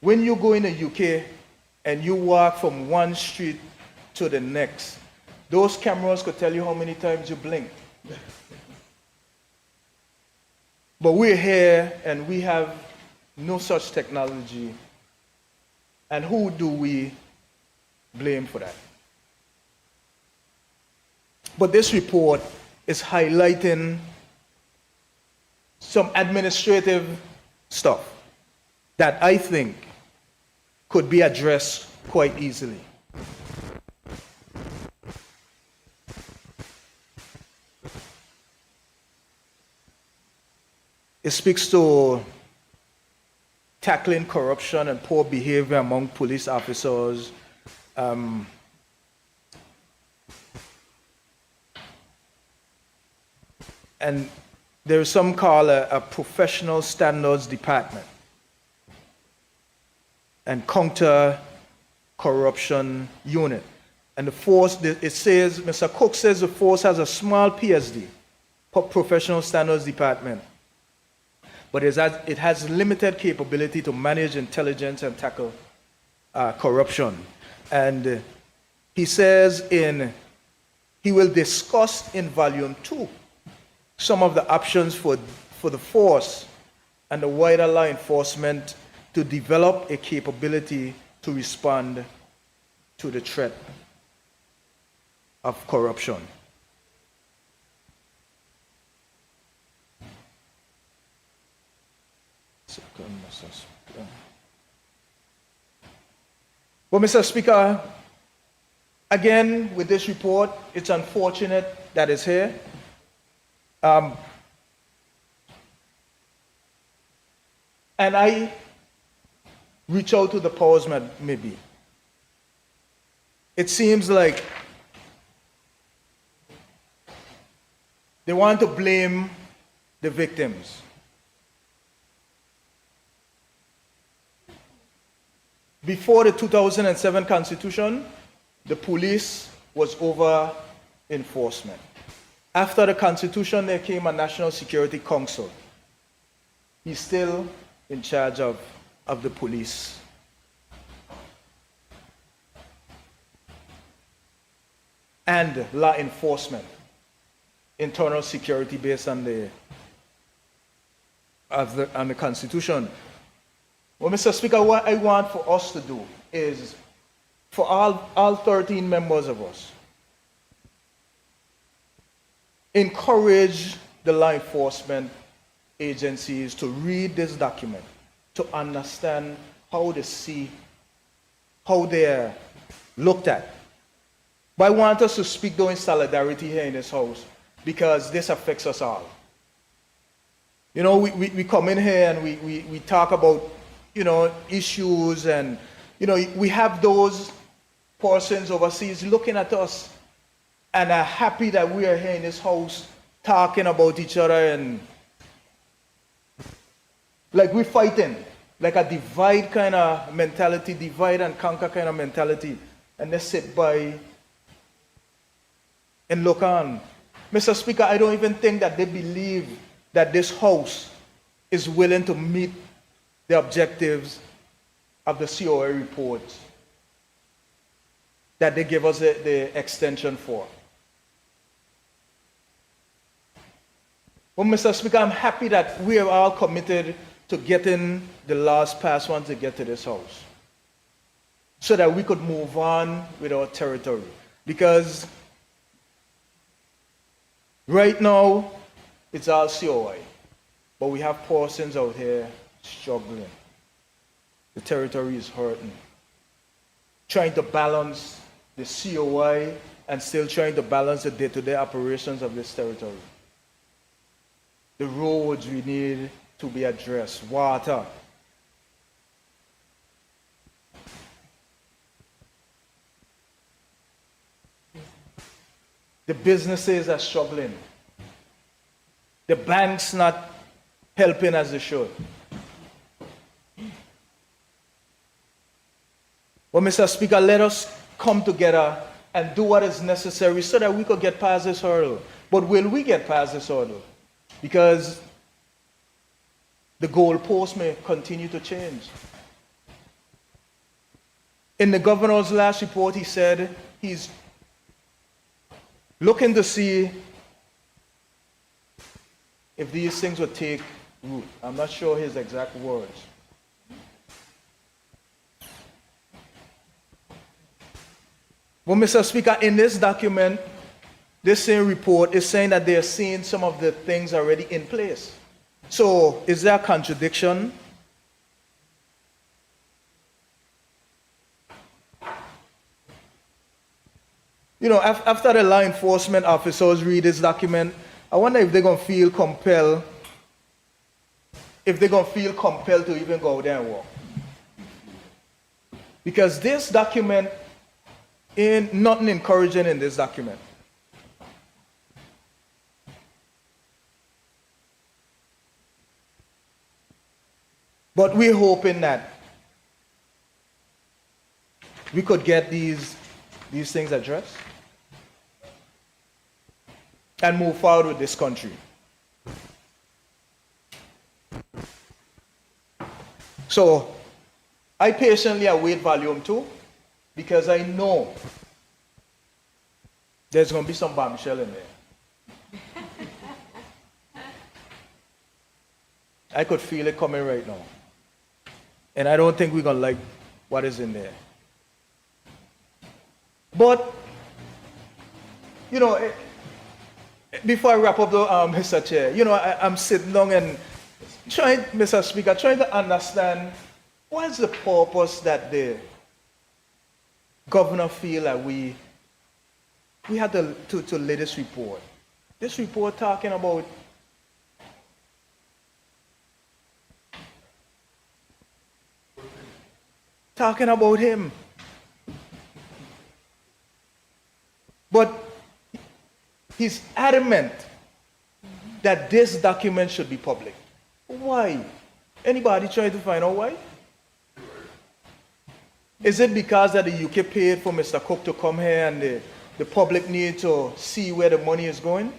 When you go in the UK and you walk from one street to the next, those cameras could tell you how many times you blinked. But we're here and we have no such technology. And who do we blame for that? But this report is highlighting some administrative stuff that I think could be addressed quite easily. It speaks to tackling corruption and poor behavior among police officers. And there is some call a professional standards department and counter corruption unit. And the force, it says, Mr. Cook says the force has a small PSD, professional standards department, but it has limited capability to manage intelligence and tackle corruption. And he says he will discuss in volume 2 some of the options for the force and the wider law enforcement to develop a capability to respond to the threat of corruption. Well, Mr. Speaker, again, with this report, it's unfortunate that it's here. And I reach out to the powers that may be. It seems like they want to blame the victims. Before the 2007 Constitution, the police was over enforcement. After the Constitution, there came a National Security Council. He's still in charge of the police. And law enforcement, internal security based on the Constitution. Well, Mr. Speaker, what I want for us to do is, for all 13 members of us, encourage the law enforcement agencies to read this document, to understand how they see, how they're looked at. But I want us to speak though in solidarity here in this house, because this affects us all. You know, we come in here and we talk about, you know, issues, and, you know, we have those persons overseas looking at us and are happy that we are here in this house talking about each other, and like we're fighting, like a divide kind of mentality, divide and conquer kind of mentality, and they sit by and look on. Mr. Speaker, I don't even think that they believe that this house is willing to meet the objectives of the COA report that they give us the extension for. Well, Mr. Speaker, I'm happy that we are all committed to getting the laws passed once they get to this house, so that we could move on with our territory. Because right now, it's all COI, but we have persons out here struggling. The territory is hurting. Trying to balance the COI and still trying to balance the day-to-day operations of this territory. The roads we need to be addressed, water. The businesses are struggling. The banks not helping as they should. Well, Mr. Speaker, let us come together and do what is necessary so that we could get past this hurdle. But will we get past this hurdle? Because the goalposts may continue to change. In the governor's last report, he said he's looking to see if these things would take root. I'm not sure his exact words. Well, Mr. Speaker, in this document, this same report is saying that they're seeing some of the things already in place. So, is there a contradiction? You know, after the law enforcement officers read this document, I wonder if they're going to feel compelled, to even go out there and walk. Because this document ain't nothing encouraging in this document. But we're hoping that we could get these things addressed and move forward with this country. So, I patiently await Volume 2 because I know there's going to be some bombshell in there. I could feel it coming right now. And I don't think we're going to like what is in there. But, you know, before I wrap up, though, Mr. Chair, you know, I'm sitting down and trying, Mr. Speaker, trying to understand what is the purpose that the governor feel that we had to lay this report. This report talking about him. But he's adamant that this document should be public. Why? Anybody try to find out why? Is it because that the UK paid for Mr. Cook to come here and the public need to see where the money is going?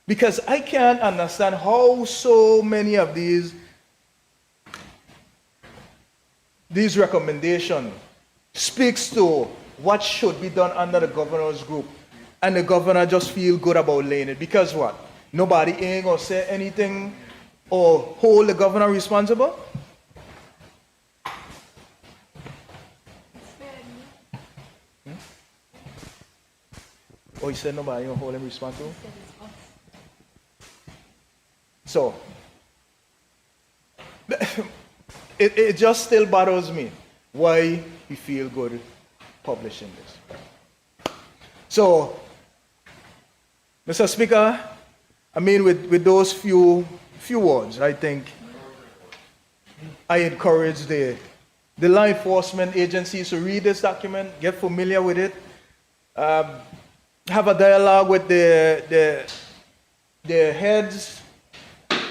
Because I can't understand how so many of these recommendations speaks to what should be done under the governor's group, and the governor just feel good about laying it. Because what? Nobody ain't gonna say anything or hold the governor responsible? Oh, he said nobody gonna hold him responsible? So, it just still bothers me why we feel good publishing this. So, Mr. Speaker, I mean, with those few words, I think I encourage the law enforcement agencies to read this document, get familiar with it, have a dialogue with the heads,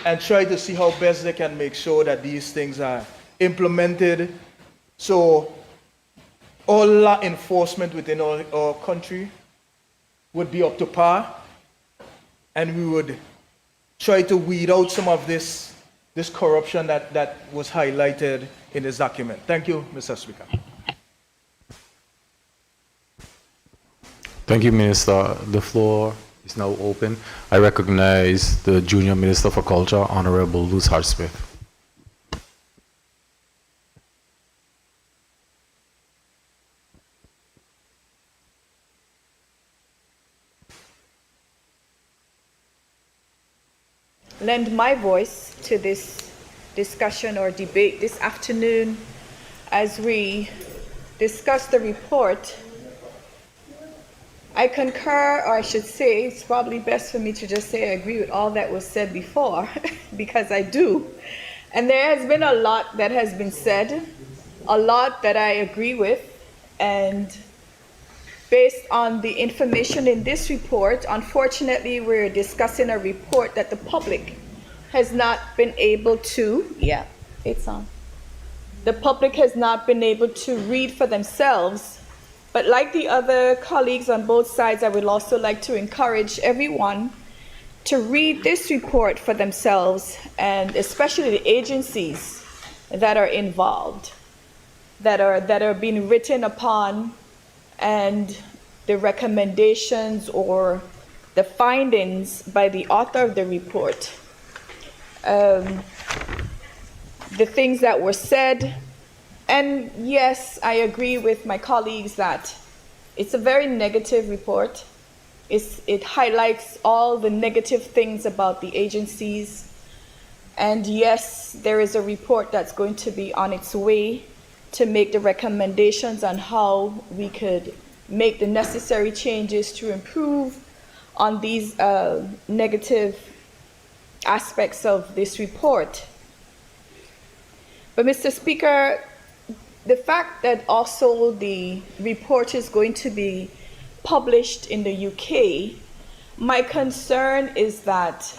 and try to see how best they can make sure that these things are implemented so all law enforcement within our country would be up to par, and we would try to weed out some of this corruption that was highlighted in this document. Thank you, Mr. Speaker. Thank you, Minister. The floor is now open. I recognize the Junior Minister for Culture, Honorable Luz Hart-Smith. Lend my voice to this discussion or debate this afternoon as we discuss the report. I concur, or I should say, it's probably best for me to just say I agree with all that was said before, because I do. And there has been a lot that has been said, a lot that I agree with, and based on the information in this report, unfortunately, we're discussing a report that the public has not been able to, the public has not been able to read for themselves. But like the other colleagues on both sides, I would also like to encourage everyone to read this report for themselves, and especially the agencies that are involved, that are being written upon, and the recommendations or the findings by the author of the report. The things that were said, and yes, I agree with my colleagues that it's a very negative report. It highlights all the negative things about the agencies. And yes, there is a report that's going to be on its way to make the recommendations on how we could make the necessary changes to improve on these negative aspects of this report. But Mr. Speaker, the fact that also the report is going to be published in the UK, my concern is that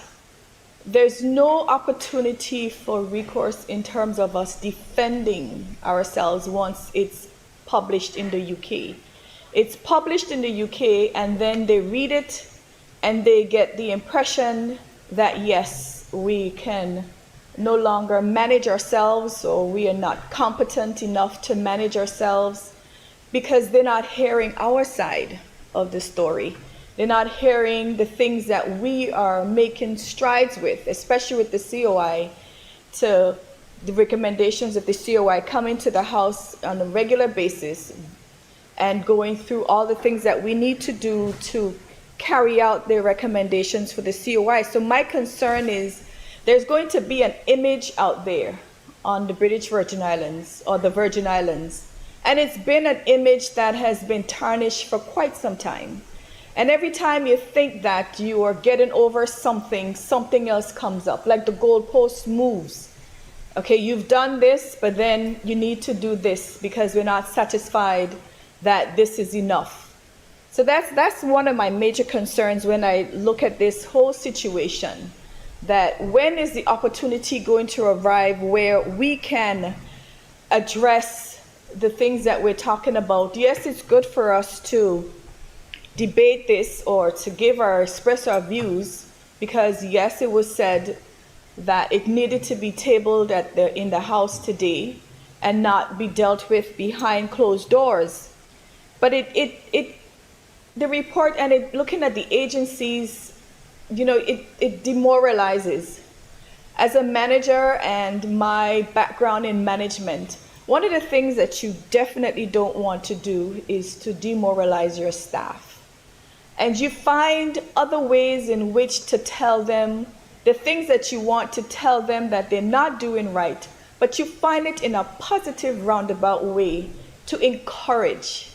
there's no opportunity for recourse in terms of us defending ourselves once it's published in the UK. It's published in the UK, and then they read it and they get the impression that yes, we can no longer manage ourselves, or we are not competent enough to manage ourselves, because they're not hearing our side of the story. They're not hearing the things that we are making strides with, especially with the COI, to the recommendations of the COI coming to the House on a regular basis and going through all the things that we need to do to carry out their recommendations for the COI. So my concern is there's going to be an image out there on the British Virgin Islands or the Virgin Islands And it's been an image that has been tarnished for quite some time. And every time you think that you are getting over something, something else comes up, like the goalpost moves. Okay, you've done this, but then you need to do this because we're not satisfied that this is enough. So that's one of my major concerns when I look at this whole situation, that when is the opportunity going to arrive where we can address the things that we're talking about? Yes, it's good for us to debate this or to express our views, because yes, it was said that it needed to be tabled in the House today and not be dealt with behind closed doors. But the report and looking at the agencies, it demoralizes. As a manager and my background in management, one of the things that you definitely don't want to do is to demoralize your staff. And you find other ways in which to tell them the things that you want to tell them that they're not doing right, but you find it in a positive roundabout way to encourage,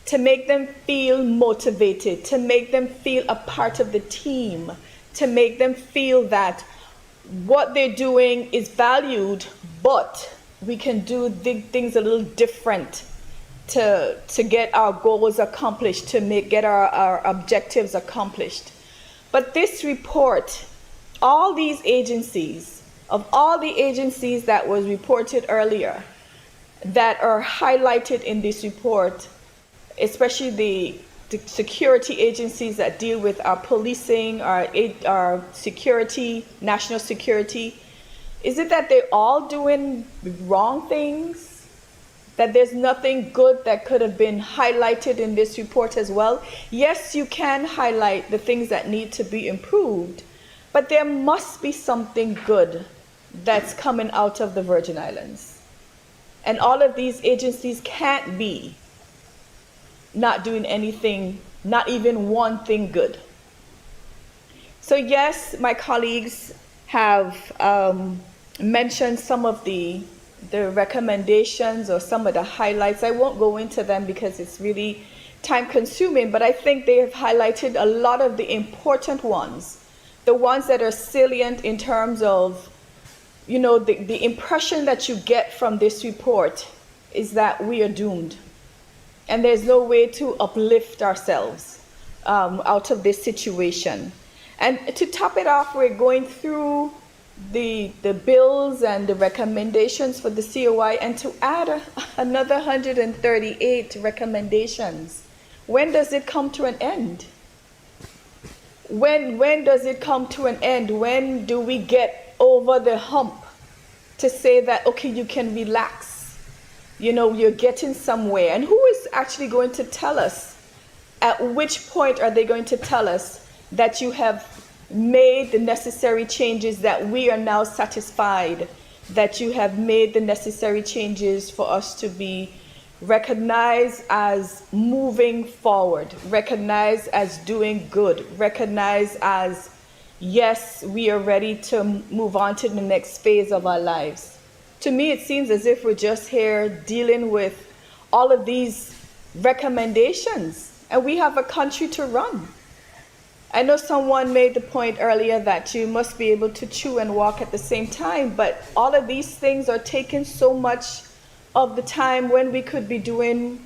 to make them feel motivated, to make them feel a part of the team, to make them feel that what they're doing is valued, but we can do things a little different to get our goals accomplished, to get our objectives accomplished. But this report, all these agencies, of all the agencies that was reported earlier, that are highlighted in this report, especially the security agencies that deal with our policing, our security, national security, is it that they're all doing wrong things? That there's nothing good that could have been highlighted in this report as well? Yes, you can highlight the things that need to be improved, but there must be something good that's coming out of the Virgin Islands. And all of these agencies can't be not doing anything, not even one thing good. So yes, my colleagues have mentioned some of the recommendations or some of the highlights. I won't go into them because it's really time consuming, but I think they have highlighted a lot of the important ones, the ones that are salient in terms of, the impression that you get from this report is that we are doomed. And there's no way to uplift ourselves out of this situation. And to top it off, we're going through the bills and the recommendations for the COI, and to add another 138 recommendations. When does it come to an end? When does it come to an end? When do we get over the hump to say that, okay, you can relax? You're getting somewhere. And who is actually going to tell us? At which point are they going to tell us that you have made the necessary changes, that we are now satisfied, that you have made the necessary changes for us to be recognized as moving forward, recognized as doing good, recognized as, yes, we are ready to move on to the next phase of our lives? To me, it seems as if we're just here dealing with all of these recommendations, and we have a country to run. I know someone made the point earlier that you must be able to chew and walk at the same time, but all of these things are taking so much of the time when we could be doing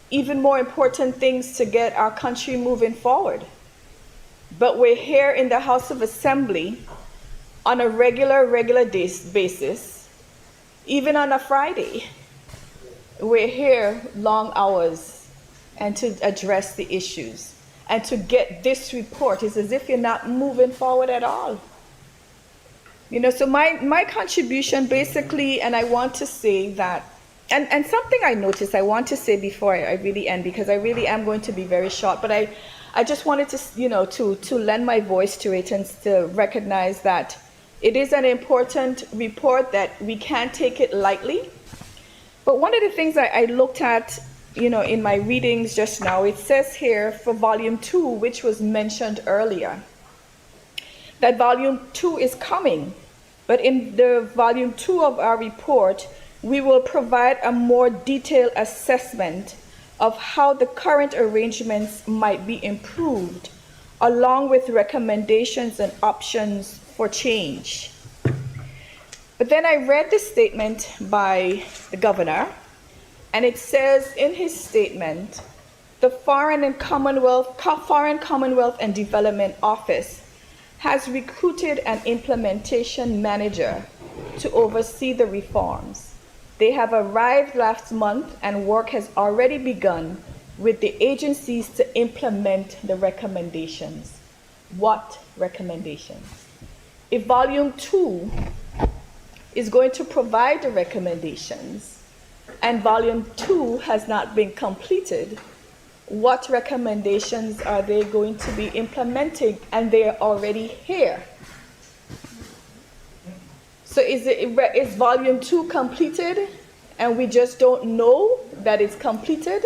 even more important things to get our country moving forward. But we're here in the House of Assembly on a regular basis, even on a Friday. We're here long hours and to address the issues. And to get this report is as if you're not moving forward at all. So my contribution basically, and I want to say that, and something I noticed I want to say before I really end, because I really am going to be very short, but I just wanted to, to lend my voice to it and to recognize that it is an important report, that we can't take it lightly. But one of the things I looked at, in my readings just now, it says here for volume 2, which was mentioned earlier, that volume 2 is coming. But in the volume 2 of our report, we will provide a more detailed assessment of how the current arrangements might be improved, along with recommendations and options for change. But then I read the statement by the governor, and it says in his statement, the Foreign Commonwealth and Development Office has recruited an implementation manager to oversee the reforms. They have arrived last month and work has already begun with the agencies to implement the recommendations. What recommendations? If Volume 2 is going to provide the recommendations and Volume 2 has not been completed, what recommendations are they going to be implementing? And they are already here. So is Volume 2 completed and we just don't know that it's completed?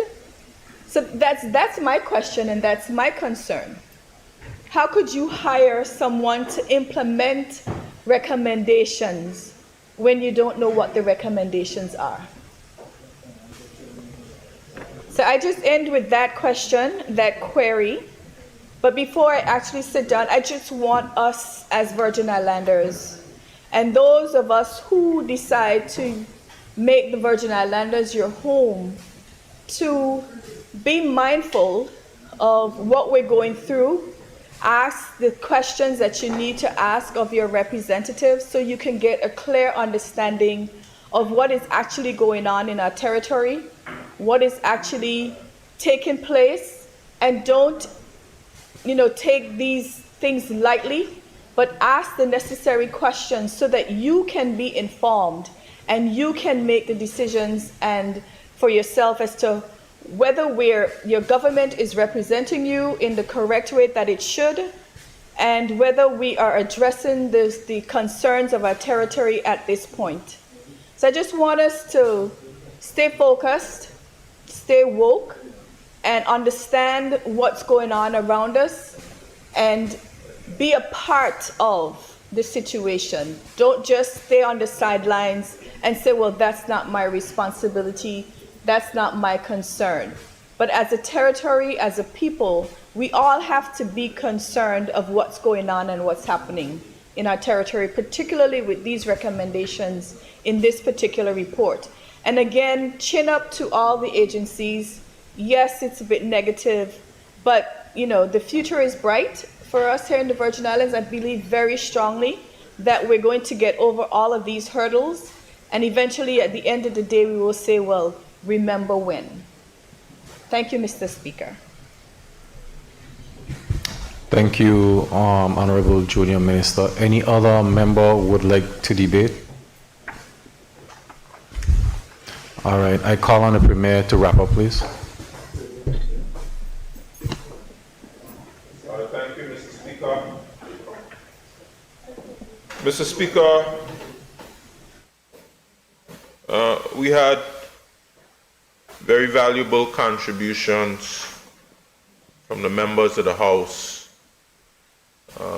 So that's my question and that's my concern. How could you hire someone to implement recommendations when you don't know what the recommendations are? So I just end with that question, that query. But before I actually sit down, I just want us as Virgin Islanders and those of us who decide to make the Virgin Islanders your home to be mindful of what we're going through. Ask the questions that you need to ask of your representatives so you can get a clear understanding of what is actually going on in our territory, what is actually taking place, and don't, take these things lightly, but ask the necessary questions so that you can be informed and you can make the decisions and for yourself as to whether your government is representing you in the correct way that it should, and whether we are addressing the concerns of our territory at this point. So I just want us to stay focused, stay woke, and understand what's going on around us and be a part of the situation. Don't just stay on the sidelines and say, well, that's not my responsibility, that's not my concern. But as a territory, as a people, we all have to be concerned of what's going on and what's happening in our territory, particularly with these recommendations in this particular report. And again, chin up to all the agencies. Yes, it's a bit negative, but the future is bright for us here in the Virgin Islands. I believe very strongly that we're going to get over all of these hurdles, and eventually at the end of the day we will say, well, remember when. Thank you, Mr. Speaker. Thank you, Honorable Junior Minister. Any other member would like to debate? All right, I call on the Premier to wrap up, please. Thank you, Mr. Speaker. Mr. Speaker, we had very valuable contributions from the members of the House.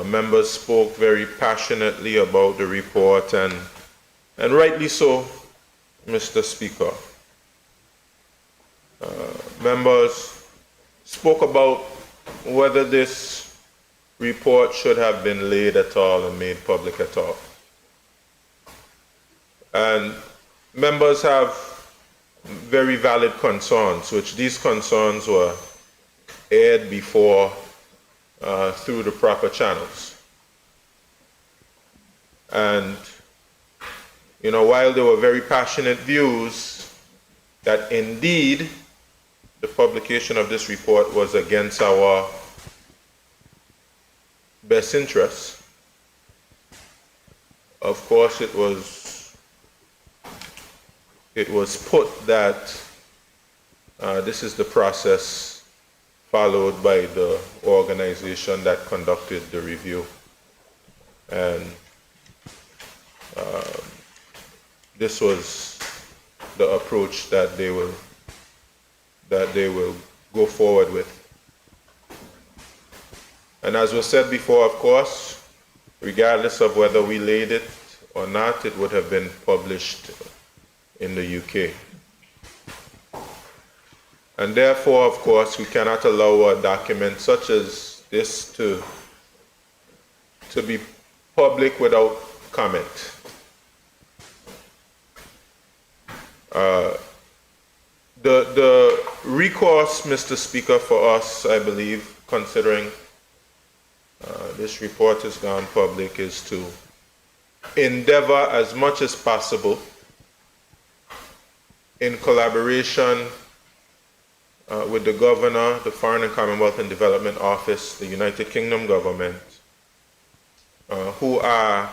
Members spoke very passionately about the report, and rightly so, Mr. Speaker. Members spoke about whether this report should have been laid at all and made public at all. And members have very valid concerns, which these concerns were aired before through the proper channels. And while there were very passionate views that indeed the publication of this report was against our best interests, of course it was put that this is the process followed by the organization that conducted the review. And this was the approach that they will go forward with. And as was said before, of course, regardless of whether we laid it or not, it would have been published in the UK. And therefore, of course, we cannot allow a document such as this to be public without comment. The recourse, Mr. Speaker, for us, I believe, considering this report has gone public, is to endeavor as much as possible in collaboration with the Governor, the Foreign and Commonwealth and Development Office, the United Kingdom government, who are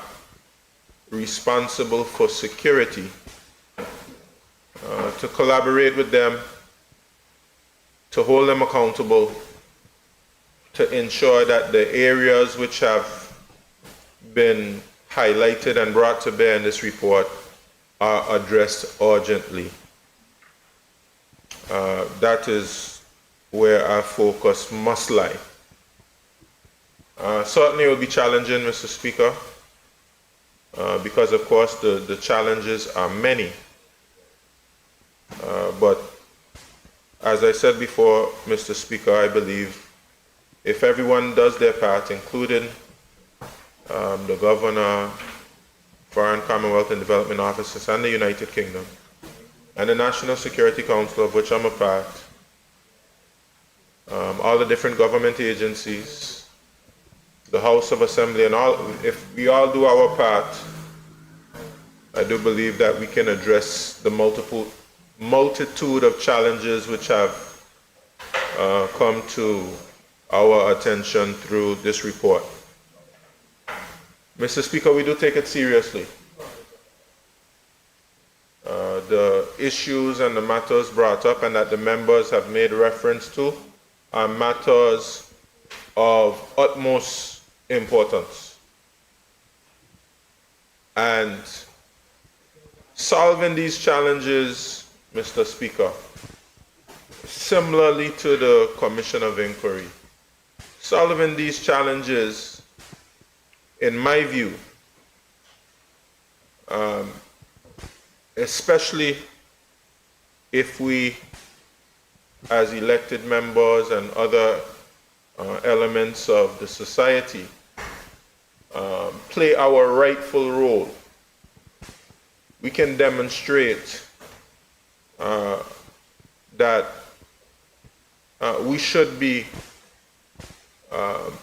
responsible for security, to collaborate with them, to hold them accountable, to ensure that the areas which have been highlighted and brought to bear in this report are addressed urgently. That is where our focus must lie. Certainly it will be challenging, Mr. Speaker, because of course the challenges are many. But as I said before, Mr. Speaker, I believe if everyone does their part, including the Governor, Foreign Commonwealth and Development Officers, and the United Kingdom, and the National Security Council, of which I'm a part, all the different government agencies, the House of Assembly, and all, if we all do our part, I do believe that we can address the multitude of challenges which have come to our attention through this report. Mr. Speaker, we do take it seriously. The issues and the matters brought up and that the members have made reference to are matters of utmost importance. And solving these challenges, Mr. Speaker, similarly to the Commission of Inquiry, solving these challenges, in my view, especially if we, as elected members and other elements of the society, play our rightful role, we can demonstrate that we should be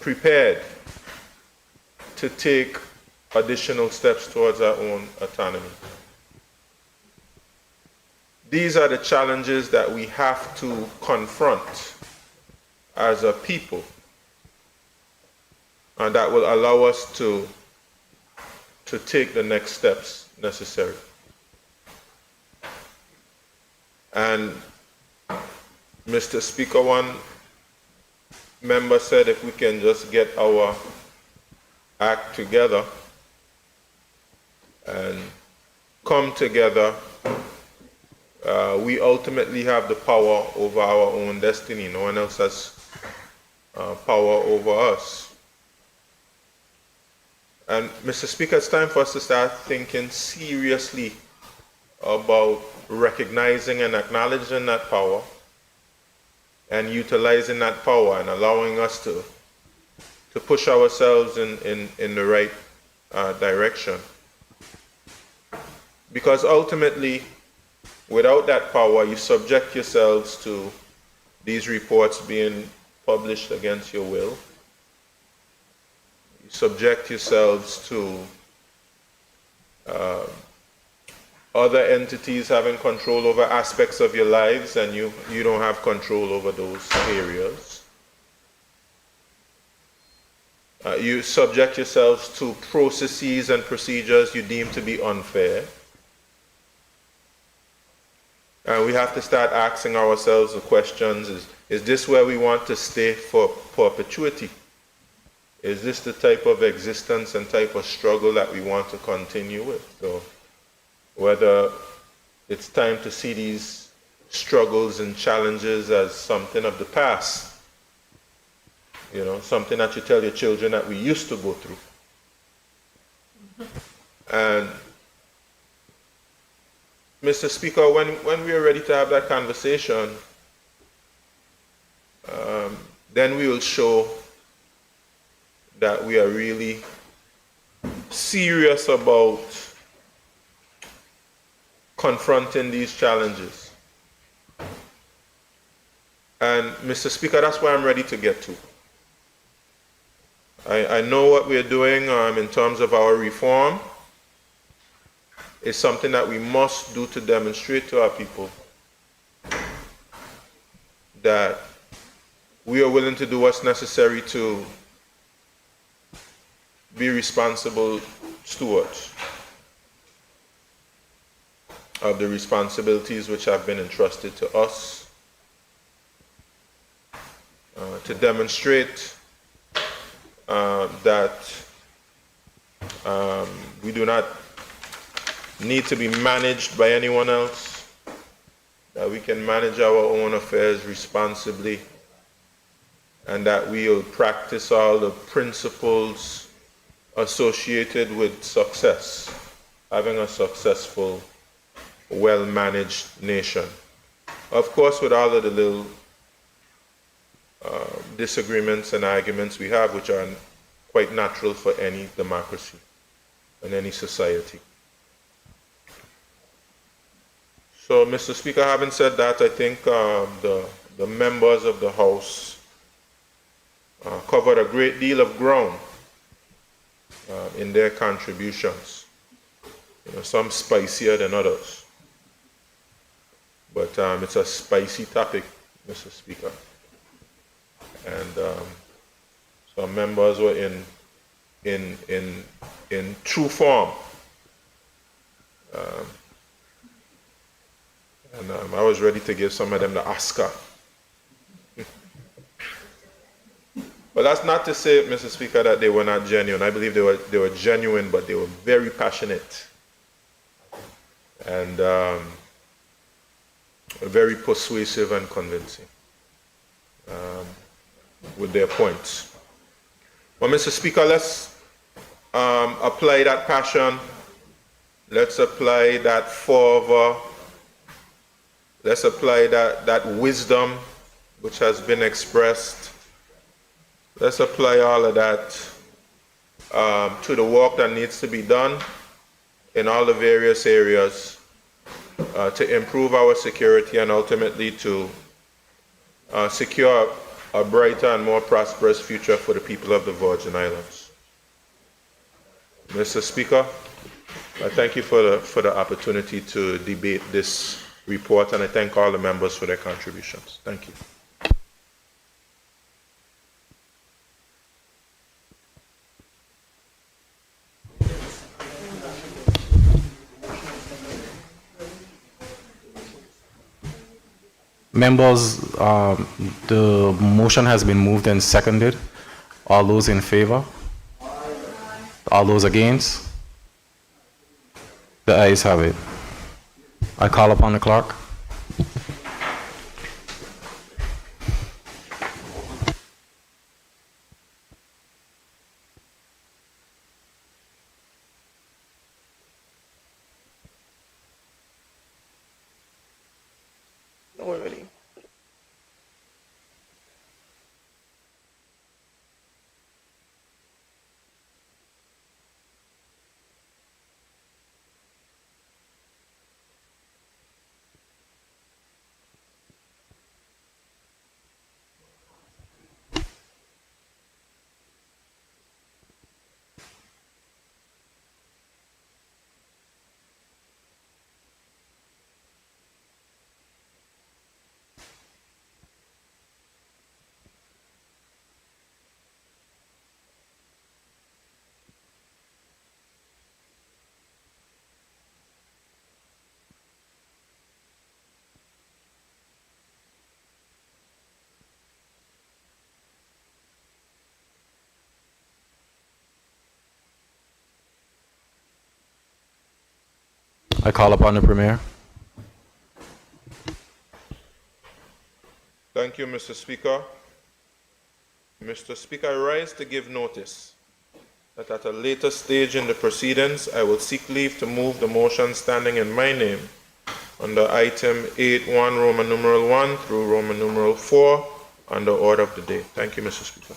prepared to take additional steps towards our own autonomy. These are the challenges that we have to confront as a people, and that will allow us to take the next steps necessary. And Mr. Speaker, one member said if we can just get our act together and come together, we ultimately have the power over our own destiny. No one else has power over us. And Mr. Speaker, it's time for us to start thinking seriously about recognizing and acknowledging that power and utilizing that power and allowing us to push ourselves in the right direction. Because ultimately, without that power, you subject yourselves to these reports being published against your will. You subject yourselves to other entities having control over aspects of your lives, and you don't have control over those areas. You subject yourselves to processes and procedures you deem to be unfair. And we have to start asking ourselves the questions, is this where we want to stay for perpetuity? Is this the type of existence and type of struggle that we want to continue with? So whether it's time to see these struggles and challenges as something of the past, you know, something that you tell your children that we used to go through. Mr. Speaker, when we are ready to have that conversation, then we will show that we are really serious about confronting these challenges. And Mr. Speaker, that's where I'm ready to get to. I know what we're doing in terms of our reform is something that we must do to demonstrate to our people that we are willing to do what's necessary to be responsible stewards of the responsibilities which have been entrusted to us, to demonstrate that we do not need to be managed by anyone else, that we can manage our own affairs responsibly, and that we will practice all the principles associated with success, having a successful, well-managed nation. Of course, with all of the little disagreements and arguments we have, which are quite natural for any democracy and any society. So, Mr. Speaker, having said that, I think the members of the House covered a great deal of ground in their contributions. Some spicier than others. But it's a spicy topic, Mr. Speaker. And some members were in true form. And I was ready to give some of them the Oscar. But that's not to say, Mr. Speaker, that they were not genuine. I believe they were genuine, but they were very passionate and very persuasive and convincing with their points. Well, Mr. Speaker, let's apply that passion. Let's apply that fervor. Let's apply that wisdom which has been expressed. Let's apply all of that to the work that needs to be done in all the various areas to improve our security and ultimately to secure a brighter and more prosperous future for the people of the Virgin Islands. Mr. Speaker, I thank you for the opportunity to debate this report, and I thank all the members for their contributions. Thank you. Members, the motion has been moved and seconded. All those in favor? All those against? The ayes have it. I call upon the clerk. No, we're ready. I call upon the Premier. Thank you, Mr. Speaker. Mr. Speaker, I rise to give notice that at a later stage in the proceedings, I will seek leave to move the motion standing in my name Under item 8.1, Roman numeral 1 through Roman numeral 4, under order of the day. Thank you, Mr. Speaker.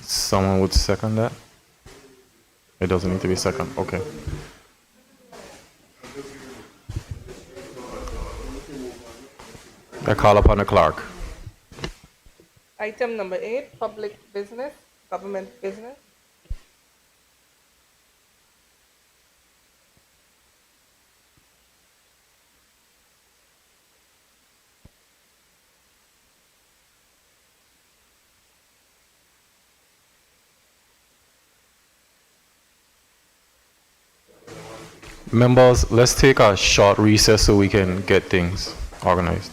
Someone would second that? It doesn't need to be second. Okay. I call upon the clerk. Item number 8, public business, government business. Members, let's take a short recess so we can get things organized.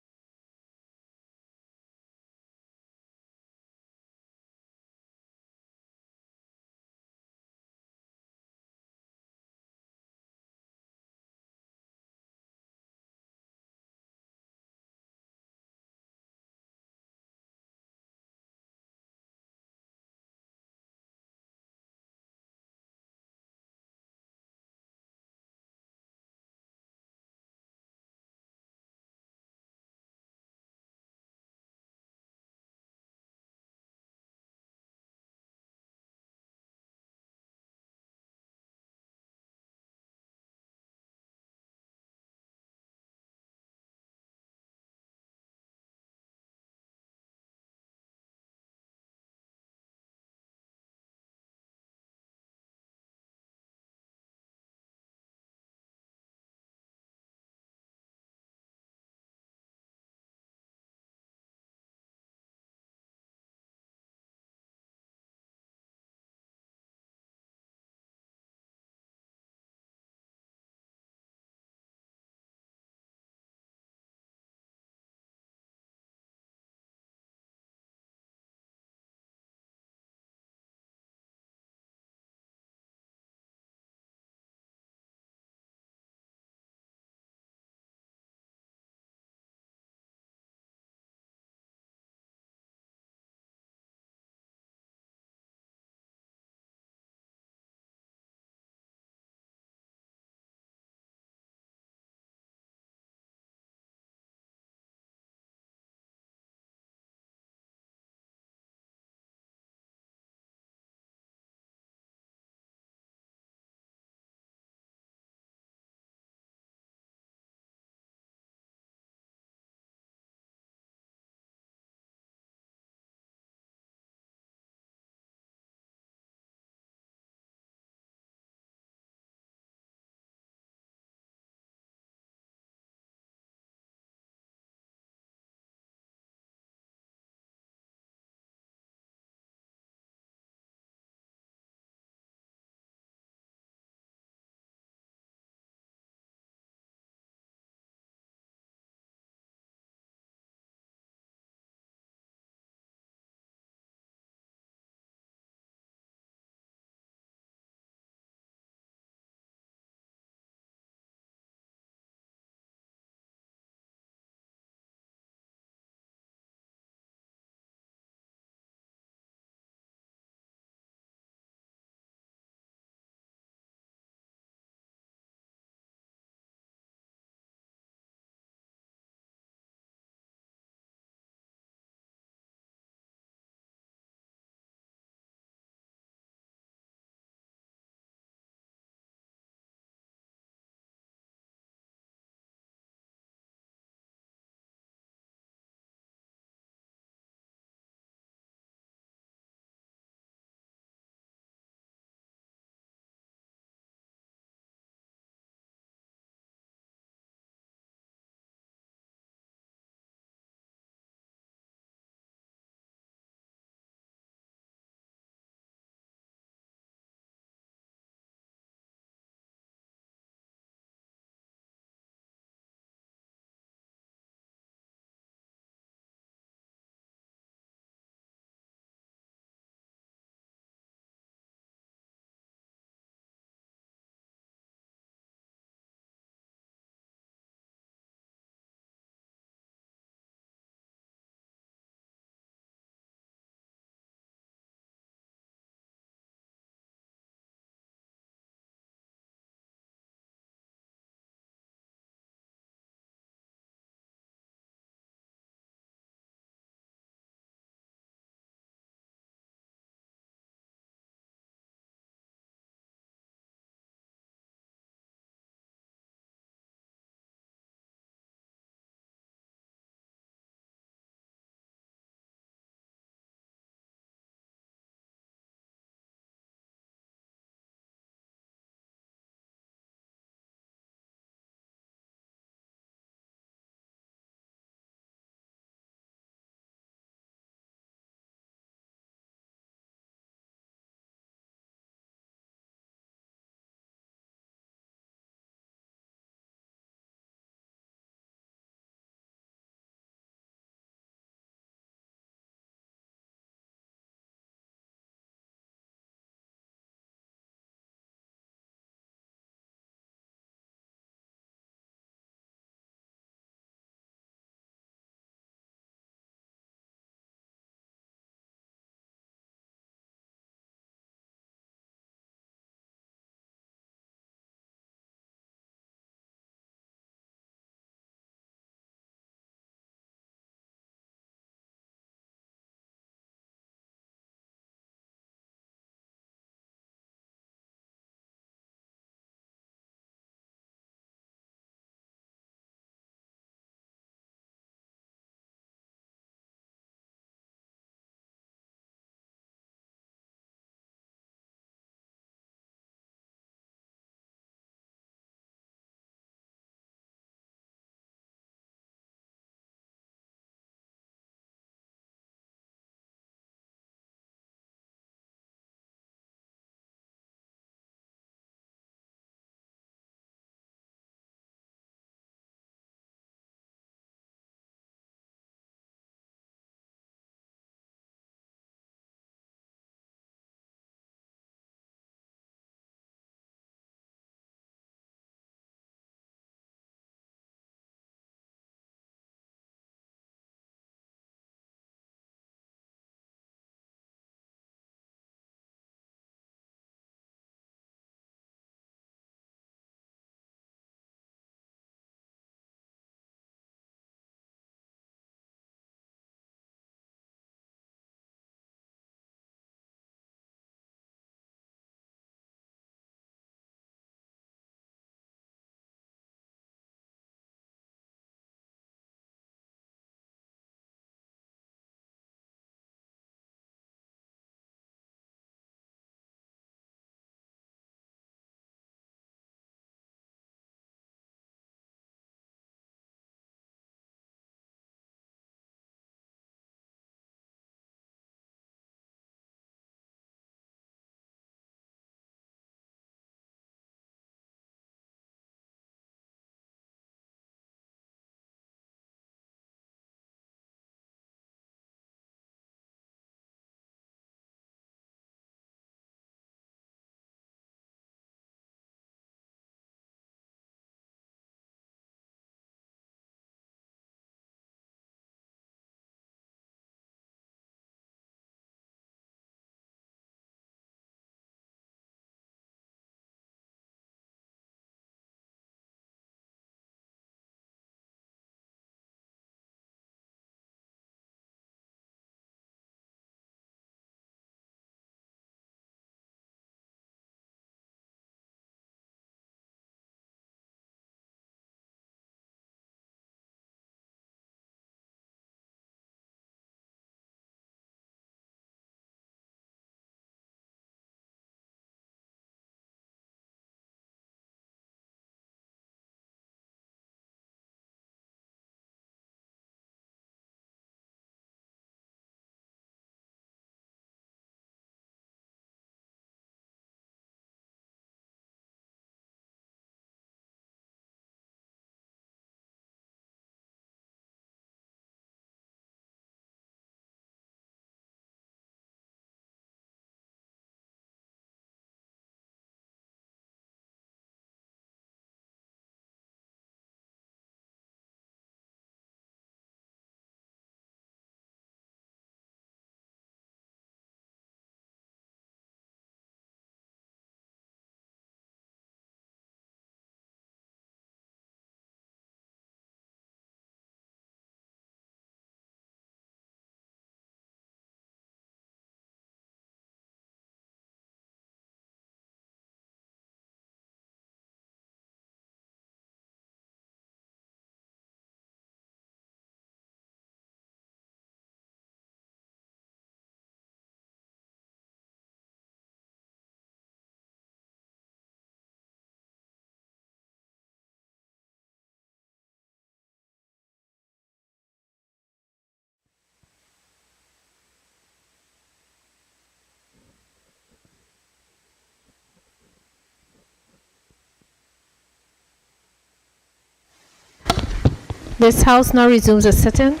This House now resumes its sitting.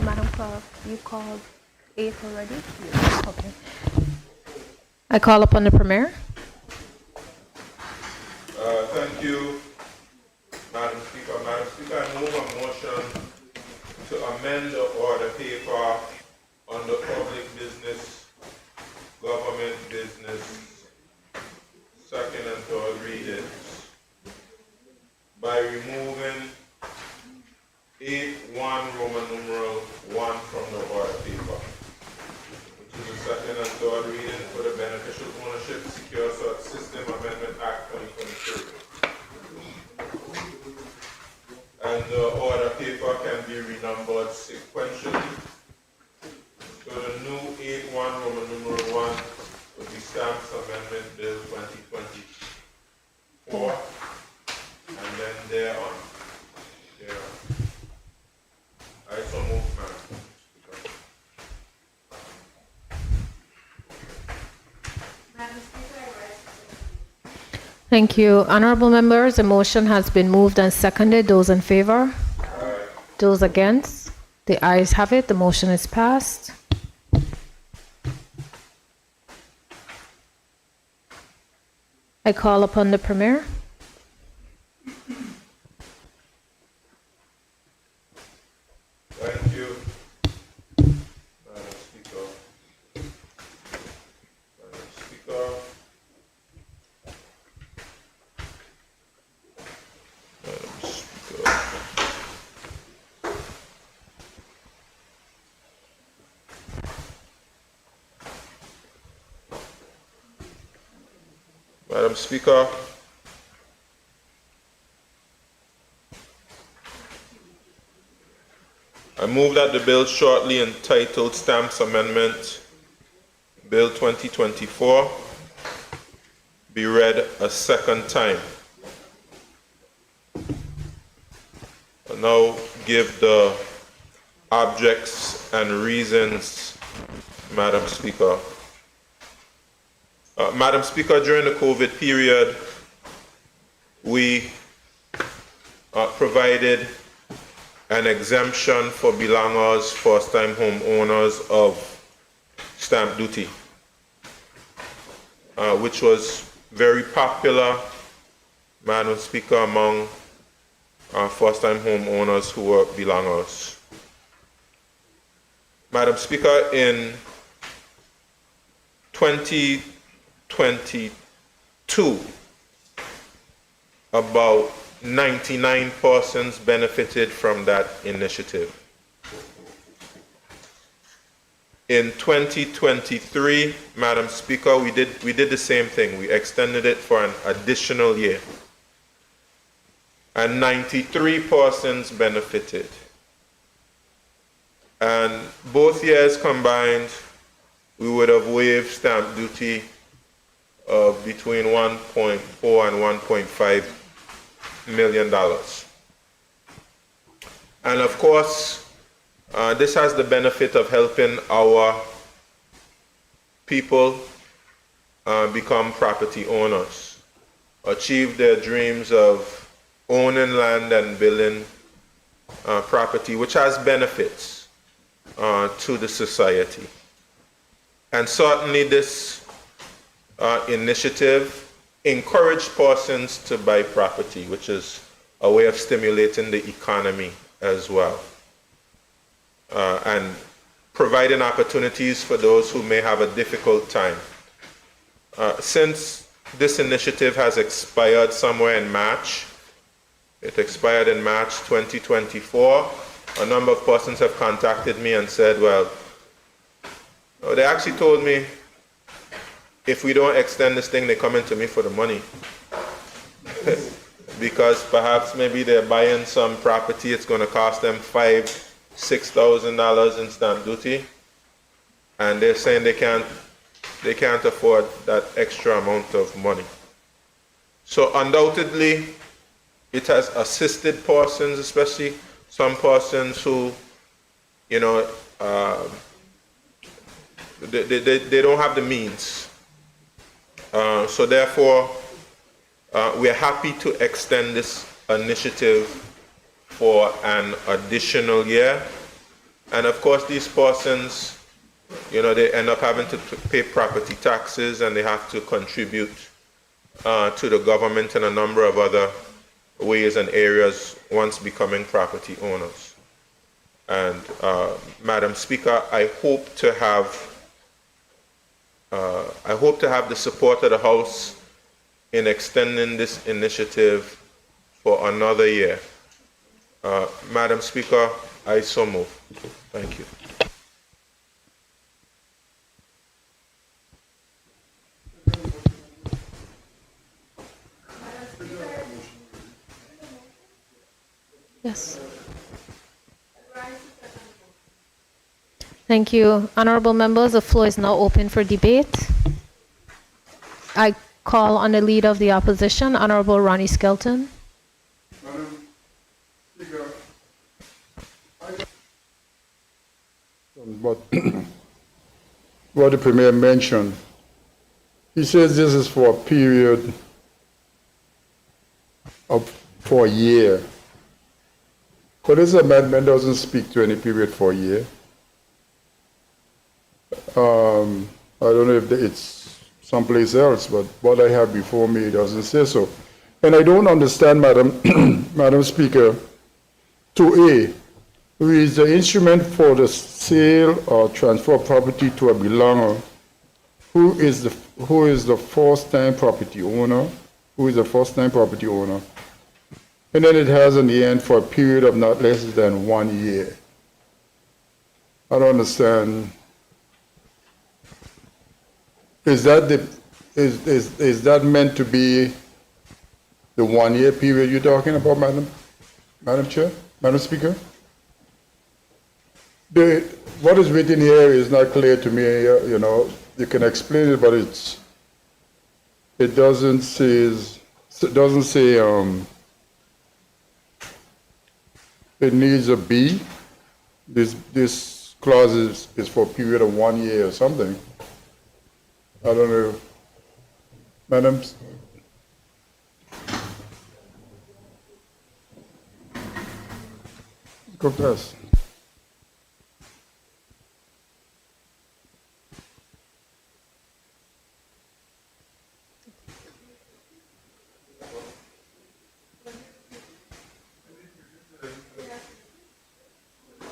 Madam Clerk, you called 8 already? Okay. I call upon the Premier. Thank you, Madam Speaker. Madam Speaker, I move a motion to amend the order paper under public business, government business, second and third readings by removing 8.1 Roman numeral 1 from the order paper, which is the second and third reading for the Beneficial Ownership Secure System Amendment Act 2023. And the order paper can be renumbered sequentially. So the new 8.1 Roman numeral 1 would be Stamps Amendment Bill 2024, and then thereon. I so move, Madam Speaker. Thank you. Honorable members, the motion has been moved and seconded. Those in favor? Aye. Those against? The ayes have it. The motion is passed. I call upon the Premier. Thank you, Madam Speaker. Madam Speaker. Madam Speaker. Madam Speaker. I move that the bill shortly entitled Stamps Amendment Bill 2024 be read a second time. I'll now give the objects and reasons, Madam Speaker. Madam Speaker, during the COVID period, we provided an exemption for belongers, first-time homeowners of stamp duty, which was very popular, Madam Speaker, among first-time homeowners who were belongers. Madam Speaker, in 2022, about 99 persons benefited from that initiative. In 2023, Madam Speaker, we did the same thing. We extended it for an additional year. And 93 persons benefited. And both years combined, we would have waived stamp duty of between $1.4 and $1.5 million. And of course, this has the benefit of helping our people become property owners, achieve their dreams of owning land and building property, which has benefits to the society. And certainly this initiative encouraged persons to buy property, which is a way of stimulating the economy as well, and providing opportunities for those who may have a difficult time. Since this initiative has expired somewhere in March, it expired in March 2024, a number of persons have contacted me and said, well, they actually told me if we don't extend this thing, they're coming to me for the money. Because perhaps maybe they're buying some property, it's going to cost them $5,000, $6,000 in stamp duty, and they're saying they can't afford that extra amount of money. So undoubtedly, it has assisted persons, especially some persons who, you know, they don't have the means So therefore, we are happy to extend this initiative for an additional year. And of course, these persons, they end up having to pay property taxes, and they have to contribute to the government in a number of other ways and areas once becoming property owners. And Madam Speaker, I hope to have the support of the House in extending this initiative for another year. Madam Speaker, I so move. Thank you. Yes. Thank you. Honorable members, the floor is now open for debate. I call on the leader of the opposition, Honorable Ronnie Skelton. Madam Speaker, what the Premier mentioned, he says this is for a period for a year. But this amendment doesn't speak to any period for a year. I don't know if it's someplace else, but what I have before me doesn't say so. And I don't understand, Madam Speaker, 2A, who is the instrument for the sale or transfer of property to a belonger, who is the first-time property owner, and then it has in the end for a period of not less than 1 year. I don't understand. Is that meant to be the 1 year period you're talking about, Madam Speaker? What is written here is not clear to me. You can explain it, but it doesn't say it needs a B. This clause is for a period of 1 year or something. I don't know. Madam? Go first.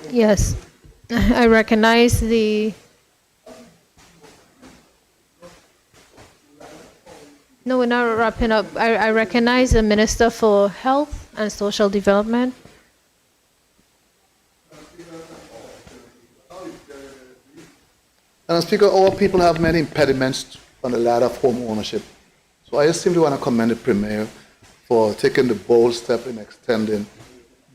Yes, I recognize the... No, we're not wrapping up. I recognize the Minister for Health and Social Development. Madam Speaker, all people have many impediments on the ladder of home ownership. So I just simply want to commend the Premier for taking the bold step in extending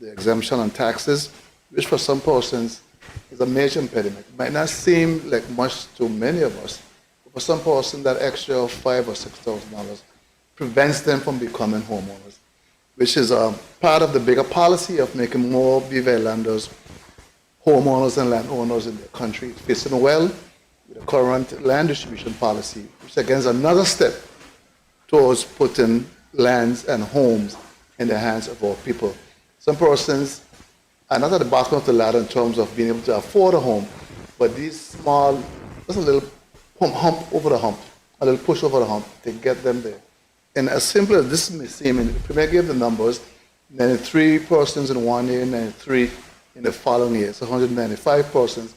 the exemption on taxes, which for some persons is a major impediment. It might not seem like much to many of us, but for some person that extra $5,000 or $6,000 prevents them from becoming homeowners, which is part of the bigger policy of making more BV landers homeowners and landowners in the country facing well with the current land distribution policy, which again is another step towards putting lands and homes in the hands of our people. Some persons are not at the bottom of the ladder in terms of being able to afford a home, but these small, just a little hump over the hump, a little push over the hump to get them there. And as simple as this may seem, and the Premier gave the numbers, 93 persons in 1 year, 93 in the following year, so 195 persons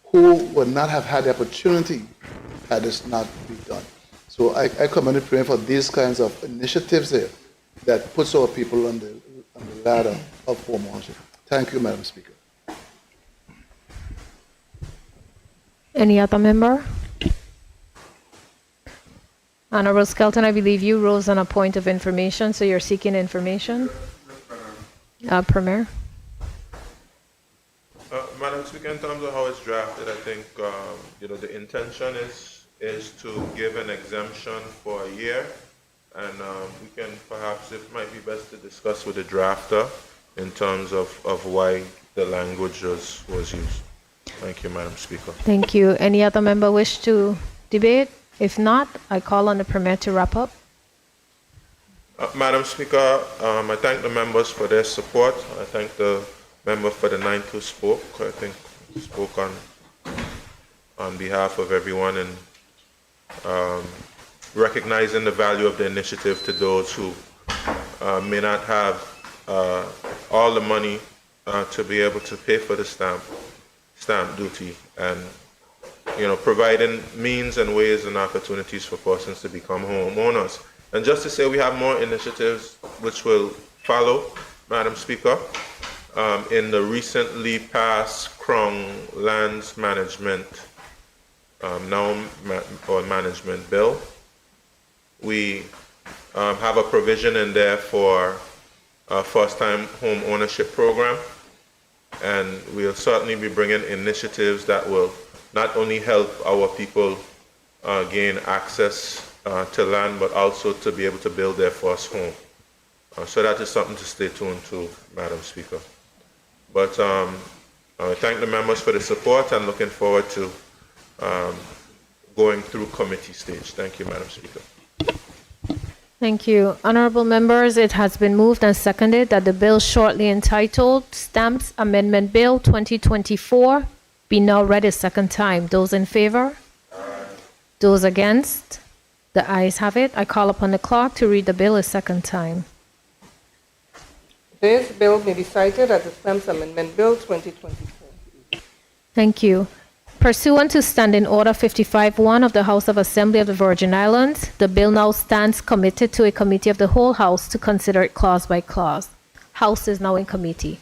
who would not have had the opportunity had this not been done. So I commend the Premier for these kinds of initiatives here that puts our people on the ladder of home ownership. Thank you, Madam Speaker. Any other member? Honorable Skelton, I believe you rose on a point of information, so you're seeking information. Premier. Madam Speaker, in terms of how it's drafted, I think the intention is to give an exemption for a year, and we can perhaps, it might be best to discuss with the drafter in terms of why the language was used. Thank you, Madam Speaker. Thank you. Any other member wish to debate? If not, I call on the Premier to wrap up. Madam Speaker, I thank the members for their support. I thank the member for the 9 who spoke. I think spoke on behalf of everyone and recognizing the value of the initiative to those who may not have all the money to be able to pay for the stamp duty, and providing means and ways and opportunities for persons to become homeowners. And just to say, we have more initiatives which will follow, Madam Speaker. In the recently passed Crown Lands Management Management Bill, we have a provision in there for a first-time home ownership program, and we'll certainly be bringing initiatives that will not only help our people gain access to land, but also to be able to build their first home. So that is something to stay tuned to, Madam Speaker. But I thank the members for the support and looking forward to going through committee stage. Thank you, Madam Speaker. Thank you. Honorable members, it has been moved and seconded that the bill shortly entitled Stamps Amendment Bill 2024 be now read a second time. Those in favor? Those against? The ayes have it. I call upon the clerk to read the bill a second time. This bill may be cited as the Stamps Amendment Bill 2024. Thank you. Pursuant to Standing Order 55-1 of the House of Assembly of the Virgin Islands, the bill now stands committed to a committee of the whole House to consider it clause by clause. House is now in committee.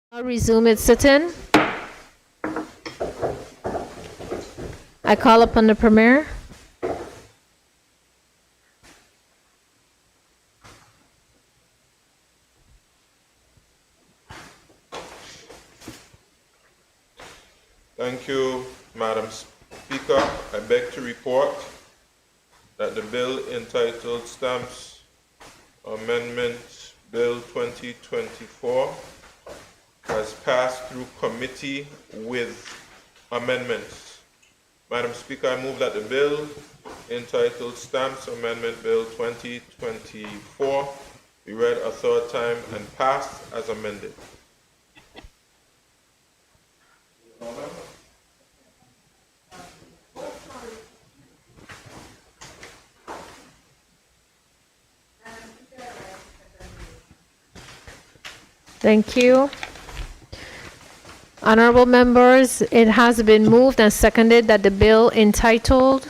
I'll resume its sitting. I call upon the Premier. Thank you, Madam Speaker. I beg to report that the bill entitled Stamps Amendment Bill 2024 has passed through committee with amendments. Madam Speaker, I move that the bill entitled Stamps Amendment Bill 2024 be read a third time and passed as amended. Thank you. Honorable members, it has been moved and seconded that the bill entitled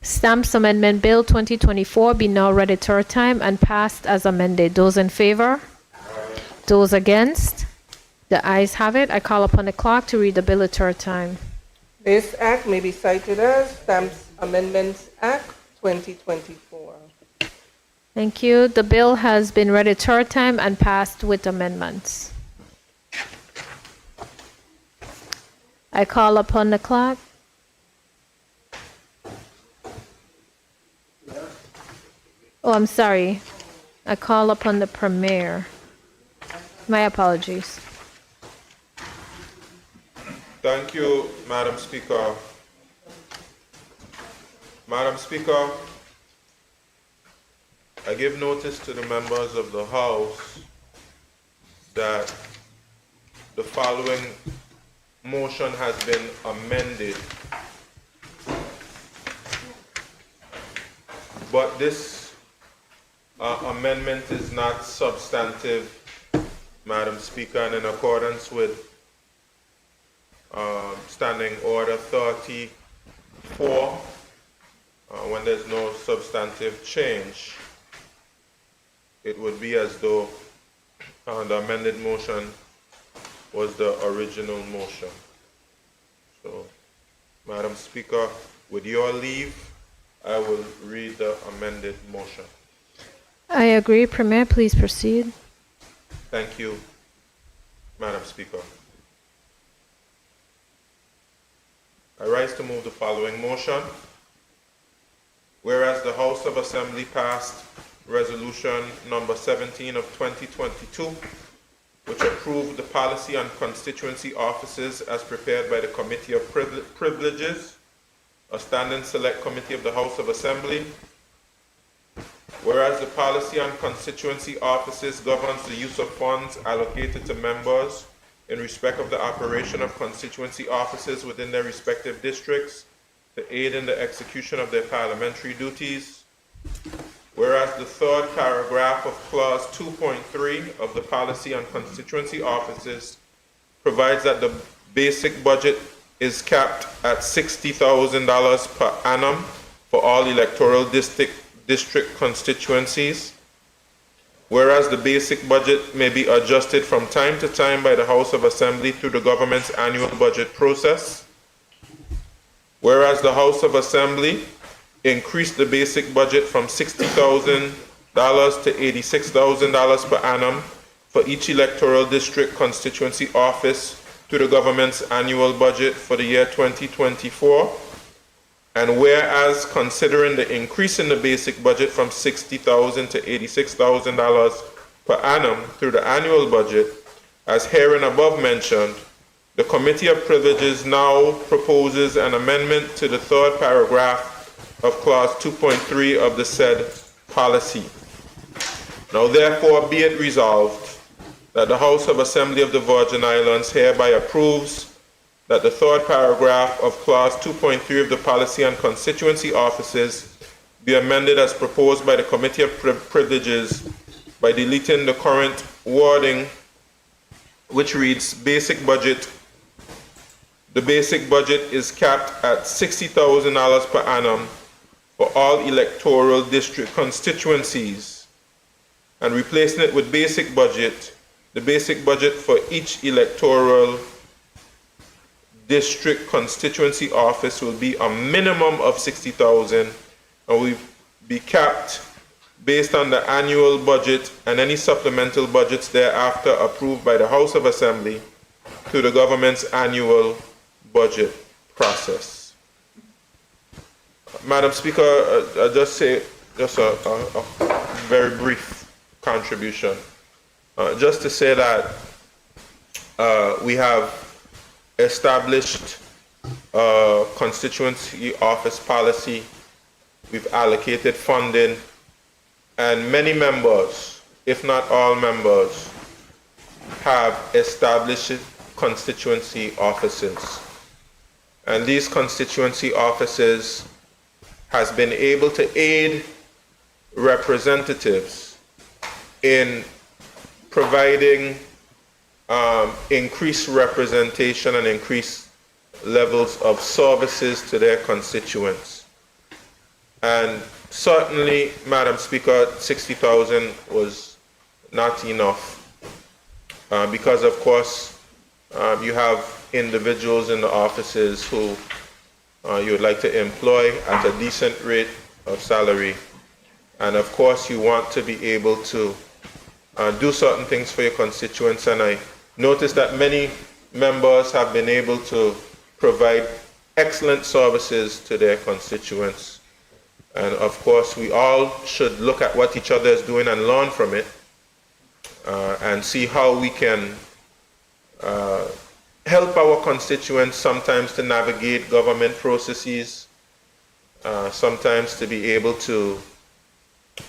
Stamps Amendment Bill 2024 be now read a third time and passed as amended. Those in favor? Those against? The ayes have it. I call upon the clerk to read the bill a third time. This act may be cited as Stamps Amendments Act 2024. Thank you. The bill has been read a third time and passed with amendments. I call upon the clerk. Oh, I'm sorry. I call upon the Premier. My apologies. Thank you, Madam Speaker. Madam Speaker, I give notice to the members of the House that the following motion has been amended. But this amendment is not substantive, Madam Speaker, and in accordance with Standing Order 34, when there's no substantive change, it would be as though the amended motion was the original motion. So, Madam Speaker, with your leave, I will read the amended motion. I agree. Premier, please proceed. Thank you, Madam Speaker. I rise to move the following motion. Whereas the House of Assembly passed Resolution number 17 of 2022, which approved the policy on constituency offices as prepared by the Committee of Privileges, a standing select committee of the House of Assembly. Whereas the policy on constituency offices governs the use of funds allocated to members in respect of the operation of constituency offices within their respective districts to aid in the execution of their parliamentary duties. Whereas the third paragraph of Clause 2.3 of the Policy on Constituency Offices provides that the basic budget is capped at $60,000 per annum for all electoral district constituencies. Whereas the basic budget may be adjusted from time to time by the House of Assembly through the government's annual budget process. Whereas the House of Assembly increased the basic budget from $60,000 to $86,000 per annum for each electoral district constituency office to the government's annual budget for the year 2024. And whereas considering the increase in the basic budget from $60,000 to $86,000 per annum through the annual budget, as herein above mentioned, the Committee of Privileges now proposes an amendment to the third paragraph of Clause 2.3 of the said policy. Now therefore be it resolved that the House of Assembly of the Virgin Islands hereby approves that the third paragraph of Clause 2.3 of the Policy on Constituency Offices be amended as proposed by the Committee of Privileges by deleting the current wording, which reads, basic budget. The basic budget is capped at $60,000 per annum for all electoral district constituencies, and replacing it with basic budget the basic budget for each electoral district constituency office will be a minimum of 60,000 and will be capped based on the annual budget and any supplemental budgets thereafter approved by the House of Assembly through the government's annual budget process. Madam Speaker, I'll just say a very brief contribution. Just to say that we have established a constituency office policy, we've allocated funding, and many members, if not all members, have established constituency offices. And these constituency offices has been able to aid representatives in providing increased representation and increased levels of services to their constituents. And certainly, Madam Speaker, 60,000 was not enough because, of course, you have individuals in the offices who you would like to employ at a decent rate of salary. And of course, you want to be able to do certain things for your constituents. And I noticed that many members have been able to provide excellent services to their constituents. And of course, we all should look at what each other is doing and learn from it and see how we can help our constituents sometimes to navigate government processes, sometimes to be able to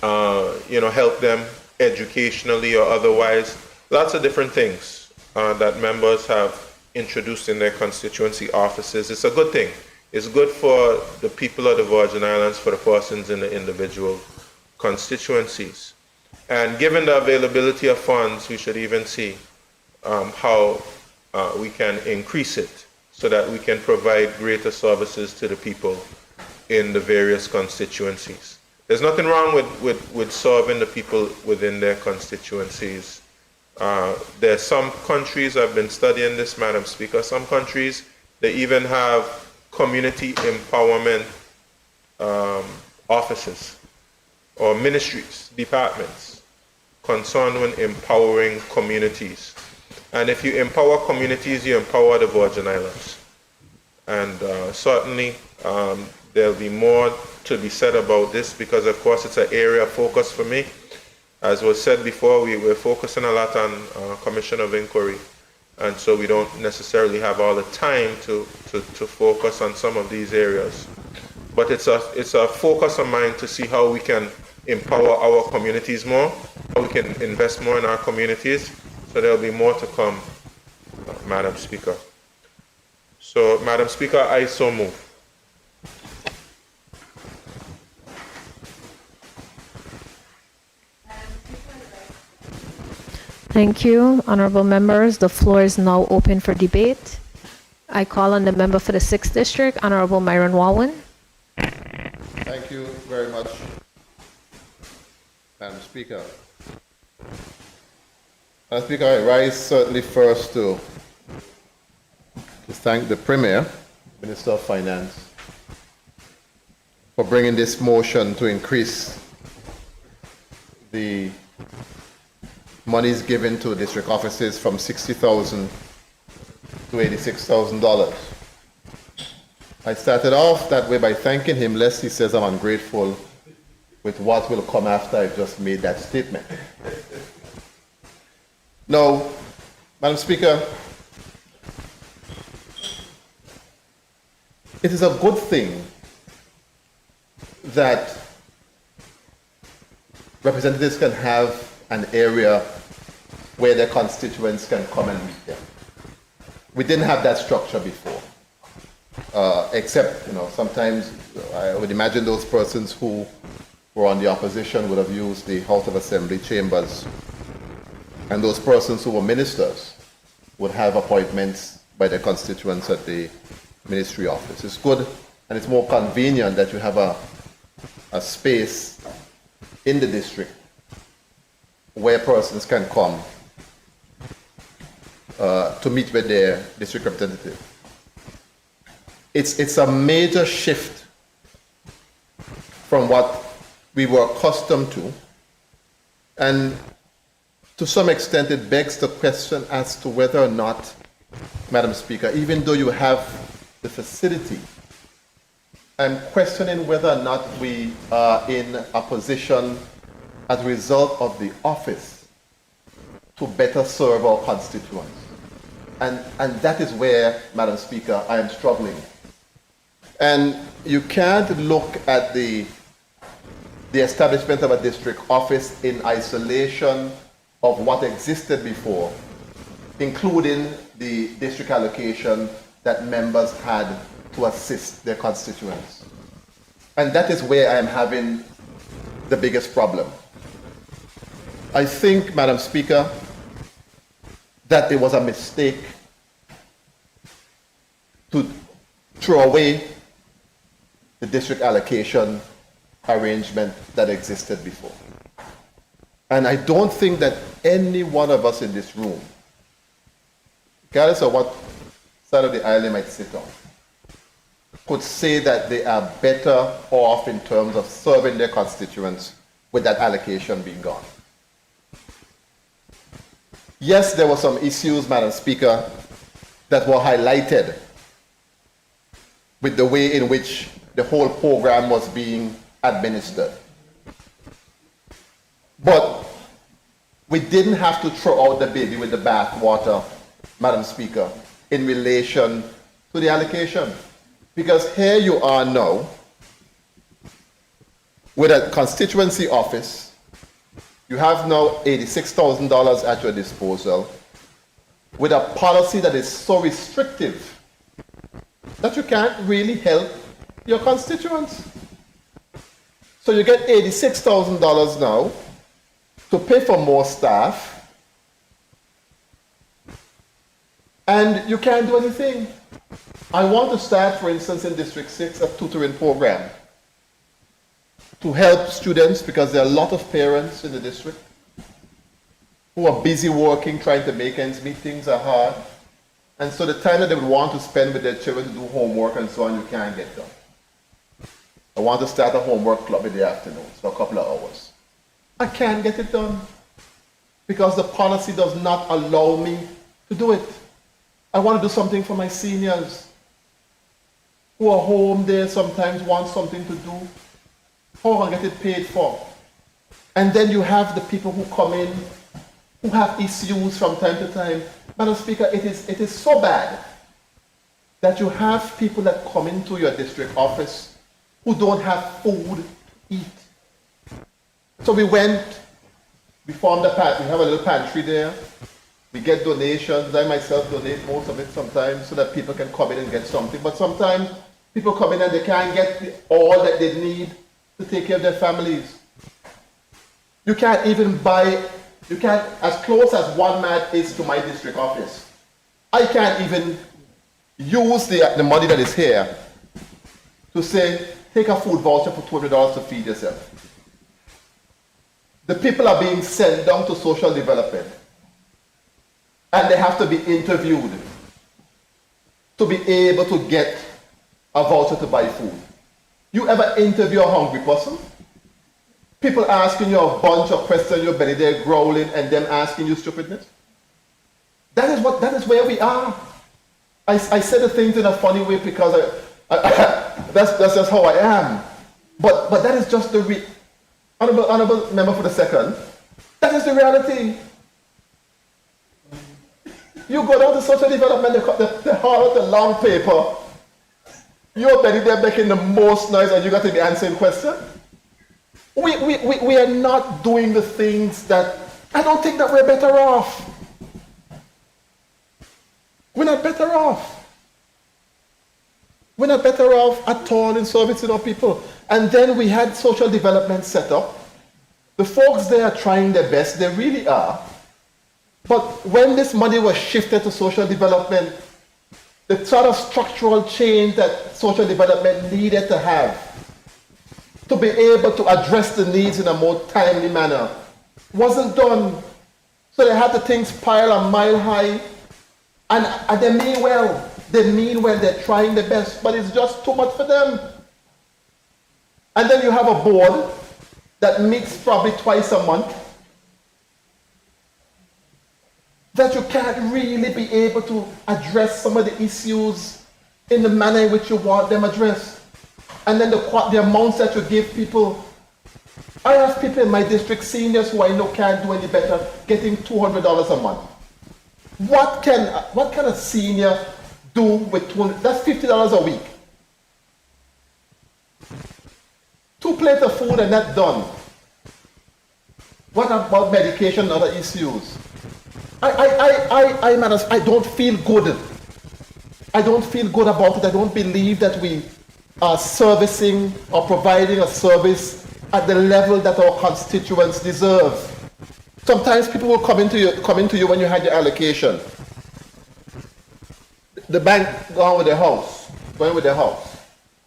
help them educationally or otherwise. Lots of different things that members have introduced in their constituency offices. It's a good thing. It's good for the people of the Virgin Islands, for the persons in the individual constituencies. And given the availability of funds, we should even see how we can increase it so that we can provide greater services to the people in the various constituencies. There's nothing wrong with serving the people within their constituencies. There's some countries, I've been studying this, Madam Speaker, some countries, they even have community empowerment offices or ministries, departments concerned with empowering communities. And if you empower communities, you empower the Virgin Islands. And certainly there'll be more to be said about this because, of course, it's an area of focus for me. As was said before, we're focusing a lot on Commission of Inquiry. And so we don't necessarily have all the time to focus on some of these areas. But it's a focus of mine to see how we can empower our communities more, how we can invest more in our communities. So there'll be more to come, Madam Speaker. So, Madam Speaker, I so move. Thank you, honorable members. The floor is now open for debate. I call on the member for the 6th District, Honorable Myron Walwyn. Thank you very much, Madam Speaker. Madam Speaker, I rise certainly first to thank the Premier, Minister of Finance, for bringing this motion to increase the monies given to district offices from $60,000 to $86,000. I started off that way by thanking him, lest he says I'm ungrateful with what will come after I just made that statement. Now, Madam Speaker, it is a good thing that representatives can have an area where their constituents can come and meet them. We didn't have that structure before, except, sometimes I would imagine those persons who were on the opposition would have used the House of Assembly chambers, and those persons who were ministers would have appointments by their constituents at the ministry office. It's good and it's more convenient that you have a space in the district where persons can come to meet with their district representative. It's a major shift from what we were accustomed to, and to some extent it begs the question as to whether or not, Madam Speaker, even though you have the facility, I'm questioning whether or not we are in a position as a result of the office to better serve our constituents. And that is where, Madam Speaker, I am struggling. And you can't look at the establishment of a district office in isolation of what existed before, including the district allocation that members had to assist their constituents. And that is where I am having the biggest problem. I think, Madam Speaker, that it was a mistake to throw away the district allocation arrangement that existed before. And I don't think that any one of us in this room, regardless of what side of the aisle they might sit on, could say that they are better off in terms of serving their constituents with that allocation being gone. Yes, there were some issues, Madam Speaker, that were highlighted with the way in which the whole program was being administered. But we didn't have to throw out the baby with the bathwater, Madam Speaker, in relation to the allocation. Because here you are now with a constituency office. You have now $86,000 at your disposal with a policy that is so restrictive that you can't really help your constituents. So you get $86,000 now to pay for more staff, and you can't do anything. I want to start, for instance, in District 6, a tutoring program to help students, because there are a lot of parents in the district who are busy working, trying to make ends meet. Things are hard. And so the time that they would want to spend with their children to do homework and so on, you can't get done. I want to start a homework club in the afternoons for a couple of hours. I can't get it done because the policy does not allow me to do it. I want to do something for my seniors who are home there, sometimes want something to do. How can I get it paid for? And then you have the people who come in who have issues from time to time. Madam Speaker, it is so bad that you have people that come into your district office who don't have food to eat. So we formed a pantry. We have a little pantry there. We get donations. I myself donate most of it sometimes so that people can come in and get something. But sometimes people come in and they can't get all that they need to take care of their families. You can't even as close as one mat is to my district office, I can't even use the money that is here to say, take a food voucher for $200 to feed yourself. The people are being sent down to social development and they have to be interviewed to be able to get a voucher to buy food. You ever interview a hungry person? People asking you a bunch of questions, your belly there growling, and them asking you stupidness? That is where we are. I say the things in a funny way because that's just how I am. But that is just the honorable member for the second. That is the reality. You go down to social development, they haul out the long paper. You're belly there making the most noise, and you got to be answering questions. We are not doing the things that, I don't think that we're better off. We're not better off. We're not better off at all in servicing our people. And then we had social development set up. The folks there are trying their best, they really are. But when this money was shifted to social development, the sort of structural change that social development needed to have to be able to address the needs in a more timely manner wasn't done. So they had the things pile a mile high And they mean well. They mean well. They're trying their best, but it's just too much for them. And then you have a board that meets probably twice a month, that you can't really be able to address some of the issues in the manner in which you want them addressed. And then the amounts that you give people. I have people in my district, seniors who I know can't do any better, getting $200 a month. What can a senior do with $200? That's $50 a week. 2 plates of food and that's done. What about medication and other issues? I don't feel good. I don't feel good about it. I don't believe that we are servicing or providing a service at the level that our constituents deserve. Sometimes people will come into you when you had your allocation. The bank going with their house.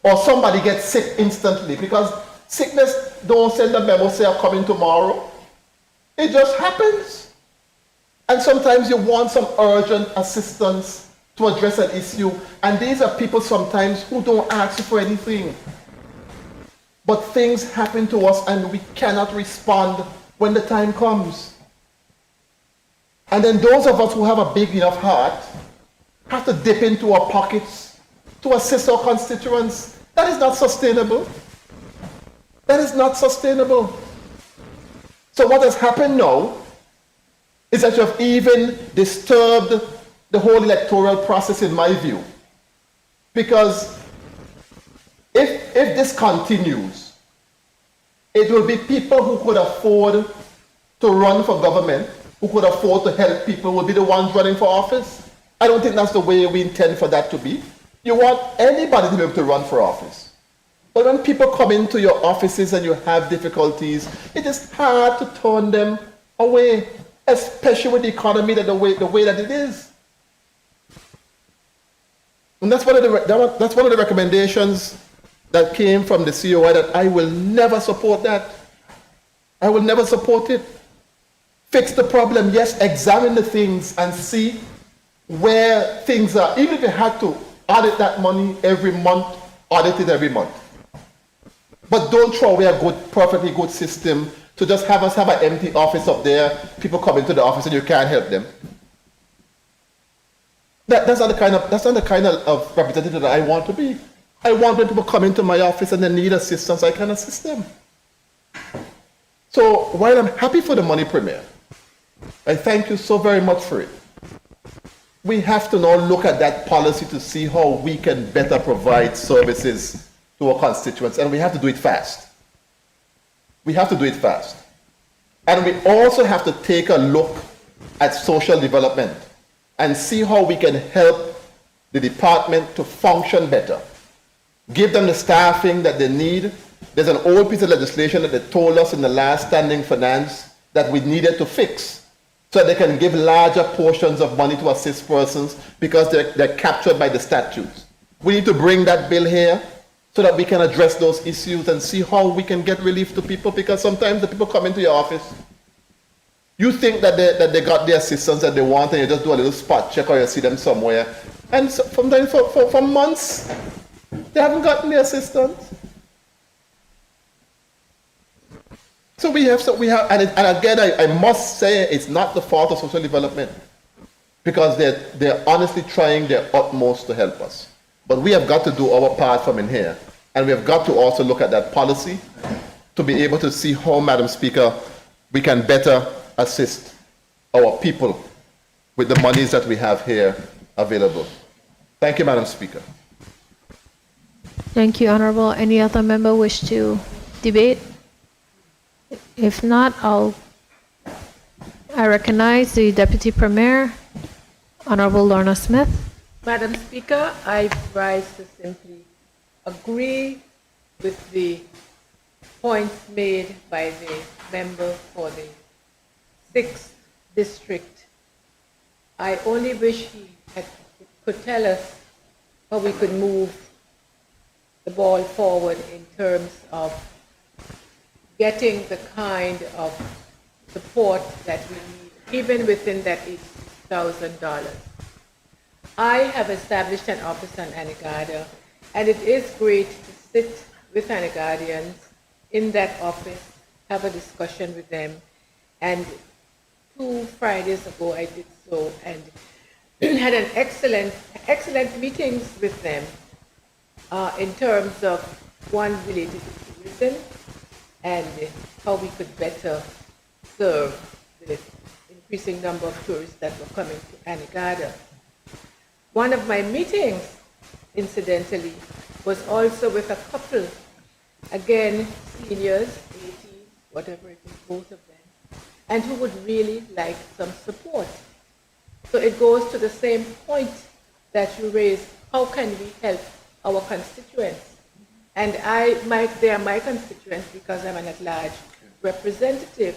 Or somebody gets sick instantly, because sickness don't send a memo say I'm coming tomorrow. It just happens. And sometimes you want some urgent assistance to address an issue, and these are people sometimes who don't ask you for anything. But things happen to us and we cannot respond when the time comes. And then those of us who have a big enough heart have to dip into our pockets to assist our constituents. That is not sustainable. That is not sustainable. So what has happened now is that you have even disturbed the whole electoral process, in my view. Because if this continues, it will be people who could afford to run for government, who could afford to help people, will be the ones running for office. I don't think that's the way we intend for that to be. You want anybody to be able to run for office. But when people come into your offices and you have difficulties, it is hard to turn them away, especially with the economy the way that it is. And that's one of the recommendations that came from the COI, that I will never support that. I will never support it. Fix the problem, yes, examine the things and see where things are. Even if you had to audit that money every month, audit it every month. But don't throw away a perfectly good system to just have us have an empty office up there, people come into the office and you can't help them. That's not the kind of representative that I want to be. I want when people come into my office and they need assistance, I can assist them. So while I'm happy for the money premier, I thank you so very much for it. We have to now look at that policy to see how we can better provide services to our constituents, and we have to do it fast. We have to do it fast. And we also have to take a look at social development and see how we can help the department to function better. Give them the staffing that they need. There's an old piece of legislation that they told us in the last standing finance that we needed to fix, so they can give larger portions of money to assist persons because they're captured by the statutes. We need to bring that bill here so that we can address those issues and see how we can get relief to people, because sometimes the people come into your office, you think that they got the assistance that they want, and you just do a little spot check or you see them somewhere. And sometimes for months, they haven't gotten the assistance. So we have, and again, I must say it's not the fault of social development, because they're honestly trying their utmost to help us. But we have got to do our part from in here, and we have got to also look at that policy to be able to see how, Madam Speaker, we can better assist our people with the monies that we have here available. Thank you, Madam Speaker. Thank you, Honorable. Any other member wish to debate? If not, I recognize the Deputy Premier, Honorable Lorna Smith. Madam Speaker, I rise to simply agree with the points made by the member for the 6th District. I only wish he could tell us how we could move the ball forward in terms of getting the kind of support that we need, even within that $80,000. I have established an office on Anegada, and it is great to sit with Anegadians in that office, have a discussion with them. And 2 Fridays ago I did so and had an excellent meetings with them in terms of one related to tourism and how we could better serve the increasing number of tourists that were coming to Anegada. One of my meetings, incidentally, was also with a couple, again, seniors, 80s, whatever it is, both of them, and who would really like some support. So it goes to the same point that you raised, how can we help our constituents? And they are my constituents because I'm an at-large representative.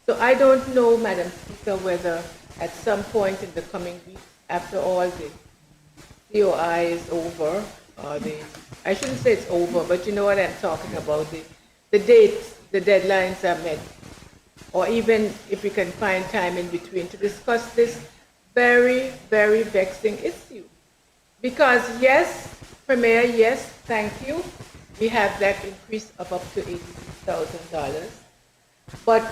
So I don't know, Madam Speaker, whether at some point in the coming weeks, after all the COI is over, or I shouldn't say it's over, but you know what I'm talking about, the dates, the deadlines are met, or even if we can find time in between to discuss this very, very vexing issue. Because yes, Premier, yes, thank you, we have that increase of up to $86,000, but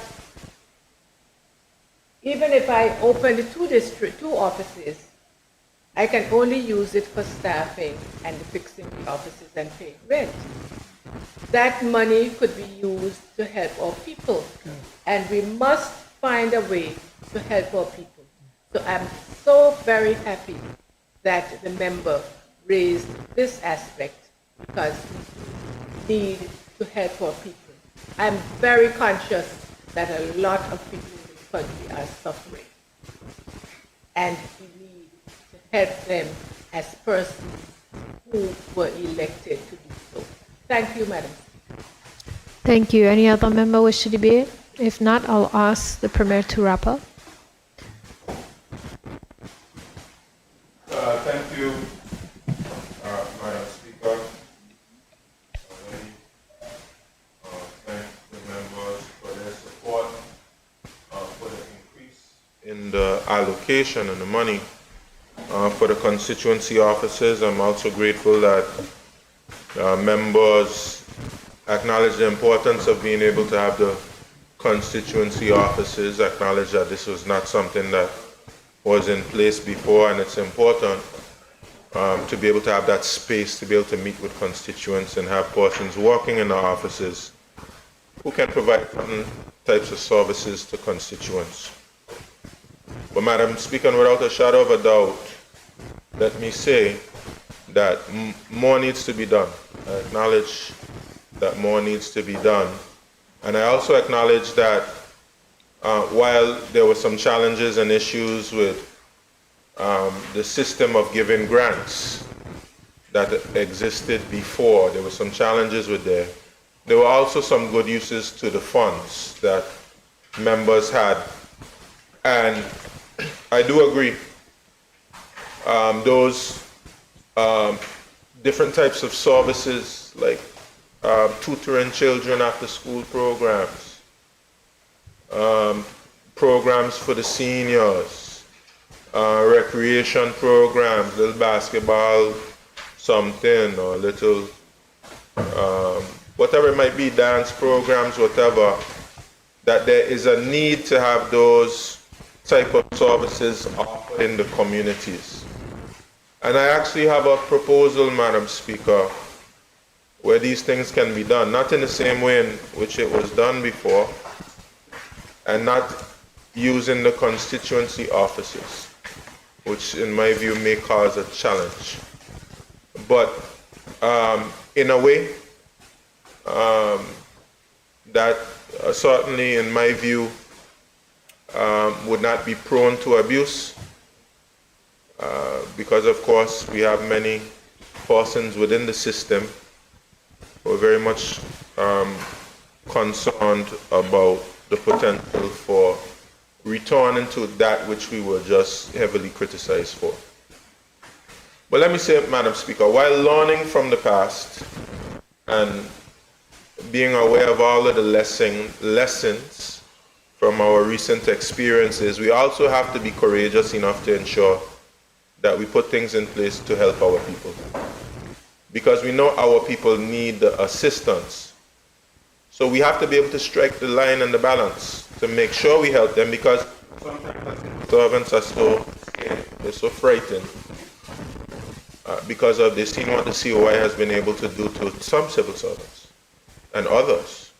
even if I open the two offices, I can only use it for staffing and fixing the offices and paying rent. That money could be used to help our people, and we must find a way to help our people. So I'm so very happy that the member raised this aspect because we need to help our people. I'm very conscious that a lot of people in this country are suffering, and we need to help them as persons who were elected to do so. Thank you, Madam. Thank you. Any other member wish to debate? If not, I'll ask the Premier to wrap up. Thank you, Madam Speaker. Thank the members for their support for the increase in the allocation and the money for the constituency offices. I'm also grateful that members acknowledge the importance of being able to have the constituency offices, acknowledge that this was not something that was in place before, and it's important to be able to have that space to be able to meet with constituents and have persons working in the offices who can provide certain types of services to constituents. But Madam Speaker, and without a shadow of a doubt, let me say that more needs to be done. I acknowledge that more needs to be done. And I also acknowledge that while there were some challenges and issues with the system of giving grants that existed before, there were some challenges with there were also some good uses to the funds that members had. And I do agree, those different types of services like tutoring children after school programs, programs for the seniors, recreation programs, little basketball something, or little, whatever it might be, dance programs, whatever, that there is a need to have those type of services offered in the communities. And I actually have a proposal, Madam Speaker, where these things can be done, not in the same way in which it was done before, and not using the constituency offices, which in my view may cause a challenge. But in a way that certainly in my view would not be prone to abuse, because of course we have many persons within the system who are very much concerned about the potential for returning to that which we were just heavily criticized for. But let me say, Madam Speaker, while learning from the past and being aware of all of the lessons from our recent experiences, we also have to be courageous enough to ensure that we put things in place to help our people. Because we know our people need the assistance. So we have to be able to strike the line and the balance to make sure we help them, because sometimes servants are so scared, they're so frightened because of this. Seen what the COI has been able to do to some civil servants and others.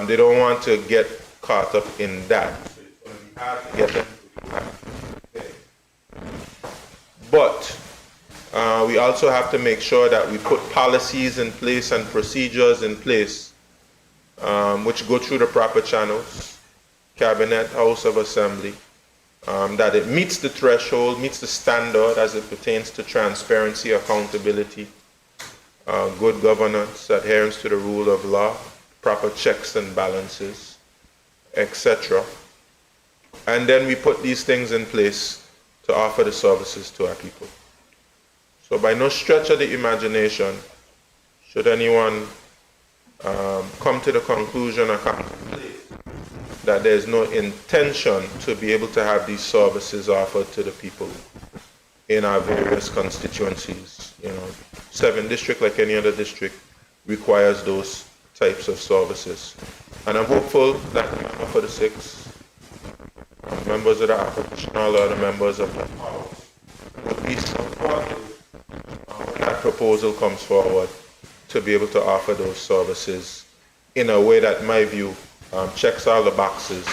They don't want to get caught up in that. So it's going to be hard to get them. But we also have to make sure that we put policies in place and procedures in place which go through the proper channels, Cabinet, House of Assembly, that it meets the threshold, meets the standard as it pertains to transparency, accountability, good governance, adherence to the rule of law, proper checks and balances, etc. And then we put these things in place to offer the services to our people. So by no stretch of the imagination should anyone come to the conclusion or contemplate that there's no intention to be able to have these services offered to the people in our various constituencies. 7th district, like any other district, requires those types of services. And I'm hopeful that the member for the 6th, members of the oppositional or the members of the House would be supportive when that proposal comes forward to be able to offer those services in a way that, in my view, checks all the boxes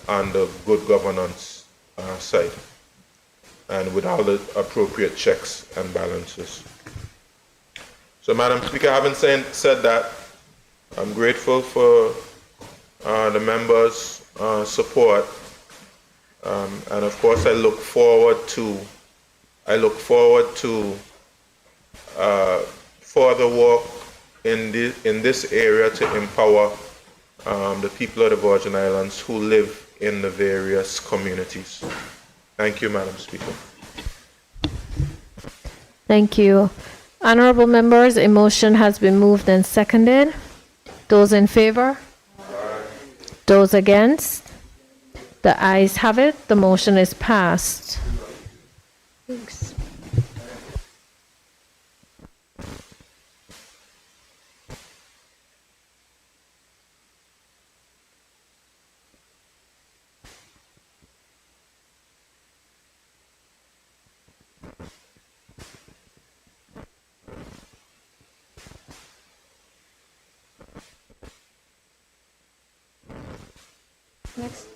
on the good governance side and with all the appropriate checks and balances. So, Madam Speaker, having said that, I'm grateful for the members' support, and of course, I look forward to further work in this area to empower the people of the Virgin Islands who live in the various communities. Thank you, Madam Speaker. Thank you. Honorable members, a motion has been moved and seconded. Those in favor? Aye. Those against? The ayes have it. The motion is passed. Thanks. Next.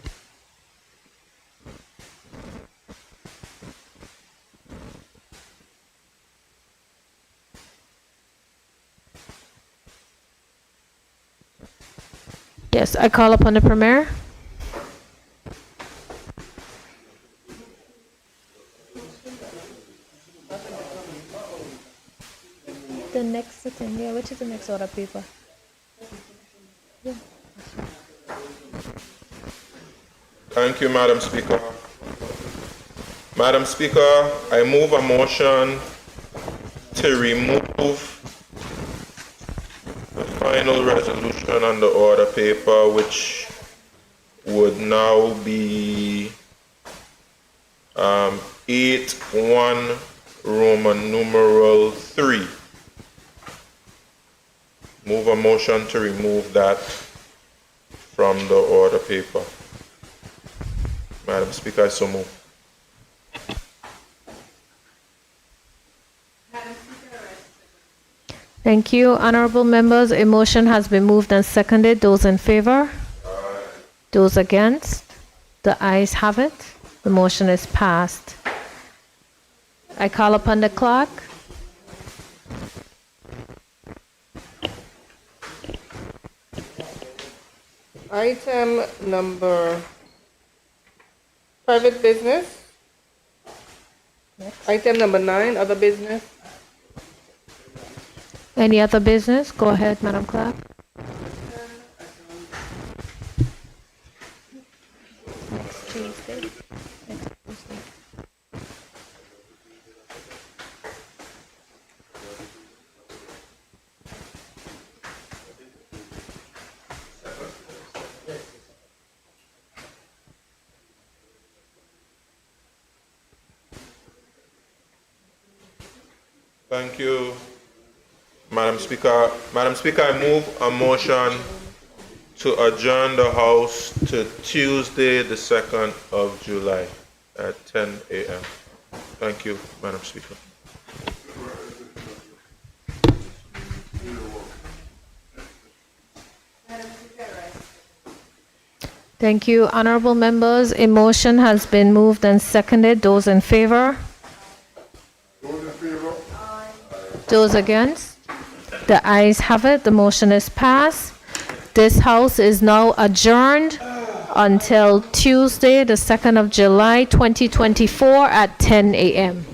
Yes, I call upon the Premier. The next thing, yeah, which is the next order paper? Yeah. Thank you, Madam Speaker. Madam Speaker, I move a motion to remove the final resolution on the order paper, which would now be 8.1 Roman numeral 3. Move a motion to remove that from the order paper. Madam Speaker, I so move. Thank you. Honorable members, a motion has been moved and seconded. Those in favor? Aye. Those against? The ayes have it. The motion is passed. I call upon the clerk. Item number private business. Next. Item number 9, other business. Any other business? Go ahead, Madam Clerk. Next Tuesday. Next Tuesday. Thank you, Madam Speaker. Madam Speaker, I move a motion to adjourn the House to Tuesday, the 2nd of July at 10 a.m. Thank you, Madam Speaker. Thank you, honorable members. A motion has been moved and seconded. Those in favor? Those in favor? Those against? The ayes have it. The motion is passed. This House is now adjourned until Tuesday, the 2nd of July, 2024 at 10 a.m.